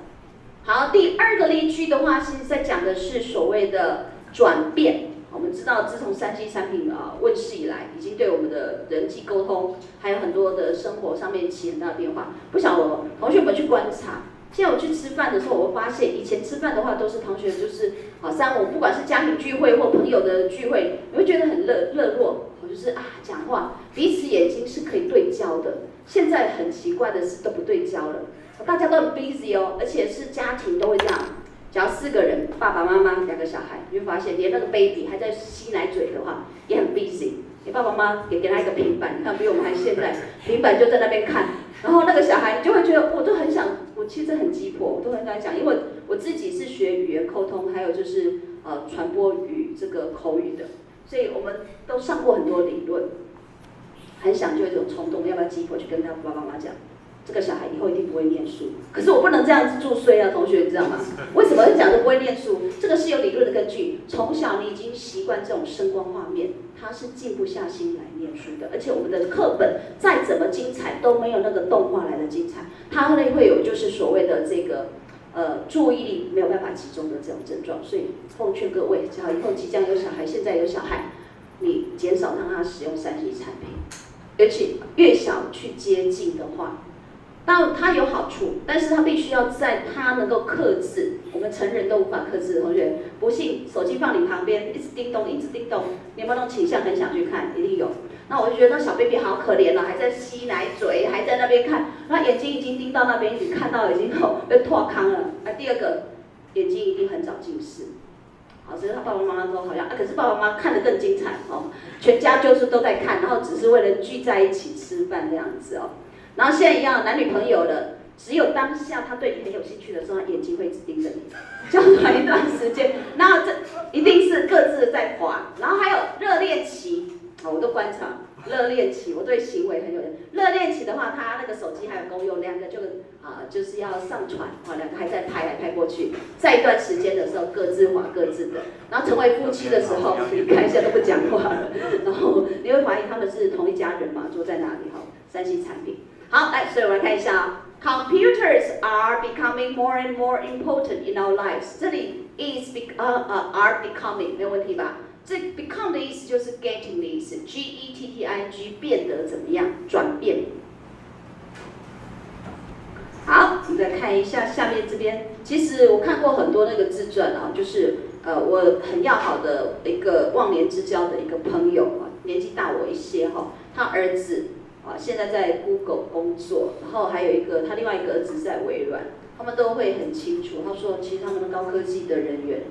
好，第二个例句的话，其实在讲的是所谓的转变。我们知道，自从3G 产品问世以来，已经对我们的人际沟通，还有很多的生活上面起很大的变化。不晓得同学们去观察，现在我去吃饭的时候，我会发现以前吃饭的话都是同学就是3-5，不管是家庭聚会或朋友的聚会，你会觉得很热络，就是讲话，彼此眼睛是可以对焦的。现在很奇怪的是都不对焦了，大家都很 busy 哦，而且是家庭都会这样。只要4个人，爸爸妈妈2个小孩，你会发现连那个 baby 还在吸奶嘴的话，也很 busy。你爸爸妈妈也给他一个平板，你看比我们还现在，平板就在那边看，然后那个小孩你就会觉得，我都很想，我其实很鸡婆，我都很想讲，因为我自己是学语言沟通，还有就是传播语这个口语的，所以我们都上过很多理论，很想就有一种冲动，要不要鸡婆去跟他爸爸妈妈讲。这个小孩以后一定不会念书，可是我不能这样子助衰啊，同学，你知道吗？为什么会讲的不会念书？这个是有理论的根据。从小你已经习惯这种声光画面，他是静不下心来念书的。而且我们的课本再怎么精彩，都没有那个动画来的精彩。它会有就是所谓的这个注意力没有办法集中的这种症状。所以奉劝各位，只要以后即将有小孩，现在有小孩，你减少让他使用3C产品，而且越小去接近的话。当然它有好处，但是它必须要在它能够克制，我们成人都无法克制的同学，不信手机放你旁边，一直叮咚，一直叮咚，你有没有那种倾向很想去看？一定有。那我就觉得那小 baby 好可怜了，还在吸奶嘴，还在那边看，那眼睛已经盯到那边，你看到已经被脱康了。第二个，眼睛一定很早近视。好，所以他爸爸妈妈都好像可是爸爸妈妈看得更精彩哦，全家就是都在看，然后只是为了聚在一起吃饭这样子哦。然后现在一样，男女朋友了，只有当下他对你很有兴趣的时候，眼睛会一直盯着你，交往一段时间，然后这一定是各自在滑。然后还有热恋期，我都观察。热恋期，我对行为很有热恋期的话，他那个手机还有公用，两个就是要上传，两个还在拍来拍过去。在一段时间的时候，各自滑各自的，然后成为夫妻的时候，你看一下都不讲话了，然后你会怀疑他们是同一家人嘛？住在哪里？3C 产品。好，来，所以我们来看一下啊。Computers are becoming more and more important in our lives. 这里 are becoming 没有问题吧？这 become 的意思就是 getting 的意思 ，G-E-T-T-I-G 变得怎么样？转变。好，我们再看一下下面这边。其实我看过很多那个自传啊，就是我很要好的一个忘年之交的一个朋友啊，年纪大我一些哈，他儿子现在在 Google 工作，然后还有他另外一个儿子在微软，他们都会很清楚。他说，其实他们的高科技的人员。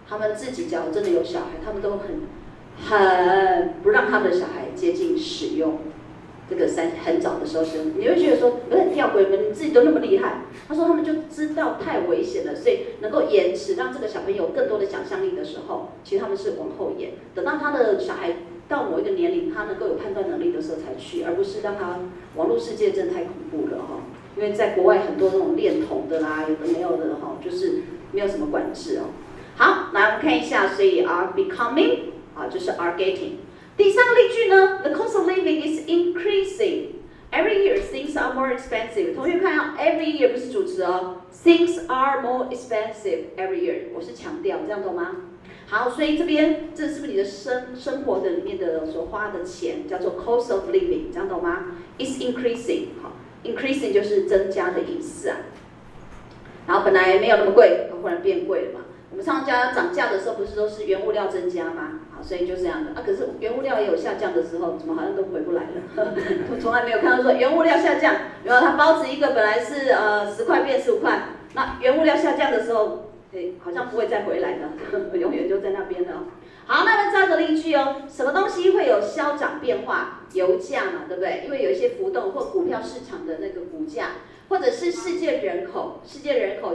他们自己假如真的有小孩，他们都很不让他们的小孩接近使用这个很早的时候生，你会觉得说有点吊诡，你自己都那么厉害。他说他们就知道太危险了，所以能够延迟让这个小朋友有更多的想象力的时候，其实他们是往后延，等到他的小孩到某一个年龄，他能够有判断能力的时候才去，而不是让他网络世界真的太恐怖了哈。因为在国外很多那种恋童的啦，有的没有的哈，就是没有什么管制哦。好，来我们看一下，所以 are becoming 就是 are getting。第三个例句呢 ，the cost of living is increasing. Every year things are more expensive. 同学看啊 ，every year 不是主词哦 ，things are more expensive every year。我是强调，这样懂吗？好，所以这边这是不是你的生活的里面的所花的钱叫做 cost of living， 这样懂吗 ？is increasing， 好 ，increasing 就是增加的意思啊。然后本来没有那么贵，忽然变贵了嘛。我们上家涨价的时候，不是都是原物料增加吗？好，所以就这样的啊。可是原物料也有下降的时候，怎么好像都回不来了？我从来没有看到说原物料下降，然后它包子一个本来是10块变15块，那原物料下降的时候，好像不会再回来的，永远就在那边了。好，那么造个例句哦，什么东西会有消涨变化？油价嘛，对不对？因为有一些浮动或股票市场的那个股价。或者是世界人口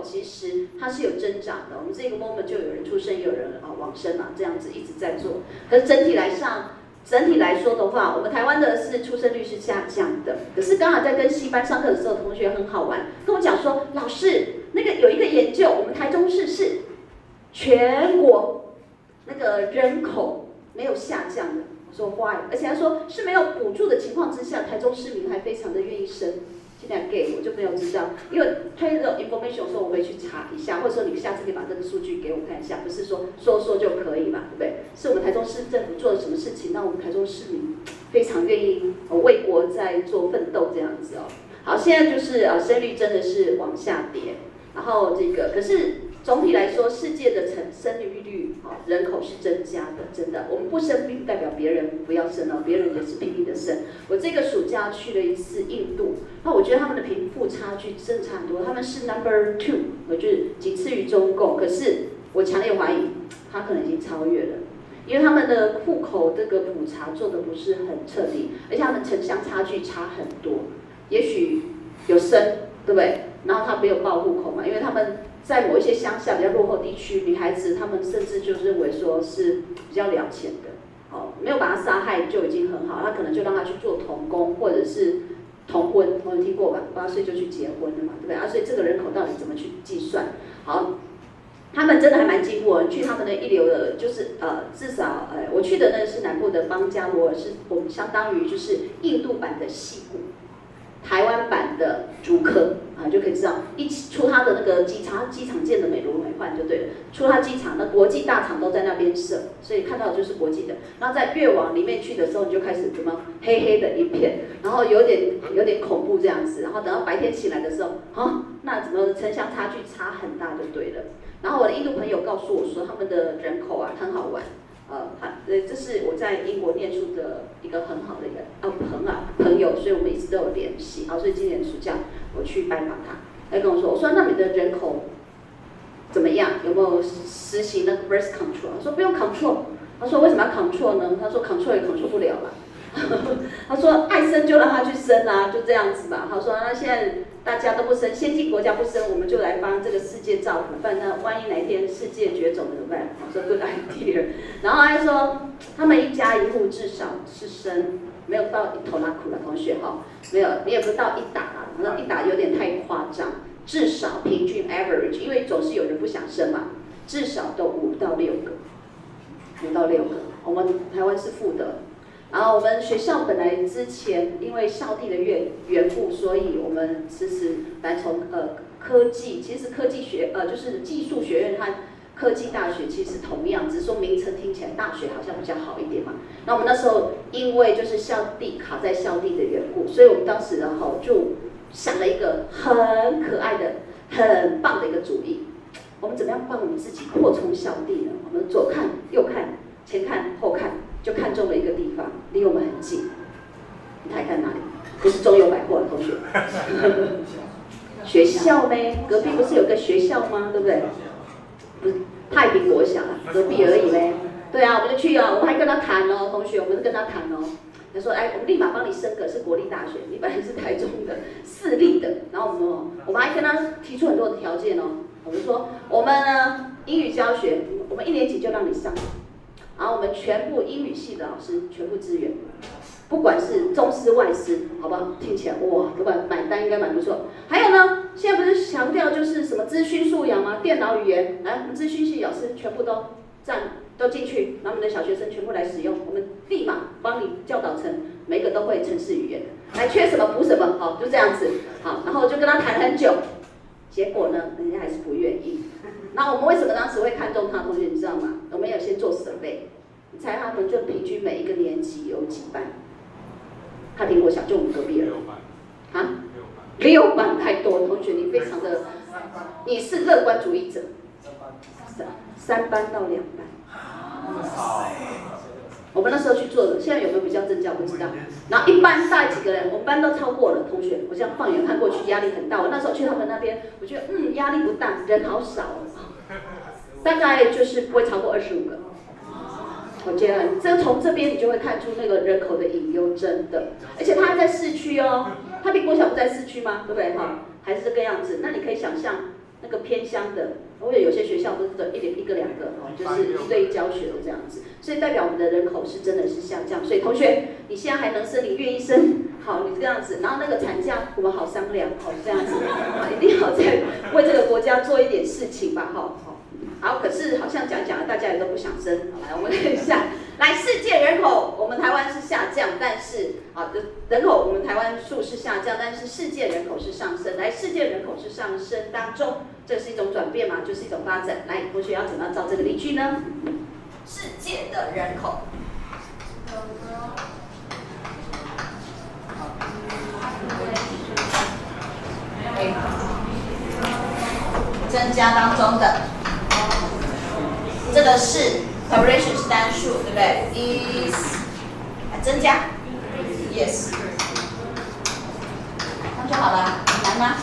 其实它是有增长的。我们这个 moment 就有人出生，也有人往生嘛，这样子一直在做。可是整体来说的话，我们台湾的出生率是下降的。可是刚好在跟西班上课的时候，同学很好玩，跟我讲说，老师那个有一个研究，我们台中市是全国那个人口没有下降的。我说 why？ 而且他说是没有补助的情况之下，台中市民还非常的愿意生。现在给我就没有知道，因为他有这种 information 说我会去查一下，或者说你下次可以把这个数据给我看一下，不是说就可以嘛，对不对？是我们台中市政府做了什么事情，让我们台中市民非常愿意为国在做奋斗这样子哦。好，现在就是生育真的是往下跌，然后这个可是总体来说，世界的生育率人口是增加的，真的。我们不生并不代表别人不要生哦，别人也是拼命的生。我这个暑假去了一次印度，那我觉得他们的贫富差距真的差很多，他们是 number 2， 我就是仅次于中共。可是我强烈怀疑，他可能已经超越了，因为他们的户口这个普查做的不是很彻底，而且他们城乡差距差很多。也许有生，对不对？然后他没有报户口嘛，因为他们。在某一些乡下比较落后地区，女孩子她们甚至就认为说是比较了钱的，没有把她杀害就已经很好，她可能就让她去做童工或者是童婚，我有听过吧？8岁就去结婚了嘛，对不对？所以这个人口到底怎么去计算？好，他们真的还蛮进步哦。你去他们的一流的，就是至少我去的那个是南部的邦加罗尔，是我们相当于就是印度版的矽谷。台湾版的竹科就可以知道，一起出它的那个机场建的美轮美奂就对了。出它机场，那国际大厂都在那边设，所以看到的就是国际的。然后在越往里面去的时候，你就开始怎么黑黑的一片，然后有点恐怖这样子。然后等到白天起来的时候，那怎么城乡差距差很大就对了。然后我的印度朋友告诉我说，他们的人口很好玩。这是我在英国念书的一个很好的一个朋友，所以我们一直都有联系。所以今年暑假我去拜访他，他跟我说，那你的人口怎么样？有没有实行那个 birth control？ 他说不用 control。他说为什么要 control 呢？他说 control 也 control 不了了。他说爱生就让他去生啊，就这样子吧。他说那现在大家都不生，先进国家不生，我们就来帮这个世界造福，不然呢，万一哪一天世界绝种了怎么办？我说 good idea。然后他说，他们一家一户至少是生，没有到一头拉苦的同学哈，没有，你也不到一打啊，然后一打有点太夸张，至少平均 average， 因为总是有人不想生嘛，至少都5到6个，5到6个。我们台湾是负的。然后我们学校本来之前因为校地的缘故，所以我们其实来从科技，其实科技就是技术学院和科技大学其实同样，只是说名称听起来大学好像比较好一点嘛。那我们那时候因为就是校地卡在校地的缘故，所以我们当时然后就想了一个很可爱的、很棒的一个主意。我们怎么样帮我们自己扩充校地呢？我们左看右看，前看后看。就看中了一个地方，离我们很近。你猜看哪里？不是中友百货的同学。学校呢？隔壁不是有个学校吗？对不对？不是太平国小啊，隔壁而已嘞。对啊，我们就去哦，我们还跟他谈哦，同学，我们是跟他谈哦。他说：“哎，我们立马帮你升个是国立大学，你本来是台中的私立的，然后我们还跟他提出很多的条件哦。我们说，我们呢英语教学，我们1年级就让你上。”然后我们全部英语系的老师全部支援，不管是中师外师，好不好？听起来哇，老板买单应该蛮不错。还有呢，现在不是强调就是什么资讯素养吗？电脑语言，来，我们资讯系老师全部都进去，然后我们的小学生全部来使用，我们立马帮你教导成每个都会程式语言，来缺什么补什么，好，就这样子，好，然后就跟他谈很久，结果呢，人家还是不愿意。那我们为什么当时会看中他？同学你知道吗？我们有先做survey，你猜他们就平均每一个年级有几班？太平国小就我们隔壁了。啊？6班太多，同学你非常的，你是乐观主义者。3班到2班。我们那时候去做的，现在有没有比较增加不知道。然后一班大概几个人，我们班都超过了。同学，我这样放眼看过去，压力很大。我那时候去他们那边，我觉得压力不大，人好少，大概就是不会超过25个。我觉得这从这边你就会看出那个人口的隐忧，真的。而且它还在市区哦，太平国小不在市区吗？对不对哈？还是这个样子。那你可以想象那个偏乡的。或者有些学校都是一个两个哦，就是1对1教学的这样子，所以代表我们的人口是真的是下降。所以同学，你现在还能生，你愿意生，好，你这样子，然后那个产假我们好商量，好这样子，好，一定要再为这个国家做一点事情吧，好，可是好像讲了，大家也都不想生。好，来我们看一下，来世界人口，我们台湾是下降，但是人口我们台湾数是下降，但是世界人口是上升。来，世界人口是上升当中。这是一种转变嘛，就是一种发展。来，同学要怎么样照这个例句呢？世界的人口，增加当中的，这个是 population 是单数，对不对 ？is 增加 ，yes， 那就好了，难吗？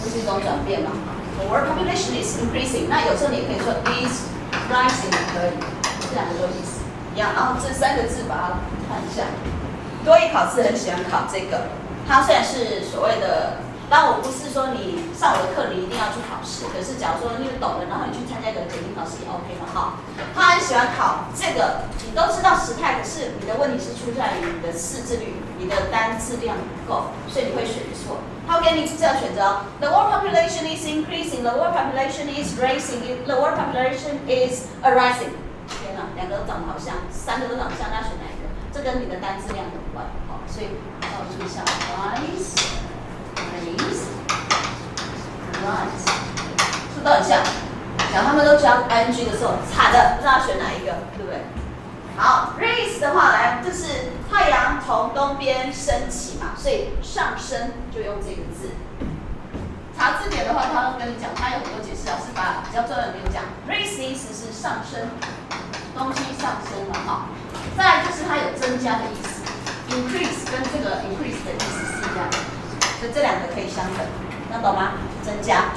这是一种转变嘛。The world population is increasing。那有时候你也可以说 is rising， 可以，这两个都意思一样。然后这3个字把它看一下。多益考试很喜欢考这个，它虽然是所谓的，当然我不是说你上我的课你一定要去考试，可是假如说你懂了，然后你去参加一个检定考试也 OK 嘛，哈。他很喜欢考这个，你都知道时态，可是你的问题是出在于你的识字率，你的单字量不够，所以你会选错。他会给你这样选择 ：The world population is increasing, the world population is rising, the world population is arising。天哪，两个都长得好像，3个都长得像，那选哪一个？这跟你的单字量有关，好，所以要注意一下 ，rise, raise, rise， 是不是都很像？然后他们都加 ing 的时候，惨的，不知道选哪一个，对不对？好 ，raise 的话，来，这是太阳从东边升起嘛，所以上升就用这个字。查字典的话，他会跟你讲，他有很多解释，老师把比较重要的跟你讲。raise 的意思是上升，东西上升了哈。再来就是它有增加的意思 ，increase 跟这个 increase 的意思是一样的，所以这两个可以相等，能懂吗？增加。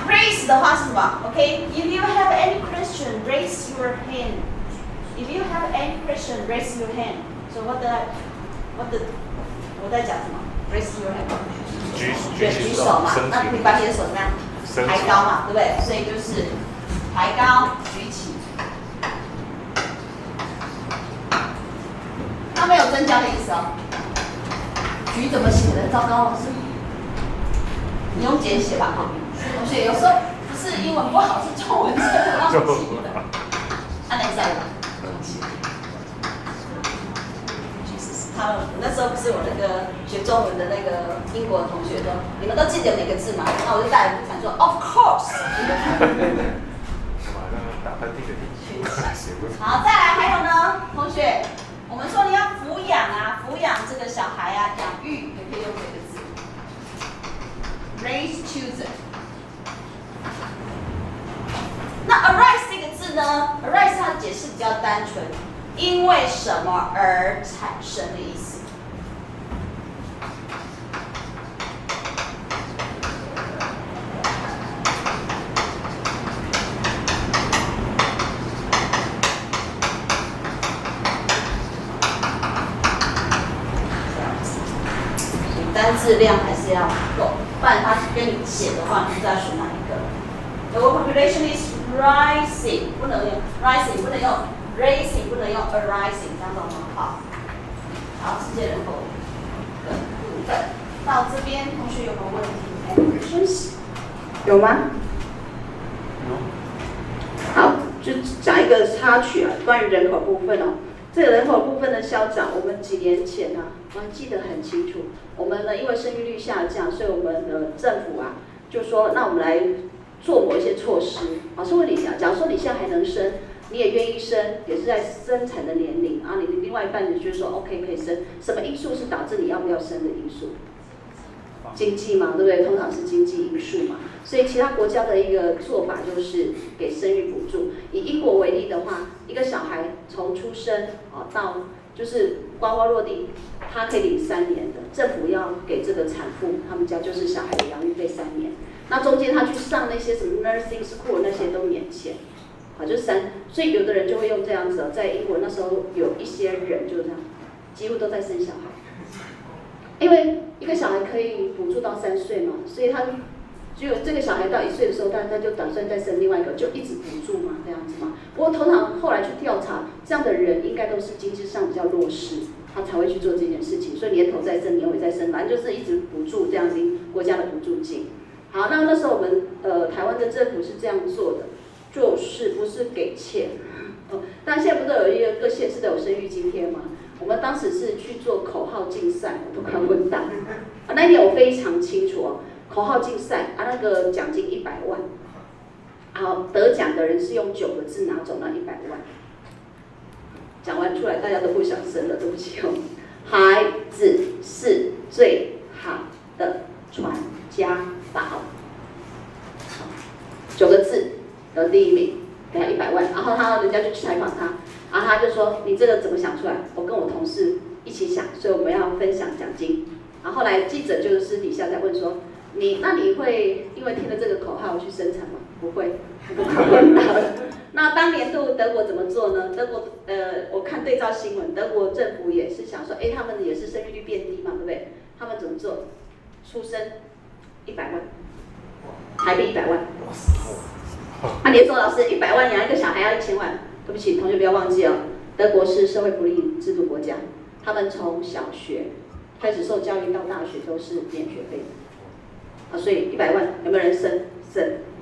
raise 的话是什么 ？OK，if you have any question, raise your hand. If you have any question, raise your hand. So 我在讲什么 ？Raise your hand.
举
手嘛，那你把你的手怎么样？抬高嘛，对不对？所以就是抬高举起。它没有增加的意思哦。举怎么写的？糟糕，老师，你用简写吧，哈。同学有时候不是英文不好，是中文真的忘记了。按哪在了？那时候不是我那个学中文的那个英国的同学说，你们都记得哪个字吗？那我就带来不谈说 ，Of course。好，再来还有呢，同学，我们说你要抚养啊，抚养这个小孩啊，养育也可以用这个字 ，raise children。那 arise 这个字呢 ，arise 它的解释比较单纯。因为什么而产生的意思？你单字量还是要够，不然他跟你写的话，你不知道选哪一个。The world population is rising， 不能用 rising， 不能用。Raising 不能用 arising， 这样懂吗？好，好，世界人口的部分到这边，同学有没有问题 ？Any questions？ 有吗？好，就讲一个插曲啊，关于人口部分哦。这个人口部分的消长，我们几年前啊，我还记得很清楚。我们呢，因为生育率下降，所以我们的政府啊，就说那我们来做某一些措施。老师问你啊，假如说你现在还能生。你也愿意生，也是在生产的年龄啊。你的另外一半你就说 OK 可以生，什么因素是导致你要不要生的因素？经济嘛，对不对？通常是经济因素嘛。所以其他国家的一个做法就是给生育补助。以英国为例的话，一个小孩从出生到就是呱呱落地，他可以领3年的，政府要给这个产妇他们家就是小孩的养育费3年。那中间他去上那些什么 nursing school 那些都免钱。就是所以有的人就会用这样子在英国那时候有一些人就这样，几乎都在生小孩，因为一个小孩可以补助到3岁嘛，所以他只有这个小孩到1岁的时候，他就打算再生另外一个，就一直补助嘛，这样子嘛。不过通常后来去调查，这样的人应该都是经济上比较弱势，他才会去做这件事情，所以年头再生，年尾再生，反正就是一直补助这样子国家的补助金。好，那时候我们台湾的政府是这样做的。就是不是给钱，但现在不是有一个各县市都有生育津贴吗？我们当时是去做口号竞赛，我都快昏倒。那一年我非常清楚哦，口号竞赛那个奖金100万，好，得奖的人是用9个字拿走那100万。讲完出来大家都不想生了，对不起哦。孩子是最好的传家宝，9个字。得第1名，给他100万，然后人家就去采访他，然后他就说：“你这个怎么想出来？”我跟我同事一起想，所以我们要分享奖金。然后后来记者就是私底下在问说：“你会因为听了这个口号去生产吗？”不会，不可能的。那当年度德国怎么做呢？德国我看对照新闻，德国政府也是想说，他们也是生育率变低嘛，对不对？他们怎么做？出生100万，台币100万。你说老师100万养一个小孩要1000万，对不起，同学不要忘记哦，德国是社会福利制度国家，他们从小学开始受教育到大学都是免学费的，所以100万有没有人生？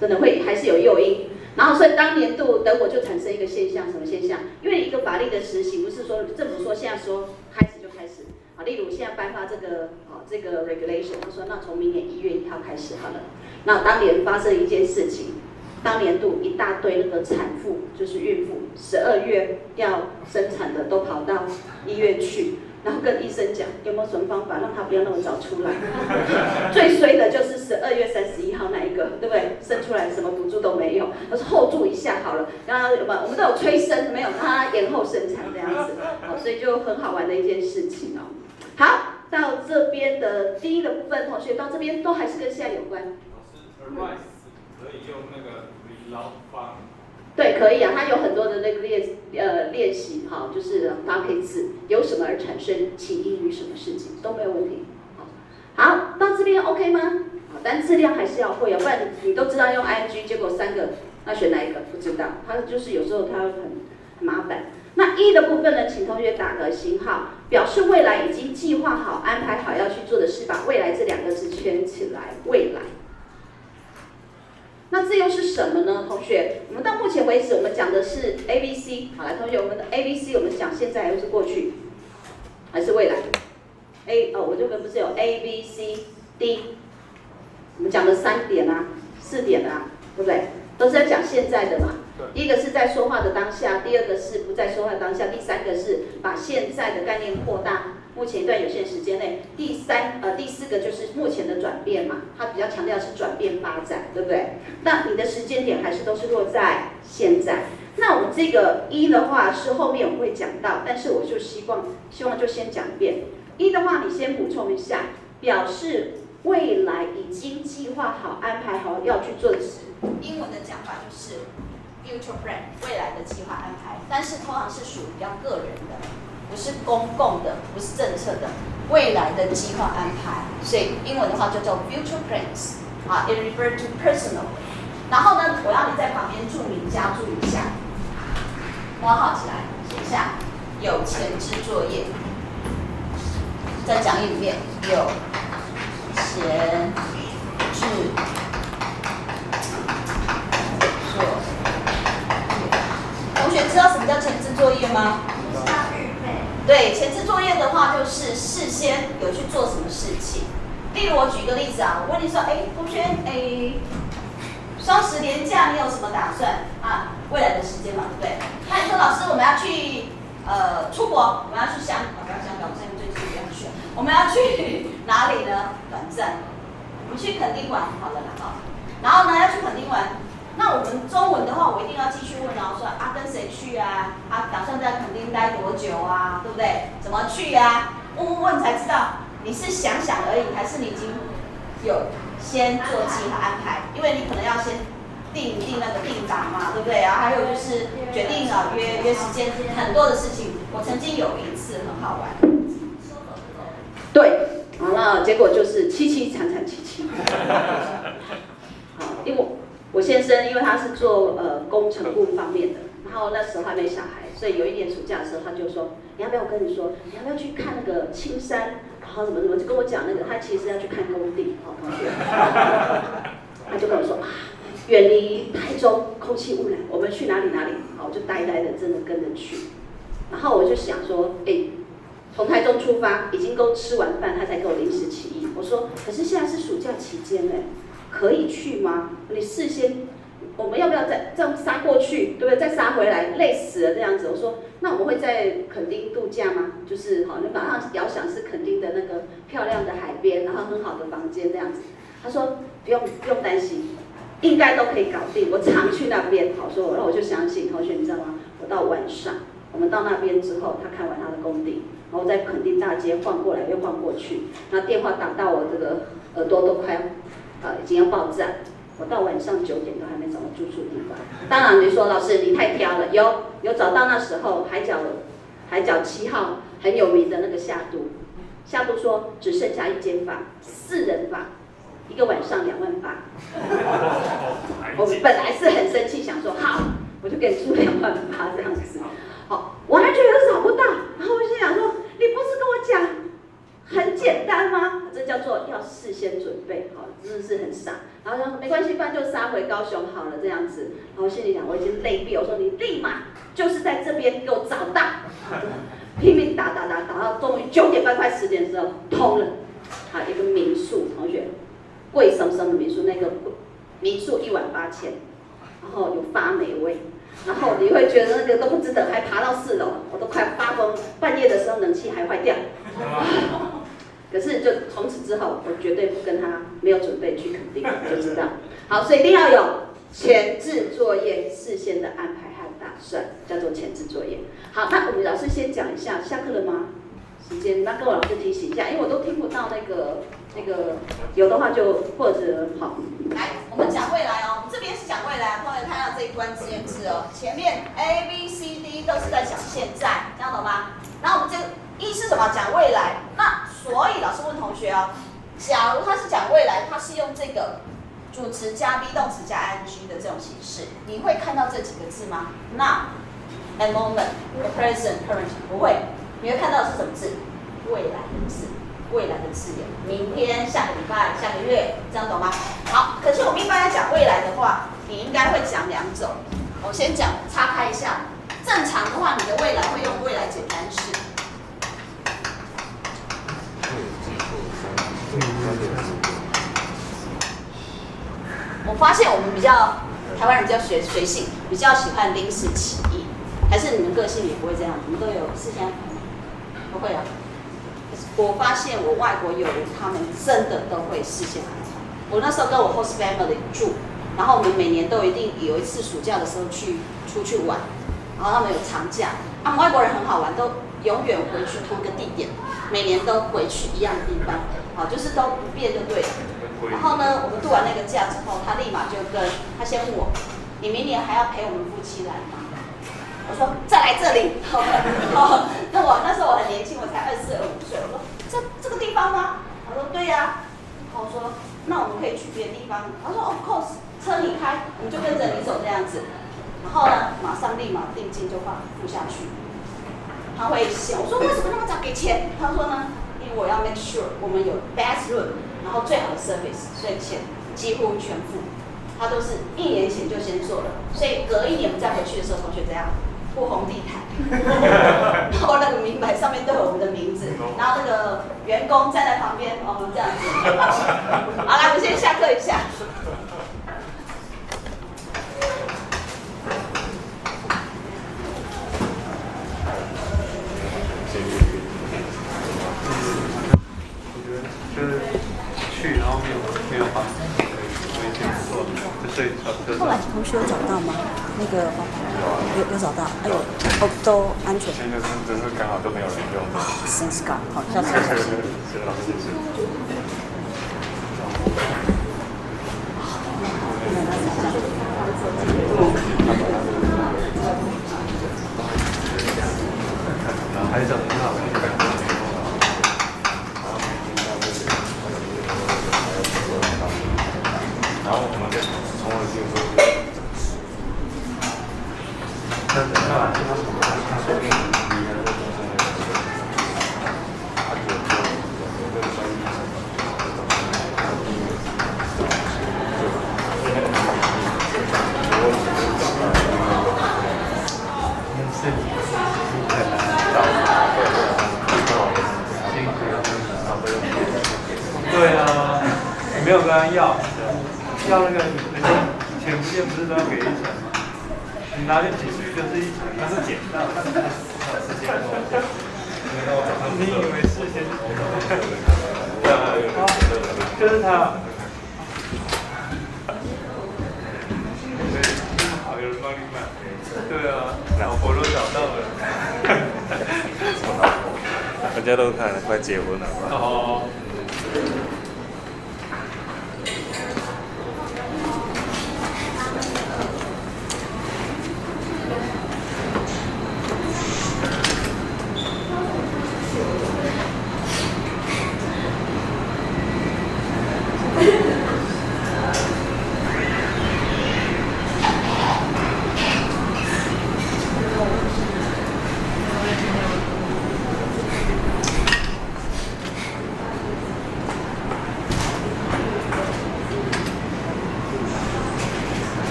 真的会还是有诱因。然后所以当年度德国就产生一个现象，什么现象？因为一个法律的实行，不是说政府说现在说开始就开始啊，例如现在颁发这个 regulation， 他说那从明年1月1号开始好了。那当年发生一件事情。当年度一大堆那个产妇，就是孕妇，12月要生产的都跑到1月去，然后跟医生讲有没有什么方法让他不要那么早出来。最衰的就是12月31号那一个，对不对？生出来什么补助都没有，他说后住一下好了，然后我们都有催生，没有让他延后生产这样子，所以就很好玩的一件事情哦。好，到这边的第一个部分，同学到这边都还是跟现在有关。
老师可以用那个 rely on。
对，可以啊，它有很多的那个练习，哈，就是搭配字，由什么而产生，起因于什么事情都没有问题。好，到这边 OK 吗？好，单字量还是要会，要不然你都知道用 ing， 结果3个，那选哪一个？不知道，它就是有时候它很麻烦。那一的部分呢，请同学打个星号，表示未来已经计划好、安排好要去做的事，把未来这2个字圈起来。未来。那这又是什么呢？同学，我们到目前为止，我们讲的是 ABC。好，来，同学，我们的 ABC， 我们讲现在还是过去，还是未来？我这边不是有 A、B、C、D， 我们讲了3点啊，4点啊，对不对？都是在讲现在的嘛。第一个是在说话的当下，第2个是不在说话的当下，第3个是把现在的概念扩大，目前一段有限时间内。第4个就是目前的转变嘛，它比较强调是转变发展，对不对？那你的时间点还是都是落在现在。那我们这个一的话是后面我会讲到，但是我就希望就先讲一遍。一的话，你先补充一下，表示未来已经计划好、安排好要去做的事。英文的讲法就是 future plan， 未来的计划安排，但是通常是属于比较个人的，不是公共的，不是政策的，未来的计划安排。所以英文的话就叫 future plans， it refers to personal。然后呢，我要你在旁边注明加注一下，括号起来，写一下有前置作业。在讲义里面有前置作业。同学知道什么叫前置作业吗？对，前置作业的话就是事先有去做什么事情。例如我举个例子啊，我问你说，同学，双10连假你有什么打算啊？未来的时间嘛，对不对？那你说老师我们要去出国，我们要去不要香港，我现在最近不要去。我们要去哪里呢？短暂，我们去垦丁玩，好了啦，然后呢要去垦丁玩，那我们中文的话，我一定要继续问说跟谁去啊？打算在垦丁待多久啊？对不对？怎么去啊？问才知道你是想想而已，还是你已经有先做计划安排？因为你可能要先定那个地档嘛，对不对啊？还有就是决定约时间，很多的事情。我曾经有一次很好玩。对，完了，结果就是凄凄惨惨戚戚。好，因为我先生因为他是做工程部方面的，然后那时候还没小孩，所以有一年暑假的时候，他就说，你要不要我跟你说，你要不要去看那个青山，然后怎么就跟我讲那个，他其实要去看工地，同学。他就跟我说远离台中空气污染，我们去哪里？好，我就呆的真的跟着去。然后我就想说，从台中出发，已经够吃完饭，他才给我临时起意。我说，可是现在是暑假期间可以去吗？你事先，我们要不要再这样杀过去，对不对？再杀回来，累死了这样子。我说，那我们会在垦丁度假吗？就是好，你马上遥想是垦丁的那个漂亮的海边，然后很好的房间这样子。他说不用担心，应该都可以搞定。我常去那边，好说，然后我就相信同学，你知道吗？我到晚上，我们到那边之后，他看完他的工地。然后在垦丁大街晃过来又晃过去，那电话打到我这个耳朵都快已经要爆炸。我到晚上9点都还没找到住宿地方。当然你说老师你太挑了，有找到那时候海角7号很有名的那个夏都说只剩下1间房，4人房，1个晚上2万8。我本来是很生气，想说好，我就给你住2万8这样子。好，我还觉得找不到，然后我就想说，你不是跟我讲很简单吗？这叫做要事先准备，好，真的是很傻。然后说没关系，不然就杀回高雄好了这样子。然后心里想，我已经累毙，我说你立马就是在这边给我找到，拼命打到终于9点半快10点的时候通了。好，一个民宿，同学，贵生生的民宿，那个民宿1晚8000，然后有发霉味。然后你会觉得那个都不值得，还爬到4楼，我都快发疯。半夜的时候冷气还坏掉。可是就从此之后，我绝对不跟他没有准备去垦丁，就知道。好，所以一定要有前置作业，事先的安排和打算，叫做前置作业。好，那我们老师先讲一下，下课了吗？时间，那跟我老师提醒一下，因为我都听不到那个有的话就或者好。来，我们讲未来哦，这边是讲未来，同学看到这一段字眼字哦，前面 A B C D 都是在讲现在，这样懂吗？然后我们这个一是什么？讲未来。那所以老师问同学哦，假如他是讲未来，他是用这个主词加 be 动词加 ing 的这种形式，你会看到这几个字吗 ？Now, at moment, at present, current 不会，你会看到的是什么字？未来的字，未来的字眼，明天、下个礼拜、下个月，这样懂吗？好，可是我们一般来讲未来的话，你应该会讲两种。我先讲，岔开一下。正常的话，你的未来会用未来简单式。我发现我们台湾人比较随性，比较喜欢临时起意，还是你们个性也不会这样？你们都有事先安排吗？不会啊。我发现我外国友人他们真的都会事先安排。我那时候跟我 host family 住，然后我们每年都一定有一次暑假的时候出去玩，然后他们有长假，他们外国人很好玩，都永远回去同一个地点，每年都回去一样的地方，好，就是都不变就对了。然后呢，我们度完那个假之后，他立马就他先问我，你明年还要陪我们夫妻来吗？我说再来这里。那那时候我很年轻，我才24、25岁。我说这个地方吗？他说对呀。我说那我们可以去别的地方。他说 Of course， 车你开，我们就跟着你走这样子。然后呢，立马定金就付下去。他会想，我说为什么那么早给钱？他说呢，因为我要 make sure 我们有 best room， 然后最好的 service， 所以钱几乎全付。他都是1年前就先做了，所以隔1年我们再回去的时候，同学怎样？铺红地毯，然后那个名牌上面都有我们的名字，然后那个员工站在旁边，这样子。好，来，我们先下课一下。
就是去，然后没有房子，我以前做，就睡小车。
后来同学有找到吗？那个有找到，哎呦，都安全。
现在真是刚好都没有人用。
Thanks God， 好，下次。
谢老师，谢谢。
还是很好。
然后我们就从我进入。
对啊，你没有跟他要那个人家钱不见不是都要给1成吗？你拿去几句就是1成，那是捡到的。你以为事先？就是他。好，有人帮你买。对啊，老婆都找到了。
人家都看了，快结婚了吧？
哦。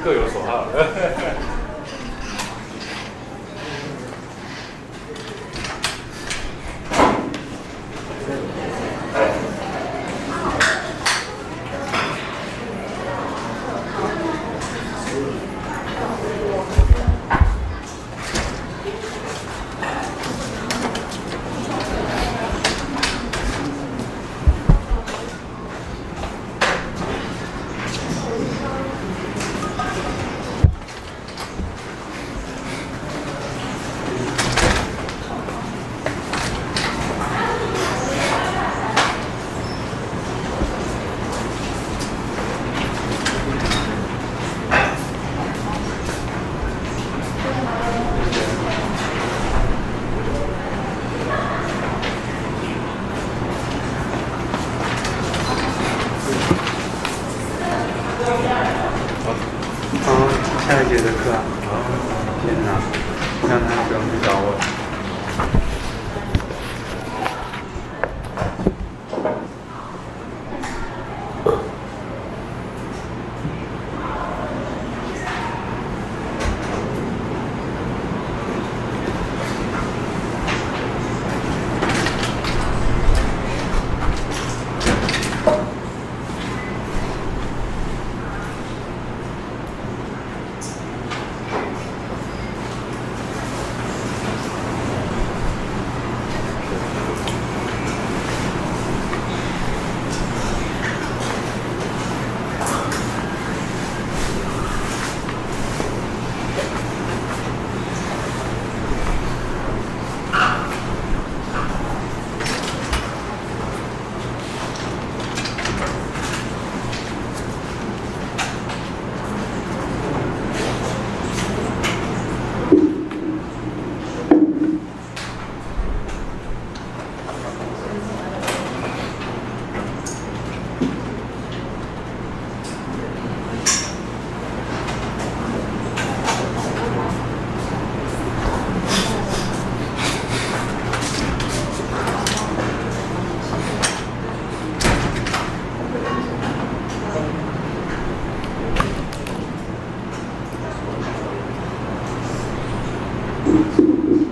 各有所好。
下一节的课啊。天哪，这样他不用去找我。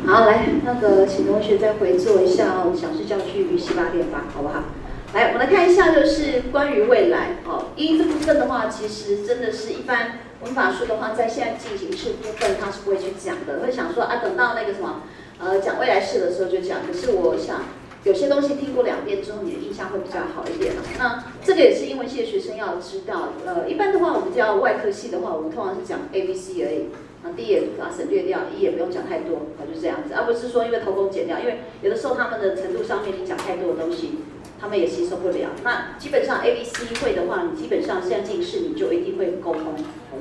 好，来，请同学再回做一下小试教句与18点吧，好不好？来，我们来看一下，就是关于未来一这部分的话，其实真的是一般文法书的话，在现在进行式部分，它是不会去讲的，会想说啊，等到那个什么讲未来式的时候就讲。可是我想，有些东西听过2遍之后，你的印象会比较好一点。那这个也是英文系的学生要知道。一般的话，我们叫外科系的话，我们通常是讲 A、B、C 而已。D 也把它省略掉，E 也不用讲太多，就这样子，而不是说因为偷工减料，因为有的时候他们的程度上面你讲太多的东西，他们也吸收不了。那基本上 A、B、C 会的话，你基本上现在进士你就一定会沟通，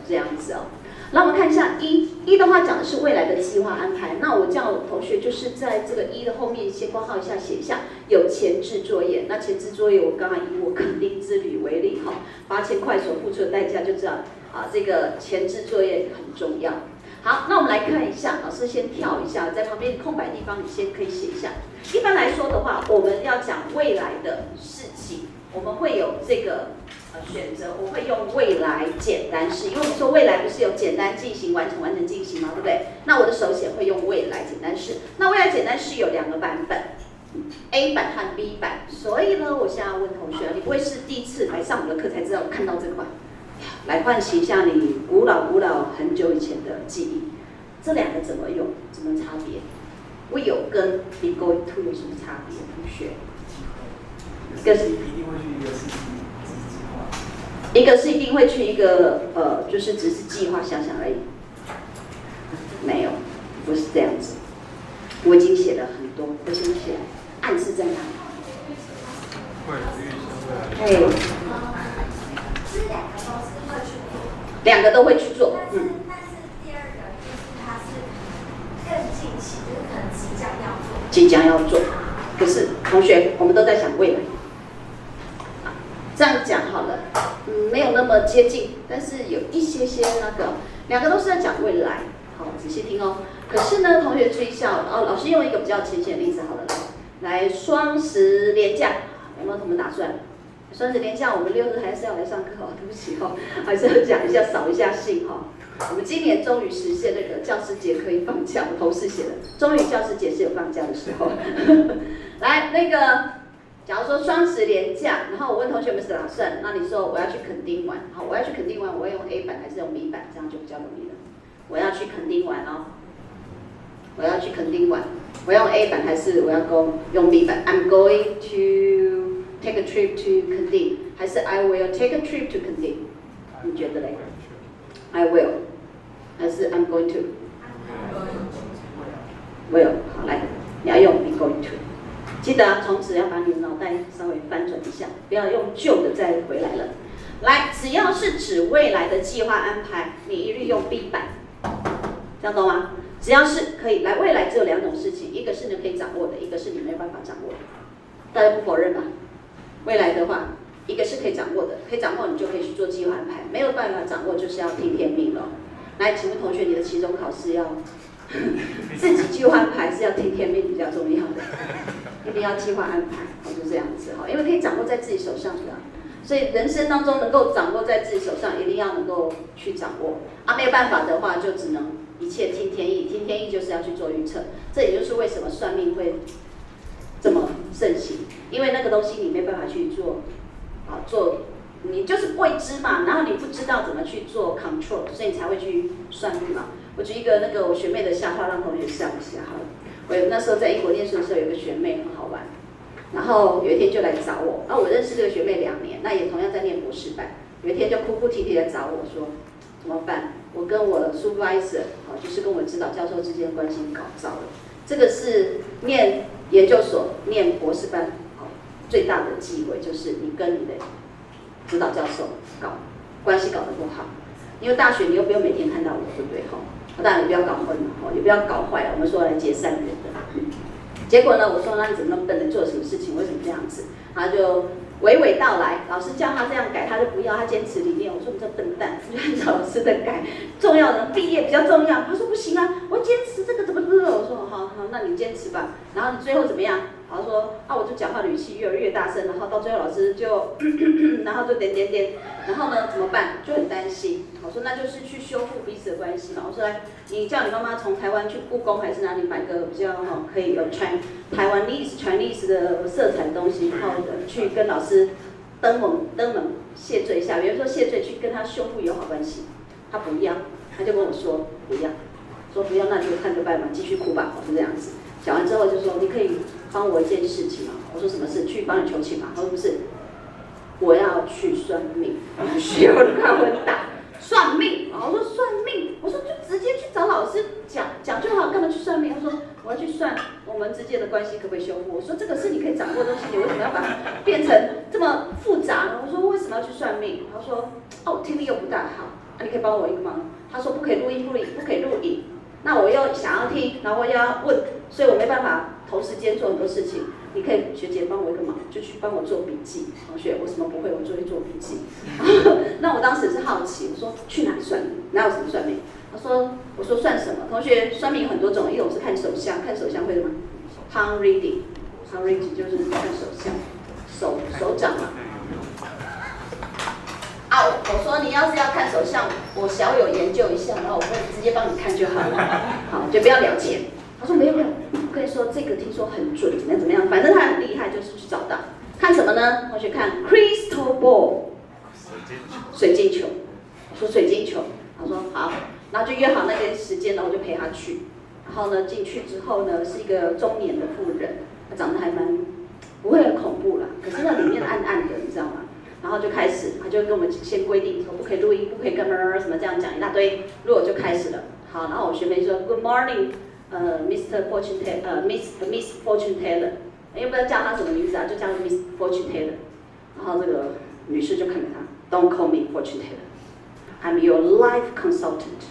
这样子哦。那我们看一下一的话讲的是未来的计划安排。那我叫同学就是在这个一的后面先括号一下，写一下有前置作业。那前置作业我刚刚以我垦丁之旅为例，8000块所付出的代价就知道这个前置作业很重要。好，那我们来看一下，老师先跳一下，在旁边空白地方你先可以写一下。一般来说的话，我们要讲未来的事情，我们会有这个选择，我会用未来简单式，因为我们说未来不是有简单进行、完成、完成进行吗？对不对？那我的手写会用未来简单式。那未来简单式有2个版本 ，A 版和 B 版。所以呢，我现在要问同学，你不会是第一次来上我们的课才知道看到这个吧？来唤起一下你古老很久以前的记忆，这2个怎么用？怎么差别 ？Will 跟 be going to 有什么差别？同学，一个是一定会去，一个是一定会去一个就是只是计划想想而已，没有，不是这样子。我已经写了很多，我先写暗示在哪里？
会预
测。2个都会去做，
但是第2个就是它是更近期，就是可能即将要做。
即将要做，可是同学，我们都在想未来。这样讲好了，没有那么接近，但是有一些那个，2个都是在讲未来。好，仔细听哦。可是呢，同学注意一下老师用一个比较浅显的例子好了，来双10连假，有没有同学打出来？双10连假，我们6日还是要来上课对不起还是要讲一下，扫一下兴我们今年终于实现那个教师节可以放假，我同事写的，终于教师节是有放假的时候。来，那个，假如说双10连假，然后我问同学们是打算，那你说我要去垦丁玩，好，我要去垦丁玩，我要用 A 版还是用 B 版，这样就比较容易了。我要去垦丁玩我要去垦丁玩，我要用 A 版还是我要用 B 版 ？I'm going to take a trip to 垦丁，还是 I will take a trip to 垦丁？你觉得嘞 ？I will， 还是 I'm going to？Will， 好，来，你要用 be going to。记得从此要把你的脑袋稍微翻转一下，不要用旧的再回来了。来，只要是指未来的计划安排，你一律用 B 版，这样懂吗？只要是可以来，未来只有2种事情，一个是你可以掌握的，一个是你没有办法掌握的。大家不否认吧？未来的话，一个是可以掌握的，可以掌握你就可以去做计划安排，没有办法掌握就是要听天命了。来，请问同学，你的期中考试要自己计划安排，是要听天命比较重要的，一定要计划安排，就这样子哈，因为可以掌握在自己手上的，所以人生当中能够掌握在自己手上，一定要能够去掌握啊，没有办法的话，就只能一切听天意，听天意就是要去做预测，这也就是为什么算命会这么盛行，因为那个东西你没办法去做，做你就是未知嘛，然后你不知道怎么去做 control， 所以你才会去算命嘛。我举一个那个我学妹的笑话，让同学笑一下好了。我那时候在英国念书的时候，有个学妹很好玩，然后有一天就来找我，然后我认识这个学妹2年，那也同样在念博士班，有一天就哭哭啼啼来找我说怎么办？我跟我 supervisor， 就是跟我指导教授之间的关系搞糟了。这个是念研究所、念博士班，最大的忌讳就是你跟你的指导教授关系搞得不好，因为大学你又不用每天看到我，对不对？当然也不要搞混了，也不要搞坏了。我们说来结善缘的。结果呢，我说那你怎么那么笨？你做了什么事情？为什么这样子？他就娓娓道来，老师叫他这样改，他就不要，他坚持理念。我说你这笨蛋，就按照老师的改，重要的毕业比较重要。他说不行啊，我坚持这个怎么？我说好，那你坚持吧。然后你最后怎么样？然后说我就讲话语气越来越大声，然后到最后老师就然后就点，然后呢怎么办？就很担心。我说那就是去修复彼此的关系嘛。我说来，你叫你妈妈从台湾去故宫还是哪里买个比较可以有台湾Chinese 的色彩的东西，然后去跟老师登门谢罪一下。比如说谢罪去跟他修复友好关系，他不要，他就跟我说不要，说不要那就看着办嘛，继续哭吧，就这样子。讲完之后就说你可以帮我一件事情吗？我说什么事？去帮你求情嘛？他说不是，我要去算命。学我就看昏倒，算命。我说算命，我说就直接去找老师讲就好，干嘛去算命？他说我要去算我们之间的关系可不可以修复。我说这个是你可以掌握的东西，你为什么要把它变成这么复杂呢？我说为什么要去算命？他说我听力又不大好，你可以帮我一个忙。他说不可以录音，不可以录影。那我又想要听，然后我又要问，所以我没办法同时间做很多事情。你可以学姐帮我一个忙，就去帮我做笔记。同学，我什么不会，我就会做笔记。那我当时是好奇，我说去哪里算命？哪有什么算命？我说算什么？同学，算命有很多种，一种是看手相，看手相会吗 ？palm reading 就是看手相，手掌嘛。我说你要是要看手相，我小有研究一下，然后我会直接帮你看就好了，好，就不要聊钱。他说没有，我跟你说这个听说很准，怎么样？反正他很厉害，就是去找到。看什么呢？同学看 crystal ball， 水晶球。我说水晶球，他说好，然后就约好那个时间，然后我就陪他去。然后呢，进去之后呢，是一个中年的妇人，她长得还蛮不会很恐怖啦，可是那里面暗暗的，你知道吗？然后就开始，他就跟我们先规定说不可以录音，不可以干嘛什么这样讲一大堆，录我就开始了。好，然后我学妹说 Good morning， Mr. Fortune Teller，Miss Fortune Teller， 要不要叫他什么名字啊？就叫 Miss Fortune Teller。然后这个女士就看着他 ，Don't call me Fortune Teller，I'm your life consultant，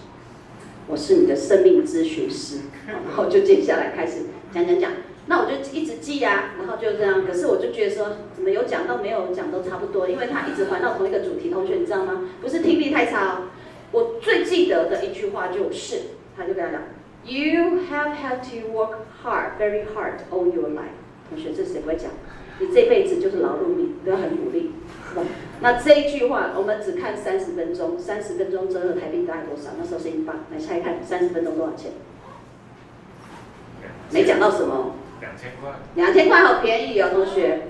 我是你的生命咨询师。然后就接下来开始讲。那我就一直记啊，然后就这样。可是我就觉得说，怎么有讲到没有讲都差不多，因为他一直环绕同一个主题。同学，你知道吗？不是听力太差哦。我最记得的一句话就是，他就跟他讲 ，You have had to work hard, very hard all your life。同学，这谁不会讲？你这辈子就是劳碌命，都要很努力，是吧？那这一句话，我们只看30分钟，30分钟折合台币大概多少？那时候是英镑，来猜看，30分钟多少钱？没讲到什么。2000块好便宜哦，同学。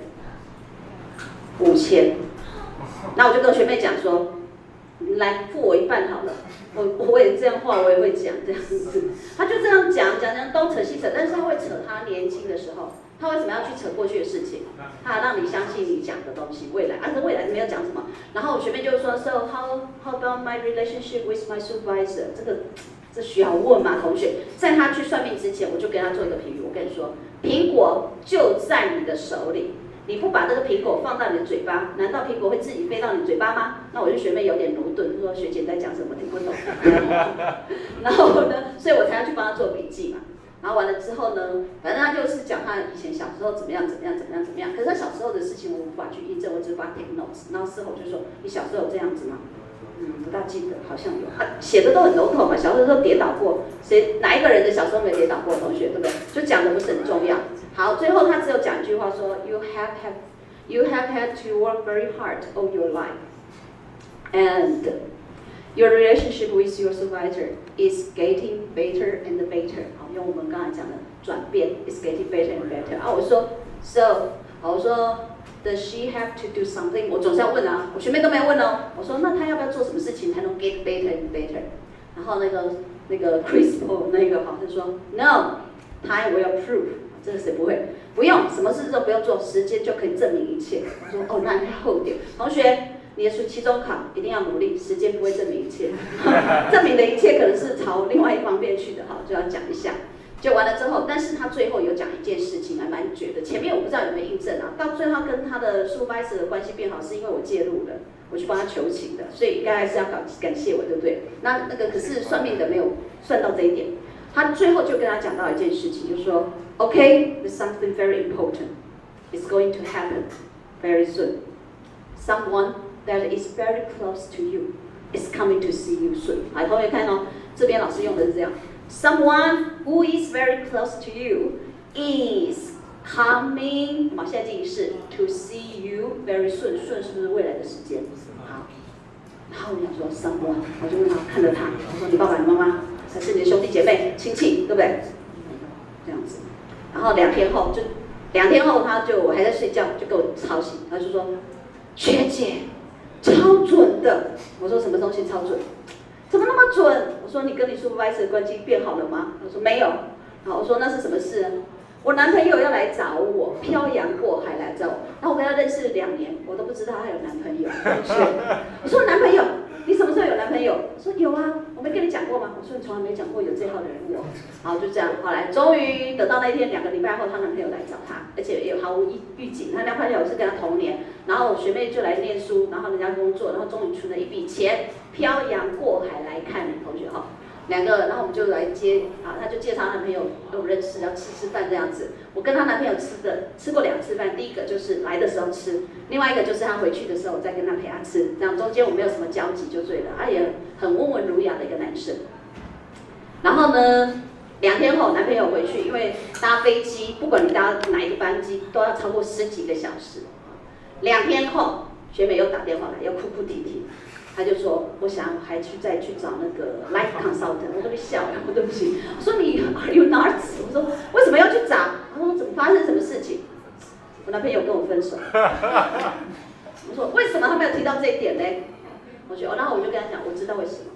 5000，那我就跟学妹讲说，来付我一半好了。我也这样话，我也会讲这样子。他就这样讲东扯西扯，但是他会扯他年轻的时候，他为什么要去扯过去的事情？他让你相信你讲的东西，未来，这未来没有讲什么。然后我学妹就说 ，So how about my relationship with my supervisor？ 这需要问吗，同学？在他去算命之前，我就跟他做一个比喻。我跟你说，苹果就在你的手里，你不把这个苹果放到你的嘴巴，难道苹果会自己飞到你嘴巴吗？那我就学妹有点驽钝，说学姐在讲什么，听不懂。然后呢，所以我才要去帮他做笔记嘛。然后完了之后呢，反正他就是讲他以前小时候怎么样。可是他小时候的事情我无法去印证，我只是把他 take notes。然后事后就说你小时候有这样子吗？不大记得，好像有。写的都很笼统嘛，小时候跌倒过，哪一个人的小时候没跌倒过？同学对不对？就讲的不是很重要。好，最后他只有讲一句话说 You have had to work very hard all your life, and your relationship with your supervisor is getting better and better。好，用我们刚才讲的转变 is getting better and better。我说 So， 我说 Does she have to do something？ 我总是要问啊，我学妹都没有问哦。我说那她要不要做什么事情才能 get better and better？ 然后那个 Chris 那个好像说 No，time will prove。这个谁不会？不用，什么事都不用做，时间就可以证明一切。我说哦，那你后点，同学，你的期中考一定要努力，时间不会证明一切，证明的一切可能是朝另外一方面去的，好，就要讲一下。就完了之后，但是他最后有讲一件事情，还蛮绝的。前面我不知道有没有印证啊，到最后他跟他的 supervisor 的关系变好，是因为我介入了，我去帮他求情的，所以应该还是要感谢我，对不对？那个可是算命的没有算到这一点，他最后就跟他讲到一件事情，就是说 ，Okay, there's something very important. It's going to happen very soon. Someone that is very close to you is coming to see you soon. 好，同学看哦，这边老师用的是这样。Someone who is very close to you is coming， 好，现在进行式 to see you very soon， soon 是不是未来的时间？好，然后我想说 someone， 我就问他，看着他，我说你爸爸、你妈妈，还是你的兄弟姐妹、亲戚，对不对？这样子，然后2天后我还在睡觉，就给我吵醒，他就说学姐，超准的。我说什么东西超准？怎么那么准？我说你跟你 supervisor 关系变好了吗？他说没有。好，我说那是什么事？我男朋友要来找我，漂洋过海来找我。然后我跟他认识2年，我都不知道他有男朋友。我说男朋友，你什么时候有男朋友？我说有啊，我没跟你讲过吗？我说你从来没讲过有这号的人物。好，就这样。后来终于等到那一天，2个礼拜后，她男朋友来找她，而且也毫无预警。她男朋友是跟她同年，然后学妹就来念书，然后人家工作，然后终于存了一笔钱，漂洋过海来看你同学哈。2个，然后我们就来接，啊，她就介绍她男朋友跟我认识，要吃饭这样子。我跟她男朋友吃过2次饭，第一个就是来的时候吃，另外一个就是她回去的时候再跟她陪她吃，这样中间我没有什么交集就对了。他也很温文儒雅的一个男生。然后呢，2天后男朋友回去，因为搭飞机，不管你搭哪一个班机，都要超过10几个小时。2天后，学妹又打电话来，又哭哭啼啼。他就说，我想还再去找那个 life consultant， 我都被笑了，我对不起。我说你 are you nuts？ 我说为什么要去找？他说怎么发生什么事情？我男朋友跟我分手。我说为什么他没有提到这一点呢？我觉得，然后我就跟他讲，我知道为什么，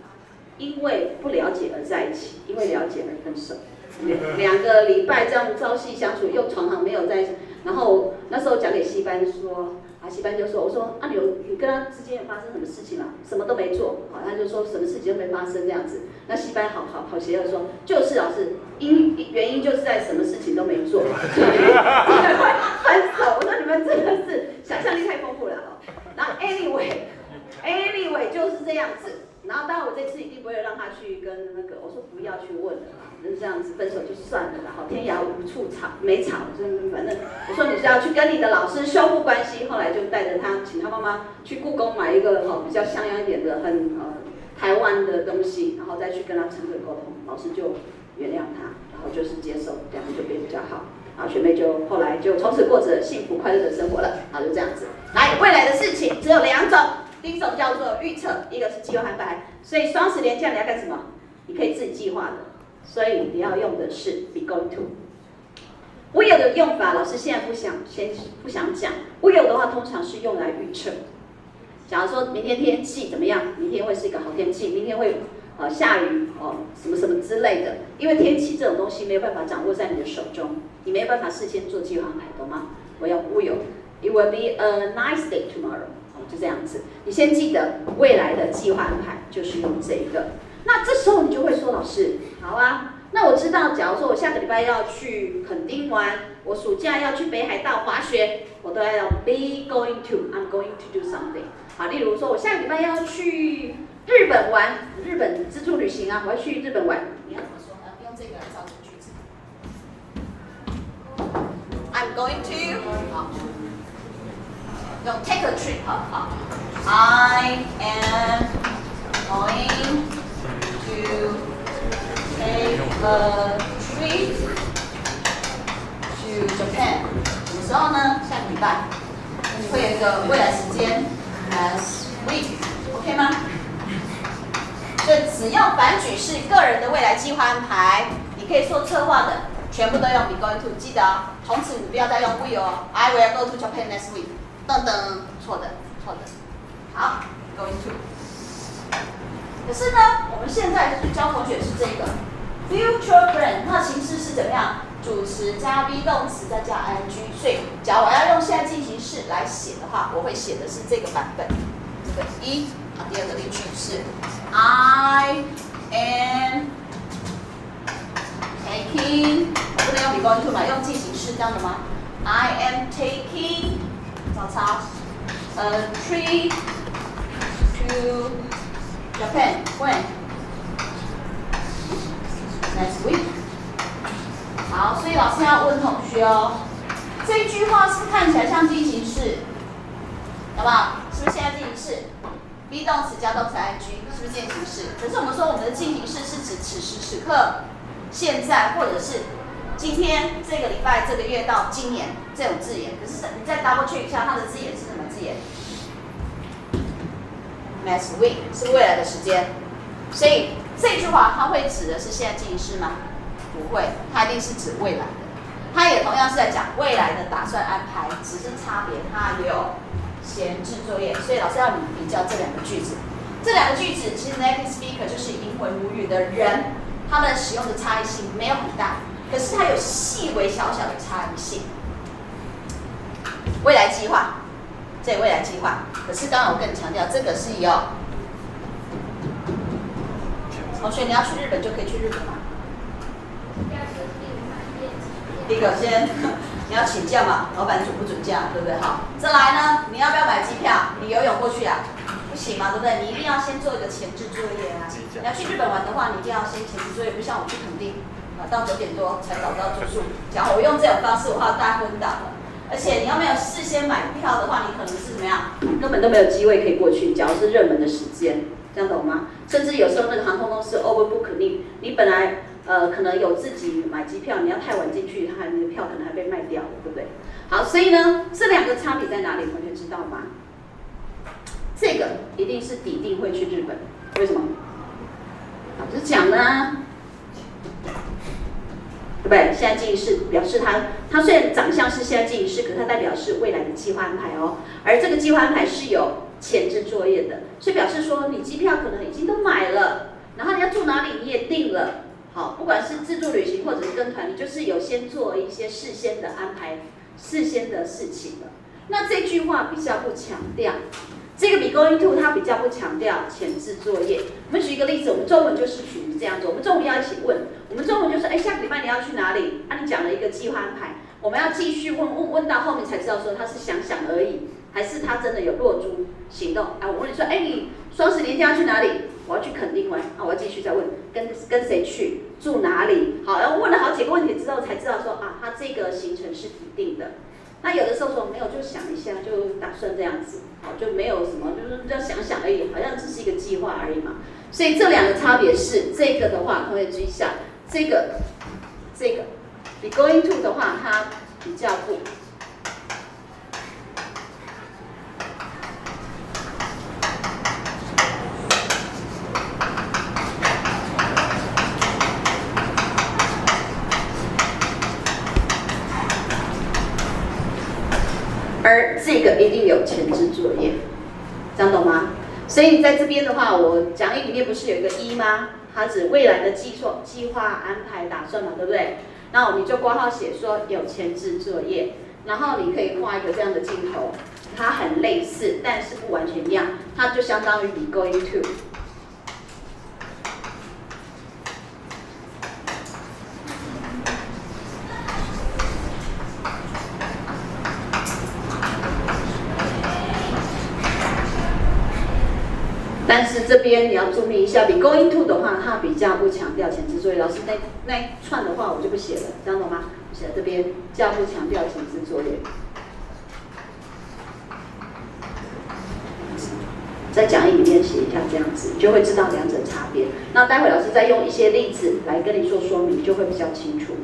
因为不了解而在一起，因为了解而分手。2个礼拜这样朝夕相处，又常常没有在一起。然后那时候讲给西班说。西班就说：“我说啊，你跟他之间发生什么事情了？什么都没做。”好，他就说什么事情都没发生这样子。那西班好邪恶说，就是老师，原因就是在什么事情都没做，所以会分手。我说你们真的是想象力太丰富了哦。然后 anyway 就是这样子。然后当然我这次一定不会让他去跟那个，我说不要去问了啦，就是这样子分手就算了啦，好天涯无处吵，没吵，就是反正我说你是要去跟你的老师修复关系，后来就带着他，请他妈妈去故宫买一个比较像样一点的台湾的东西，然后再去跟他诚恳沟通，老师就原谅他，然后就是接受，这样就变比较好。然后学妹就后来就从此过着幸福快乐的生活了，好就这样子。来，未来的事情只有2种。第一种叫做预测，一个是计划安排。所以双10连假你要干什么？你可以自己计划的，所以你要用的是 be going to。will 的用法，老师现在不想讲。will 的话，通常是用来预测。假如说明天天气怎么样，明天会是一个好天气，明天会下雨什么什么之类的。因为天气这种东西没有办法掌握在你的手中，你没有办法事先做计划安排，懂吗？我要 will。It will be a nice day tomorrow。就这样子，你先记得未来的计划安排就是用这个。那这时候你就会说，老师，好啊，那我知道，假如说我下个礼拜要去垦丁玩，我暑假要去北海道滑雪，我都要 be going to，I'm going to do something。好，例如说我下个礼拜要去日本玩，日本自助旅行啊，我要去日本玩，你要怎么说呢？用这个来造成句子。I'm going to 好，用 take a trip 好 I am going to take a trip to Japan。什么时候呢？下个礼拜。会有一个未来时间 next week，OK 吗？所以只要反举是个人的未来计划安排，你可以做策划的，全部都用 be going to。记得哦，从此你不要再用 will 哦 ，I will go to Japan next week。噔噔，错的。好 ，going to。可是呢，我们现在就是教同学是这个 future plan， 它的形式是怎么样？主词加 be 动词再加 ing， 所以假如我要用现在进行式来写的话，我会写的是这个版本。这个一啊，第二个例句是 I am taking， 我不能用 be going to 嘛，用进行式这样的吗 ？I am taking 找叉 a trip to Japan when next week。好，所以老师要问同学哦，这句话是不是看起来像进行式？好不好？是不是现在进行式 ？be 动词加动词 ing 是不是进行式？可是我们说我们的进行式是指此时此刻、现在或者是今天、这个礼拜、这个月到今年这种字眼。可是你再 double check 一下，它的字眼是什么字眼 ？next week 是未来的时间，所以这句话它会指的是现在进行式吗？不会，它一定是指未来的。它也同样是在讲未来的打算安排，只是差别它有前置作业。所以老师要你比较这两个句子。这两个句子其实 native speaker 就是英文母语的人，他们使用的差异性没有很大，可是它有细微小小的差异性。未来计划，这未来计划，可是刚刚我更强调，这个是有同学你要去日本就可以去日本吗？第一个先你要请假嘛，老板准不准假，对不对？好，再来呢，你要不要买机票？你游泳过去啊？不行嘛，对不对？你一定要先做一个前置作业啊。你要去日本玩的话，你一定要先前置作业，不像我去垦丁到9点多才找到住宿。假如我用这种方式的话，大家昏倒了。而且你要没有事先买票的话，你可能是怎么样，根本都没有机会可以过去。假如是热门的时间，这样懂吗？甚至有时候那个航空公司 overbook 你本来可能有自己买机票，你要太晚进去，你的票可能还被卖掉了，对不对？好，所以呢，这两个差别在哪里？同学知道吗？这个一定是底定会去日本，为什么？老师讲呢，对不对？现在进行式表示它虽然长相是现在进行式，可是它代表是未来的计划安排哦。而这个计划安排是有前置作业的，所以表示说你机票可能已经都买了，然后你要住哪里你也定了。好，不管是自助旅行或者是跟团，你就是有先做一些事先的安排、事先的事情了。那这句话比较不强调，这个 be going to 它比较不强调前置作业。我们举一个例子，我们中文就是属于这样子，我们中文要一起问，我们中文就是，下个礼拜你要去哪里？你讲了一个计划安排，我们要继续问到后面才知道说他是想想而已，还是他真的有落诸行动。我问你说，你双10连假要去哪里？我要去垦丁玩，我要继续再问，跟谁去，住哪里？好，然后问了好几个问题之后，才知道说他这个行程是底定的。那有的时候说没有，就想一下，就打算这样子，好，就没有什么，就是要想想而已，好像只是一个计划而已嘛。所以这两个差别是，这个的话，同学注意一下，这个 be going to 的话，它比较不。而这个一定有前置作业，这样懂吗？所以在这边的话，我讲义里面不是有一个1吗？它指未来的计划安排打算嘛，对不对？那你就括号写说有前置作业，然后你可以画一个这样的镜头，它很类似，但是不完全一样，它就相当于 be going to。但是这这边你要注意一下，比 going to 的话，它比较不强调前置作业。老师那一串的话我就不写了，这样懂吗？我写在这边，较不强调前置作业。在讲义里面写一下，这样子你就会知道两者差别。那待会老师再用一些例子来跟你做说明，就会比较清楚。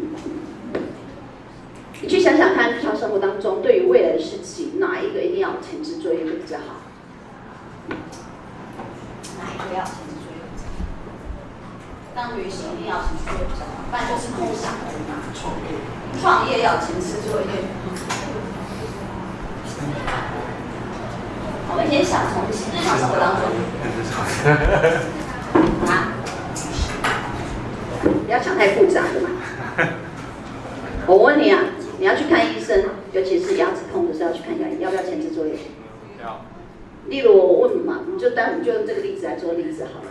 你去想想看，日常生活当中对于未来的事情，哪一个一定要有前置作业会比较好？
哪一个要前置作业比较好？当旅行一定要前置作业比较好，不然就是梦想而已嘛。创业要前置作业。我们先想从日常生活当中。啊？不要想太复杂的嘛。我问你啊，你要去看医生，尤其是牙齿痛的时候要去看牙医，要不要前置作业？
要。
例如我问嘛，你就用这个例子来做例子好了。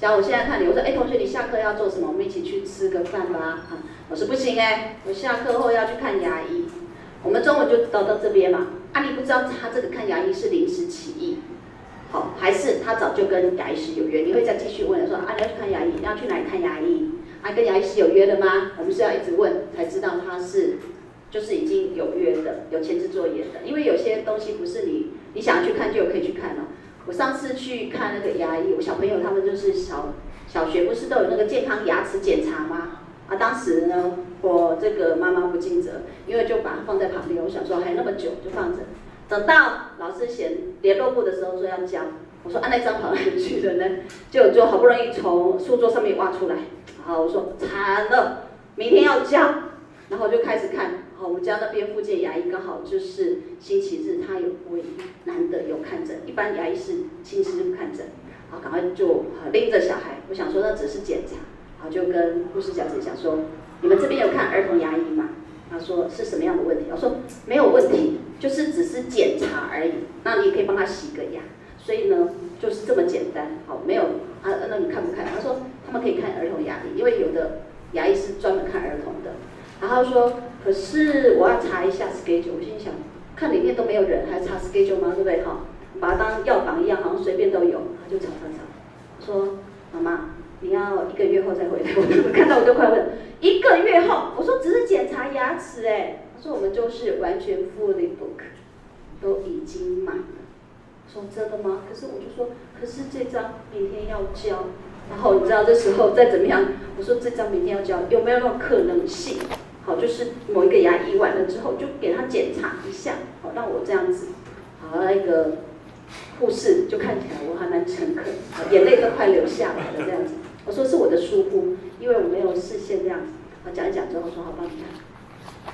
假如我现在看你，我说，同学，你下课要做什么？我们一起去吃个饭吧。我说不行我下课后要去看牙医。我们中文就到这边嘛。你不知道他这个看牙医是临时起意，好，还是他早就跟牙医师有约？你会再继续问说，你要去看牙医，你要去哪里看牙医？跟牙医师有约了吗？我们是要一直问才知道他是就是已经有约的，有前置作业的。因为有些东西不是你想去看就可以去看哦。我上次去看那个牙医，我小朋友他们就是小学不是都有那个健康牙齿检查吗？当时呢，我这个妈妈不尽责，因为就把它放在旁边。我想说还那么久就放着，等到老师写联络簿的时候说要交，我说那张跑哪里去了呢？就好不容易从书桌上面挖出来，然后我说惨了，明天要交，然后我就开始看。我们家那边附近牙医刚好就是星期日，他唯一难得有看诊，一般牙医是星期日看诊，好，赶快就拎着小孩，我想说那只是检查。然后就跟护士小姐讲说，你们这边有看儿童牙医吗？她说是什么样的问题？我说没有问题，就是只是检查而已。那你也可以帮他洗个牙，所以呢就是这么简单。好，没有那你看不看？她说他们可以看儿童牙医，因为有的牙医是专门看儿童的。然后说可是我要查一下 schedule， 我心想看里面都没有人，还查 schedule 吗？对不对？把它当药房一样，好像随便都有。他就查，说妈妈。你要1个月后再回来，我看到我就快问，1个月后，我说只是检查牙齿他说我们就是完全 fully book， 都已经满了。说真的吗？可是我就说，可是这张明天要交，然后你知道这时候再怎么样，我说这张明天要交，有没有那种可能性？好，就是某一个牙医完了之后，就给他检查一下，好，让我这样子，好，那个护士就看起来我还蛮诚恳，眼泪都快流下来了这样子。我说是我的疏忽，因为我没有事先这样子。讲一讲之后说好，帮你看。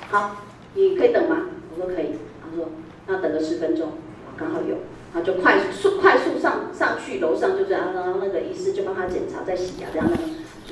好，你可以等吗？我说可以。他说那等个10分钟，刚好有，然后就快速上去楼上，就是然后那个医师就帮他检查再洗牙，这样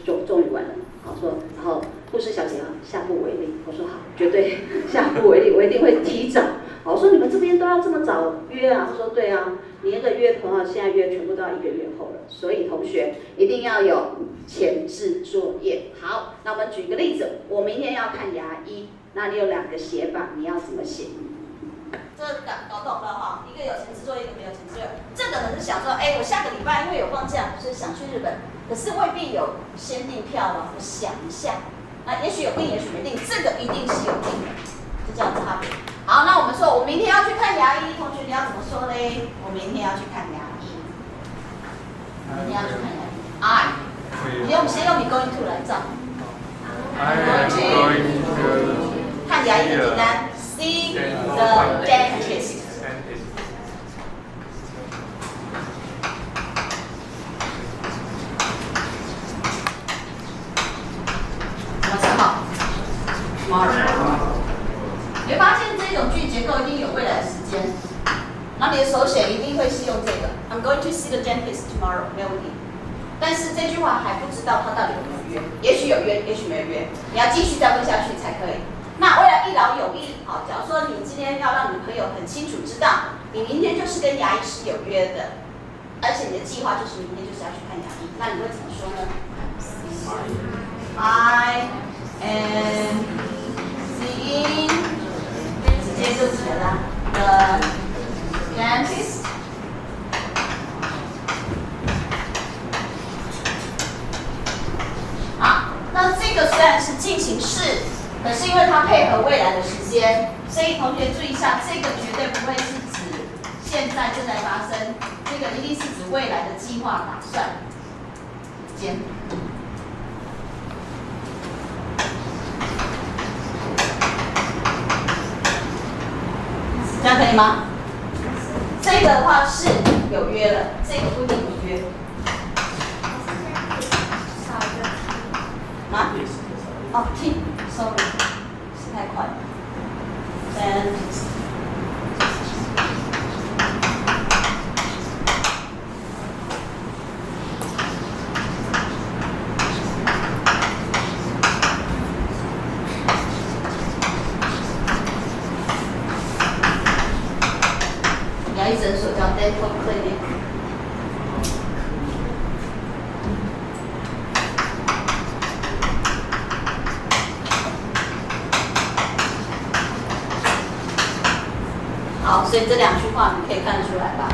就终于完了。好说，然后护士小姐下不为例。我说好，绝对下不为例，我一定会提早。我说你们这边都要这么早约啊？他说对啊，你那个约头现在约全部都要1个月后了，所以同学一定要有前置作业。好，那我们举个例子，我明天要看牙医，那你有2个写法，你要怎么写？这搞懂了一个有前置作业，一个没有前置作业。这个呢是想说，我下个礼拜因为有放假，所以想去日本，可是未必有先订票了，我想一下，那也许有订，也许没订，这个一定是有订的，就这样差别。好，那我们说，我明天要去看牙医，同学你要怎么说呢？我明天要去看牙医，明天要去看牙医。我们先用你 going to 来造。看牙医很简单 ，see the dentist。什么时候 ？Tomorrow。你会发现这种句结构一定有未来的时间，然后你的手写一定会是用这个 I'm going to see the dentist tomorrow， 没有问题。但是这句话还不知道他到底有没有约，也许有约，也许没有约，你要继续再问下去才可以。那为了一劳永逸，好，假如说你今天要让女朋友很清楚知道，你明天就是跟牙医师有约的，而且你的计划就是明天就是要去看牙医，那你会怎么说呢 ？I am seeing。直接就写了 the dentist 虽然是进行式，可是因为它配合未来的时间，所以同学注意一下，这个绝对不会是指现在正在发生，这个一定是指未来的计划打算。这样可以吗？这个的话是有约了，这个不一定有约。啊？哦，sorry， 是太快了。牙医诊所叫 dental clinic。好，所以这两句话你可以看得出来吧？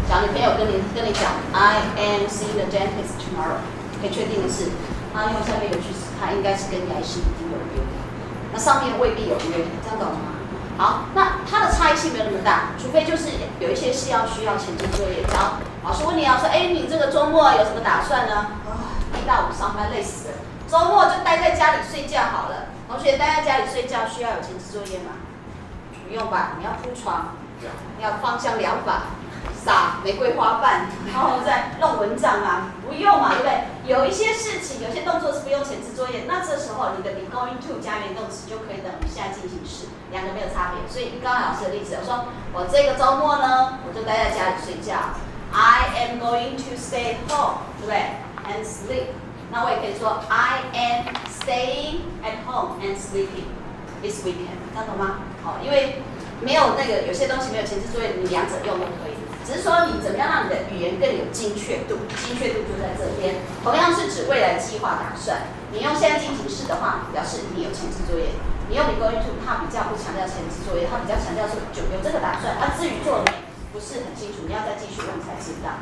假如你朋友跟你讲 I am seeing the dentist tomorrow， 可以确定的是，他因为下面有句子，他应该是跟牙医师一定有约，那上面未必有约，这样懂吗？好，那它的差异性没有那么大，除非就是有一些是需要前置作业。只要老师问你说，你这个周末有什么打算呢？1到5上班累死了，周末就待在家里睡觉好了。同学待在家里睡觉需要有前置作业吗？不用吧，你要铺床，你要芳香疗法，撒玫瑰花瓣，然后再弄蚊帐啊，不用嘛，对不对？有一些事情，有些动作是不用前置作业，那这时候你的 be going to 加原动词就可以等于现在进行时，两个没有差别。所以刚刚老师的例子，我说我这个周末呢，我就待在家里睡觉 ，I am going to stay at home， 对不对 ？And sleep。那我也可以说 I am staying at home and sleeping this weekend， 这样懂吗？好，因为没有有些东西没有前置作业，你两者用都可以。只是说你怎么样让你的语言更有精确度，精确度就在这边。同样是指未来计划打算。你用现在进行式的话，表示你有前置作业；你用 be going to， 它比较不强调前置作业，它比较强调说有这个打算。至于做没，不是很清楚，你要再继续问才知道。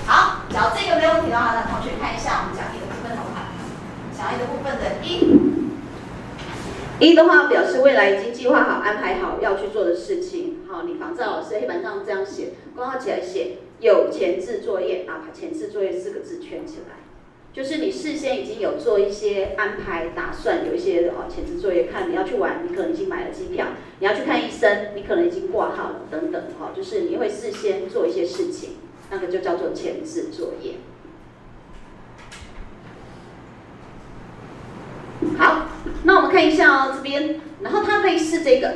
好，假如这个没有问题的话，那同学看一下我们讲义的部分好吗？讲义的部分的一的话表示未来已经计划好、安排好要去做的事情。好，你仿照老师黑板上这样写，括号起来写有前置作业啊，把前置作业4个字圈起来，就是你事先已经有做一些安排打算，有一些前置作业。看你要去玩，你可能已经买了机票；你要去看医生，你可能已经挂号了等等。就是你会事先做一些事情，那个就叫做前置作业。好，那我们看一下这边，然后它类似这个，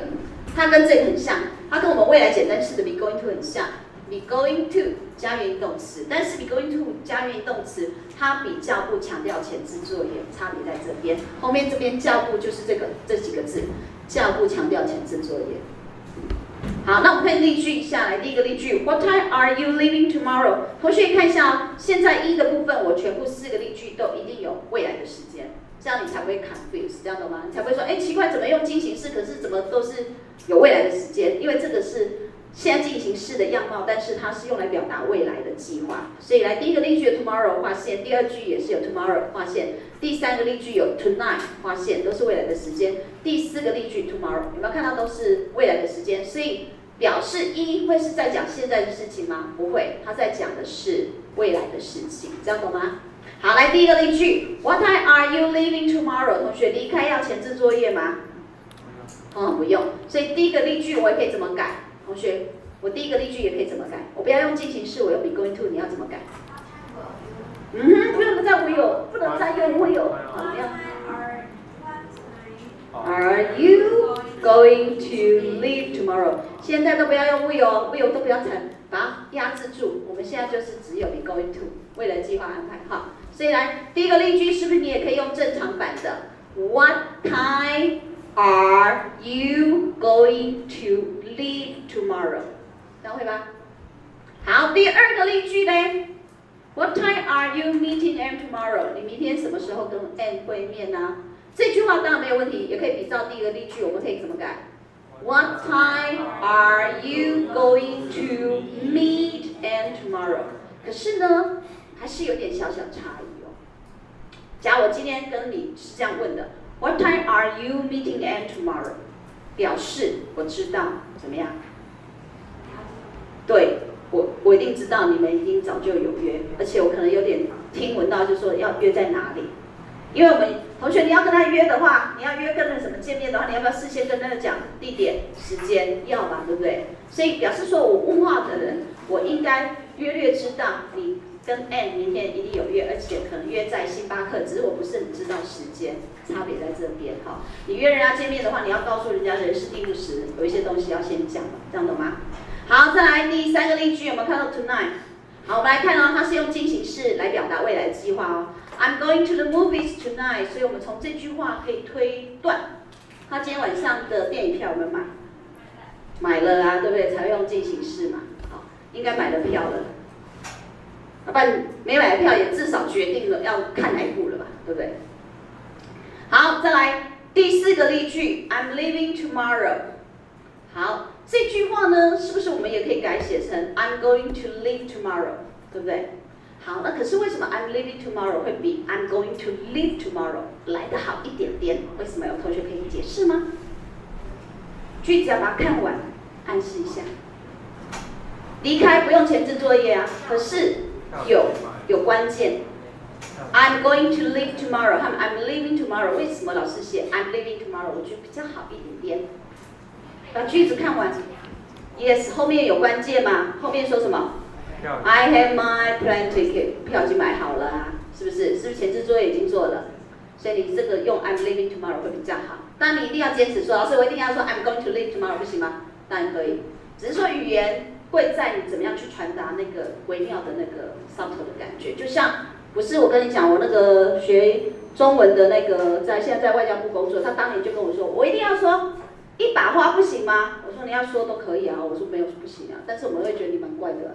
它跟这个很像，它跟我们未来简单式的 be going to 很像 ，be going to 加原因动词，但是 be going to 加原因动词，它比较不强调前置作业，差别在这边。后面这边较不就是这几个字，较不强调前置作业。好，那我们看例句下来，第一个例句 ，What time are you leaving tomorrow？ 同学看一下现在的部分我全部4个例句都一定有未来的时间。这样你才不会 confuse， 这样懂吗？你才不会说，奇怪，怎么用进行式，可是怎么都是有未来的时间？因为这个是现在进行式的样貌，但是它是用来表达未来的计划。所以来第一个例句有 tomorrow 划线，第二句也是有 tomorrow 划线，第3个例句有 tonight 划线，都是未来的时间。第4个例句 tomorrow 有没有看到都是未来的时间？所以表示1会是在讲现在的事情吗？不会，它在讲的是未来的事情，这样懂吗？好，来第一个例句 ，What time are you leaving tomorrow？ 同学离开要前置作业吗？不用。所以第一个例句我也可以怎么改？同学，我第一个例句也可以怎么改？我不要用进行式，我用 be going to， 你要怎么改？不用再 will， 不能再用 will。Are you going to leave tomorrow？ 现在都不要用 will 都不要把它压制住。我们现在就是只有 be going to， 未来计划安排好。所以来第一个例句是不是你也可以用正常版的 ？What time are you going to leave tomorrow？ 这样会吧？好，第2个例句呢 ？What time are you meeting Anne tomorrow？ 你明天什么时候跟 Anne 会面呢？这句话当然没有问题，也可以比照第一个例句，我们可以怎么改 ？What time are you going to meet Anne tomorrow？ 可是呢，还是有点小小差异哦。假如我今天跟你是这样问的 What time are you meeting Anne tomorrow？ 表示我知道，怎么样？对，我一定知道你们一定早就有约，而且我可能有点听闻到，就说要约在哪里。因为我们同学你要跟他约的话，你要约跟人什么见面的话，你要不要事先跟那个讲地点、时间？要吧，对不对？所以表示说我问话的人，我应该约略知道你跟 Anne 明天一定有约，而且可能约在星巴克，只是我不是很知道时间，差别在这边哈。你约人家见面的话，你要告诉人家人事地物时，有一些东西要先讲嘛，这样懂吗？好，再来第3个例句，有没有看到 tonight？ 好，我们来看哦，它是用进行式来表达未来计划哦。I'm going to the movies tonight， 所以我们从这句话可以推断，他今天晚上的电影票有没有买？买了啊，对不对？才会用进行式嘛。好，应该买了票了。要不然没买的票也至少决定了要看哪一部了吧，对不对？好，再来第4个例句 ，I'm leaving tomorrow。好，这句话呢，是不是我们也可以改写成 I'm going to leave tomorrow， 对不对？好，那可是为什么 I'm leaving tomorrow 会比 I'm going to leave tomorrow 来得好一点点？为什么？有同学可以解释吗？句子要把它看完，暗示一下。离开不用前置作业啊，可是有关键。I'm going to leave tomorrow 和 I'm leaving tomorrow， 为什么老师写 I'm leaving tomorrow？ 我觉得比较好一点点。把句子看完 ，Yes， 后面有关键嘛？后面说什么 ？I have my plane ticket， 票已经买好了啊，是不是？是不是前置作业已经做了？所以你这个用 I'm leaving tomorrow 会比较好。当然你一定要坚持说，老师我一定要说 I'm going to leave tomorrow， 不行吗？当然可以，只是说语言会在你怎么样去传达那个微妙的那个 subtle 的感觉，就像不是我跟你讲，我那个学中文的那个现在在外交部工作，他当年就跟我说，我一定要说。一把花不行吗？我说你要说都可以啊，我说没有不行啊，但是我们会觉得你蛮怪的、啊。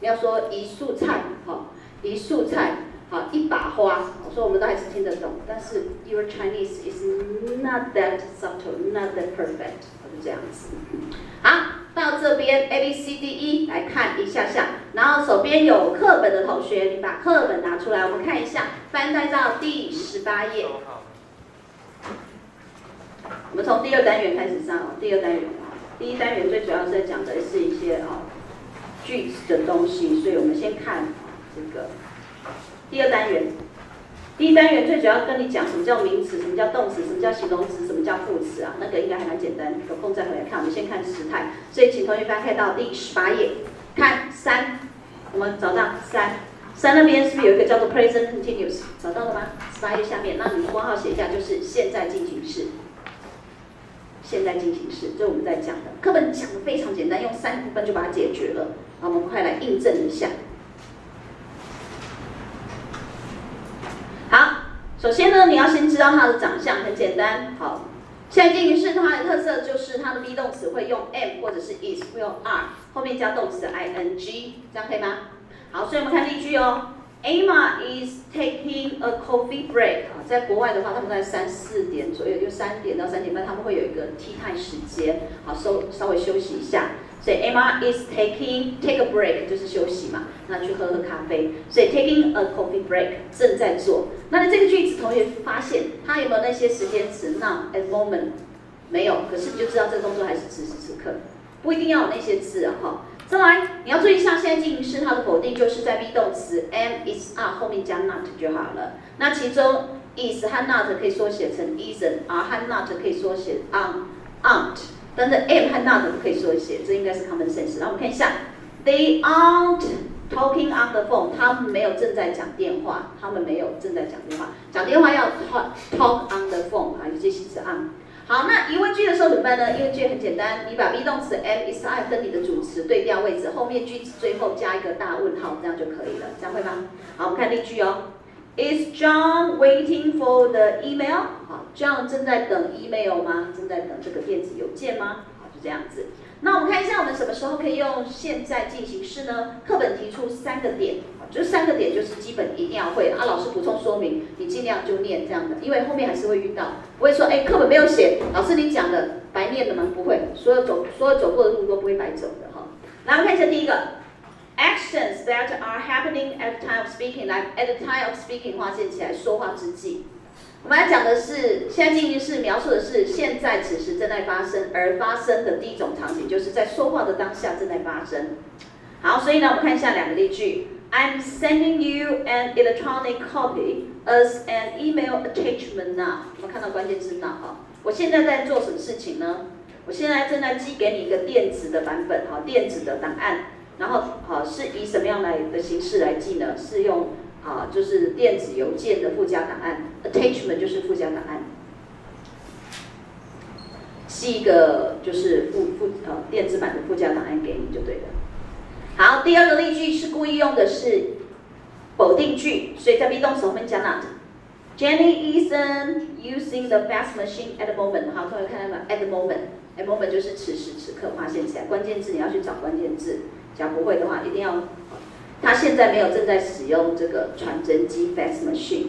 你要说一束菜，好，一束菜，好，一把花，我说我们都还是听得懂，但是 your Chinese is not that subtle, not that perfect， 我就这样子。好，到这边 A B C D E 来看一下下，然后手边有课本的同学，你把课本拿出来，我们看一下，翻到第18页。我们从第2单元开始上哦，第2单元啊，第1单元最主要是在讲的是一些句子的东西，所以我们先看这个第2单元。第1单元最主要跟你讲什么叫名词，什么叫动词，什么叫形容词，什么叫副词啊，那个应该还蛮简单，有空再回来看。我们先看时态，所以请同学翻开到第18页，看3，我们找到3那边是不是有一个叫做 present continuous？ 找到了吗？18页下面，那你括号写一下，就是现在进行式。现在进行式，这是我们在讲的。课本讲的非常简单，用3部分就把它解决了。好，我们快来印证一下。好，首先呢，你要先知道它的长相，很简单。好，现在进行式它的特色就是它的 be 动词会用 am 或者是 is， 会用 are， 后面加动词 ing， 这样可以吗？好，所以我们看例句哦。Emma is taking a coffee break。在国外的话，他们在3、4点左右，就3点到3点半，他们会有一个 tea time 时间，好稍微休息一下。所以 Emma is take a break 就是休息嘛，那去喝咖啡。所以 taking a coffee break 正在做。那这个句子同学发现它有没有那些时间词 now at moment？ 没有，可是你就知道这个动作还是此时此刻，不一定要有那些字啊哈。再来，你要注意一下，现在进行式它的否定就是在 be 动词 am is are 后面加 not 就好了。那其中 is 和 not 可以缩写成 isn't， are 和 not 可以缩写 aren't， 但是 am 和 not 不可以缩写，这应该是 common sense。然后我们看一下 ，they aren't talking on the phone， 他们没有正在讲电话，讲电话要 talk on the phone， 啊，有些形式 on。好，那疑问句的时候怎么办呢？疑问句很简单，你把 be 动词 am is are 跟你的主词对调位置，后面句子最后加一个大问号，这样就可以了，这样会吗？好，我们看例句哦。Is John waiting for the email？ 好 ，John 正在等 email 吗？正在等这个电子邮件吗？好，就这样子。那我们看一下，我们什么时候可以用现在进行式呢？课本提出3个点，这3个点就是基本一定要会啊。老师补充说明，你尽量就念这样的，因为后面还是会遇到，不会说课本没有写，老师你讲的白念的吗？不会，所有走过的路都不会白走的哈。来，我们看一下第一个 ，actions that are happening at the time of speaking， 来 at the time of speaking 划线起来，说话之际。我们来讲的是现在进行式，描述的是现在此时正在发生而发生的第一种场景，就是在说话的当下正在发生。好，所以呢，我们看一下2个例句。I'm sending you an electronic copy as an email attachment now。我们看到关键字 now 哈。我现在在做什么事情呢？我现在正在寄给你一个电子的版本，哈，电子的档案。然后，是以什么样的形式来寄呢？是用就是电子邮件的附加档案 ，attachment 就是附加档案，寄一个就是电子版的附加档案给你就对了。好，第2个例句是故意用的是否定句，所以在 be 动词后面加 not。Jenny isn't using the fax machine at the moment。好，同学看到没有 ？at the moment，at the moment 就是此时此刻，划线起来。关键字你要去找关键字，假如不会的话，一定要。他现在没有正在使用这个传真机 fax machine。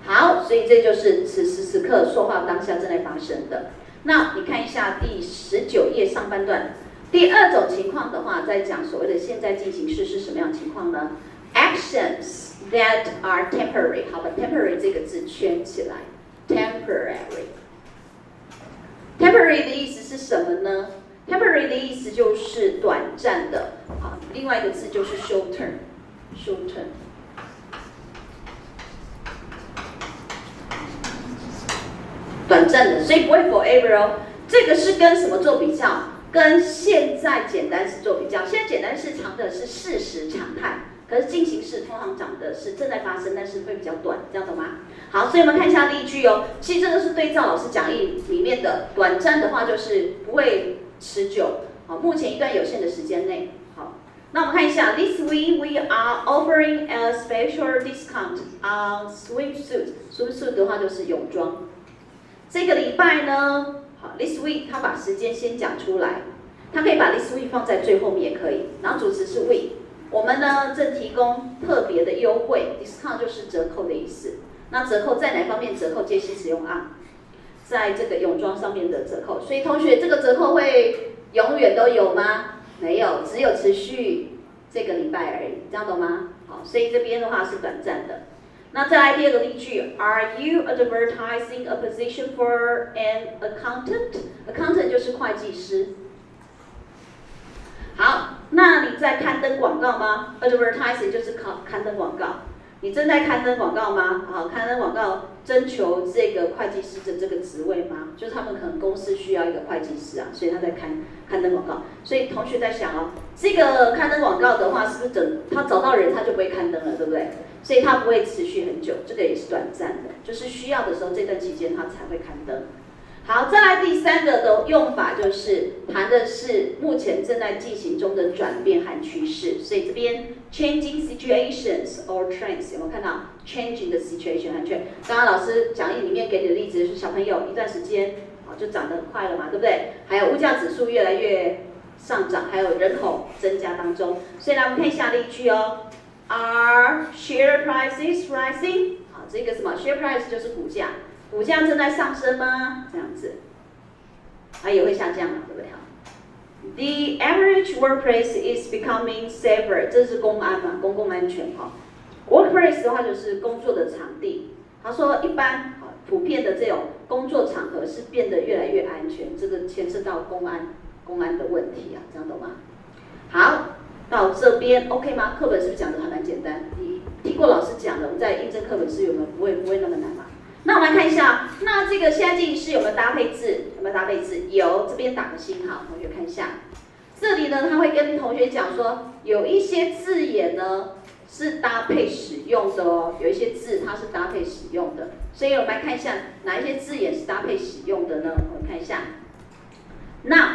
好，所以这就是此时此刻说话当下正在发生的。那你看一下第19页上半段，第2种情况的话，在讲所谓的现在进行式是什么样的情况呢 ？Actions that are temporary。好，把 temporary 这个字圈起来 ，temporary。temporary 的意思是什么呢？Temporary 的意思就是短暂的，好，另外一个字就是 short term，short term， 短暂的，所以不会 forever 哦。这个是跟什么做比较？跟现在简单式做比较。现在简单式常的是事实常态，可是进行式通常讲的是正在发生，但是会比较短，这样懂吗？好，所以我们看一下例句哦。其实这个是对照老师讲义里面的，短暂的话就是不会持久，好，目前一段有限的时间内，好，那我们看一下 ，This week we are offering a special discount on swimsuit。swimsuit 的话就是泳装。这个礼拜呢，好 ，this week 他把时间先讲出来，他可以把 this week 放在最后面也可以，然后主词是 we。我们呢正提供特别的优惠 ，discount 就是折扣的意思。那折扣在哪方面折扣？介系使用 on。在这个泳装上面的折扣，所以同学这个折扣会永远都有吗？没有，只有持续这个礼拜而已，这样懂吗？好，所以这边的话是短暂的。那再来第2个例句 ，Are you advertising a position for an accountant？accountant 就是会计师。好，那你在刊登广告吗 ？advertising 就是刊登广告。你正在刊登广告吗？好，刊登广告征求这个会计师的这个职位吗？就是他们可能公司需要一个会计师啊，所以他在刊登广告。所以同学在想哦，这个刊登广告的话，是不是等他找到人他就不会刊登了，对不对？所以它不会持续很久，这个也是短暂的，就是需要的时候这段期间它才会刊登。好，再来第3个的用法就是谈的是目前正在进行中的转变和趋势，所以这边 changing situations or trends 有没有看到 changing 的 situation 和 trend？ 刚刚老师讲义里面给你的例子是小朋友一段时间就长得很快了嘛，对不对？还有物价指数越来越上涨，还有人口增加当中，所以来我们看一下例句哦。Are share prices rising？ 好，这个什么 share price 就是股价。股价正在上升吗？这样子，它也会下降嘛，对不对？好 ，The average workplace is becoming safer， 这是公安嘛，公共安全哈。Workplace 的话就是工作的场地。他说一般普遍的这种工作场合是变得越来越安全，这个牵涉到公安的问题啊，这样懂吗？好，到这边 OK 吗？课本是不是讲的还蛮简单？你听过老师讲的，我们在印证课本是有没有不会那么难嘛？那我们来看一下，那这个现在进行式有没有搭配字？有没有搭配字？有，这边打个星号，同学看一下。这里呢，他会跟同学讲说，有一些字眼呢是搭配使用的哦，有一些字它是搭配使用的，所以我们来看一下哪一些字眼是搭配使用的呢？我们看一下。Now,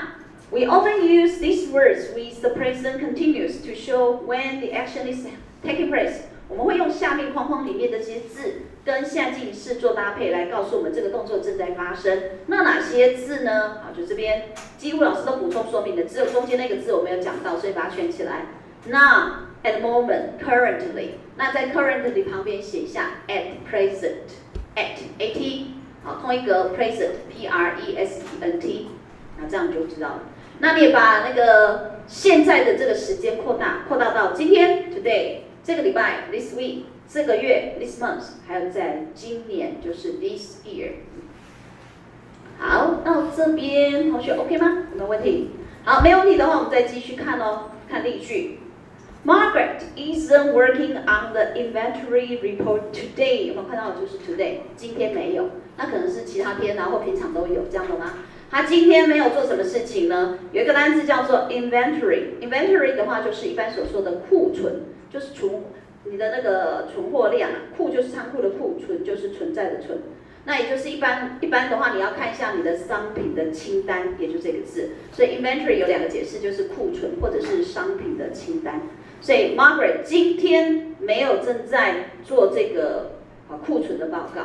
we often use these words with the present continuous to show when the action is taking place. 我们会用下面框框里面的这些字跟现在进行式做搭配，来告诉我们这个动作正在发生。那哪些字呢？好，就这边几乎老师都补充说明的，只有中间那个字我没有讲到，所以把它圈起来。Now, at the moment, currently。那在 currently 旁边写一下 at present，at 好，空一格 present present， 那这样你就知道了。那你也把那个现在的这个时间扩大到今天 today。这个礼拜 this week，这个月 this month， 还有在今年就是 this year。好，到这边同学 OK 吗？有没有问题？好，没问题的话，我们再继续看哦，看例句。Margaret isn't working on the inventory report today。有没有看到的就是 today， 今天没有，那可能是其他天啊或平常都有，这样懂吗？他今天没有做什么事情呢？有一个单词叫做 inventory。inventory 的话就是一般所说的库存，就是你的那个存货量，库就是仓库的库，存就是存在的存。那也就是一般的话，你要看一下你的商品的清单，也就这个字。所以 inventory 有两个解释，就是库存或者是商品的清单。所以 Margaret 今天没有正在做这个库存的报告。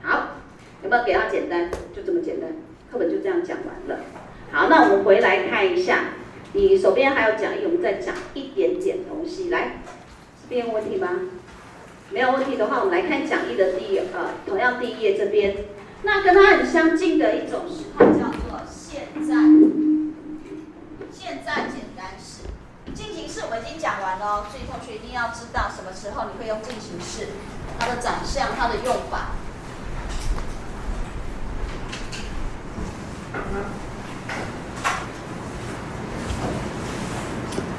好，有没有给他简单？就这么简单，课本就这样讲完了。好，那我们回来看一下，你手边还有讲义，我们再讲一点点东西。来，这边有问题吗？没有问题的话，我们来看讲义的同样第一页这边。那跟它很相近的一种时态叫做现在简单式。进行式我们已经讲完了，所以同学一定要知道什么时候你会用进行式，它的长相、它的用法。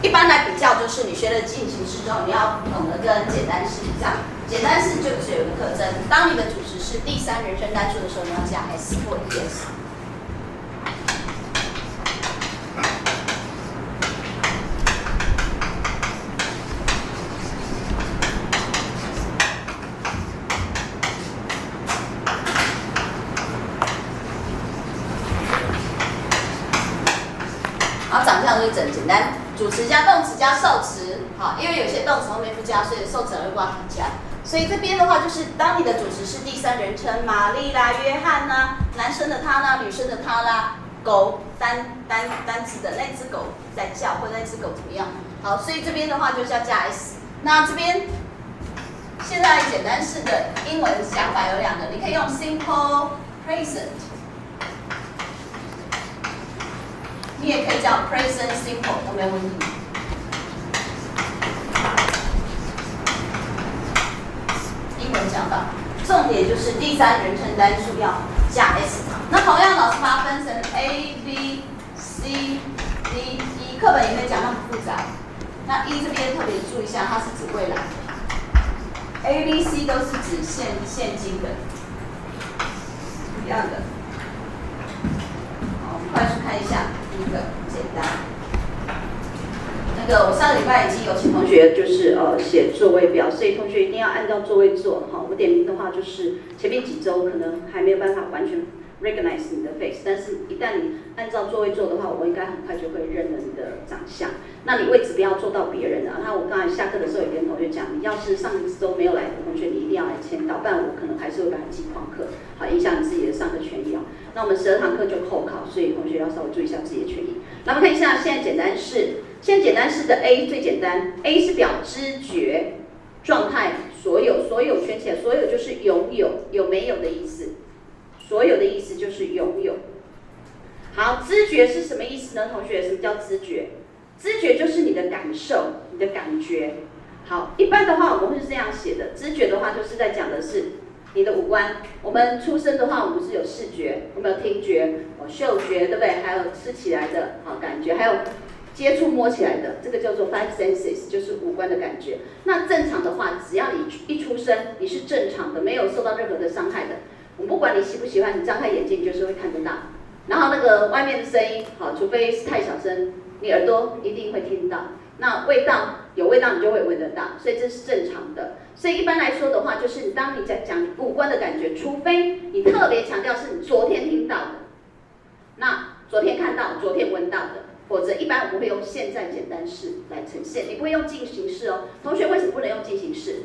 一般来比较，就是你学了进行式之后，你要懂得跟简单式比较。简单式就只有一个特征，当你的主词是第三人称单数的时候，你要加 s 或 es。好，长相就是很简单。主词加动词加受词，好，因为有些动词后面不加，所以受词会挂旁加。所以这边的话，就是当你的主词是第三人称，玛丽啦、约翰啦、男生的他啦、女生的他啦、狗单字的那只狗在叫，或者那只狗怎么样？好，所以这边的话就是要加 s。那这边现在简单式的英文讲法有两个，你可以用 simple present。你也可以叫 present simple 都没有问题。英文讲法，重点就是第三人称单数要加 s。那同样，老师把它分成 A、B、C、D、E， 课本也可以讲它很复杂。那 E 这边特别注意一下，它是指未来的。A、B、C 都是指现今的，一样的。好，我们快速看一下。第一个简单，那个我上个礼拜已经有请同学就是写座位表，所以同学一定要按照座位做哈。我点名的话就是前面几周可能还没有办法完全 recognize 你的 face， 但是一旦你按照座位做的话，我应该很快就会认得你的长相。那你位置不要坐到别人的。那我刚才下课的时候也跟同学讲，你要是上一周没有来的同学，你一定要来签到，不然我可能还是会把你记旷课，好影响你自己的上课权益哦。那我们12堂课就扣考，所以同学要稍微注意一下自己的权益。那我们看一下现在简单式，现在简单式的 A 最简单 ，A 是表知觉状态，所有圈起来，所有就是拥有，有没有的意思，所有的意思就是拥有。好，知觉是什么意思呢？同学，什么叫知觉？知觉就是你的感受，你的感觉。好，一般的话我们会是这样写的，知觉的话就是在讲的是你的五官。我们出生的话，我们是有视觉，我们有听觉，嗅觉，对不对？还有吃起来的好感觉，还有接触摸起来的，这个叫做 five senses， 就是五官的感觉。那正常的话，只要你一出生，你是正常的，没有受到任何的伤害的，我不管你喜不喜欢，你张开眼睛就是会看得到。然后那个外面的声音，好，除非是太小声，你耳朵一定会听到。那味道有味道，你就会闻得到，所以这是正常的。所以一般来说的话，就是当你在讲五官的感觉，除非你特别强调是你昨天听到的，那昨天看到、昨天闻到的，否则一般我们会用现在简单式来呈现，你不会用进行式哦。同学为什么不能用进行式？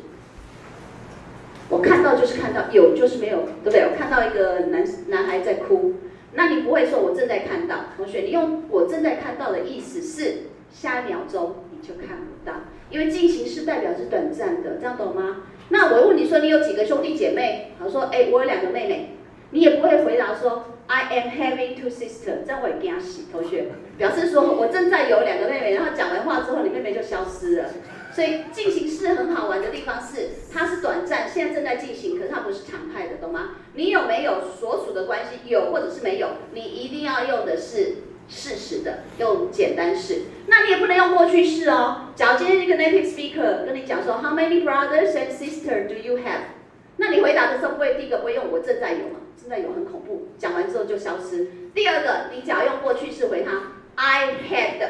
我看到就是看到，有就是没有，对不对？我看到一个男孩在哭，那你不会说我正在看到，同学，你用我正在看到的意思是下一秒钟你就看不到，因为进行式代表是短暂的，这样懂吗？那我问你说你有几个兄弟姐妹？好说，我有2个妹妹，你也不会回答说 I am having 2 sisters， 这样我也惊死同学，表示说我正在有2个妹妹，然后讲完话之后你妹妹就消失了，所以进行式很好玩的地方是，它是短暂，现在正在进行，可是它不是常态的，懂吗？你有没有所属的关系？有或者是没有？你一定要用的是事实的，用简单式。那你也不能用过去式哦。假如今天一个 native speaker 跟你讲说 How many brothers and sisters do you have？ 那你回答的时候第一个不会用我正在有嘛？正在有很恐怖，讲完之后就消失。第二个，你假如用过去式回他 I had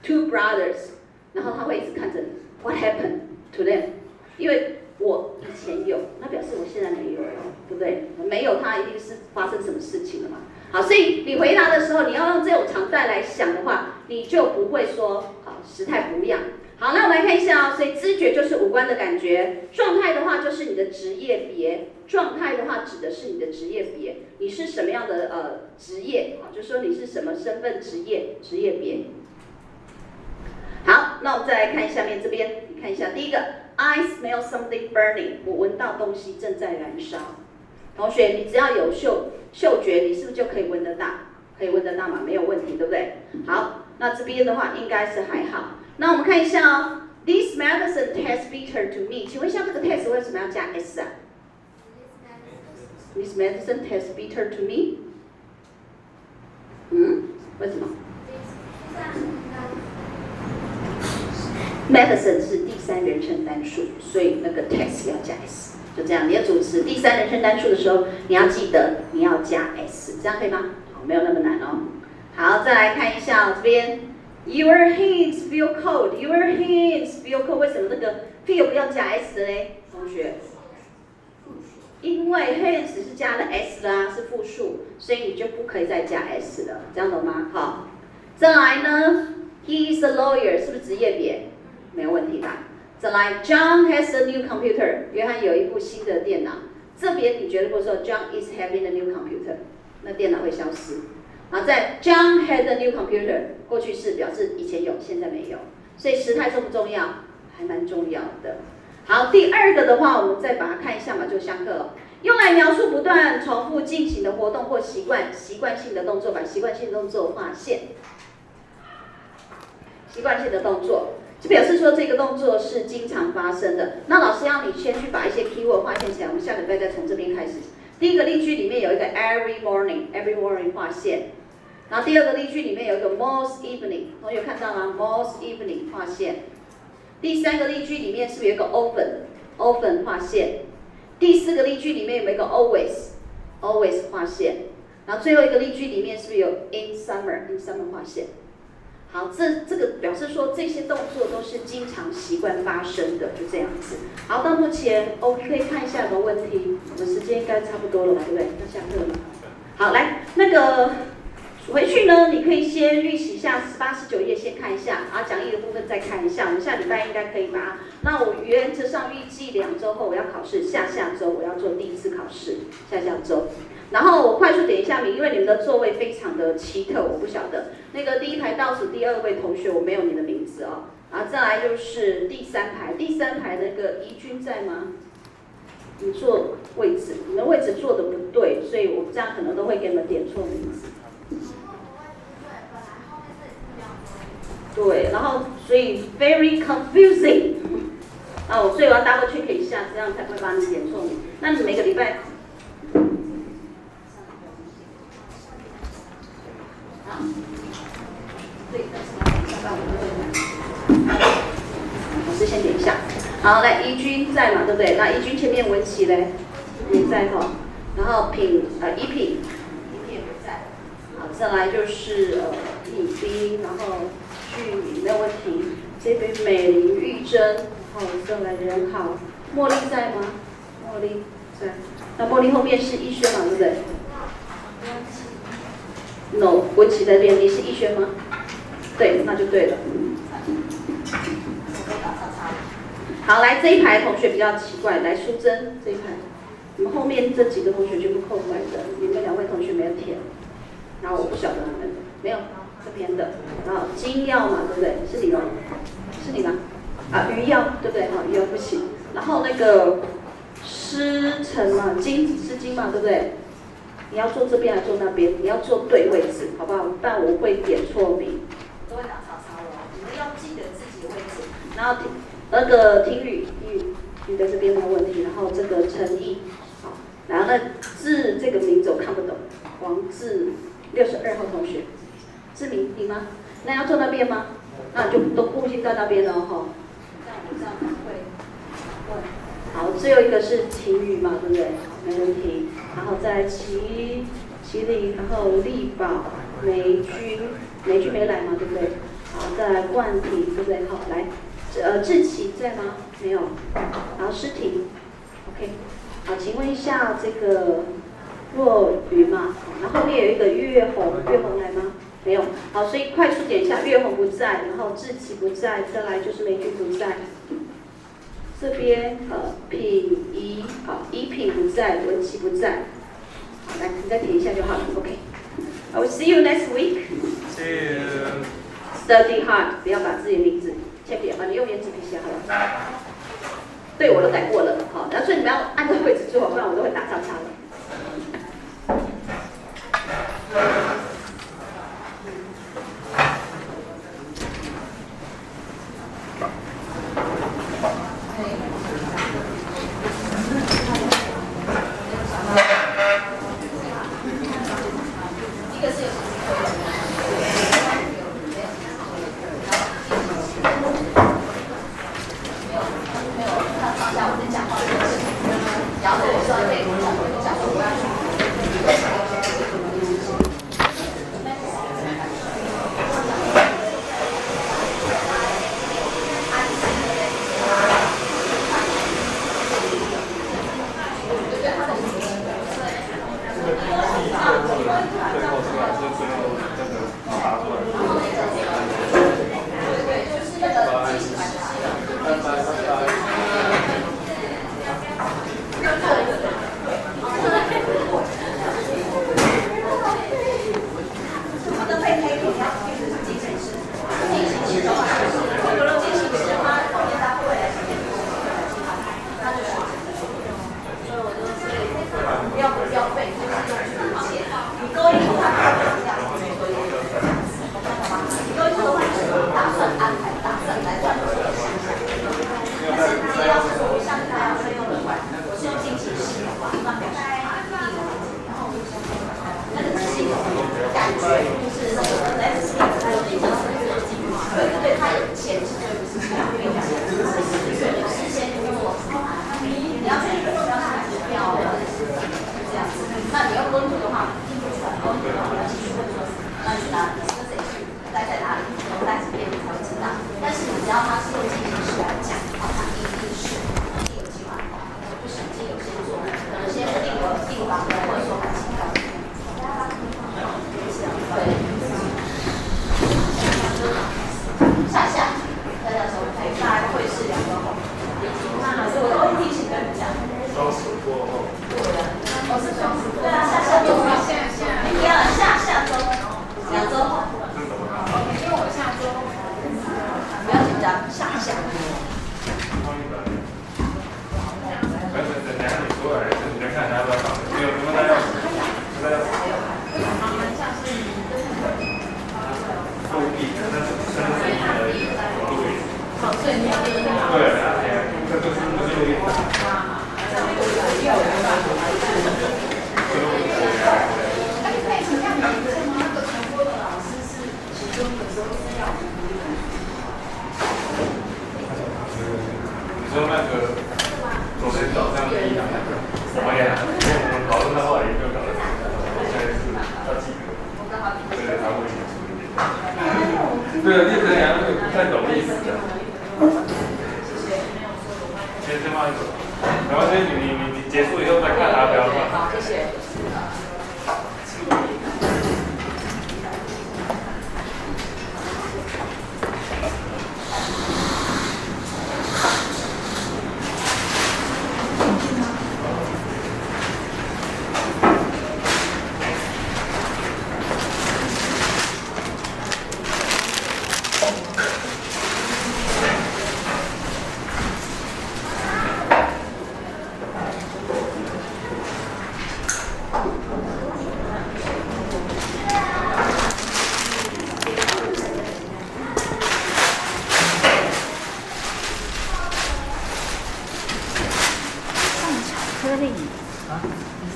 2 brothers， 然后他会一直看着你 What happened to them？ 因为我以前有，那表示我现在没有了，对不对？没有，它一定是发生什么事情了嘛。好，所以你回答的时候，你要用这种常态来想的话，你就不会说时态不一样。好，那我们来看一下哦。所以知觉就是五官的感觉，状态的话就是你的职业别，状态的话指的是你的职业别，你是什么样的职业啊？就是说你是什么身份、职业别。好，那我们再来看下面这边，你看一下第一个 ，I smell something burning， 我闻到东西正在燃烧。同学，你只要有嗅觉，你是不是就可以闻得到？可以闻得到嘛？没有问题，对不对？好，那这边的话应该是还好。那我们看一下哦 ，This medicine tastes bitter to me。请问一下，这个 taste 为什么要加 s 啊 ？This medicine tastes bitter to me。为什么？Medicine 是第三人称单数，所以那个 taste 要加 s， 就这样。你的主词第三人称单数的时候，你要记得你要加 s， 这样可以吗？好，没有那么难哦。好，再来看一下这边。Your hands feel cold. Your hands feel cold. 为什么那个 feel 不要加 s 的嘞？同学，因为 hands 是加了 s 啦，是复数，所以你就不可以再加 s 了，这样懂吗？好，再来呢 ，He is a lawyer， 是不是职业别？没有问题吧？再来 ，John has a new computer， 约翰有一部新的电脑。这边你觉得如果说 John is having a new computer， 那电脑会消失。然后在 John had a new computer， 过去式表示以前有，现在没有，所以时态重不重要？还蛮重要的。好，第二个的话，我们再把它看一下嘛，就相克了。用来描述不断重复进行的活动或习惯性的动作，把习惯性动作划线。习惯性的动作，就表示说这个动作是经常发生的。那老师要你先去把一些 keyword 划线起来，我们下礼拜再从这边开始。第一个例句里面有一个 every morning 划线。然后第二个例句里面有一个 most evening， 同学看到吗 ？most evening 划线。第三个例句里面是不是有一个 often 划线？第四个例句里面有没有一个 always 划线？然后最后一个例句里面是不是有 in summer 划线？好，这个表示说这些动作都是经常习惯发生的，就这样子。好，到目前 OK 看一下有没有问题？我们时间应该差不多了吧，对不对？要下课了。好，来那个。回去呢，你可以先预习一下18、19页，先看一下，然后讲义的部分再看一下。我们下礼拜应该可以把。那我原则上预计2周后我要考试，下周我要做第一次考试，下周。然后我快速点一下名，因为你们的座位非常的奇特，我不晓得。那个第一排倒数第2位同学，我没有你的名字哦。然后再来就是第3排那个怡君在吗？你坐位置，你们位置坐的不对，所以我这样可能都会给你们点错名字。对，然后所以 very confusing， 所以我要 double check 一下，这样才会把你点错名。那你每个礼拜，好，对，下班我就会来。老师先点一下。好，来怡君在嘛，对不对？那怡君前面文琪嘞，也在哈。然后怡品也不在。好，再来就是李斌，然后。没有问题。这边美玲、玉珍，好，再来人好。茉莉在吗？茉莉在。那茉莉后面是逸轩嘛，对不对 ？No， 文琪在这边，你是逸轩吗？对，那就对了。好，来这一排同学比较奇怪，来淑珍这一排，你们后面这几个同学全部扣回来的，你们2位同学没有填，然后我不晓得他们没有。这边的，然后金耀嘛，对不对？是你吗？是你吗？余耀，对不对？余耀不行。然后那个师承嘛，金是金嘛，对不对？你要坐这边还是坐那边？你要坐对位置，好不好？不然我会点错名。都会打叉叉哦，你们要记得自己的位置。然后那个听语语在这边没有问题，然后这个诚意，好，然后呢字这个名字我看不懂，王志62号同学，志明你吗？那要坐那边吗？那就都固定在那边了哈。这样会问。好，最后一个是晴雨嘛，对不对？没问题。然后再麒麟，然后力宝、美君没来嘛，对不对？好，再来冠廷，对不对？好，来，志奇在吗？没有。然后诗婷 ，OK。好，请问一下这个若云嘛，然后后面有一个月红来吗？没有。好，所以快速点一下，月红不在，然后志奇不在，再来就是美君不在。这边怡品不在，文琪不在。好，来，你再填一下就好了 ，OK。I will see you next week.
See you.
Study hard， 不要把自己的名字铅笔你用圆珠笔写好了。对，我都改过了，好，然后所以你们要按照位置做，不然我都会打叉叉了。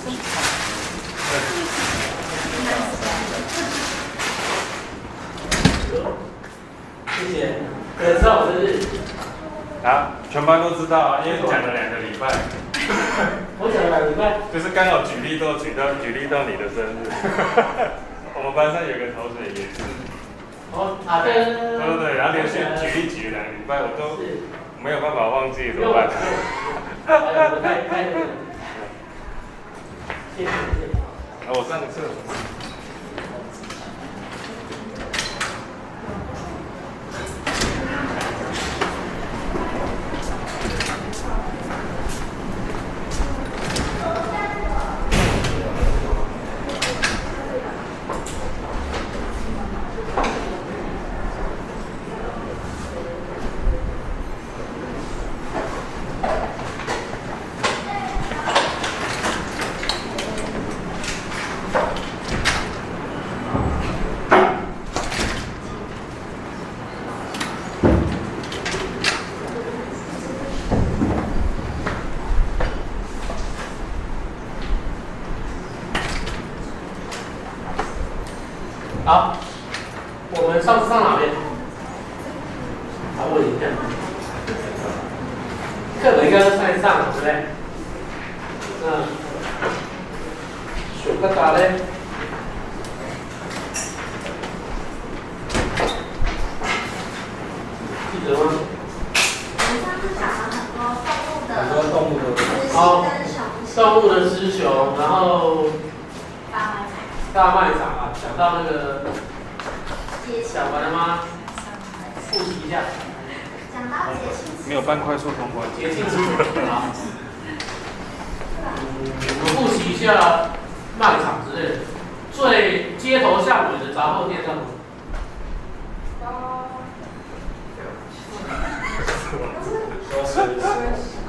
谢谢。有人知道我生日？
啊，全班都知道啊，因为讲了2个礼拜。
我讲了2个礼拜。
就是刚好举例到你的生日。我们班上有个同学也是。对，然后连续举例了2个礼拜，我都没有办法忘记，怎么办？
我太那个。谢谢。
我上个厕所。
好，我们上次上哪边？问一下，课本应该都上一上了，对不对？选个答嘞。记得吗？很多动物的。好，动物的雌雄，然后大卖场啊，讲到那个，讲完了吗？复习一下。
讲到节庆。
没有办快速通关。
节庆期。好。我们复习一下卖场之类的，最街头巷尾的杂货店叫什么？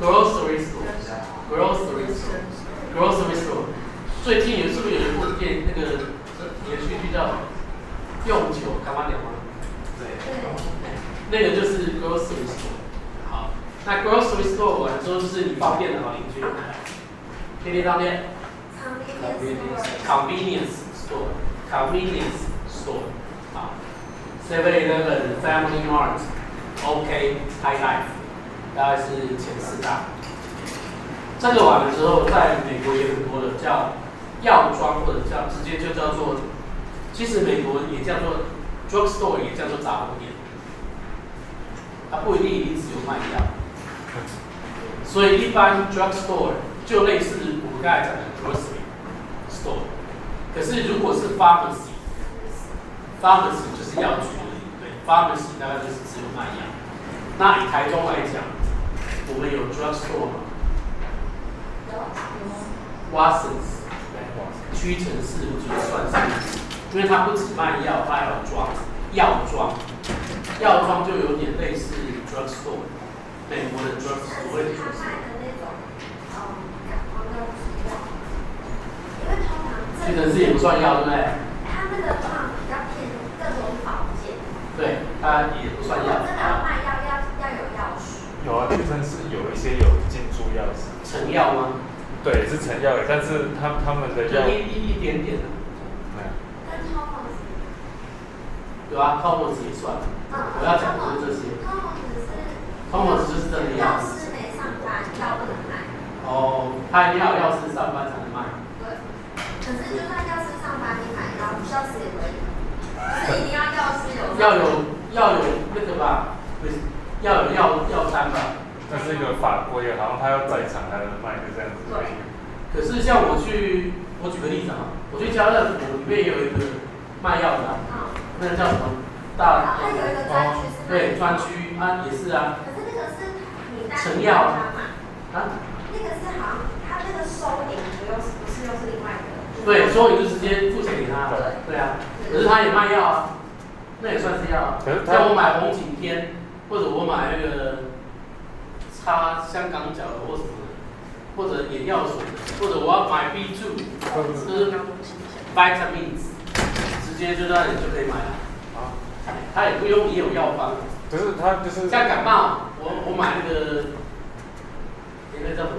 grocery store， 最近是不是有一部电那个连续剧叫《用酒干嘛聊》吗？对，那个就是 grocery store。好，那 grocery store 完之后就是你方便的好邻居，天天当天 convenience store。好 ，7-Eleven、Family Mart、OK、High Life。 大概是前4大。这个完了之后，在美国也很多的叫药妆，或者叫直接就叫做，其实美国也叫做 drugstore， 也叫做杂货店。它不一定只有卖药，所以一般 drugstore 就类似我们刚才讲的 grocery store。可是如果是 pharmacy 就是药局而已，对 ，pharmacy 大概就是只有卖药。那以台中来讲， 我们有 drugstore 吗？有。Watsons， 屈臣氏我觉得算是，因为它不只卖药，它还有药妆，药妆就有点类似 drugstore， 美国的 drugstore 会出现。屈臣氏也不算药，对不对？
它那个话比较偏各种保健。
对，它也不算药。
真的要卖药，要有药水。
有啊，屈臣氏有一些有进驻药师。
成药吗？
对，是成药，但是他们的药
一点点的。
没有。
跟 Thomas。
有啊 ，Thomas 也算。我要讲的就是这些。Thomas 就是真的药。
药师没上班，药不能卖。
哦，他一定要有药师上班才能卖。
对。可是就算药师上班，你买药，药师也可以。就是一定要药师有。
要有那个吧，不是。 要有药单吧？
那是一个法规，好像他要在场才能卖，就这样子。
对。可是像我举个例子啊，我去家乐福里面也有一个卖药的啊，那个叫什么大？
它有一个专区是。
对，专区啊，也是啊。
可是那个是你单
成药
啊？那个是好像它那个收银不是又是另外一个。
对，收银就直接付钱给他。对啊。可是他也卖药啊，那也算是药啊。像我买红景天。 或者我买那个擦香港脚的或什么的，或者眼药水的，或者我要买 B2， 就是 vitamins， 直接就在那里就可以买了。啊，他也不用你有药方。
可是他就是
像感冒，我买那个什么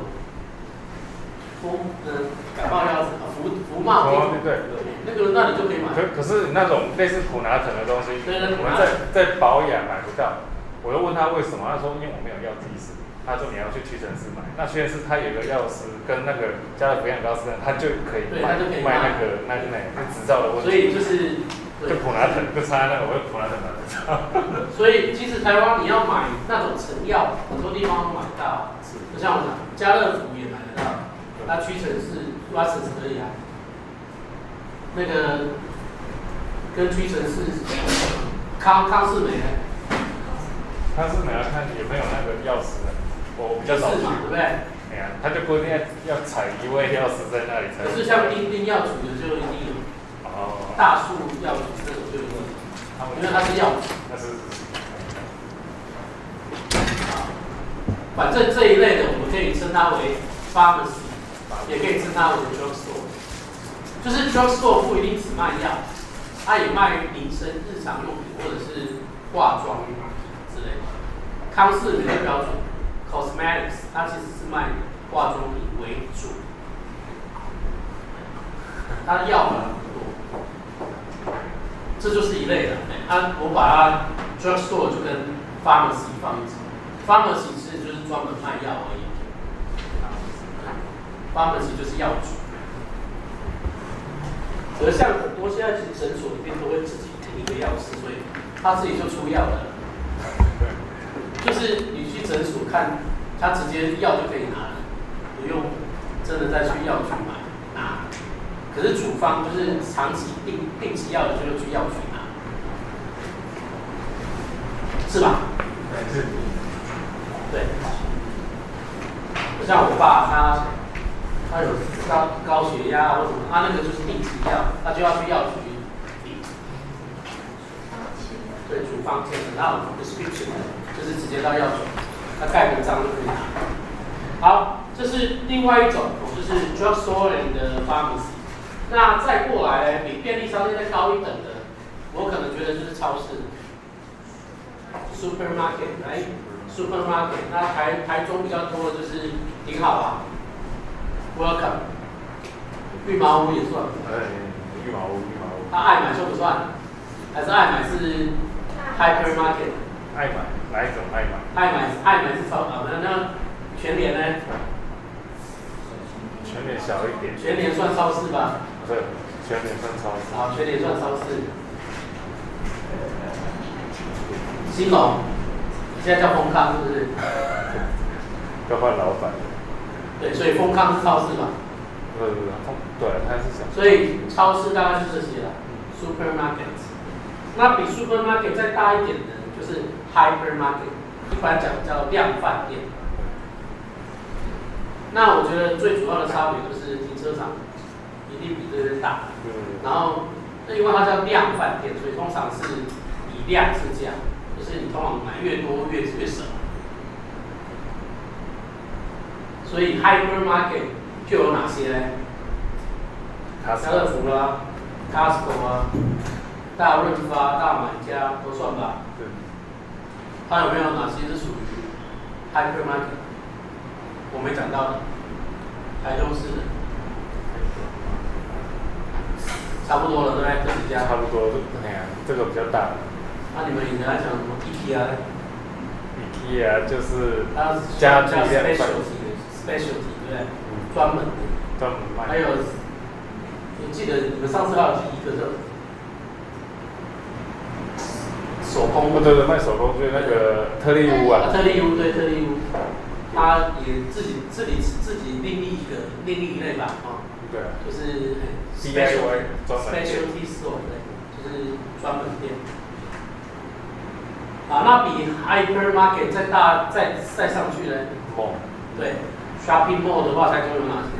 感冒药福茂
对，
那你就可以买。
可是那种类似普拿疼的东西，我们在保养买不到。我就问他为什么，他说因为我没有药剂师。他说你要去屈臣氏买，那屈臣氏他有个药师跟那个家乐福养膏师，他就可以卖那个执照的问题。
所以就是
普拿疼就差那个，我就普拿疼买不到。
所以其实台湾你要买那种成药，很多地方都买得到。就像我讲，家乐福也买得到，那屈臣氏、Watsons 可以啊。那个跟屈臣氏、康士美呢？
康士美要看有没有那个药师的。我比较少去，
对不对？
哎呀，他就规定要采一位药师在那里才。
可是像丁药局的就一定有。哦。大树药局这种就有，因为它是药局。
那是。
反正这一类的，我们可以称它为 pharmacy， 也可以称它为 drugstore。就是 drugstore 不一定只卖药，它也卖民生日常用品或者是化妆之类的。康士美的标准。Cosmetics， 它其实是卖化妆品为主，它的药很多，这就是一类的。我把它 drugstore 就跟 pharmacy 放一起 ，pharmacy 就是专门卖药而已 ，pharmacy 就是药局。而像很多现在其实诊所里面都会自己停一个药师，所以他自己就出药了。就是你去诊所看，他直接药就可以拿了，不用真的再去药局拿。可是处方就是长期定期药的就去药局拿，是吧？
是。
对。就像我爸他有高血压或什么，他那个就是定期药，他就要去药局领。对，处方签的，然后 prescription 就是直接到药局，他盖个章就可以拿。好，这是另外一种，就是 drugstore 的 pharmacy。那再过来呢，比便利商店再高一等的，我可能觉得就是超市 ，supermarket， 来 supermarket。那台中比较多的就是挺好吧 ，welcome， 羽毛屋也算。
羽毛屋。
那爱买算不算？还是爱买是 hypermarket？
爱买哪一种爱买？
爱买是超那全联呢？
全联小一点。
全联算超市吧？
对，全联算超市。
好，全联算超市。兴隆，现在叫丰康是不是？
要换老板。
对，所以丰康是超市吧？
对，它是小。
所以超市大概是这些了 ，supermarket。那比 supermarket 再大一点的，就是 hypermarket， 一般讲叫量贩店。那我觉得最主要的差别就是停车场一定比这边大，然后因为它叫量贩店，所以通常是以量制价，就是你通常买越多越省。所以 hypermarket 就有哪些呢？家乐福啦 ，Costco 啊，大润发、大买家都算吧。对。它有没有哪些是属于 hypermarket？ 我没讲到的，台中市的，差不多了，对不对？这几家。
差不多，哎呀，这个比较大。
那你们以前在讲什么
IKEA 就是家具量贩。
specialty 对不对？专门的。
专门卖。
还有，我记得你们上次还有提一个叫手工。
对，卖手工就是那个特利屋啊。
特利屋对特利屋，它也自己另立一类吧，
对。
就是
DIY 专门店。
specialty store 对，就是专门店。那比 hypermarket 再上去呢
mall
对 shopping mall 的话，台中有哪些？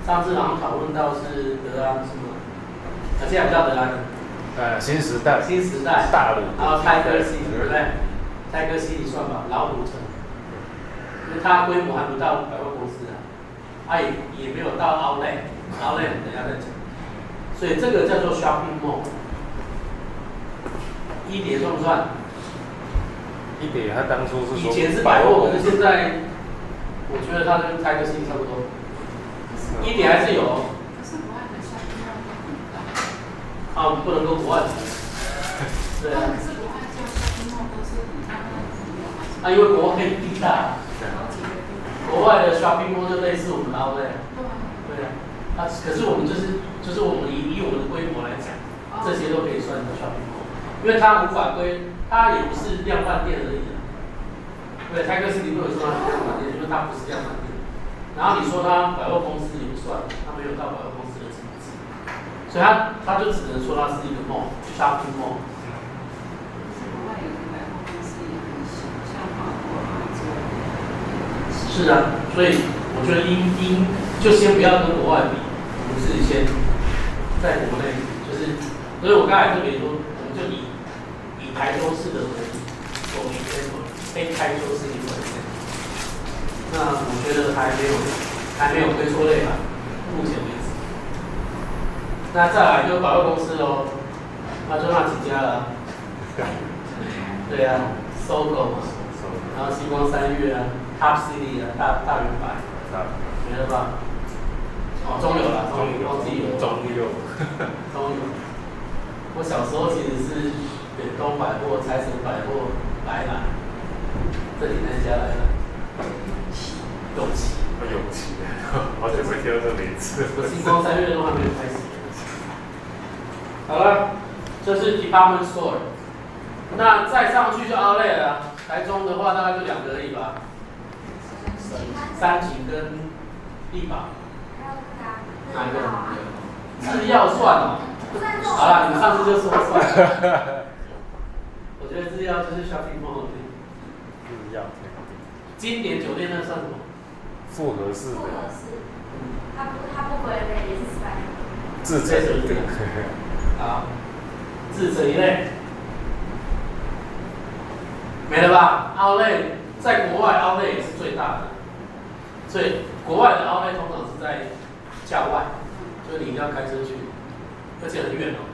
上次好像讨论到是德安是吗？现在不叫德安。
新时代。大陆。
然后泰戈西对不对？泰戈西你算吧，老虎城，因为它规模还不到百货公司啊，也没有到 outlet 等一下再讲。所以这个叫做 shopping mall。一叠算不算？
一叠，它当初是说。
以前是百货，可是现在我我觉得它跟泰戈斯差不多，一点还是有哦。啊，不能跟国外比。对啊。啊，因为国外地大，国外的 shopping mall 就类似我们的 outlet。对啊。啊，可是我们就是我们以我们的规模来讲，这些都可以算 shopping mall， 因为它无法归，它也不是量贩店而已啊。对，泰戈斯你不能说它是量贩店，因为它不是量贩店。然后你说它百货公司也不算，它没有到百货公司的层次，所以它就只能说它是一个 mall，shopping mall。是啊，所以我觉得就先不要跟国外比，我们是先在国内，所以我刚才特别说，我们就以台州市的为例，我们非台州市英文线，那我觉得还没有推错类吧，目前为止。那再来就百货公司喽，那就那几家了，对啊，搜狗嘛，然后星光三月啊。Top City 啊，大圆白，没了吧？哦，中友啦，中友，忘记有。中友。我小时候其实是远东百货、财神百货、来来，这里那家来来。永琪。
永琪，好久没听到这名字。
我星光三月都还没有开始。好了，这是 Department Store。那再上去就 Outlet 了。台中的话大概就2个而已吧。三井跟力宝，哪一个？制药算哦。好啦，你们上次就说算了。我觉得制药就是 shopping mall。
制药。
经典酒店那算什么？
复合式的。
它不归类，也是 special。
自成一类。
好，自成一类。没了吧 ？Outlet 在国外 Outlet 也是最大的。所以国外的 outlet 通常是在郊外，所以你一定要开车去，而且很远哦。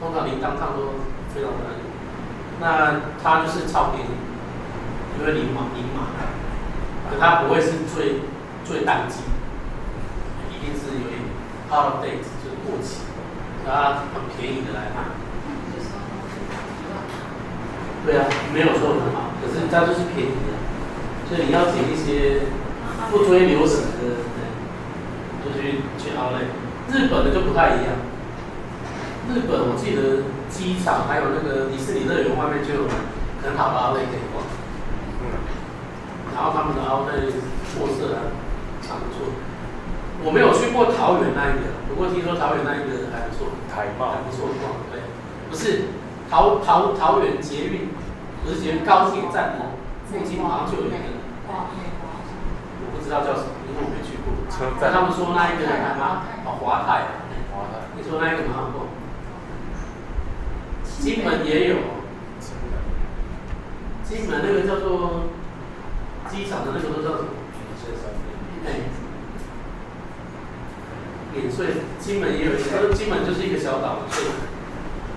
通常离downtown都非常的远。那它就是超便宜，因为离马，可它不会是最淡季，一定是有点 out of date， 就是过期，它很便宜的来卖。对啊，没有说很好，可是它就是便宜的，所以你要捡一些。不追流程的，就去outlet。日本的就不太一样。日本我记得机场还有那个迪士尼乐园外面就有很好的outlet可以逛。然后他们的outlet货色还不错。我没有去过桃园那一个，不过听说桃园那一个还不错。
台贸
还不错逛，对，不是桃园捷运，不是捷运高铁站的附近好像就有一个。不知道叫什么，因为我没去过。但他们说那一个还蛮华泰，你说那一个蛮好逛。金门也有，金门那个叫做机场的那个都叫什么？免税，金门也有一个，金门就是一个小岛，所以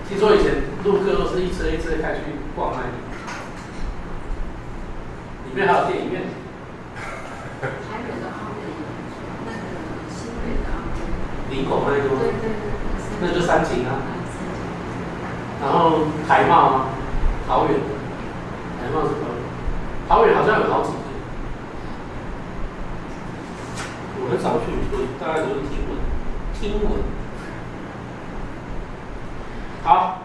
听说以前陆客都是一车一车开去逛那里，里面还有电影院。林口那个，那就三井啊，然后台贸啊，桃园，台贸是桃园好像有好几个，我很少去，所以大概都是听闻。好，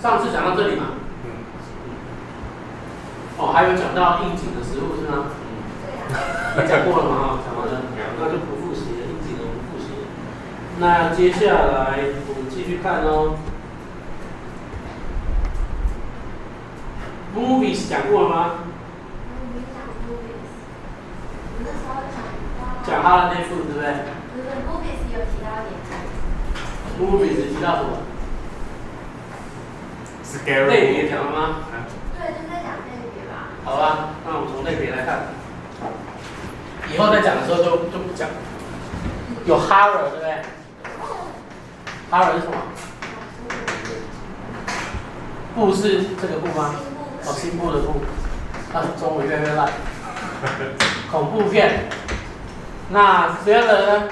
上次讲到这里嘛，哦，还有讲到应景的食物是吗？也讲过了嘛，讲完了，那就不复习了，应景的我们复习了。那接下来我们继续看哦。Movies 讲过了吗？讲哈了那副对不对？
不是 movies 有提到一点。
Movies 提到什么？类别讲了吗？
对，就在讲类别吧。
好吧，那我们从类别来看。以后再讲的时候就不讲。有 horror 对不对 ？horror 是什么？部是这个部吗？哦，新部的部。啊，中文越来越烂。恐怖片。那 thriller 呢？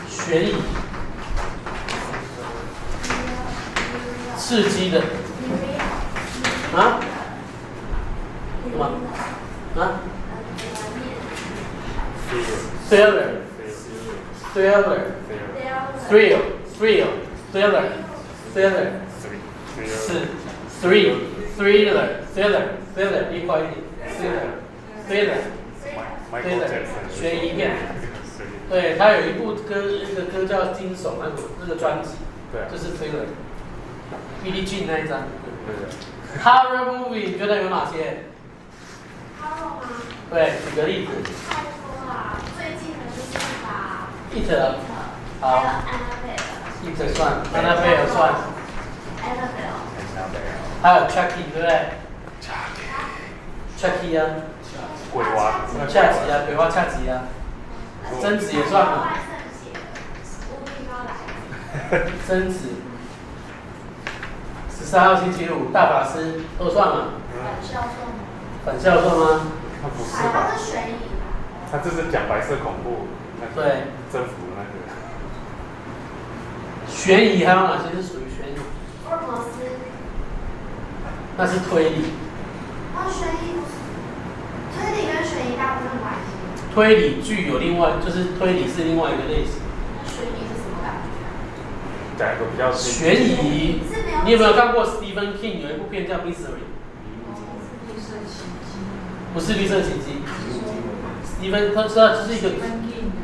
悬疑、刺激的。啊？什么？啊 ？thriller。thriller。thrill。thriller。是 thriller。一块一点。thriller。悬疑片。对，他有一个歌叫《惊悚》，那个专辑，就是 thriller。Billie Jean 那一张。Horror movie 你觉得有哪些
？Horror 吗？
对，举个例子。
太多了，最近的就是那
It。
个。
好。
还有 Annabelle。It
算 ，Annabelle 算。
Annabelle。
还有 Chucky 对不对 ？Chucky 啊。
鬼娃。
恰吉啊，鬼娃恰吉啊。贞子也算吗？贞子。13号星期五，大法师都算吗？返校算吗？
他不是吧？
他是悬疑。
他这是讲白色恐怖，
对，
征服那个。
悬疑还有哪些是属于悬疑？
福尔摩斯。
那是推理。
悬疑不是。推理跟悬疑大部分关系。
推理剧有另外，就是推理是另外一个类型。
悬疑是什么感觉？
讲一个比较
悬疑。你有没有看过 Stephen King 有一部片叫《Mystery》？不是绿色奇迹。Stephen 他就是一个，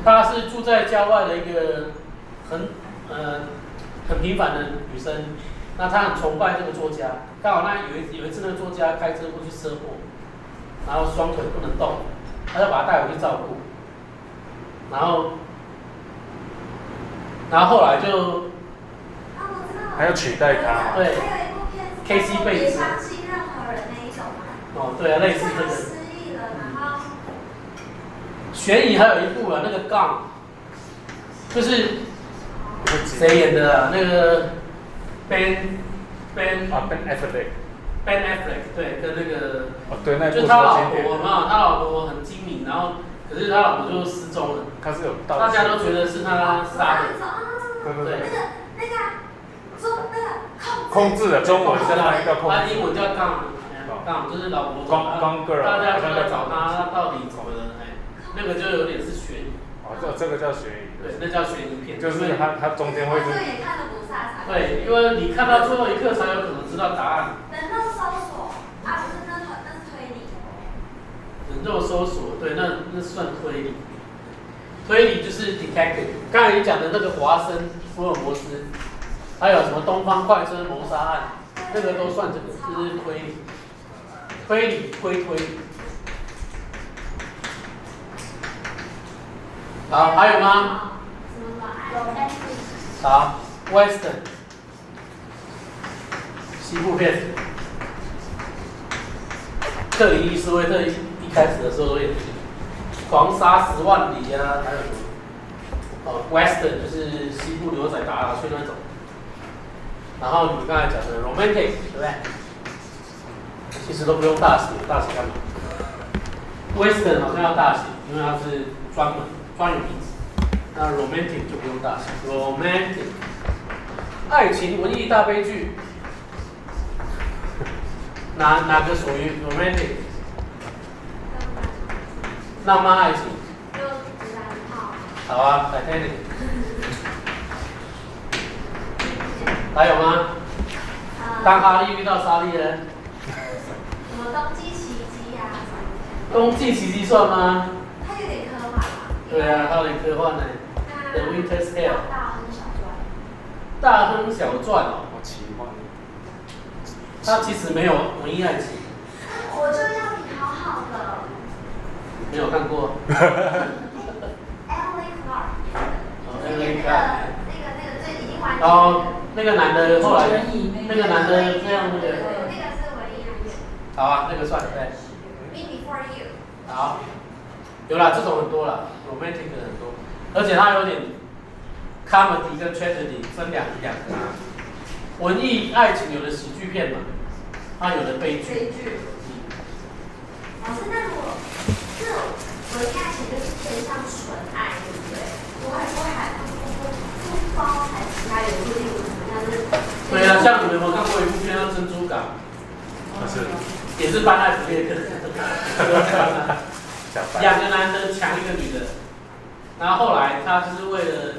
他是住在郊外的一个很平凡的女生，那她很崇拜这个作家。刚好那有一次那个作家开车过去车祸，然后双腿不能动。他就把他带回去照顾，然后后来就，
还要取代他。
对。
K
C 贝兹。
别相信任何人那一种嘛。
哦，对啊，类似这个。
失忆了，然后。
悬疑还有一部啊，那个《杠》，就是谁演的啊？那个 Ben
Affleck。Ben
Affleck 对，跟那个
对，那部
就他老婆嘛，他老婆很精明，然后可是他老婆就失踪了。
他是有
大家都觉得是他杀的。
对。
那个
控制的中文叫那个控制。
他英文叫杠就是老婆大家就在找他到底怎么了？那个就有点是悬疑。
这个叫悬疑。
对，那叫悬疑片。
就是他中间会。
这个也看得不差。
对，因为你看到最后一刻才有可能知道答案。
人肉搜索啊，不是那是推理。
人肉搜索，对，那算推理。推理就是 detective。刚才你讲的那个华生、福尔摩斯，还有什么东方快车谋杀案，那个都算这个，就是推理。推理推理。好，还有吗？好 ，Western。西部片，克林伊斯威特一开始的时候都演狂杀10万里啊，还有什么？Western 就是西部牛仔打来打去那种。然后你们刚才讲的 Romantic， 对不对？其实都不用大写，大写干嘛 ？Western 好像要大写，因为它是专有名词。那 Romantic 就不用大写 ，Romantic， 爱情文艺大悲剧。哪个属于 romantic？ 浪漫爱情。好啊 ，Titanic。还有吗？当哈利遇到莎莉呢？
什么冬季奇迹啊？
冬季奇迹算吗？
它有点科幻吧？
对啊，它有点科幻呢。The Winter's Tale。大亨小传哦。
好奇幻。
它其实没有文艺爱情。
我就要你好好的。
没有看过。
Emily Clark。Emily
Clark。
那个最已经完结。
哦，那个男的后来，那个男的这样那个。
那个是文艺爱情。
好啊，那个算对。
Me Before You。
好，有啦，这种很多啦 ，romantic 的很多，而且它有点 comedy 跟 tragedy 分两个。文艺爱情有的喜剧片嘛，它有的悲剧。
老师，那如果这种文艺爱情就是偏向纯爱，对不对？不会还不包含其他元素，例如什么像是？
对啊，像你们有没有看过一部片叫《珍珠港》？
是，
也是班爱不列克，两个男的抢一个女的，然后后来他就是为了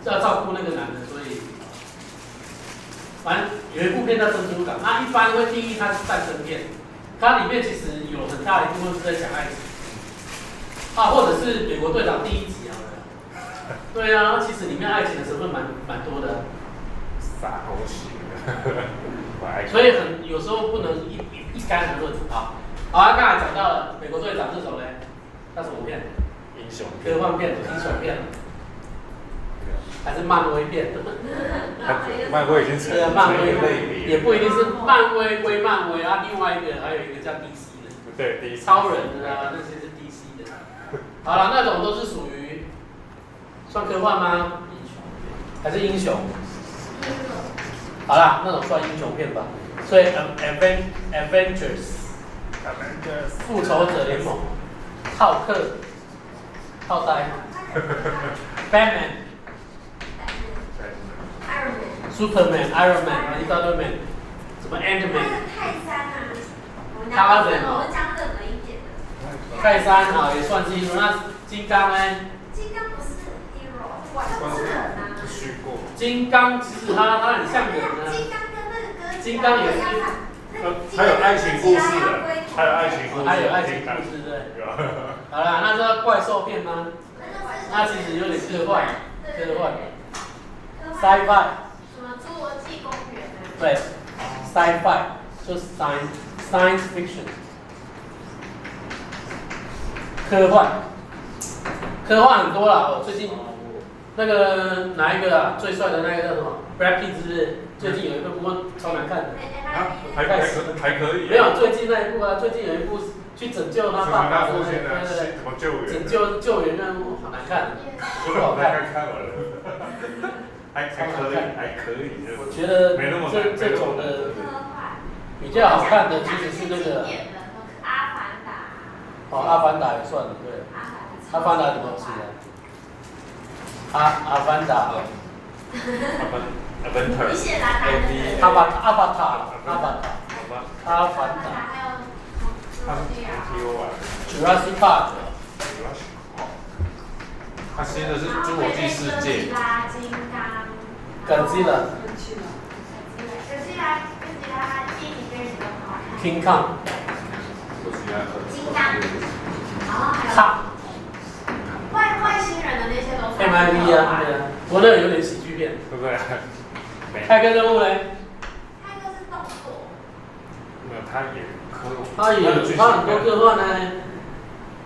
要照顾那个男的，所以反正有一部片叫《珍珠港》，那一般会定义它是战争片，它里面其实有很大一部分是在讲爱情，或者是美国队长第1集好了，对啊，其实里面爱情的成分蛮多的，
撒狗血，
所以有时候不能一概而论啊。好，刚才讲到了美国队长这种嘞，叫什么片？
英雄
科幻片、英雄片，还是漫威片？
漫威已经成了
漫威
类别，
也不一定是漫威归漫威啊。另外一个还有一个叫 DC 的，
对 DC
超人的啊，那些是 DC 的。好了，那种都是属于算科幻吗？还是英雄？好啦，那种算英雄片吧。所以 Avengers 复仇者联盟，浩克，浩呆 ，Batman。Superman、Iron Man 一大堆 man， 什么 Ant-Man？
泰山啊，我们讲冷门一点的。
泰山啊，也算是英雄。那金刚呢？
金刚不是 hero， 他不是人啊。
金刚其实他很像人啊。
金刚跟那个哥
金刚也是。
还有爱情故事的，还有爱情故
事，对。好啦，那这怪兽片吗？那其实有点科幻。Sci-fi。
什么侏罗纪公园啊？
对 ，Sci-fi 就是 science fiction， 科幻很多啦。我最近那个哪一个啊？最帅的那个叫什么 ？Brad Pitt 是不是？最近有一部，不过超难看的。
还可以。
没有最近那一部啊，最近有一部去拯救他爸爸的，对，救援任务，好难看，不好看。
还可以。
我觉得这种的比较好看的其实是那个。
阿凡达。
哦，阿凡达也算了，对。阿凡达怎么起来？阿凡达。
你写哪台？
阿凡达。Jurassic Park。
他新的是《侏罗纪世界》。
哥吉拉。King Kong。
金刚。然后还有。外星人的那些都是。
MIB 啊，对啊，不过那个有点喜剧片，
对不对？
骇客任务嘞？
骇客是动作。
没有，他
很多科幻呢。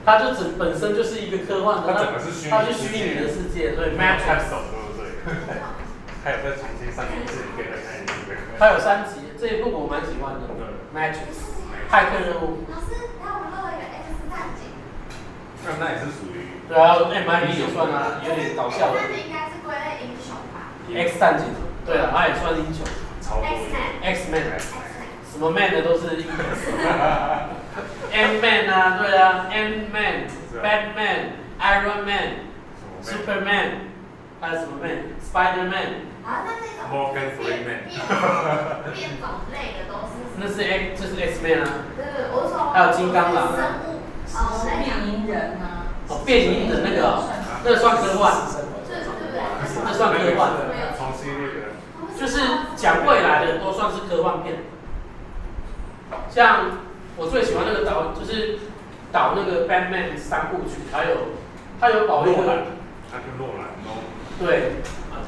它就本身就是一个科幻的，
它整个是虚
拟的世界，所以 Matrix
对不对？还有再重新上一次，你可以再看一次。
它有3集，这一部我蛮喜欢的。Matrix 骇客任务。
老师，然后我们漏了一个 X 战警。
那也是属于。
对啊，MIB 也算啊，有点搞笑的。
战警应该是归类英雄吧
？X 战警，对啊，它也算英雄。
超多。
X-Men， 什么 man 的都是英雄。Ant-Man 啊，对啊 ，Ant-Man、Batman、Iron Man、Superman， 还有什么 Man？Spider-Man。
啊，那这种。
Morgan Freeman。
变种类的都是。
那是这是 X-Man 啊。
对，我说。
还有金刚狼。
生物。
变异人啊。
哦，变异人那个，那个算科幻。
对不对？
那算科幻。
同系列的。
就是讲未来的都算是科幻片。像我最喜欢那个导，就是导那个 Batman 3部曲，他有导一个，
他就诺兰哦。
对，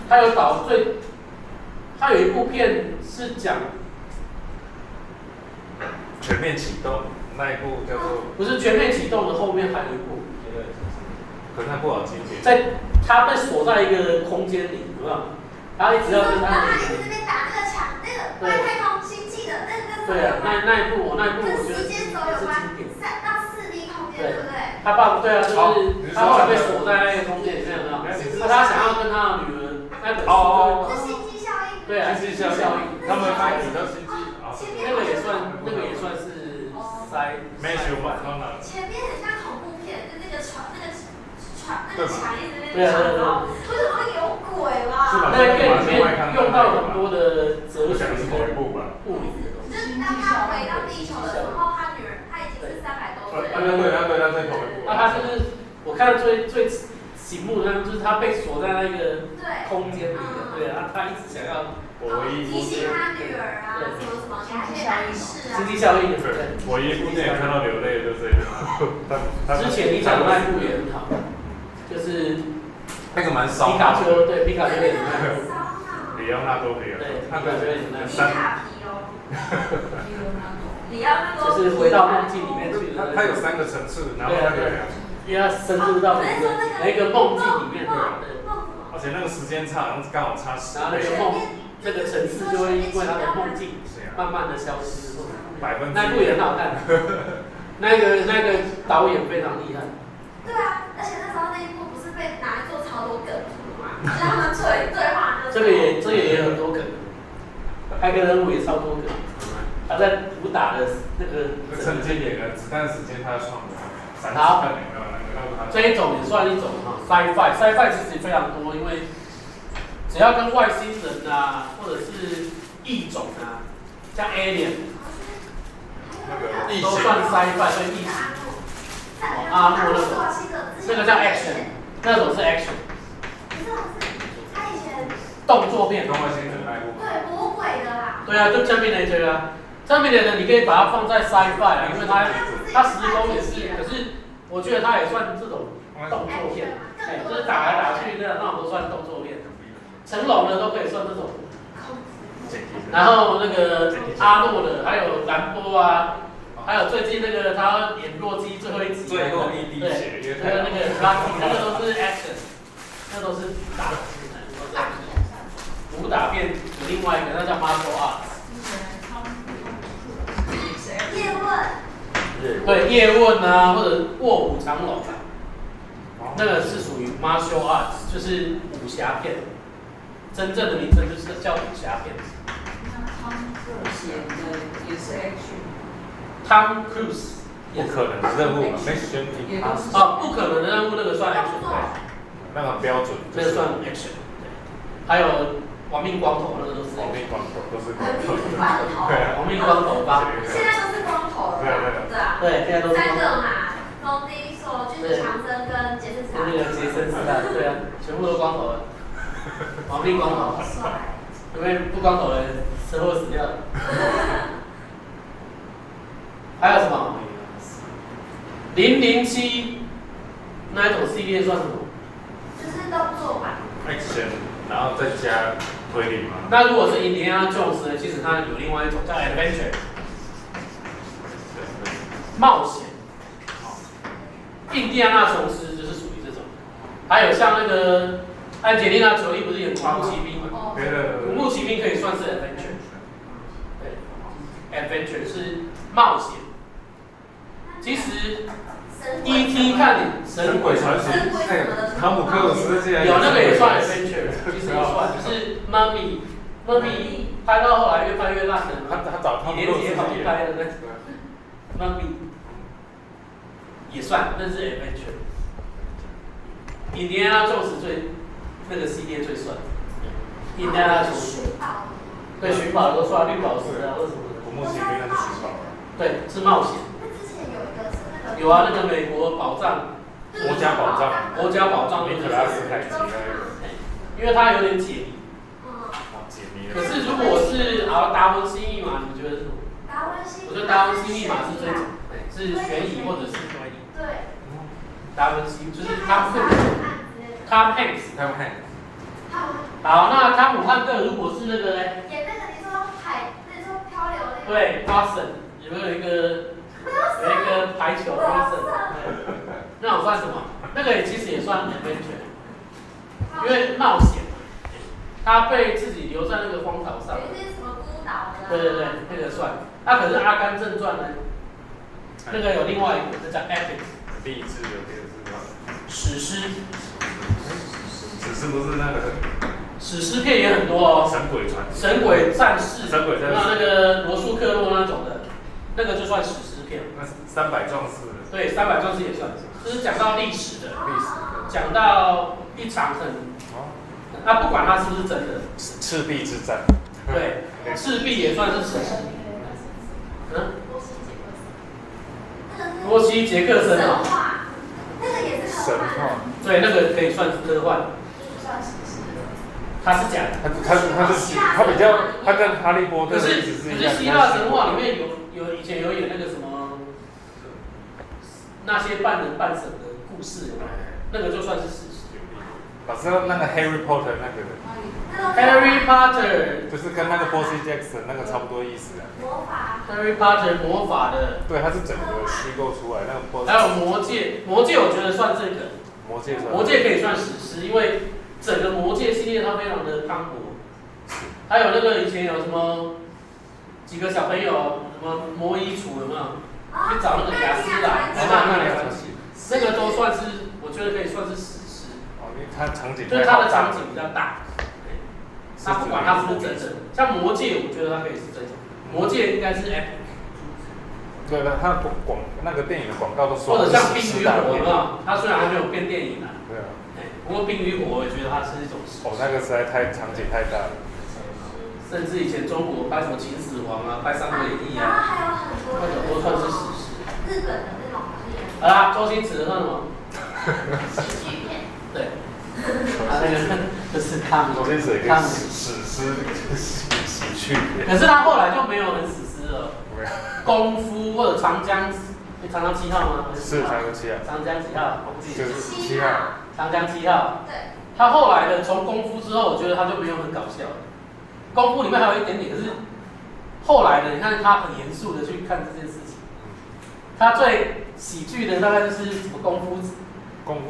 他有导他有一部片是讲
全面启动那一部叫做，
不是全面启动的后面还有一部，
可是那部好经典，
他被锁在一个空间里，有没有？然后一直要跟他。
然后他一直在打那个墙，那个外太空星际的那个。
对啊，那一部我觉得
跟时间轴有关，3到4D 空间，对不对？
他爸对啊，就是他后来被锁在那个空间里面，有没有？那他想要跟他的女儿，那本书
是星际效应。
对啊，星际效应，
他们开始叫星际，
那个也算是 sci-fi
没学完，
前面很像恐怖片，就那个墙一直那
对啊，
然后为什么会有鬼吧？
那一片里面用到很多的哲学跟物理。
就是当他回到地球的时候，他女儿他已经是300多岁了。
对，同一部。
他就是我看到最醒目的，就是他被锁在那个空间里的，对啊，他一直想要
提醒他女儿啊，什么什么，给他一些暗示啊。
经济效应，对。
我一部电影看到流泪就这样。
之前你讲的那部也很好，就是
那个蛮烧。
皮卡丘，对，皮卡丘也很那部。
里奥纳多·皮尔。
对，皮卡丘也很那部。
皮卡皮哦。里奥纳多。
就是回到梦境里面去的。
它有3个层次，然后那个。
因为它深入到每一个梦境里面，
而且那个时间差，刚好差10倍。
然后那个层次就会因为他的梦境慢慢的消失。那部也很好看，那个导演非常厉害。
对啊，而且那时候那一部不是被拿来做超多梗图嘛，就是他们对话那。
这个也很多梗，开个任务也超多梗。他在武打的那个
曾经演的子弹时间，他创的。
好，这一种也算一种哈 ，sci-fi 其实非常多，因为只要跟外星人啊，或者是异种啊，像 alien， 都算 sci-fi 跟异形。阿诺那种，那个叫 action， 那种是 action。
他以前
动作片。
对，魔鬼的啦。
对啊，就Terminator啊。Terminator你可以把它放在 sci-fi 啊，因为它时空也是，可是我觉得它也算这种动作片，就是打来打去那种都算动作片。成龙的都可以算这种。然后那个阿诺的，还有兰波啊，还有最近那个他演洛基最后一集，
最后一滴血，
还有那个 Rocky， 那个都是 action， 那都是打，武打片有另外一个，那叫 martial arts。
叶问。
对，叶问啊，或者卧虎藏龙啊，那个是属于 martial arts， 就是武侠片。真正的名称就是叫武侠片。Tom Cruise
不可能的任务 ，Mission Impossible。
哦，不可能的任务那个算 action， 对。
那个标准。
那个算 action， 对。还有亡命光头，那个都是。
亡命光头都是。
对，亡命光头吧。
现在都是光头了。对啊。
对，现在都是。
3个嘛，冯迪索、巨石强森跟杰森斯坦。
那个杰森斯坦，对啊，全部都光头了。亡命光头。因为不光头的车祸死掉了。还有什么？007那一种系列算什么？
就是动作版。
Action， 然后再加推理嘛。
那如果是印第安纳琼斯呢？其实它有另外一种叫 adventure， 冒险。印第安纳琼斯就是属于这种。还有像那个安吉丽娜·裘丽不是演《古墓奇兵》吗？古墓奇兵可以算是 adventure。对 ，adventure 是冒险。其实 ，E.T. 看你神鬼传奇，
汤姆克鲁斯这样
有那个也算 adventure， 其实也算，就是妈咪拍到后来越拍越烂的，
他找汤姆克鲁斯
拍的那个妈咪也算，那是 adventure。印第安纳琼斯最那个系列最算，印第安纳琼斯，对寻宝都算绿宝石啊或什么的。
古墓奇兵那是寻宝。
对，是冒险。有啊，那个美国宝藏，
国家宝藏，尼可拉斯凯奇那个，
因为它有点解谜。
解谜。
可是如果是达文西密码，你觉得是什么？我觉得达文西密码是这种，是悬疑或者是推理。
对。
达文西就是汤Hanks。好，那汤姆汉克如果是那个嘞？
演那个你说漂流那个。
对 ，Watson 有没有一个？有一个排球 ，Watson， 那种算什么？那个其实也算 adventure， 因为冒险，他被自己留在那个荒岛上。
有一些什么孤岛的。
对，那个算。那可是《阿甘正传》呢？那个有另外一个，这叫 epic。
励志的电视吗？
史诗。
史诗不是那个。
史诗片也很多哦。
神鬼传奇。
神鬼战士。
神鬼战士。
那个罗素克洛那种的，那个就算史诗。片。
那300壮士。
对，300壮士也算，就是讲到历史的，讲到一场那不管它是不是真的。
赤壁之战。
对，赤壁也算是史实。波西·杰克森
神话，那个也是
神话。
对，那个可以算是科幻。它是假的。
它比较，它跟哈利波特的意思是一样。
可是希腊神话里面以前有演那个什么那些半人半神的故事，那个就算是事实。
老师，那个 Harry Potter 那个。
Harry Potter
就是跟那个 Percy Jackson 那个差不多意思啊。
魔法。
Harry Potter 魔法的。
对，它是整个虚构出来那个。
还有魔戒，魔戒我觉得算这个。
魔戒算。
魔戒可以算史诗，因为整个魔戒系列它非常的磅礴。还有那个以前有什么几个小朋友什么魔衣橱有没有？去找那个雅斯兰，那两传奇，那个都算是我觉得可以算是史诗。
哦，因为它场景。
就是它的场景比较大。它不管它是不是真的，像魔戒，我觉得它可以是真的。魔戒应该是 epic。
对的，它那个电影的广告都说。
或者像《冰与火》有没有？它虽然还没有变电影啊。
对啊。
不过《冰与火》我觉得它是一种。
那个实在场景太大了。
甚至以前中国拍什么《秦始皇》啊，拍《三国演义》啊，那种都算是史诗。
日本的那种
好啦，周星驰的算什么？
喜剧片。
对。那个就是他们。
周星驰也可以史诗喜剧片。
可是他后来就没有很史诗了。功夫或者长江7号吗？
是长江7号。
长江几号？我不记得。
就是7号。
长江7号。
对。
他后来的从功夫之后，我觉得他就没有很搞笑了。功夫里面还有一点点，可是后来的你看他很严肃的去看这件事情。他最喜剧的大概就是什么功夫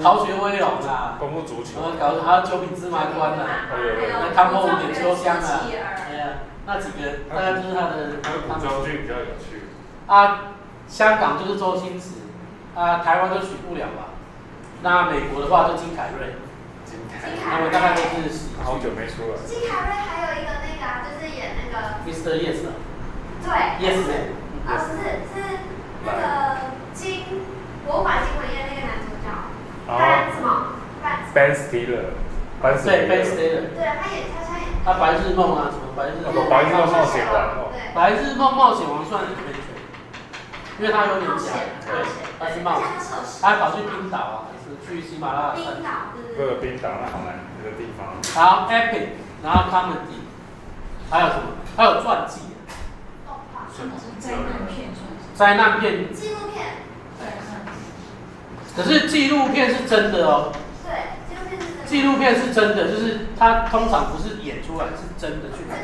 逃学威龙啊，
功夫足球，
还有九品芝麻官啊，那唐伯虎点秋香啊，哎呀，那几个大概就是他的。
古装剧比较有趣。
香港就是周星驰，台湾就许不了吧。那美国的话就金凯瑞。他们大概都是
好久没出了。
金凯瑞还有一个那个就是演那个
Mr. Yes 的。
对。
Yes Man。
不是，是那个博物馆惊魂夜那个男主角。班什么
？Ben Stiller。
对 ，Ben Stiller。
对，他
白日梦啊，什么白日梦
冒险王哦。
白日梦冒险王算是可以选，因为他有点假，对，他是冒险，他还跑去冰岛啊，还是去喜马拉雅山？
冰岛。
对，冰岛那好难那个地方。
好 epic， 然后 comedy， 还有什么？还有传记。灾难片。
纪录片。
可是纪录片是真的哦。
对，
纪录片是真的，就是它通常不是演出来，是真的去拍。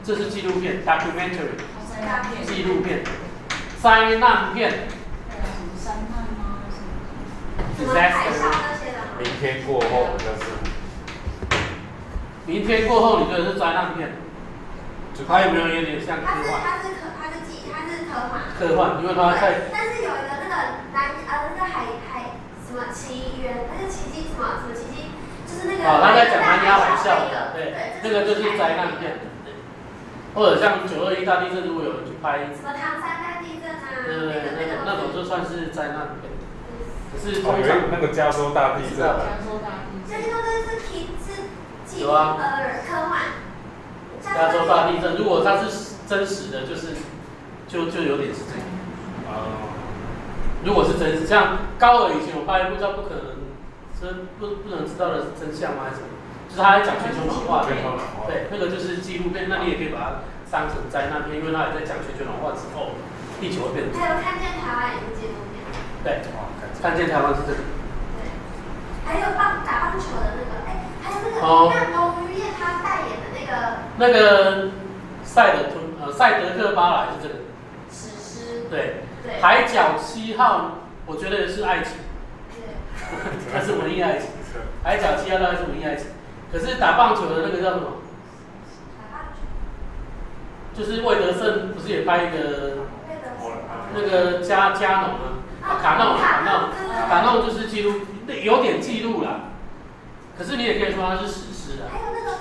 这是纪录片 ，documentary。纪录片。灾难片。
山难吗
？disaster。
明天过后好像是。
明天过后，你觉得是灾难片？它有没有点像科幻？
它是科幻。
科幻，因为它在。
但是有一个那个那个海什么奇缘，那个奇迹什么奇迹，就是那个。
他在讲南亚海啸的，对，那个就是灾难片。或者像921大地震，如果有人去拍。
什么唐山大地震啊？
对，那种就算是灾难片。可是
通常那个加州大地震。
加州大地震是科幻。
加州大地震，如果它是真实的，就有点是这样。如果是真实，像高尔以前有拍一部叫《不可能不能知道的真相》吗？还是什么？就是他在讲全球暖化的。对，那个就是纪录片，那你也可以把它当成灾难片，因为他也在讲全球暖化之后，地球会变。
还有看见台湾也是纪录片。
对，看见台湾是这个。
对。还有打棒球的那个，还有那个彭于晏他代言的
那个赛德克巴莱是这个
史诗。
对，海角7号，我觉得是爱情。对。它是文艺爱情。海角7号大概是文艺爱情，可是打棒球的那个叫什么？
打棒球。
就是魏德胜不是也拍一个那个加农啊？卡诺就是记录，有点记录啦。可是你也可以说它是史诗啊。
还有那个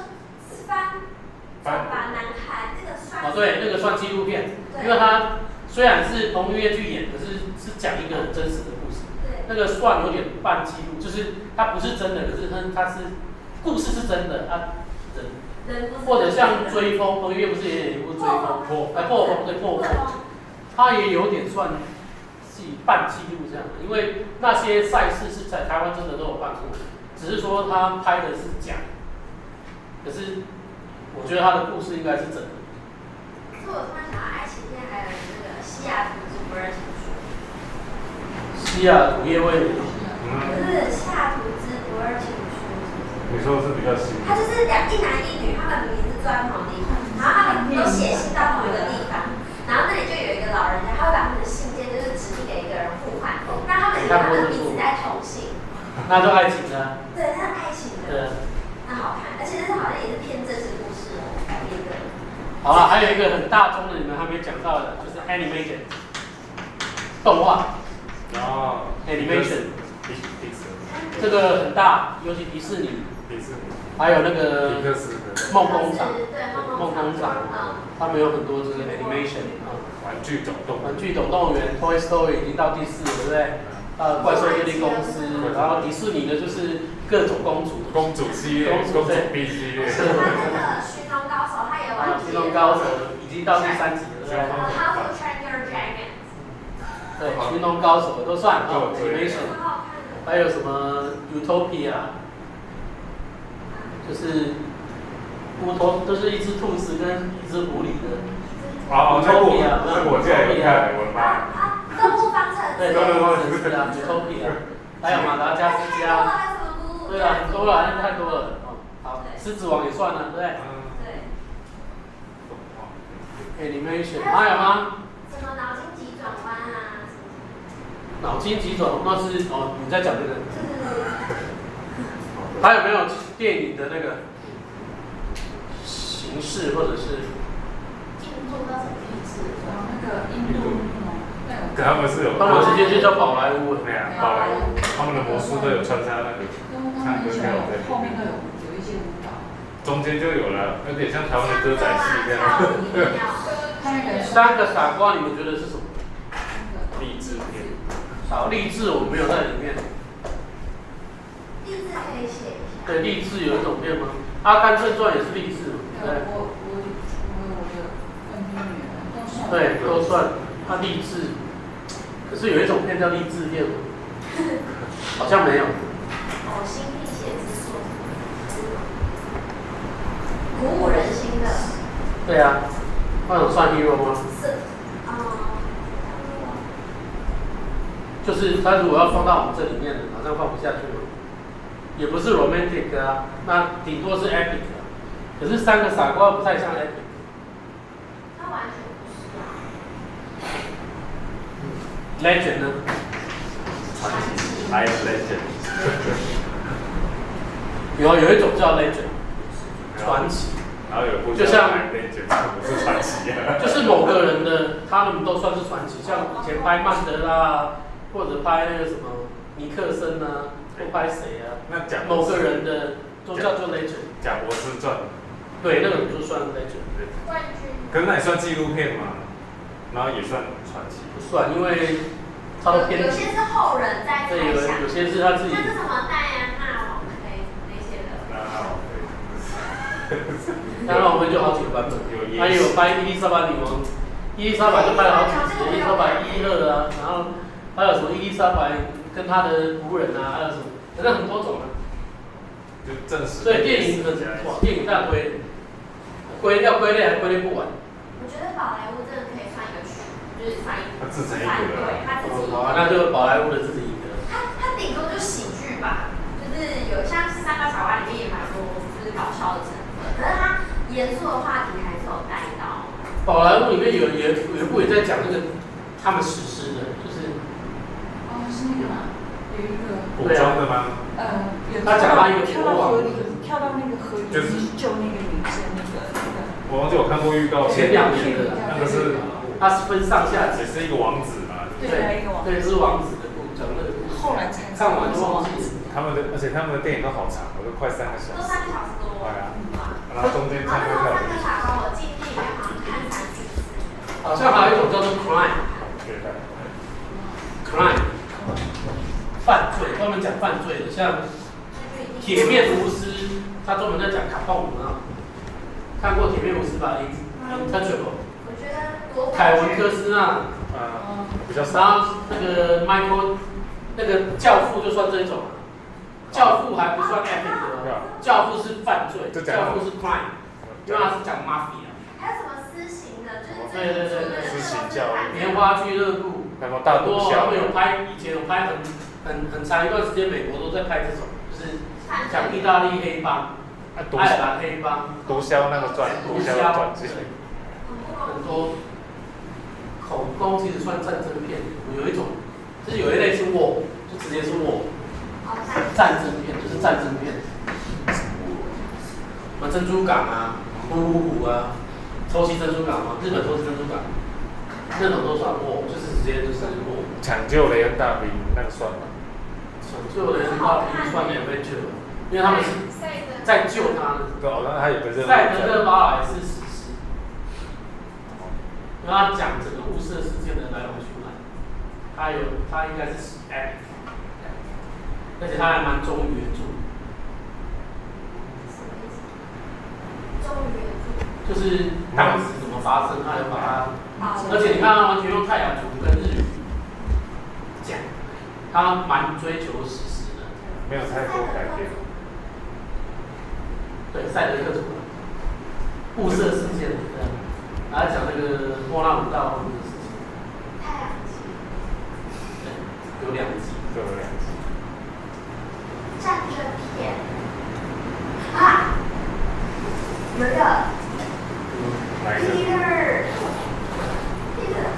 翻男孩那个算。
对，那个算纪录片，因为它虽然是彭于晏去演，可是是讲一个很真实的故事。那个算有点半记录，就是它不是真的，可是它是故事是真的啊，人或者像追风，彭于晏不是也演一部追风？破风对破风，它也有点算半记录这样的，因为那些赛事是在台湾真的都有办过，只是说他拍的是假，可是我觉得他的故事应该是真的。
可是我突然想到，爱情片还有那个西雅图之不二情书。
西雅图夜未眠。
不是西雅图之不二情书。
你说的是比较新。
他就是一男一女，他们名字住在同一个地方，然后他们都写信到同一个地方，然后那里就有一个老人家，他会把他们的信件就是指定给一个人互换，让他们两个一直在通信。
那就爱情啊。
对，那是爱情的。
对。
那好看，而且那是好像也是偏真实故事改编的。
好了，还有一个很大宗的，你们还没讲到的，就是 animation 动画。
哦
animation 这个很大，尤其迪士尼，还有那个梦工厂，梦工厂，他们有很多这个 animation
玩具总
动员 Toy Story 已经到第4了，对不对？怪兽电力公司，然后迪士尼的就是各种公主系列，公主 B 系列。
那个寻龙高手他也完结。
寻龙高手已经到第3集了，对。
How to Train Your Dragon。
对，寻龙高手都算animation。还有什么 Utopia， 就是就是一只兔子跟一只狐狸的。Utopia，
那我记得有看，我的妈。
动物方程式。
对，动物方程式啊 ，Utopia， 还有马达加斯加。对啊，很多了，那太多了。好，狮子王也算了，对不对？对。Animation 还有吗？
什么脑筋急转弯啊？
脑筋急转弯那是你在讲这个。还有没有电影的那个形式或者是？
印度那什么形式？那个印度。
他们是有。
他们直接就叫宝莱坞。
对啊，宝莱坞，他们的魔术都有穿插那个唱歌跳舞在里面。
后面都有一些舞蹈。
中间就有了，有点像台湾的歌仔戏这样。
3个傻瓜，你们觉得是什么？
励志片。
好，励志我没有在里面。
励志可以写一下。
对，励志有一种片吗？《阿甘正传》也是励志嘛？对。对，都算。它励志，可是有一种片叫励志片吗？好像没有。
呕心沥血之作，鼓舞人心的。
对啊，那种算 hero 吗？
是，
就是他如果要放到我们这里面的，好像放不下去了。也不是 romantic 啊，那顶多是 epic 啊。可是3个傻瓜不太像 epic。
他完全不是啊。
Legend 呢？
传奇，还有 legend。
有一种叫 legend， 传奇。
然后有部
就像
legend， 不是传奇啊。
就是某个人的，他们都算是传奇。像以前拍曼德拉，或者拍那个什么尼克森啊，或拍谁啊？某个人的都叫做 legend。
贾博士传。
对，那个就算 legend。
冠军。
可是那也算纪录片嘛，然后也算传奇。
不算，因为他都偏。
有些是后人在猜想。
有些是他自己。
像是什么戴安娜王妃那些的。
当然我们就好几个版本，还有拍伊丽莎白女王，伊丽莎白就拍了好几集，伊丽莎白1、2啊，然后还有什么伊丽莎白跟她的仆人啊，还有什么，反正很多种啊。
就正式。
所以电影哇，电影大归要归类还归类不完。
我觉得宝莱坞真的可以算一个区，就是算一个。
他自成一格了。
他自己。
好啊，那就宝莱坞的自己一个。
他顶多就喜剧吧，就是有像3个傻瓜里面也蛮多就是搞笑的成分，可是他严肃的话题还是有带到。
宝莱坞里面有一部也在讲那个他们实施的，就是。
是那个嘛，有一个。
古装的吗？
他讲到一个
跳到河里，跳到那个河里去救那个女生，那个。
我忘记我看过预告片。
前2年的，
那个是。
他是分上下集。
也是一个王子嘛。
对，一个王子。
对，是王子的故讲那个故事。
后来才
看完就忘记了。
而且他们的电影都好长，都快3个小时。
都3个小时多。
对啊。然后中间唱歌跳舞。
3个傻瓜，我进电影院好像看3次。
好像还有一种叫做 Crime。犯罪，专门讲犯罪的，像铁面无私，他专门在讲卡碰啊。看过铁面无私吧？Untouchable。
我觉得
凯文科斯纳，
比较少。
然后那个 Michael， 那个教父就算这一种，教父还不算 epic 的，教父是犯罪，教父是 crime， 因为他是讲 mafia。
还有什么私刑的，就是
对，
私刑教育。
棉花俱乐部，
然后大毒枭，
他们有拍，以前有拍很长一段时间，美国都在拍这种，就是讲意大利黑帮、爱尔兰黑帮、
毒枭那个传记，
很多恐攻其实算战争片，有一种就是有一类是 war， 就直接是 war， 战争片就是战争片，什么珍珠港啊、呼噜湖啊、偷袭珍珠港嘛，日本偷袭珍珠港，那种都算 war， 就是直接就是 war。
抢救雷恩大兵那个算吗？
抢救雷恩大兵算 adventure， 因为他们是在救他的。
对，那他有个任务。
赛德勒巴莱是史诗，因为他讲整个雾社事件的来龙去脉，他应该是 epic， 而且他还蛮忠于原著。
忠于原著。
就是当时怎么发生，他有把它，而且你看他完全用泰雅族跟日语讲，他蛮追求史实的，
没有太多改变。
对，赛德克族雾社事件的，对，然后讲那个莫拉姆道夫的事情。
太阳系。
对，有2集。
对，有2集。
战争片。啊，有一个。
哪一个
Peter，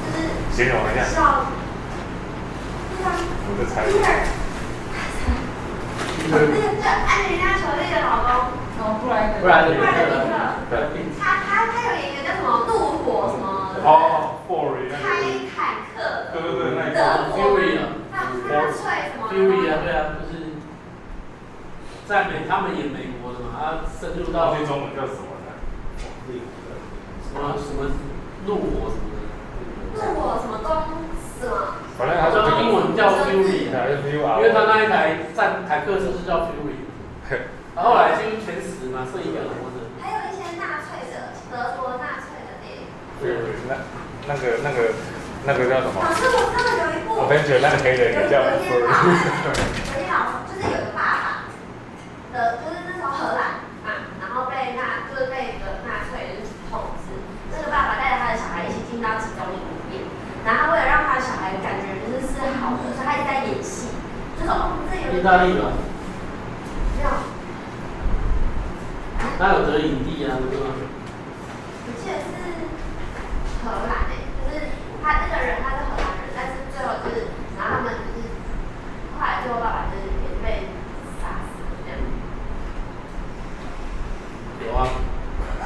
就是
形容一下。
小。
我在猜。
那个叫安吉丽娜·裘丽的老公，布莱德·皮特。他有演一个叫什么怒火什么？Fury 开坦克。
对，那
德国。
Fury 啊。
纳粹什么
Fury 啊，对啊，就是在他们演美国的嘛，他深入到。
中文叫什么呢？
什么怒火什么的。
怒火什么攻什么？
反正他
叫英文叫 Fury， 因为他那一台坦克车是叫 Fury， 然后后来就全死嘛，剩1个人活着。
还有一些纳粹的德国纳粹的电影。
对，那个叫什么？
老师，我真的有一部。
我跟你讲，那个黑人也叫 Fury。
有一天老师就是有个爸爸的，就是那时候荷兰啊，然后被纳粹统治。这个爸爸带着他的小孩一起进到集中营里面，然后他为了让他的小孩感觉就是好的，所以他一直在演戏，就说这有。
意大利吧？
没有。
他有得影帝啊，对吧？
我记得是荷兰就是他那个人他是荷兰人，但是最后就是，然后他们就是后来最后爸爸就是也被杀死这样。
有啊，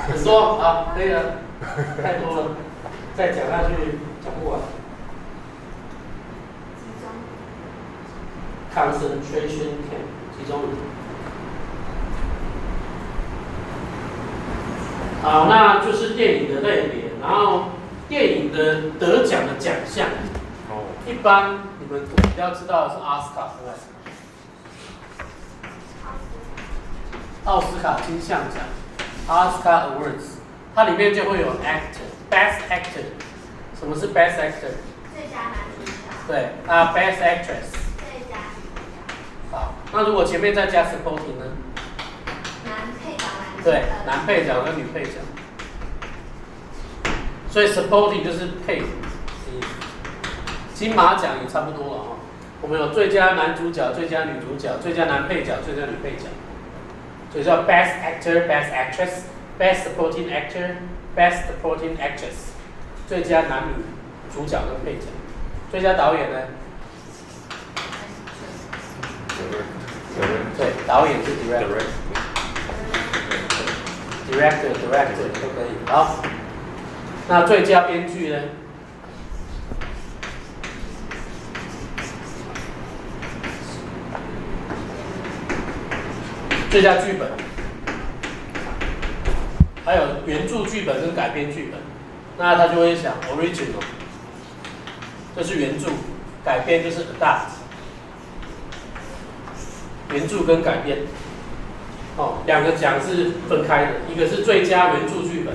很多啊，可以了，太多了，再讲下去讲不完。Concentration camp 集中营。好，那就是电影的类别，然后电影的得奖的奖项，一般你们比较知道的是奥斯卡，对不对？奥斯卡金像奖 ，Oscar Awards， 它里面就会有 Best Actor， 什么是 Best Actor？
最佳男主角。
对啊 ，Best Actress。
最佳女主角。
好，那如果前面再加 Supporting 呢？对，男配角跟女配角，所以 supporting 就是配。金马奖也差不多了哈，我们有最佳男主角、最佳女主角、最佳男配角、最佳女配角，所以叫 Best Actor、Best Actress、Best Supporting Actor、Best Supporting Actress， 最佳男女主角跟配角，最佳导演呢？对，导演是 Director。Director 都可以。好，那最佳编剧呢？最佳剧本，还有原著剧本跟改编剧本。那他就会想 original， 这是原著，改编就是 adapt。原著跟改编。哦，两个奖是分开的，一个是最佳原著剧本，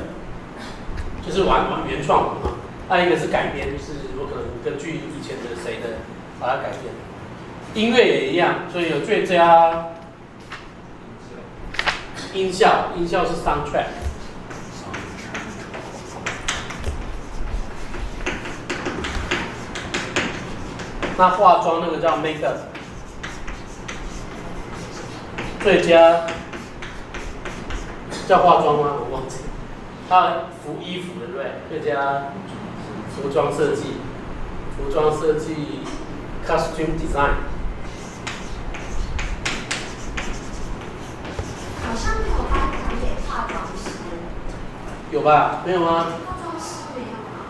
就是玩原创嘛，还有一个是改编，就是我可能根据以前的谁的把它改编。音乐也一样，所以有最佳音效，音效是 soundtrack。那化妆那个叫 makeup， 最佳叫化妆吗？我忘记。它衣服对不对？最佳服装设计，服装设计 costume design。
好像没有颁奖给化妆师。
有吧？没有吗？
化妆师没有吗？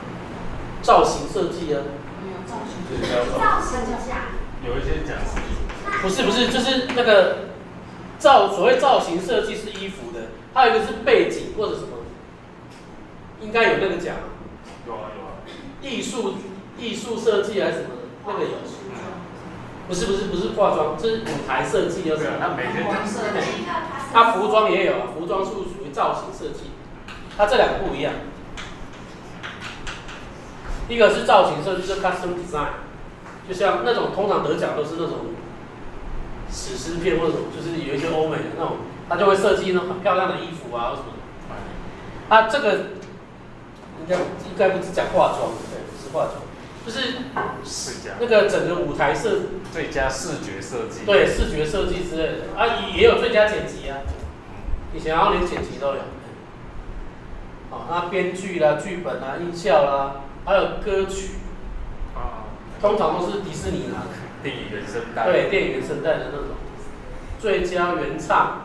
造型设计啊。
没有造型。造型奖。
有一些奖是。
不是，就是那个所谓造型设计是衣服的，还有一个是背景或者什么，应该有那个奖。
有啊。
艺术设计还是什么的，那个有。不是化妆，这是舞台设计要什么？
那每天讲设计。
它服装也有啊，服装是属于造型设计，它这两个不一样。一个是造型设计，是 custom design， 就像那种通常得奖都是那种史诗片或者什么，就是有一些欧美的那种，他就会设计那种很漂亮的衣服啊或什么的。啊，这个应该不是讲化妆，对，不是化妆，就是那个整个舞台
最佳视觉设计，
对，视觉设计之类的啊，也有最佳剪辑啊，以前好像连剪辑都有。好，那编剧啦、剧本啦、音效啦，还有歌曲，通常都是迪士尼拿的。
电影原声带。对，
电影原声带的那种。最佳原唱，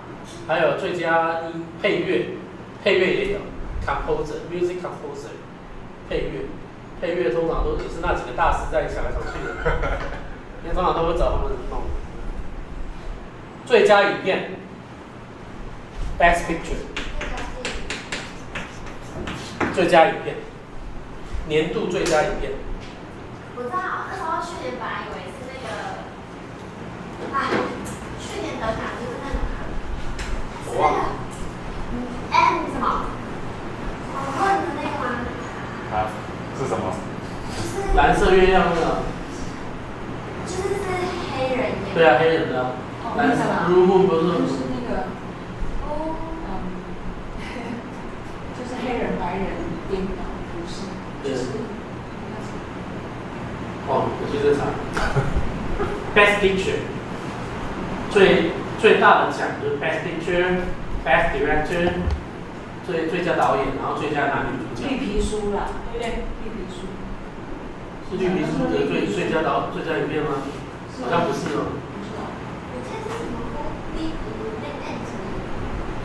还有最佳配乐，配乐也有 ，music composer， 配乐通常都也是那几个大师在想来想去的，因为通常都会找他们弄。最佳影片 ，Best Picture， 最佳影片，年度最佳影片。
我知道，那时候去年本来以为是那个，去年得奖就是那个，
我忘了。
M 什么？讨论的那个吗？
啊，是什么？
蓝色月亮那个。
就是黑人演。
对啊，黑人的。蓝色 Blue Moon 不是。
就是那个，就是黑人白人颠倒，不是？
对。哦，我记得查。Best Picture， 最大的奖就是 Best Picture、Best Director， 最佳导演，然后最佳男女主角。
绿皮书啦，有点绿皮书。
是绿皮书的最佳影片吗？好像不是哦。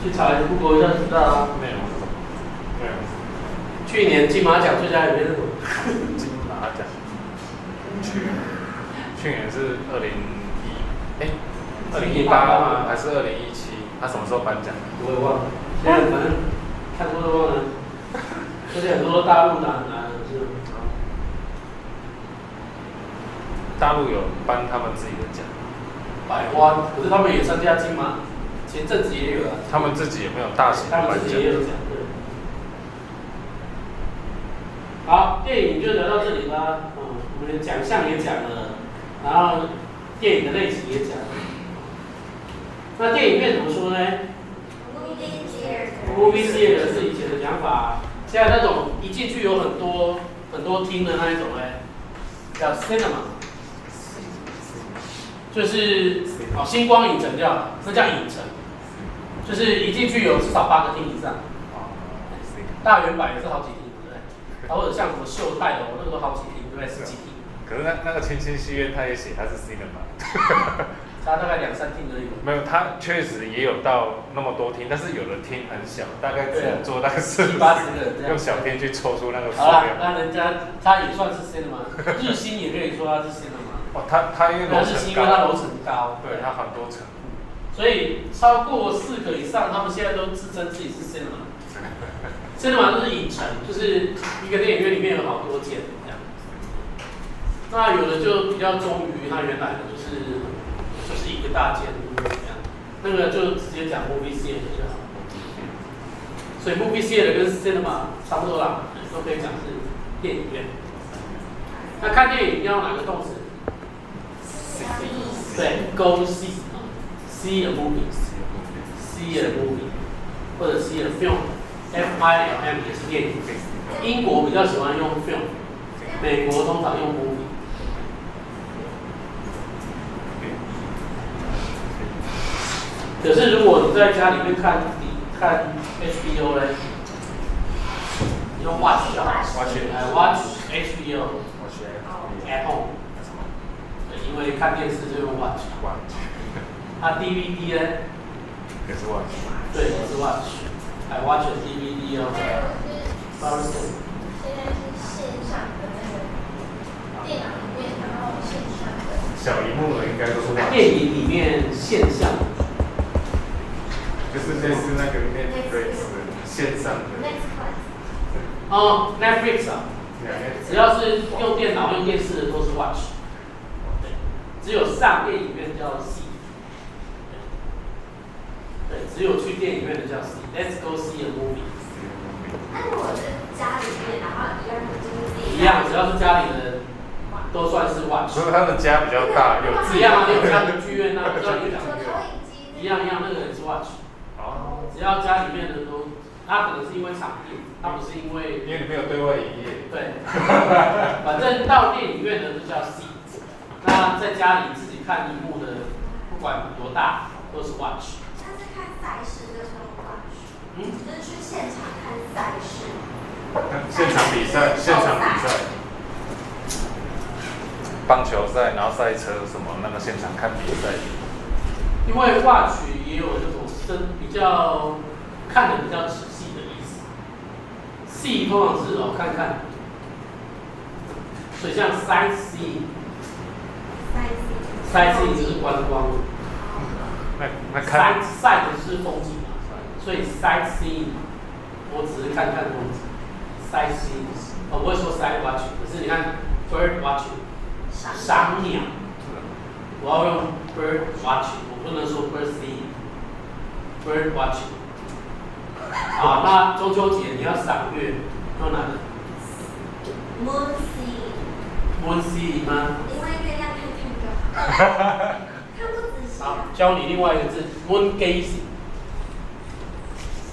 去查一下 Google 一下知道啊。
内容是什么？内容是什么？
去年金马奖最佳影片是什么？
金马奖。去年是2018吗？还是2017？他什么时候颁奖？
我也忘了，现在反正看过都忘了。而且很多大陆拿的是。
大陆有颁他们自己的奖。
百花，可是他们也参加金马，前阵子也有啊。
他们自己也没有大型的颁奖。
他们自己也有奖，对。好，电影就聊到这里啦。我们的奖项也讲了，然后电影的类型也讲了。那电影院怎么说呢 ？Movie theater 是以前的讲法，现在那种一进去有很多厅的那一种呢，叫 cinema。就是星光影城那叫影城，就是一进去有至少8个厅以上。大圆柏也是好几厅，对不对？或者像什么秀泰楼，那个都好几厅，对不对？10几厅。
可是那个清新戏院，他也写他是 cinema，
他大概2、3厅而已。
没有，他确实也有到那么多厅，但是有的厅很小，大概只能坐大概70、80
个人这样。
用小厅去抽出那个数
量。
好
那人家他也算是 cinema， 日新也可以说他是 cinema。
他因为楼层高，
是因为他楼层高，
对，他很多层，
所以超过4个以上，他们现在都自称自己是 cinema。cinema 就是影城，就是一个电影院里面有好多间这样。那有的就比较忠于他原来的，就是就是一个大间屋这样，那个就直接讲 movie theater 就好。所以 movie theater 跟 cinema 差不多啦，都可以讲是电影院。那看电影要哪个动词？对 ，go see a movie，see a movie， 或者 see a film，film 也是电影。英国比较喜欢用 film， 美国通常用 movie。可是如果你在家里面看 HBO 呢，你用 watch 就好 ，watch HBO at home。对，因为看电视就用 watch。它 DVD 呢？
也是 watch。
对，也是 watch。I watch a DVD of Barcelona。
现在是线上的那个电影里面，然后线上的。
小荧幕的应该都是 watch。
电影里面线上。
就是类似那个 Netflix 的线上的。
哦 ，Netflix 啊，只要是用电脑、用电视的都是 watch。对，只有上电影院叫 see。对，只有去电影院的叫 see。Let's go see a movie。
那如果是家里面，然后一样的就是
一样，只要是家里的都算是 watch。
所以他们家比较大，有
一样啊，有家的剧院啊，知道你讲
有投影机。
一样，那个也是 watch。只要家里面的都，它可能是因为场地，它不是因为
你没有对外营业。
对，反正到电影院的就叫 see。那在家里自己看荧幕的，不管多大都是 watch。
但是看赛事就称 watch。就是去现场看赛事。
现场比赛。棒球赛，然后赛车什么那个现场看比赛。
因为 watch 也有这种比较看的比较仔细的意思 ，see 通常只是看看，所以像 sightseeing 就是观光，
那看
sight 是风景嘛，所以 sightseeing 我只是看看风景 ，sightseeing 我不会说 sight watching， 可是你看 bird watching 赏鸟，我要用 bird watching。不能说 bird seeing，bird watching。好，那中秋节你要赏月，用哪个
？Moon seeing。Moon
seeing 吗？
因为月亮看看就好。看不仔细。
好，教你另外一个字 ，moon gazing。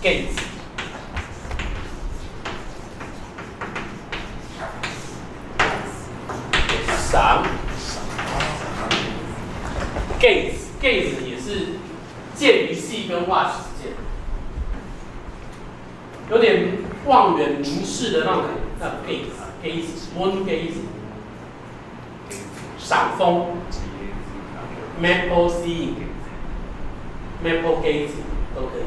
gaze。赏。gaze 也是介于 see 跟 watch 之间，有点望远凝视的那种感觉，叫 gaze，moon gazing。赏枫 ，maple seeing，maple gazing 都可以。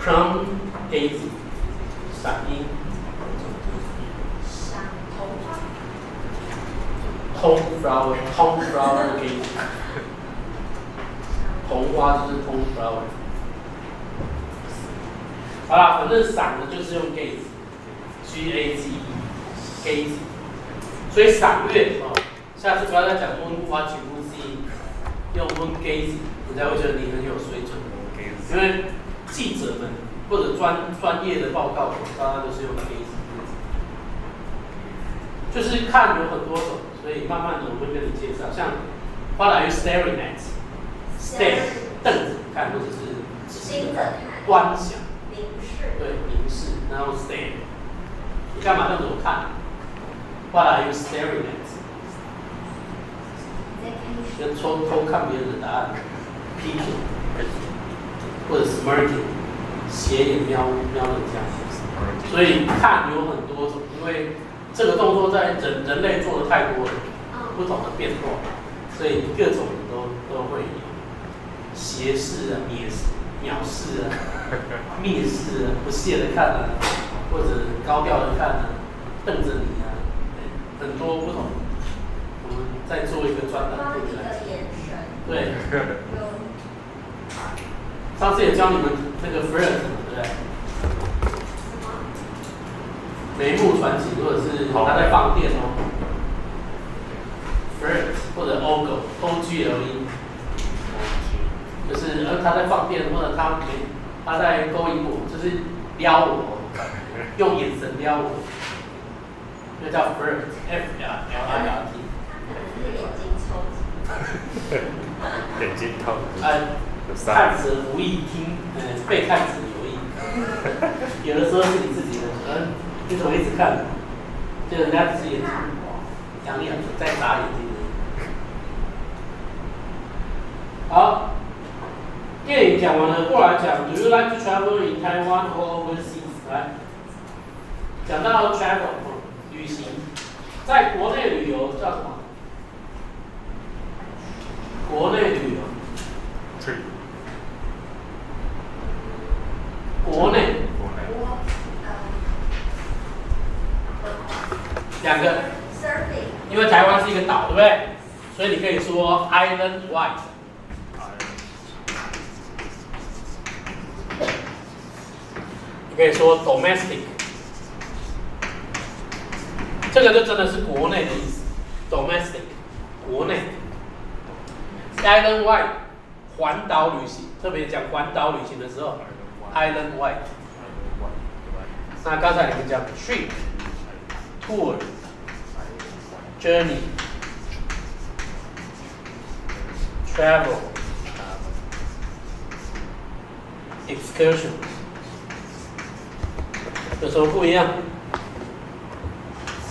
plum gazing， 赏樱。Tom flower gazing， 红花就是 tom flower。好啦，反正赏的就是用 gaze，G A Z E，gazing。所以赏月下次不要再讲 moon watching moon seeing， 用 moon gazing， 人家会觉得你很有水准。因为记者们或者专业的报告，当然都是用 gazing。就是看有很多种。所以慢慢的我会跟你介绍，像 What are you staring at？ Stare 瞪着看，或者是
盯着看，
端详，
凝视，
对，凝视，然后 stare， 你干嘛瞪着我看 ？What are you staring at？ 跟偷看别人的答案 ，peeking， 或者 smirking， 斜眼瞄人家。所以看有很多种，因为这个动作在人类做的太多了，不同的变化，所以各种都会有，斜视啊、藐视啊、蔑视啊、不屑的看啊，或者高调的看啊、瞪着你啊，很多不同。我们再做一个专栏对你来讲。对。上次也教你们那个 flirt 对不对？眉目传情，或者是他在放电哦。ONGLE， 就是他在放电或者他在勾引我，就是撩我，用眼神撩我，那叫 flirt，F-L-I-R-T。
眼睛透。
看者无意，被看者有意。有的时候是你自己的，你怎么一直看？就人家只是眼睛养眼在眨眼睛。好，电影讲完了，过来讲 Do you like to travel in Taiwan or overseas？ 来，讲到 travel 旅行，在国内旅游叫什么？国内旅游
trip。
国内。两个。因为台湾是一个岛，对不对？所以你可以说 island wide。你可以说 domestic。这个就真的是国内的意思 ，domestic， 国内。island wide， 环岛旅行，特别讲环岛旅行的时候 ，island wide。那刚才你们讲 trip、tour、journey、travel、excursion， 有什么不一样？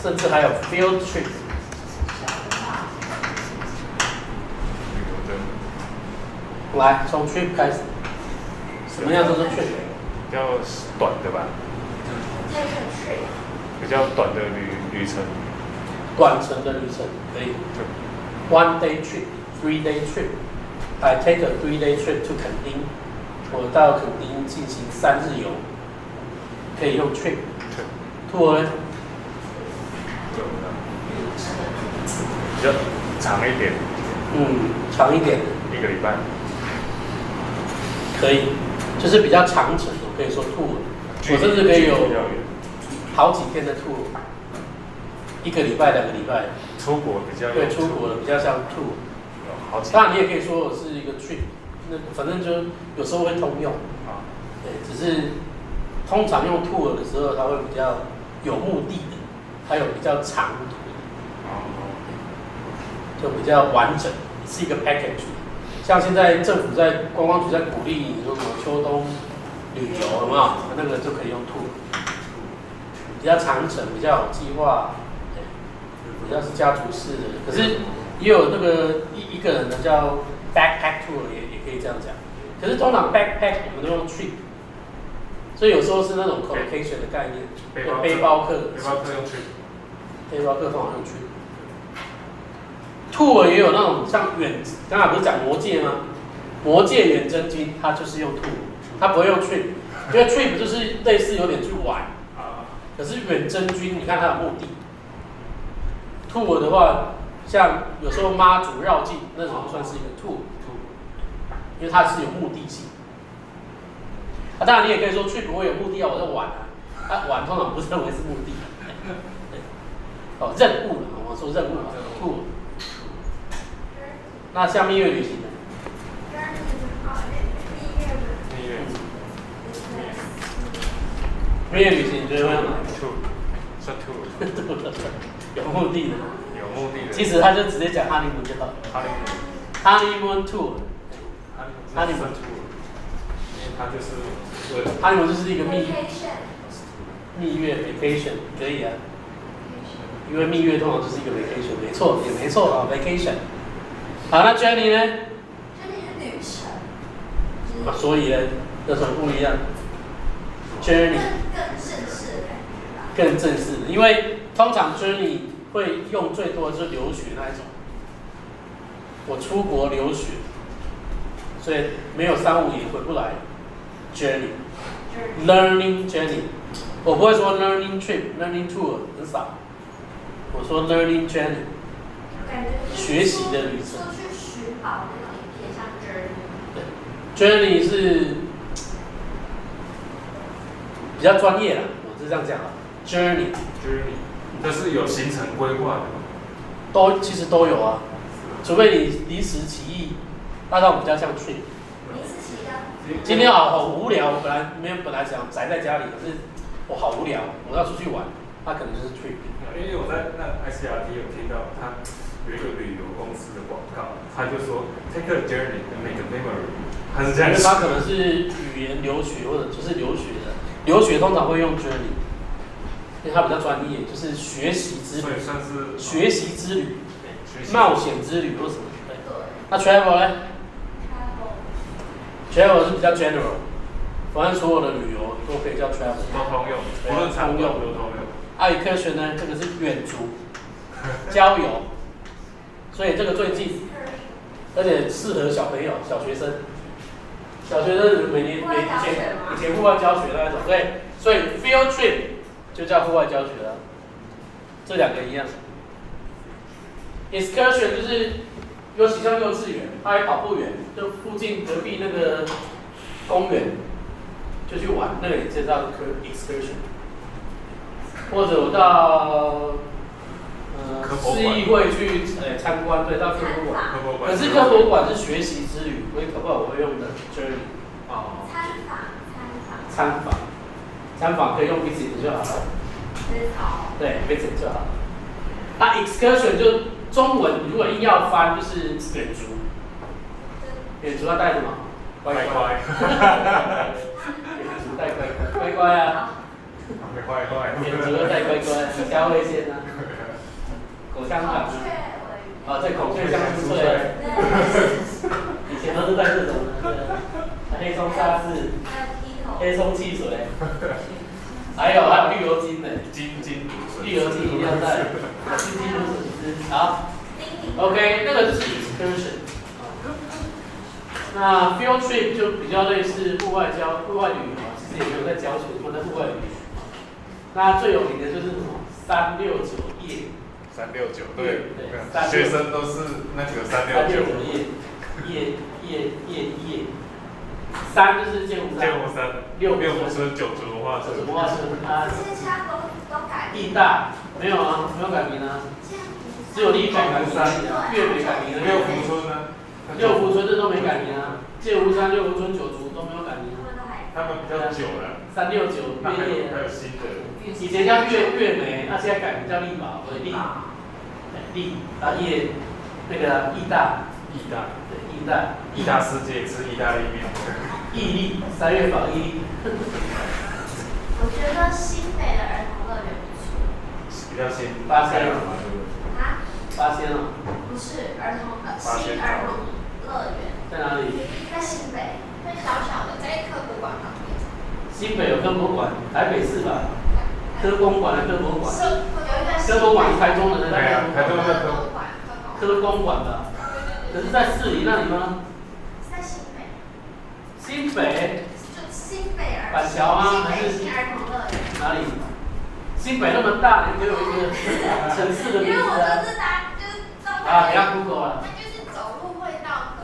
甚至还有 field trip。来，从 trip 开始，什么样都是 trip？
比较短的吧。比较短的旅程。
短程的旅程可以。1 day trip, 3 day trip. I take a 3 day trip to 垦丁。我到垦丁进行3日游，可以用 trip。tour 呢？
比较长一点。
长一点。
1个礼拜。
可以，就是比较长程，我可以说 tour。我甚至可以有好几天的 tour， 1个礼拜、2个礼拜。
出国比较
对，出国的比较像 tour。当然你也可以说我是一个 trip， 那反正就有时候会通用。对，只是通常用 tour 的时候，它会比较有目的的，还有比较长途，就比较完整，是一个 package。像现在政府在观光局在鼓励你说什么秋冬旅游，有没有？那个就可以用 tour， 比较长程，比较有计划，比较是家族式的。可是也有那个一个人的叫 backpack tour， 也可以这样讲。可是通常 backpack 我们都用 trip， 所以有时候是那种 collocation 的概念，背包客
用 trip，
背包客通常用 trip。tour 也有那种像刚才不是讲魔戒吗？魔戒远征军它就是用 tour， 它不会用 trip， 因为 trip 就是类似有点去玩，可是远征军你看它有目的。tour 的话，像有时候妈祖绕境那种就算是一个 tour， 因为它是有目的性。当然你也可以说 trip 我有目的啊，我在玩啊，玩通常不是认为是目的，任务了，我说任务 tour。那像蜜月旅行呢？蜜月旅行你觉得会用哪一个
？tour， 是 tour，
有目的的。
有目的的。
其实他就直接讲 honeymoon 就好。honeymoon tour。honeymoon
tour。因为它就是
honeymoon 就是一个蜜月 vacation 可以啊。因为蜜月通常就是一个 vacation， 没错，也没错啊 vacation。好，那 Jenny 呢
？Jenny 是旅程。
所以呢，有什么不一样 ？Journey
更正式的感觉吧。
更正式的，因为通常 Journey 会用最多的就是留学那一种。我出国留学，所以没有3-5年回不来。Journey，learning journey， 我不会说 learning trip、learning tour 很少，我说 learning journey。学习的旅程。
出去寻宝那种也偏向 journey。
对 ，journey 是比较专业啦，我是这样讲啊。journey，
这是有行程规划的。
其实都有啊。除非你临时起意，那种比较像 trip。
临时起意。
今天好无聊，我本来想宅在家里，可是我好无聊，我要出去玩，那可能就是 trip。
因为我在那 ICRT 有听到他有一个旅游公司的广告，他就说 take a journey and make a memory， 他是这样。
他可能是语言留学或者就是留学的，留学通常会用 journey， 因为他比较专业，就是学习之旅，
算是
学习之旅、冒险之旅或什么。对。那 travel 呢 ？travel 是比较 general， 反正所有的旅游都可以叫 travel，
都通用，无论长短都通用。
excursion 呢，这个是远足、郊游，所以这个最近，而且适合小朋友、小学生。小学生以前户外教学那种，对，所以 field trip 就叫户外教学了。这两个一样。excursion 就是尤其像幼稚园，他还跑不远，就附近隔壁那个公园就去玩，那个也叫 excursion。或者我到市议会去参观，对，到科博馆。可是科博馆是学习之旅，所以搞不好我会用的 journey。哦。参访可以用 visit 就好了。对 visit 就好了。那 excursion 就中文如果硬要翻就是远足。远足要带什么？乖乖。远足带乖乖，乖乖啊。远足要带乖乖，消味先啊。口香糖。啊，对，孔雀香酥脆。以前都是带这种的，黑松沙士、黑松汽水，还有绿油精的，绿油精一定要带，金芦笋汁。好 ，OK， 那个就是 excursion。那 field trip 就比较类似户外旅游，其实也没有在教学，或在户外旅游。那最有名的就是什么？369夜。
369，对，学生都是那个369夜，3就是剑湖山，6福村9竹花村，义大没有啊，没有改名啊，只有立改名而已，越没改名而已。6福村呢？6福村这都没改名啊，剑湖山、6福村、9竹都没有改名。他们比较久了，369月夜还有新的。以前叫月美，那现在改名叫力宝，所以力，然后夜那个义大，对，义大世界吃意大利面，毅力3月宝毅力。
我觉得新北的儿童乐园不错。
比较新。
8仙了。
啊
？8仙了。
不是新儿童乐园。
在哪里？
在新北，那小小的，在科博馆旁边。
新北有科博馆，台北市吧？科工馆的科博馆。科博馆台中的那个。对啊，台中的科工馆吧。可是在市里那里吗？
在新北。
新北？
就新北儿童。
板桥吗？还是
新儿童乐园？
哪里？新北那么大，你给我一个城市的名字啊？因为我
就是
啊，不要 Google 了。
它就是走路会到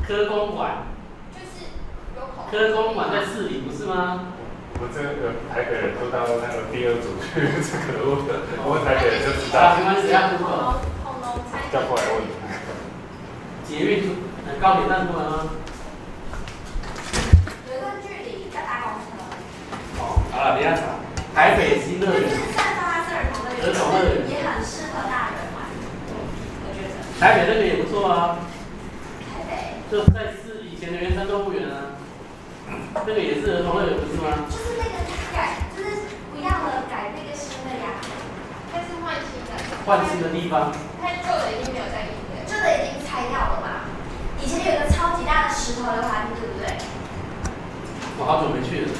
科工馆。
就是有口。
科工馆在市里不是吗？
我这个台北人都到那个第2组去，这可恶的。我们台北人就知道。
没关系，要 Google。
叫过来问。
捷运高铁站出来吗？
有一段距离，要搭公车。
哦，好了，等一下查。台北新乐园。儿童乐园
也很适合大人玩，我觉得。
台北那个也不错啊。
台北。
就在市以前的圆山动物园啊，那个也是儿童乐园不是吗？
就是那个就是不要了改那个新的呀，但是换新的。
换新的地方。
它旧的已经没有在里面，旧的已经拆掉了嘛。以前有一个超级大的石头的滑梯，对不对？
我好久没去了。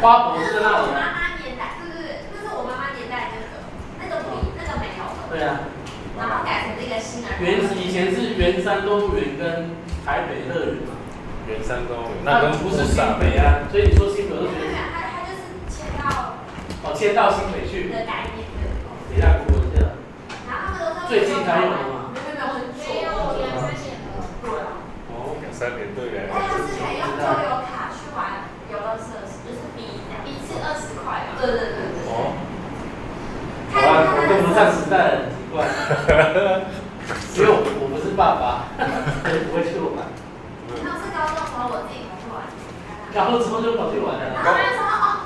花博是在那里。
我妈妈年代，对，那是我妈妈年代那个没有了。对啊。然后改成这个新的。
以前是圆山动物园跟台北乐园嘛。
圆山动物园，那跟
不是新北啊，所以你说新北乐园。
它就是迁到。
迁到新北去。
的概念。
等一下 Google 一下。
然后他们都是。
最近才有的嘛。
没有2、3年了。对啊。
哦，2、3年对呀。
它是可以用周游卡去玩游乐设施，就是一次20块嘛。对。哦。
好吧，我跟不上时代了，奇怪。因为我不是爸爸，所以不会去玩。
那是高中的时候我自己跑去玩。
高中就跑去玩了。
然后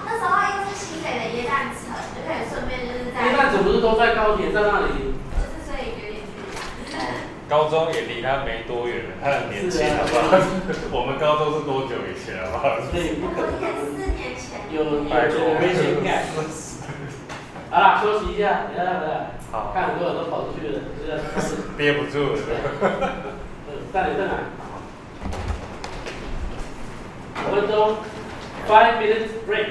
那时候因为是新北的耶诞城，就可以顺便就是在。
耶诞城不是都在高铁站那里？
就是所以有点距离。
高中也离他没多远了，他很年轻，好不好？我们高中是多久以前，好不好？
所以不可能。
我也4年前。
有危险感。好啦，休息一下，等一下。好。看很多人都跑出去了，
憋不住了。
带你来。5分钟 ，5 minutes break。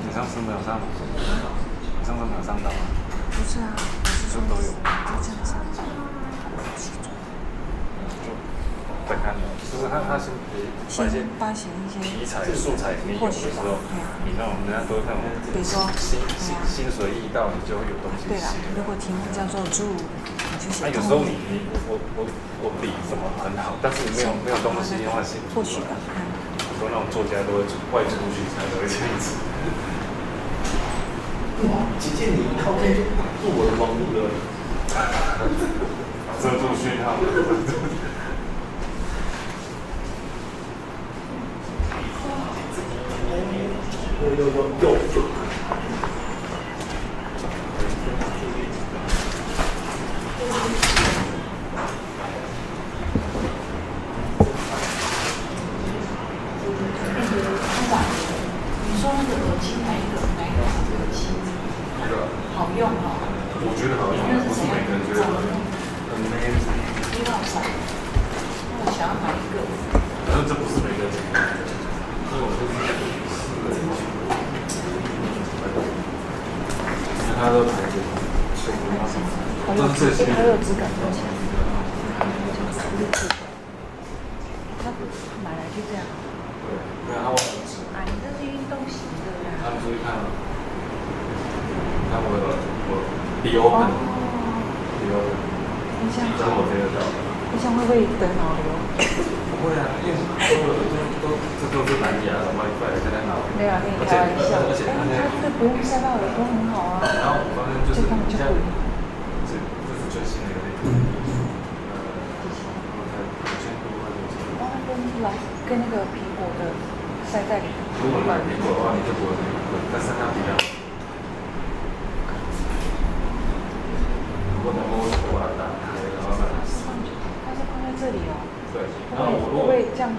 你上次没有上吗？你上次没有上到吗？
不是啊，我是说
都有，
就这样上。
再看，就是他先
发行一些
题材素材，你有的时候，你那种人家都那种，
比如说
心随意到，你就会有东西。
对啦，如果题目叫做住，你就写。
有时候我笔怎么很好，但是没有东西的话写不出来。说那种作家都会外出去才会这样子。
哇，姐姐你一靠近就挡住我的网路了，
遮住讯号。
有。
你说那个耳机哪一个耳机？好用哦。
我觉得好用，不是每个人觉得好用。Amazing。
1万3，那我想要买一个。
但是这不是每个人喜欢的，所以我就是4个人去。它都牌子，都是这些。
好有质感，而且它买来就这样。
对啊，它网址。
啊，你这是运动型的呀。
他们注意看了，看我低欧本，这是我接得到的。
这样会不会得脑瘤？
不会啊，因为所有的这都是蓝牙的 WiFi 在那脑。
没有啊，跟你开玩笑。
而且
这不用塞到耳朵很好啊。
然后我发现就是你像这是最新的一个那个，2000多块钱。
跟那个苹果的塞在里面。
如果买苹果的话，你就不会那么贵，但是它比较。我把它打开，然后把它。
它是放在这里哦。
对，然后我如果
会这样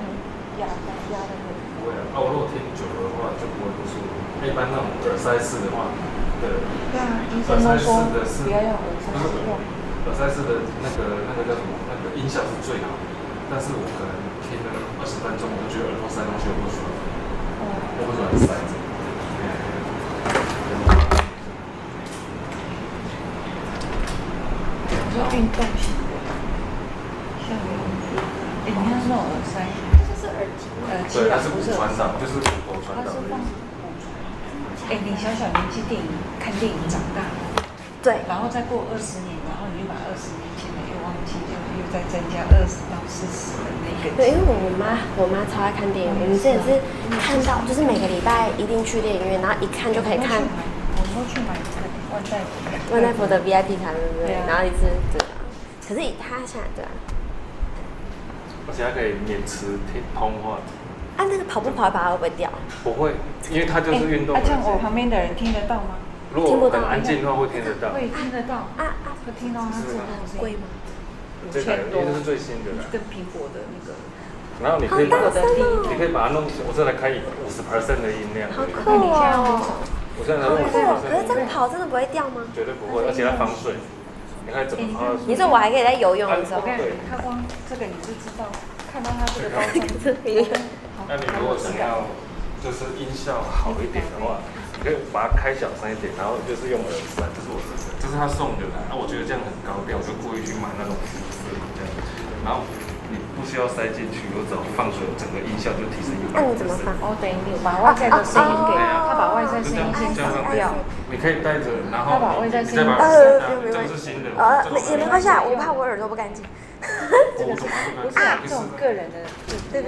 压的很。
不会啊，我如果听久了的话就不会不舒服。一般那种耳塞式的话，对。
对啊，医生都说不要用耳塞式的。
耳塞式的那个叫什么？那个音效是最好的，但是我可能听了20分钟，我就觉得耳朵塞东西不舒服。我不喜欢塞着。
你说运动型的，像你看那种耳塞，
这是耳机吗？
对，它是骨传导，就是骨头传导的。
你小小年纪看电影长大，
对，
然后再过20年，然后你就把20年前的又忘记，又再增加20到40的那个。
对，因为我妈超爱看电影，我们之前是看到就是每个礼拜一定去电影院，然后一看就可以看。
我都去买
万代福的 VIP 卡，对不对？然后一次对。可是他现在对啊。
而且它可以免持通话。
啊，那个跑步跑一跑会不会掉？
不会，因为它就是运动。
这样我旁边的人听得到吗？
如果很安静的话，会听得到。
会听得到。会听到它自动
贵吗
？5000多，因为这是最新的啦。
跟苹果的那个。
然后你可以把它弄，我这来开50% 的音量。
好酷哦！
我现在才50%。
可是这样跑真的不会掉吗？
绝对不会，而且它防水。你看怎么跑？
你说我还可以在游泳的时候。
我跟你看光这个你就知道，看到他这个包装，
那你如果想要就是音效好一点的话，你可以把它开小声一点，然后就是用耳塞，这是我的耳塞，这是他送的啦。那我觉得这样很高调，我就故意去买那种肤色这样，然后你不需要塞进去，我只要放水，整个音效就提升100%。
那你怎么放？
哦，等于你把外在的声音给他把外在声音先放掉。
你可以带着，然后
他把外在声音
这个是新的，
也没关系啊，我怕我耳朵不干净。
这个是不是这种个人的？
对，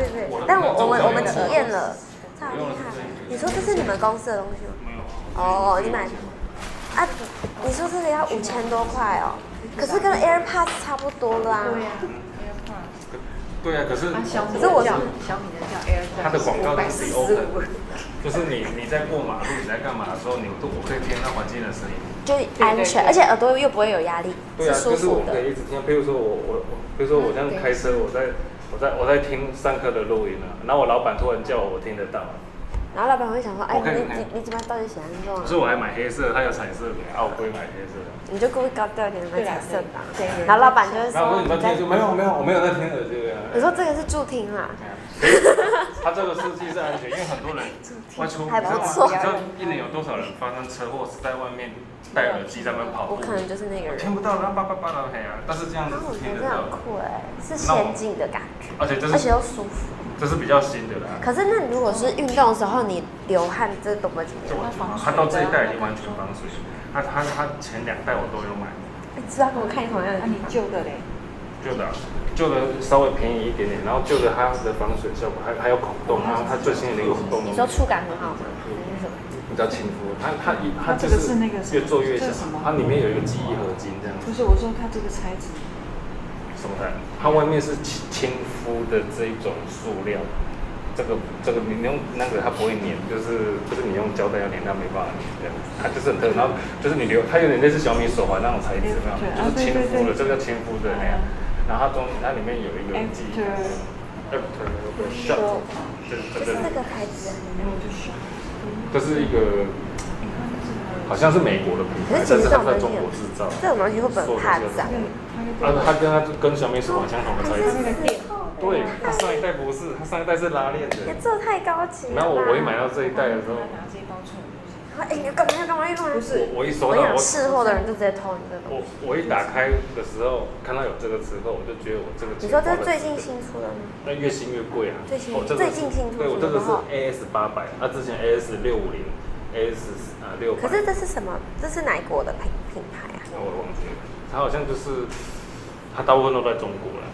但我们体验了，超厉害。你说这是你们公司的东西吗？
没有。
哦，你买啊？你说这个要5000多块哦，可是跟 AirPods 差不多啦。
对呀，AirPods。
对啊，可是
小米的叫 AirPods。
它的广告就是 open， 就是你在过马路你在干嘛的时候，我可以听到环境的声音，
就安全，而且耳朵又不会有压力，
对啊，
是舒服的。
就是我可以一直听，比如说我这样开车，我在听上课的录音啊，然后我老板突然叫我听得到。
然后老板会想说，哎，你怎么到底喜欢这种？
所以我还买黑色，它有彩色的，我不会买黑色的。
你就故意高调一点买彩色的，然后老板就会说，
你在听就没有，我没有在听耳机啊。
你说这个是助听啦。
它这个设计是安全，因为很多人外出，
还不错。
你知道一年有多少人发生车祸是在外面戴耳机在那边跑步？
我可能就是那个人。
听不到，然后叭的嘿啊，但是这样子是听得到。
很酷哎，是先进的感觉，而且又舒服。
这是比较新的啦。
可是那如果是运动的时候你流汗，这都不会怎么样。
它到这一代已经完全防水，它前2代我都有买。
你知道跟我看同样的？那你旧的嘞？旧的稍微便宜一点点，然后旧的它的防水效果还有孔洞，然后它最新的那个孔洞。你说触感很好吗？
比较亲肤，它就是越做越小，它里面有一个记忆合金这样。
不是，我说它这个材质。
什么材？它外面是亲肤的这一种塑料，这个你用那个它不会粘，就是你用胶带要粘它没办法粘这样，它就是很特别。然后就是你它有点类似小米手环那种材质，没有？就是亲肤的，这个叫亲肤的那样。然后它里面有一个记忆。Shot，
就是这个牌子，
这是一个。好像是美国的品牌，但是它在中国制造。
这种东西会不会怕脏？
它跟小米手环相同的材质。对，它上一代不是，它上一代是拉链的。
这太高级了。
然后我一买到这一代的时候，
哎，你干嘛？
不是，我一收到，我
试货的人就直接偷你这个。
我一打开的时候，看到有这个之后，我就觉得我这个。
你说这是最近新出的吗？
那越新越贵啊。
最近新出。
对，我这个是 AS800，它之前 AS650。600。
可是这是什么？这是哪国的品牌啊？
我忘记了，它好像就是它大部分都在中国了，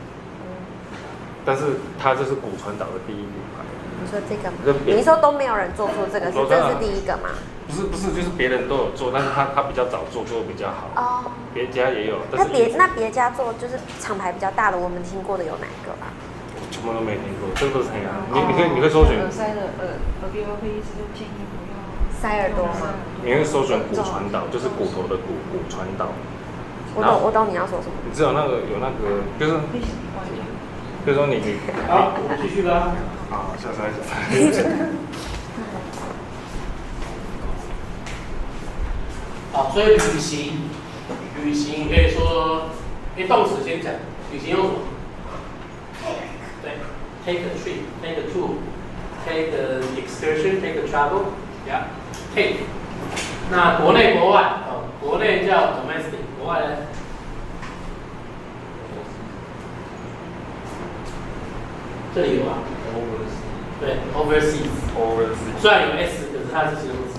但是它这是骨传导的第一品牌。
你说这个吗？你说都没有人做出这个，这是第一个吗？
不是，就是别人都有做，但是他比较早做的比较好。哦。别家也有。
那别家做就是厂牌比较大的，我们听过的有哪一个啊？
全部都没听过，这个是黑暗。你可以搜寻。
耳塞的耳鼻喉科医师就建议不要塞耳朵吗？
你会搜寻骨传导，就是骨头的骨传导。
我懂你要说什么。
你知道那个有那个就是，比如说你
好，我们继续啦。
好，下次。
好，所以旅行可以说，动词先讲，旅行用什么？对 ，take a trip, take a tour, take an excursion, take a travel, yeah, take。那国内国外国内叫 domestic， 国外呢？这里有啊。对 ，overseas。虽然有 s， 可是它是形容词。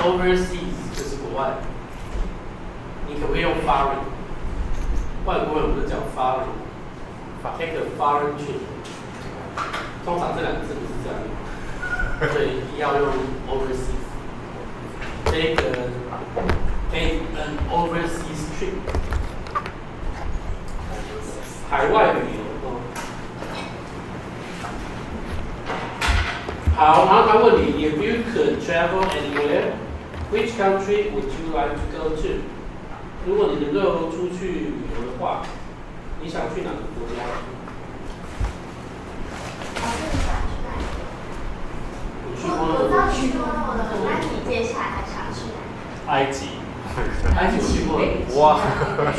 overseas 就是国外。你可不可以用 foreign？ 外国人不是讲 foreign，take a foreign trip。通常这两个字不是这样用，所以要用 overseas。take an overseas trip。海外旅游。好，然后他问你 ，If you could travel anywhere, which country would you like to go to？ 如果你能够出去旅游的话，你想去哪个国家？
我知道去过那么多，那你接下来还想去哪？
埃及。
埃及我去过了。哇，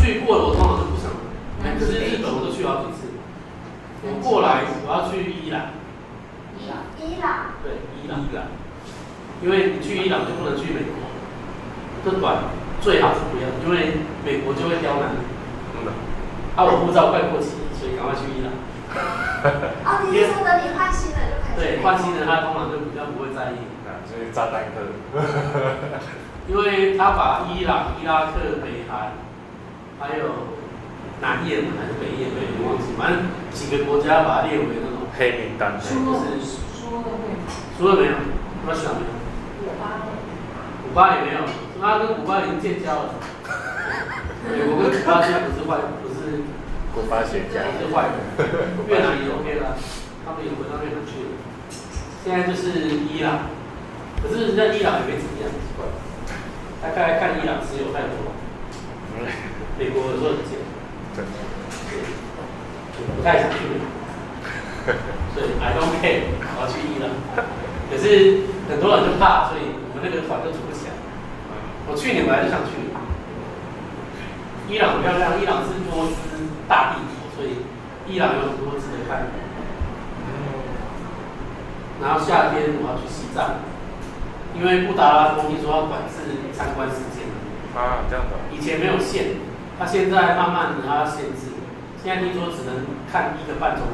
去过了我通常都不想。可是日本我都去好几次。我过来我要去伊朗。
伊朗。
对，伊朗。因为你去伊朗就不能去美国，这短最好是不要，因为美国就会刁难你。我护照快过期，所以赶快去伊朗。
你是说等你换新的就可以？
对，换新的他通常就比较不会在意。
所以炸弹客。
因为他把伊朗、伊拉克、北韩，还有南也门还是北也门，忘记，反正几个国家把它列为那种
黑名单。
就是输了没有？我想没有。古巴也没有，他跟古巴已经建交了。美国跟古巴现在不是
古巴学家，
是坏人。越南也 OK 了，他们也回到越南去了。现在就是伊朗，可是人家伊朗也没怎么样，奇怪。大概看伊朗石油太多，美国有时候很贱，不太想去美国，所以 I don't care， 我要去伊朗。可是很多人就怕，所以我们那个团就组不起来。我去年本来就想去，伊朗很漂亮，伊朗是波斯大帝国，所以伊朗有很多值得看。然后夏天我要去西藏。因为布达拉宫听说要管制参观时间
这样的。
以前没有限，他现在慢慢的他限制，现在听说只能看1个半钟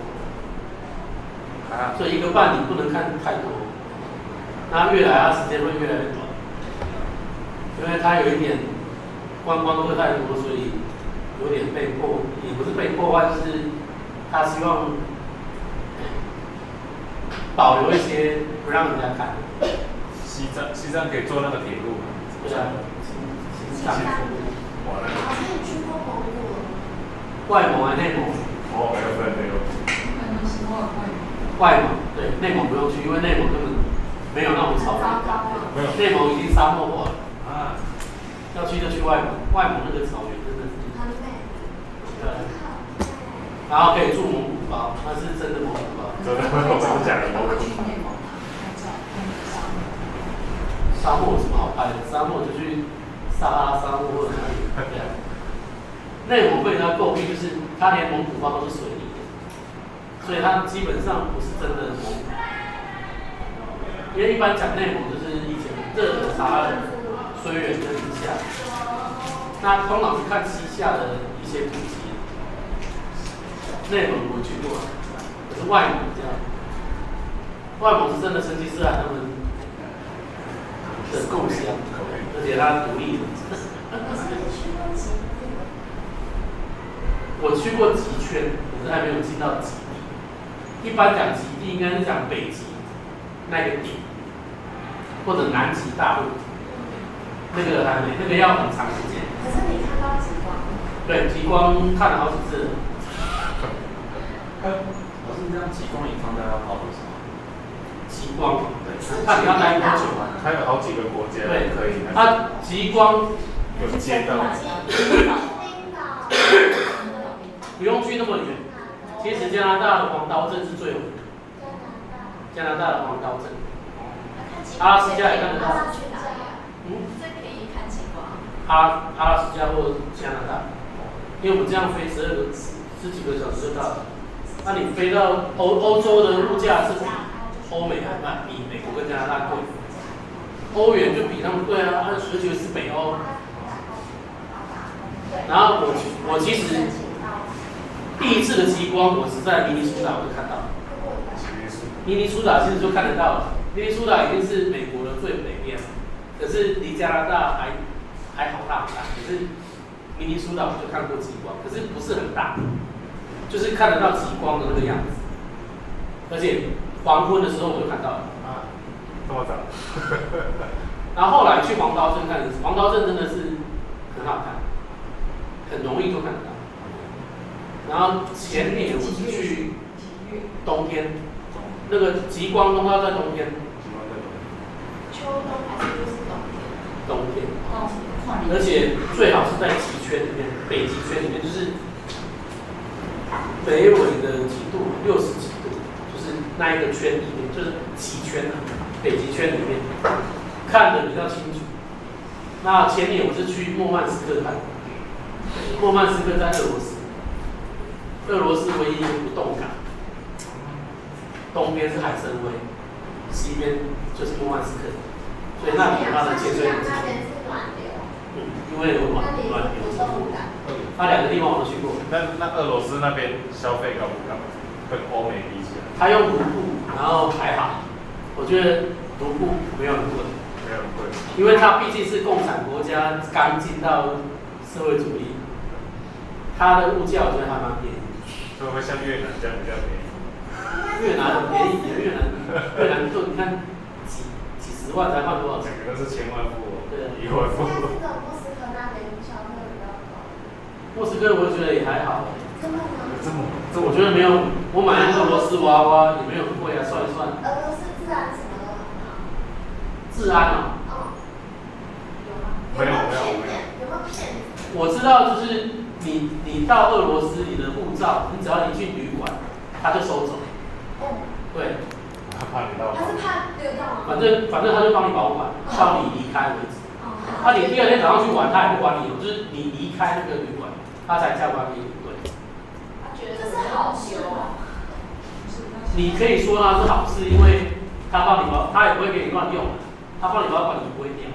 头，所以1个半你不能看太多，那越来他时间会越来越短，因为他有一点观光客太多，所以有点被迫，也不是被破坏，就是他希望保留一些不让人家看。
西藏可以坐那个铁路吗？
对啊，西藏。
好像你去过蒙古了？
外蒙还是内蒙？
没有。
外蒙对，内蒙不用去，因为内蒙根本没有那种草原感。内蒙已经沙漠化了。要去就去外蒙，外蒙那个草原真的是很美。对。然后可以住蒙古包，那是真的蒙古包。
真的，我是假的蒙古。
沙漠有什么好拍的？沙漠就去撒哈拉沙漠或者哪里。对啊。内蒙被人家诟病，就是它连蒙古包都是水泥的，所以它基本上不是真的蒙古。因为一般讲内蒙就是以前热的查拉的绥远跟西夏，那通常是看西夏的一些古籍。内蒙我去过，可是外蒙这样，外蒙是真的成吉思汗他们的故乡，而且他独立的。我去过极圈，可是还没有进到极地。一般讲极地应该是讲北极那个点，或者南极大陆，那个还没，那个要很长时间。
可是你看到极光？
对，极光看了好几次了。
老师，你这样极光以放大要跑多少？
极光，对，看你要待多久啊？
它有好几个国家
对，
可以。
它极光
有街道。
不用去那么远，其实加拿大的黄刀镇是最有名的。加拿大的黄刀镇，阿拉斯加也看得到。
最便宜看极光。
阿拉斯加或加拿大，因为我们这样飞十几个小时就到了。那你飞到欧洲的物价是比欧美还慢，比美国跟加拿大贵。欧元就比他们贵啊，而且是北欧。然后我其实第一次的极光，我是在明尼苏达就看到。明尼苏达其实就看得到了，明尼苏达已经是美国的最北边，可是离加拿大还好大。可是明尼苏达我就看过极光，可是不是很大，就是看得到极光的那个样子。而且黄昏的时候我就看到了。
这么早？
然后后来去黄刀镇看，黄刀镇真的是很好看，很容易就看得到。然后前年我是去冬天，那个极光都要在冬天。
秋冬还是就是冬天？
冬天。而且最好是在极圈里面，北极圈里面，就是北纬的几度，60几度，就是那一个圈里面，就是极圈啊，北极圈里面看得比较清楚。那前年我是去莫曼斯克看，莫曼斯克在俄罗斯。俄罗斯唯一一个不动港，东边是海参崴，西边就是莫曼斯克，所以那里有它的建设古迹。因为有暖流。那两个地方我都去过。
那俄罗斯那边消费高不高？跟欧美比起来？
他用卢布，然后还好，我觉得卢布没有很贵。
没有很贵。
因为它毕竟是共产国家，刚进到社会主义，它的物价我觉得还蛮便宜。
会不会像越南这样比较便宜？
越南很便宜，越南就你看几十万才换多少钱？
整个都是千万富翁，
对，
亿万富翁。
莫斯科我觉得也还好。
这么
我觉得没有，我买俄罗斯娃娃也没有很贵啊，算一算。
俄罗斯治安什么的很好。
治安哦。
有没有骗子？
我知道，就是你到俄罗斯，你的护照，你只要一进旅馆，他就收走。对。
他怕你到。
他是怕丢掉吗？
反正他就帮你保管，到你离开为止。那你第二天早上去玩，他也不管你，就是你离开那个旅馆，他才叫管你。对。
他觉得这是好事啊。
你可以说他是好事，因为他帮你保，他也不会给你乱用，他帮你保管，你不会掉。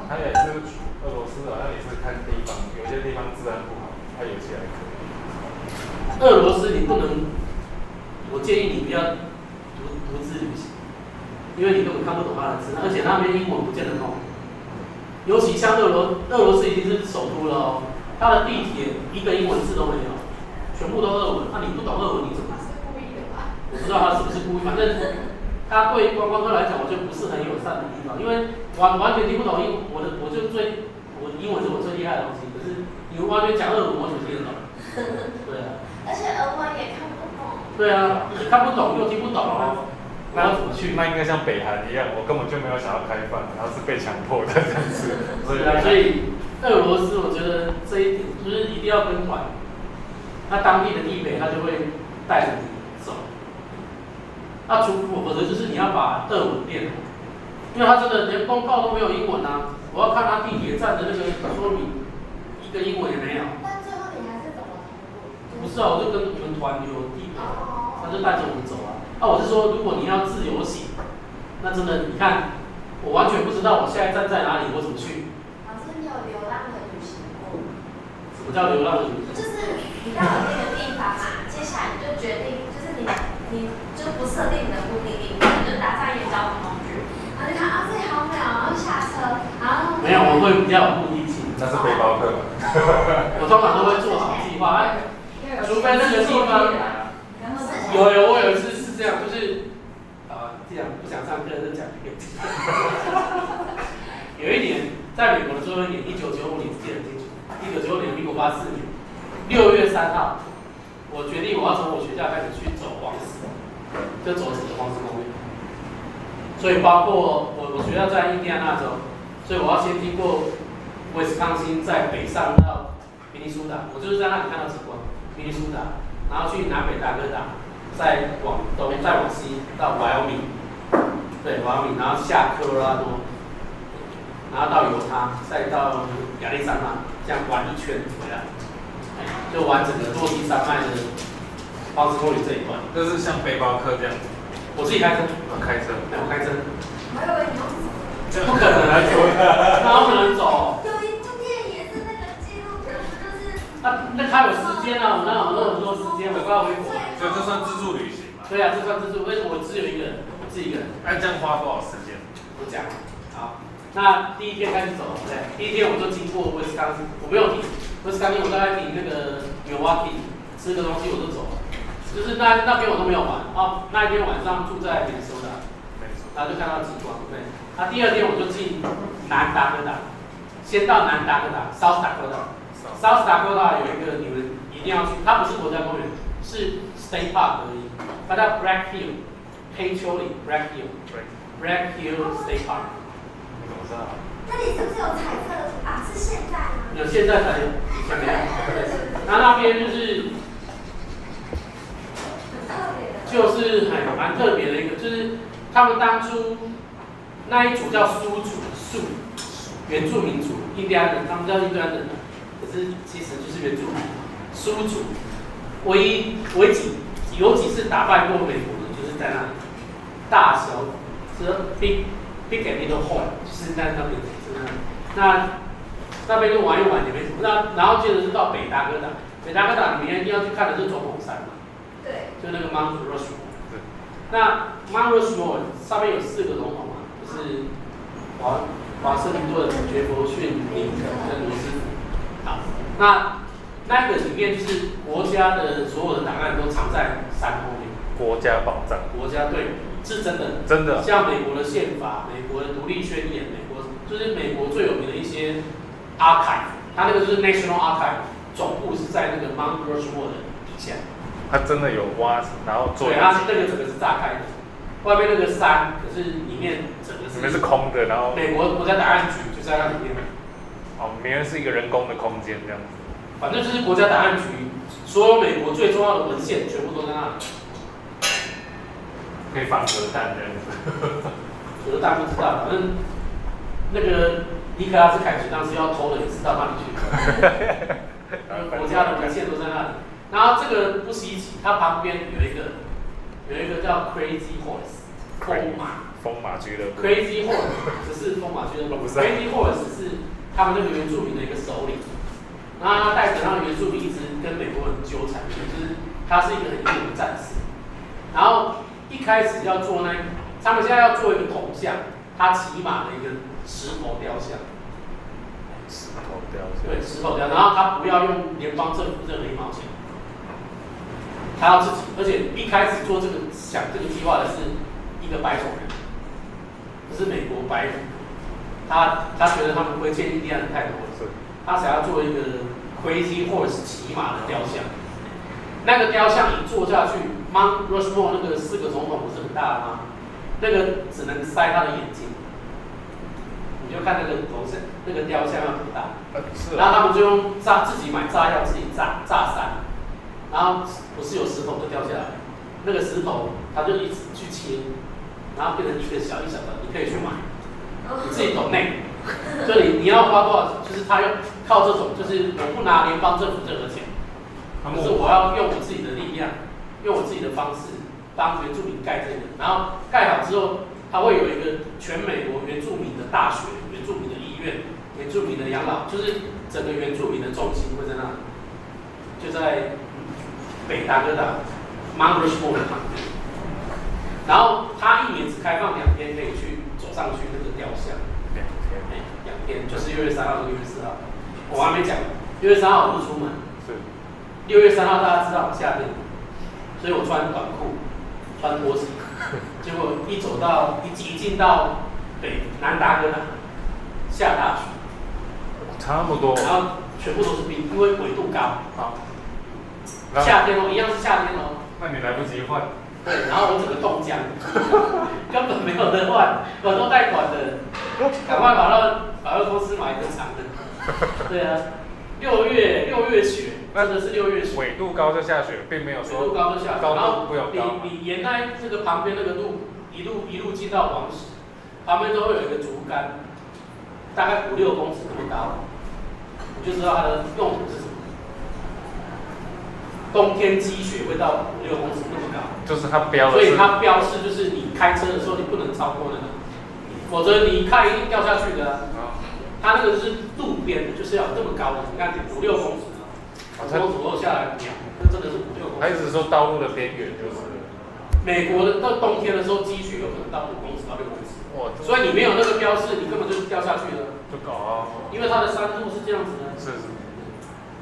他也是俄罗斯好像也是看地方，有些地方治安不好，他有些还可以。
俄罗斯你不能，我建议你不要独自旅行，因为你根本看不懂他的字，而且那边英文不见得通。尤其像俄罗斯已经是首都了哦，它的地铁一个英文字都没有，全部都俄文。那你不懂俄文你怎么？我不知道他是不是故意，反正他对观光客来讲，我就不是很友善的地方，因为完全听不懂英文，我英文是我最厉害的东西，可是你完全讲俄文，我怎么听得懂？对啊。
而且俄文也看不懂。
对啊，你看不懂又听不懂哦，那要怎么去？
那应该像北韩一样，我根本就没有想要开放，然后是被强迫的这样子。
所以俄罗斯我觉得这一点就是一定要跟团，那当地的地陪他就会带着你走。那否则就是你要把俄文练好，因为他真的连公告都没有英文啊！我要看他地铁站的那个说明，一个英文也没有。
但最后你还是怎么？
不是啊，我就跟你们团有地陪，他就带着我们走啊。我是说，如果你要自由行，那真的你看，我完全不知道我下一站在哪里，我怎么去。
老师，你有流浪的旅行过？
什么叫流浪的旅行？
就是你到了那个地方嘛，接下来你就决定，就是你就不设定你的目的地，你就打上一个交通工具，然后就看啊这里好美啊，然后下车，然后
没有，我会比较有目的性。
那是背包客嘛？
我通常都会做好计划，除非那个地方我有一次是这样，就是既然不想上课就讲一个。有一年在美国的最后一年，1995年记得很清楚，1995年1984年6月3号，我决定我要从我学校开始去走黄石，就走整个黄石公园。所以包括我学校在印第安纳州，所以我要先经过威斯康星，再北上到明尼苏达，我就是在那里看到极光，明尼苏达，然后去南北大哥大，再往东，再往西到怀俄明，对，怀俄明，然后下科罗拉多，然后到犹他，再到亚利桑那，这样玩一圈回来，就完整的落基山脉的黄石公园这一段。
就是像背包客这样子。
我自己开车。
开车。
对，我开车。
我以为你要走。
不可能来走，哪有可能走？
有一部电影也是那个纪录片，就是。
那他有时间啊，我哪有那么多时间？我要回国。
所以这算自助旅行嘛？
对啊，这算自助。为什么我只有一个人？我自己一个人。
那这样花多少时间？
我讲。好，那第一天开始走，对，第一天我就经过威斯康星，我没有停，威斯康星我大概停那个Milwaukee吃个东西我就走了。就是那边我都没有玩，那一天晚上住在明尼苏达，然后就看到极光，对。那第二天我就进南达科达，先到南达科达 ，South Dakota。South Dakota 有一个你们一定要去，它不是国家公园，是 State Park 而已，它叫 Black Hill， 黑丘陵 Black Hill State Park。
你怎么知道？
那里是不是有彩色的啊？是现在吗？
有，现在才有，以前没有。那边就是蛮特别的一个，就是他们当初那一组叫苏族，原住民族，印第安人，他们叫印第安人，可是其实就是原住民，苏族，为几有几次打败过美国的，就是在那里大小，是 big and little horn， 就是在那边，那边就玩一玩也没什么。然后接着就到北达科岛，北达科岛里面一定要去看的是总统山嘛，
对，
就那个 Mount Rushmore。那 Mount Rushmore 上面有4个总统嘛，就是华盛顿、杰弗逊、林肯跟罗斯福。好，那个里面就是国家的所有的档案都藏在山后面。
国家宝藏。
国家对，是真的。
真的。
像美国的宪法、美国的独立宣言、就是美国最有名的一些 archive， 它那个就是 National Archive， 总部是在那个 Mount Rushmore 的底下。
它真的有挖，然后做。
对，它那个整个是炸开的，外面那个山，可是里面整个是。
里面是空的，然后。
美国国家档案局就在那里面。
哦，里面是一个人工的空间这样子。
反正就是国家档案局，所有美国最重要的文献全部都在那里。
可以防核弹这样子。
核弹不知道，反正那个尼克拉斯凯奇当时要偷的也是到那里去。国家的文献都在那里。然后这个不稀奇，它旁边有一个叫 Crazy Horse 疯马俱乐部。Crazy Horse 只是疯马俱乐部。Crazy Horse 是他们那个原住民的一个首领。然后他带着那个原住民一直跟美国人纠缠，就是他是一个很英勇的战士。然后一开始要做他们现在要做一个铜像，他骑马的一个石头雕像。
石头雕像。
对，石头雕，然后他不要用联邦政府任何1毛钱，他要自己，而且一开始做想这个计划的是一个白种人，不是美国白人，他觉得他们亏欠印第安人太多了。他想要做一个 Crazy Horse 骑马的雕像，那个雕像一做下去 ，Mount Rushmore 那个4个总统不是很大的吗？那个只能塞他的眼睛，你就看那个头像，那个雕像要很大。然后他们就用自己买炸药，自己炸山，然后不是有石头就掉下来，那个石头他就一直去切，然后变成一个小的，你可以去买，你自己懂内。所以你要花多少？就是他要靠这种，就是我不拿联邦政府任何钱，可是我要用我自己的力量，用我自己的方式帮原住民盖这个，然后盖好之后，它会有一个全美国原住民的大学、原住民的医院、原住民的养老，就是整个原住民的重心会在那里，就在北达科岛 Mount Rushmore 的旁边。然后它1年只开放2天可以去走上去那个雕像。2天，就是6月3号跟6月4号，我还没讲。6月3号我不出门，是。6月3号大家知道夏天，所以我穿短裤，穿拖鞋，结果一进到南达科岛，下大雪，
差不多。
然后全部都是冰，因为纬度高。好。夏天哦，一样是夏天哦。
那你来不及换。
对，然后我整个冻僵，根本没有得换，我都带短的，赶快跑到百货公司买一个长的。对啊，6月雪，真的是6月雪。
纬度高就下雪，并没有说。
纬度高就下雪，然后你沿这个旁边那个路一路进到黄石，旁边都会有一个竹竿，大概5-6公尺那么高，你就知道它的用途是什么。冬天积雪会到5-6公尺那么高，
就是它标的，
所以它标示就是你开车的时候你不能超过那个，否则你看一定掉下去的啊。它那个是路边的，就是要有这么高的，你看5-6公尺，5公尺后下来秒，那真的是5-6公尺。
他一直说道路的边缘就是。
美国的到冬天的时候积雪有可能到5公尺到6公尺，所以你没有那个标示，你根本就是掉下去了。
就搞啊。因
为它的山路是这样子的。
是。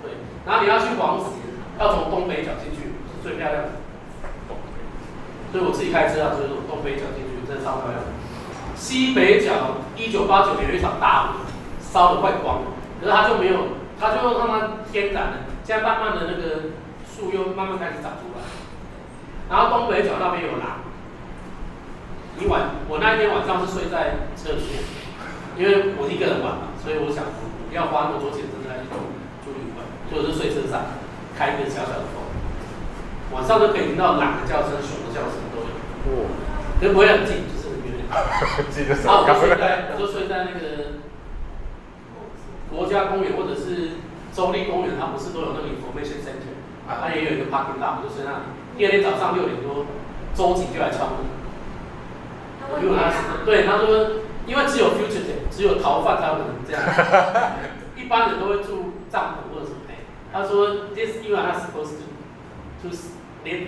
对，然后你要去黄石。要从东北角进去是最漂亮的，所以我自己开车啊，就是从东北角进去，真的超漂亮。西北角1989年有一场大火，烧得快光了，可是它就没有，它就让它天然的，现在慢慢的那个树又慢慢开始长出来。然后东北角那边有狼，我那一天晚上是睡在车里面，因为我一个人玩嘛，所以我想不要花那么多钱，真的去住旅馆，所以我就睡车上。开一个小小的风，晚上都可以听到狼的叫声、熊的叫声都有。哦，可是不会很近，就是很远。然后我就睡在那个国家公园或者是州立公园，它不是都有那个 information center，它也有一个 parking lot，我就睡那里。第二天早上6点多，周警就来敲门。因为对他说，因为只有 fugitive， 只有逃犯才有可能这样，一般人都会住帐篷或者什么。他说 ，this you are not supposed to sleep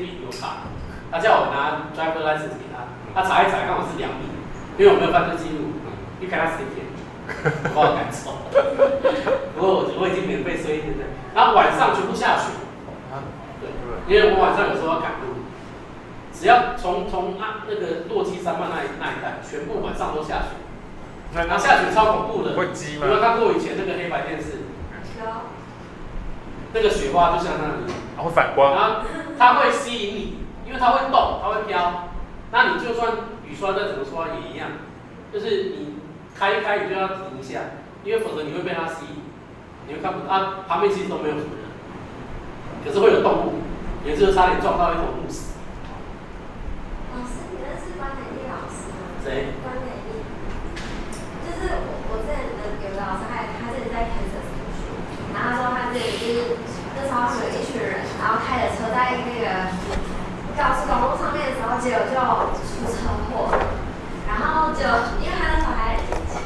in your car。他叫我拿 driver license 给他，他查一查刚好是2米，因为我没有犯罪记录，you cannot sleep here， 我把我赶走。不过我已经免费睡1天了。然后晚上全部下雪，对，因为我晚上有时候要赶路。只要从那个落基山脉那一带，全部晚上都下雪。然后下雪超恐怖的，
会积吗？
有没有看过以前那个黑白电视？那个雪花就像那里，
会反光。
然后它会吸引你，因为它会动，它会飘。那你就算雨刷再怎么刷也一样，就是你开一开你就要停一下，因为否则你会被它吸引，你会看不到。旁边其实都没有什么人，可是会有动物，有一次差点撞到一头木死。
老师，你认识关美丽老师吗？
谁？
关美丽，就是我之前的有个老师，他之前在 Kansas 读书，然后他说他自己就是那时候有一群人，然后开着车在那个高速公路上面的时候，结果就出车祸，然后就因为他那时候还很年轻，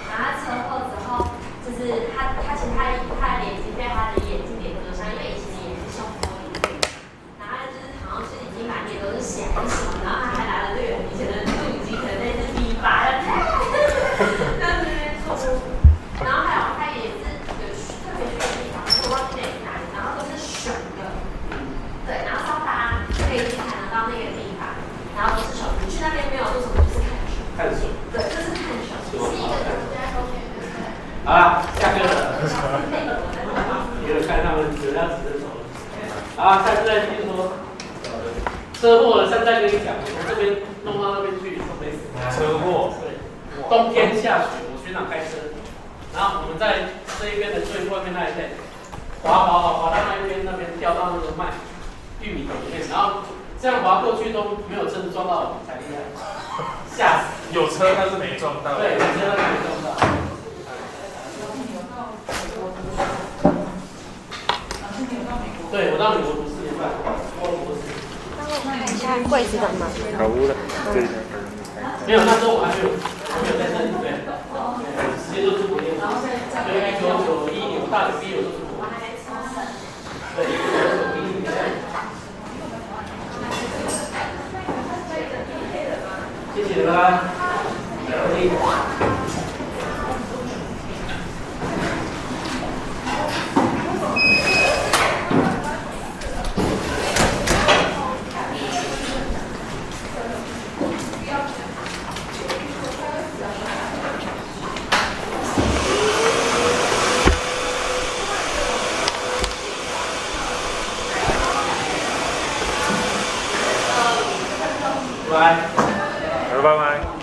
然后他车祸之后，就是他其实他的脸已经被他的眼镜给割伤，因为以前的眼睛胸口有病，然后就是好像是已经满脸都是血还是什么，然后他还拿着这个以前的录影机，可能那是第8的，在那边错误，然后还有他也是有特别去的地方，我忘记哪里，然后都是熊的，对，然后是要搭飞机才能到那个地方，然后都是熊，你去那边没有做什么，就是看熊，
看熊，
对，就是看熊，是一个国家公园，对不对？
好啦，下课了。有看他们有要指着手。好，下次再继续说。车祸了，现在跟你讲，我从这边弄到那边去都没死。
车祸。
对。冬天下雪，我学长开车，然后我们在这一边的最外面那一带，滑到那边掉到那个玉米田里面，然后这样滑过去都没有车子撞到我才厉害，吓死。
有车但是没撞到。
对，有车但是没撞到。对，我到美国读4年半，我博士。
看一下柜子的吗？
好的，对。
没有，那时候我还没有在这里，对，直接就出国念书。所以1991年我大学毕业我就出国。对，1991年。谢谢，拜拜。拜拜。
拜拜。